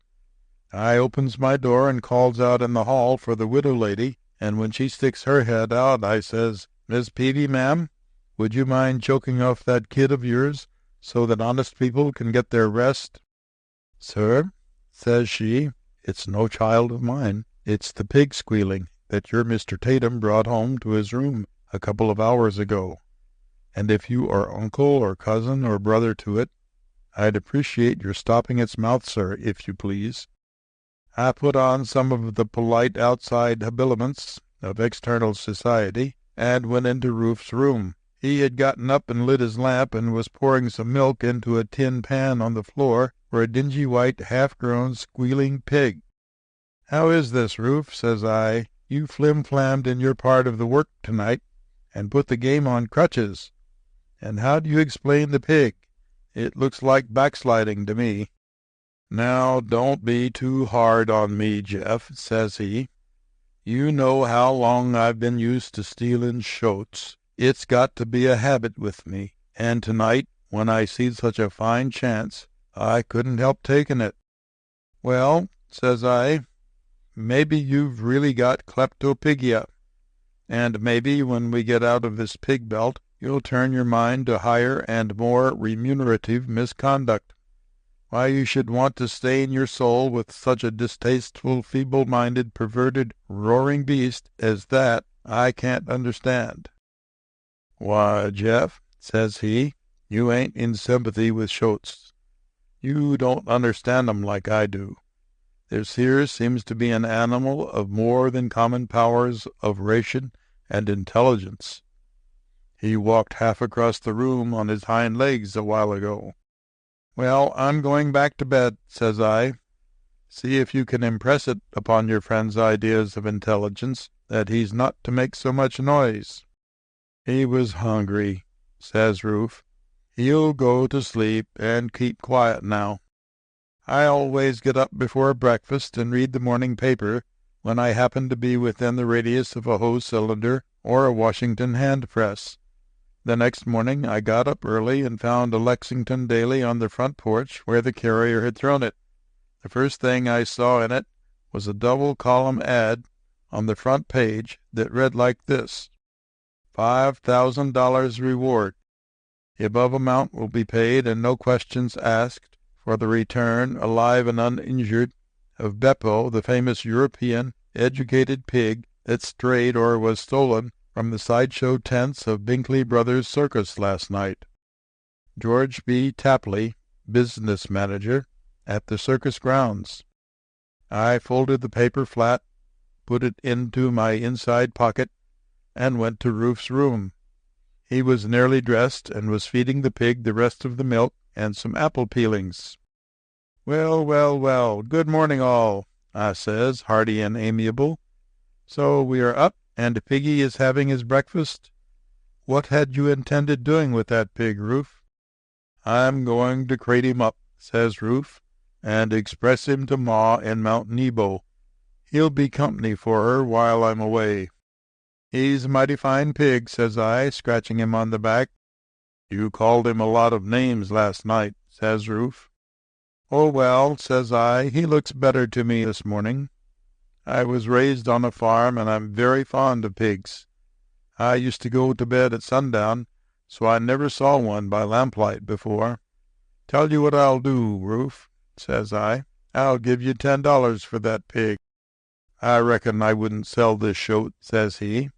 I opens my door and calls out in the hall for the widow lady, and when she sticks her head out, I says, "Miss Peavy, ma'am, would you mind choking off that kid of yours so that honest people can get their rest?" "Sir," says she, "it's no child of mine. It's the pig squealing that your Mr. Tatum brought home to his room a couple of hours ago. And if you are uncle or cousin or brother to it, I'd appreciate your stopping its mouth, sir, if you please." I put on some of the polite outside habiliments of external society and went into Rufe's room. He had gotten up and lit his lamp and was pouring some milk into a tin pan on the floor for a dingy white half-grown squealing pig. "How is this, Rufe?" says I. "You flim-flammed in your part of the work tonight and put the game on crutches. And how do you explain the pig? It looks like backsliding to me." "Now, don't be too hard on me, Jeff," says he. "You know how long I've been used to stealing shoats. It's got to be a habit with me, and tonight, when I see such a fine chance, I couldn't help taking it." "Well," says I, "maybe you've really got kleptopygia, and maybe when we get out of this pig belt you'll turn your mind to higher and more remunerative misconduct. Why you should want to stain your soul with such a distasteful, feeble-minded, perverted, roaring beast as that, I can't understand." "Why, Jeff," says he, "you ain't in sympathy with shoats. You don't understand 'em like I do. This here seems to be an animal of more than common powers of ration and intelligence. He walked half across the room on his hind legs a while ago." "Well, I'm going back to bed," says I. "See if you can impress it upon your friend's ideas of intelligence that he's not to make so much noise." "He was hungry," says Rufe. "He'll go to sleep and keep quiet now. I always get up before breakfast and read the morning paper when I happen to be within the radius of a Hoe cylinder or a Washington hand press. The next morning I got up early and found a Lexington daily on the front porch where the carrier had thrown it. The first thing I saw in it was a double-column ad on the front page that read like this: $5,000 reward. The above amount will be paid and no questions asked for the return, alive and uninjured, of Beppo, the famous European educated pig that strayed or was stolen from the sideshow tents of Binkley Brothers Circus last night. George B. Tapley, business manager at the circus grounds." I folded the paper flat, put it into my inside pocket, and went to Rufe's room. He was nearly dressed and was feeding the pig the rest of the milk and some apple peelings. "Well, well, well, good morning all," I says, hearty and amiable. "So we are up, and Piggy is having his breakfast. What had you intended doing with that pig, Rufe?" "I'm going to crate him up," says Rufe, "and express him to Ma in Mount Nebo. He'll be company for her while I'm away." "He's a mighty fine pig," says I, scratching him on the back. "You called him a lot of names last night," says Rufe. "Oh, well," says I, "he looks better to me this morning. I was raised on a farm, and I'm very fond of pigs. I used to go to bed at sundown, so I never saw one by lamplight before. Tell you what I'll do, Rufe," says I. "I'll give you $10 for that pig." I reckon I wouldn't sell this shoat, says he.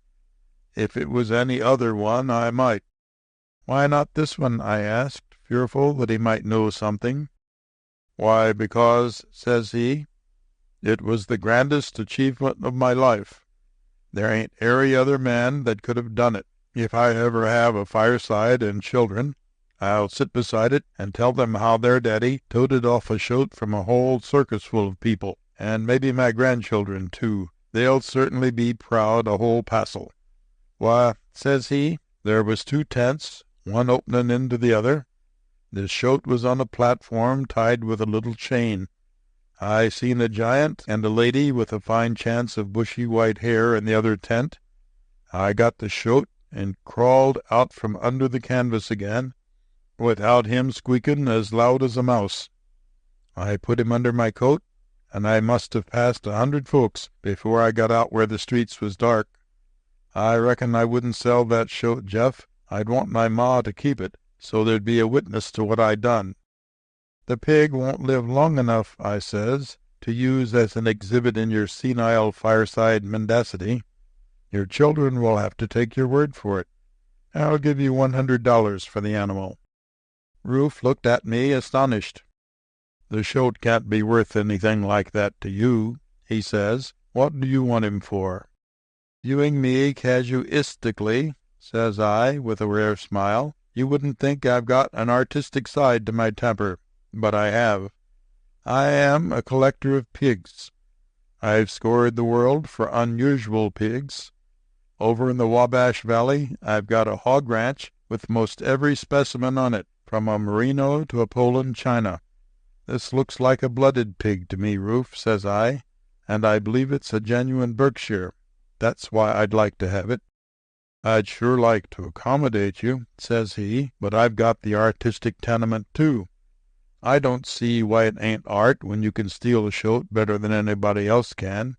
If it was any other one, I might. Why not this one, I asked, fearful that he might know something. Why, because, says he, it was the grandest achievement of my life. There ain't ary other man that could have done it. If I ever have a fireside and children, I'll sit beside it and tell them how their daddy toted off a shoat from a whole circus full of people, and maybe my grandchildren, too. They'll certainly be proud, a whole passel. Why, says he, there was 2 tents, one openin' into the other. The shoat was on a platform tied with a little chain. I seen a giant and a lady with a fine chance of bushy white hair in the other tent. I got the shoat and crawled out from under the canvas again, without him squeakin' as loud as a mouse. I put him under my coat, and I must have passed 100 folks before I got out where the streets was dark. I reckon I wouldn't sell that shoat, Jeff. I'd want my ma to keep it, so there'd be a witness to what I done. The pig won't live long enough, I says, to use as an exhibit in your senile fireside mendacity. Your children will have to take your word for it. I'll give you $100 for the animal. Rufe looked at me astonished. The shoat can't be worth anything like that to you, he says. What do you want him for? Viewing me casuistically, says I, with a rare smile, you wouldn't think I've got an artistic side to my temper, but I have. I am a collector of pigs. I've scoured the world for unusual pigs. Over in the Wabash Valley, I've got a hog ranch with most every specimen on it, from a Merino to a Poland China. This looks like a blooded pig to me, Rufe, says I, and I believe it's a genuine Berkshire. That's why I'd like to have it. I'd sure like to accommodate you, says he, but I've got the artistic tenement, too. I don't see why it ain't art when you can steal a shoat better than anybody else can.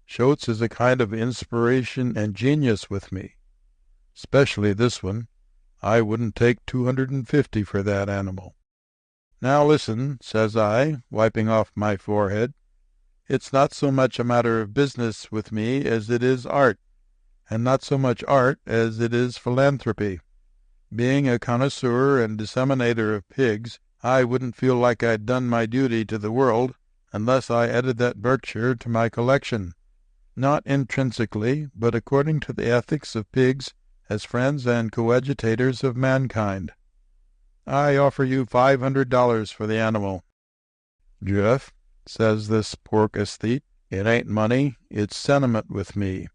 Shoats is a kind of inspiration and genius with me. Especially this one. I wouldn't take $250 for that animal. Now listen, says I, wiping off my forehead. It's not so much a matter of business with me as it is art, and not so much art as it is philanthropy. Being a connoisseur and disseminator of pigs, I wouldn't feel like I'd done my duty to the world unless I added that Berkshire to my collection. Not intrinsically, but according to the ethics of pigs as friends and coadjutors of mankind. I offer you $500 for the animal. Jeff, says this pork aesthete, it ain't money, it's sentiment with me.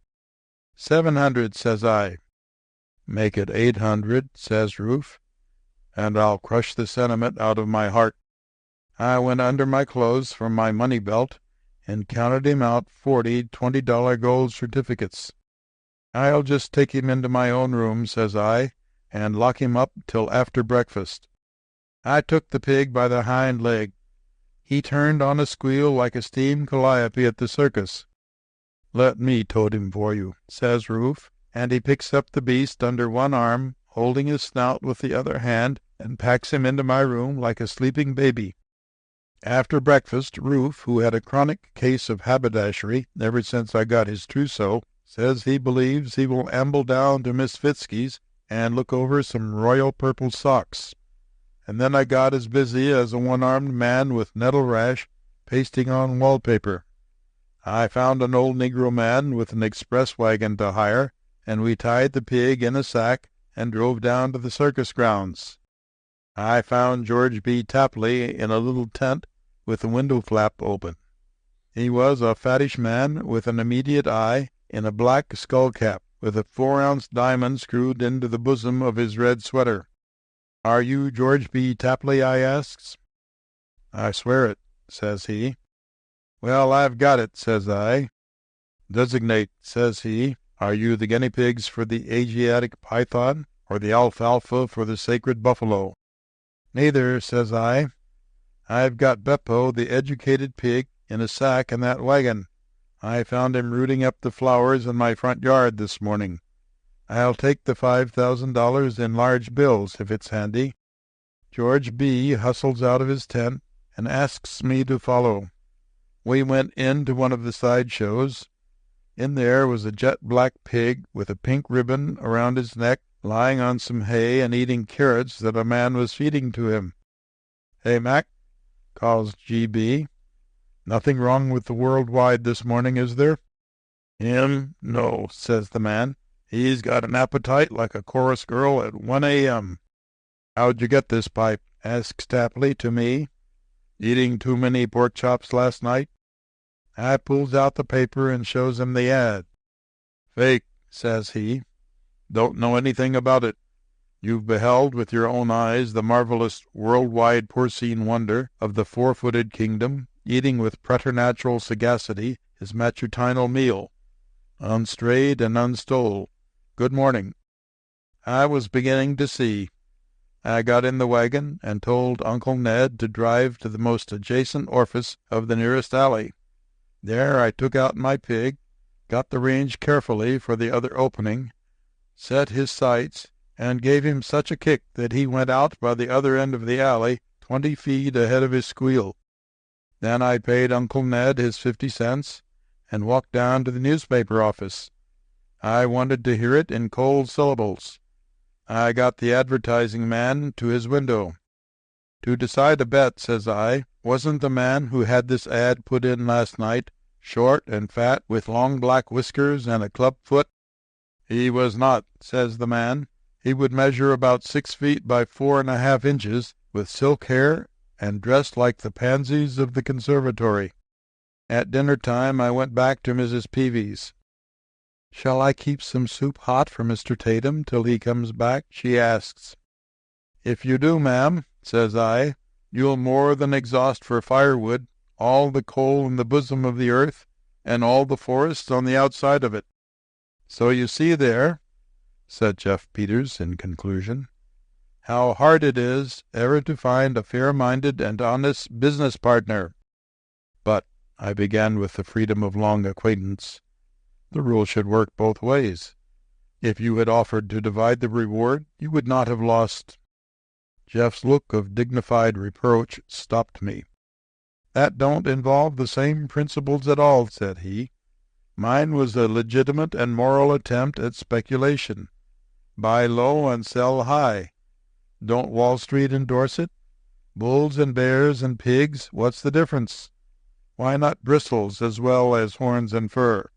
700, says I. Make it 800, says Rufe, and I'll crush the sentiment out of my heart. I went under my clothes for my money belt and counted him out 40 $20 gold certificates. I'll just take him into my own room, says I, and lock him up till after breakfast. I took the pig by the hind leg. He turned on a squeal like a steam calliope at the circus. Let me tote him for you, says Rufe, and he picks up the beast under one arm, holding his snout with the other hand, and packs him into my room like a sleeping baby. After breakfast, Rufe, who had a chronic case of haberdashery ever since I got his trousseau, says he believes he will amble down to Miss Fitzky's and look over some royal purple socks. And then I got as busy as a one-armed man with nettle rash pasting on wallpaper. I found an old Negro man with an express wagon to hire, and we tied the pig in a sack and drove down to the circus grounds. I found George B. Tapley in a little tent with the window flap open. He was a fattish man with an immediate eye in a black skull-cap, with a 4-ounce diamond screwed into the bosom of his red sweater. "Are you George B. Tapley?" I asks. "I swear it," says he. "Well, I've got it," says I. "Designate," says he. "Are you the guinea pigs for the Asiatic python, or the alfalfa for the sacred buffalo?" "Neither," says I. "I've got Beppo, the educated pig, in a sack in that wagon. I found him rooting up the flowers in my front yard this morning. I'll take the $5,000 in large bills, if it's handy." George B. hustles out of his tent and asks me to follow. We went into one of the side shows. In there was a jet-black pig with a pink ribbon around his neck, lying on some hay and eating carrots that a man was feeding to him. "Hey, Mac," calls G.B., "nothing wrong with the Worldwide this morning, is there?" "Him? No," says the man. "He's got an appetite like a chorus girl at 1 a.m. "How'd you get this pipe?" asks Tapley to me. "Eating too many pork chops last night?" I pulls out the paper and shows him the ad. "Fake," says he. "Don't know anything about it. You've beheld with your own eyes the marvelous worldwide porcine wonder of the four-footed kingdom, eating with preternatural sagacity his matutinal meal, unstrayed and unstole. Good morning." I was beginning to see. I got in the wagon and told Uncle Ned to drive to the most adjacent orifice of the nearest alley. There I took out my pig, got the range carefully for the other opening, set his sights, and gave him such a kick that he went out by the other end of the alley 20 feet ahead of his squeal. Then I paid Uncle Ned his 50 cents and walked down to the newspaper office. I wanted to hear it in cold syllables. I got the advertising man to his window. "To decide a bet," says I, "wasn't the man who had this ad put in last night short and fat with long black whiskers and a club foot?" "He was not," says the man. "He would measure about 6 feet by 4½ inches, with silk hair and dressed like the pansies of the conservatory." At dinner time I went back to Mrs. Peavy's. "Shall I keep some soup hot for Mr. Tatum till he comes back?" she asks. "If you do, ma'am," says I, "you'll more than exhaust for firewood all the coal in the bosom of the earth and all the forests on the outside of it. So you see there," said Jeff Peters in conclusion, "how hard it is ever to find a fair-minded and honest business partner." "But," I began with the freedom of long acquaintance, "the rule should work both ways. If you had offered to divide the reward, you would not have lost—" Jeff's look of dignified reproach stopped me. "That don't involve the same principles at all," said he. "Mine was a legitimate and moral attempt at speculation. Buy low and sell high. Don't Wall Street endorse it? Bulls and bears and pigs, what's the difference? Why not bristles as well as horns and fur?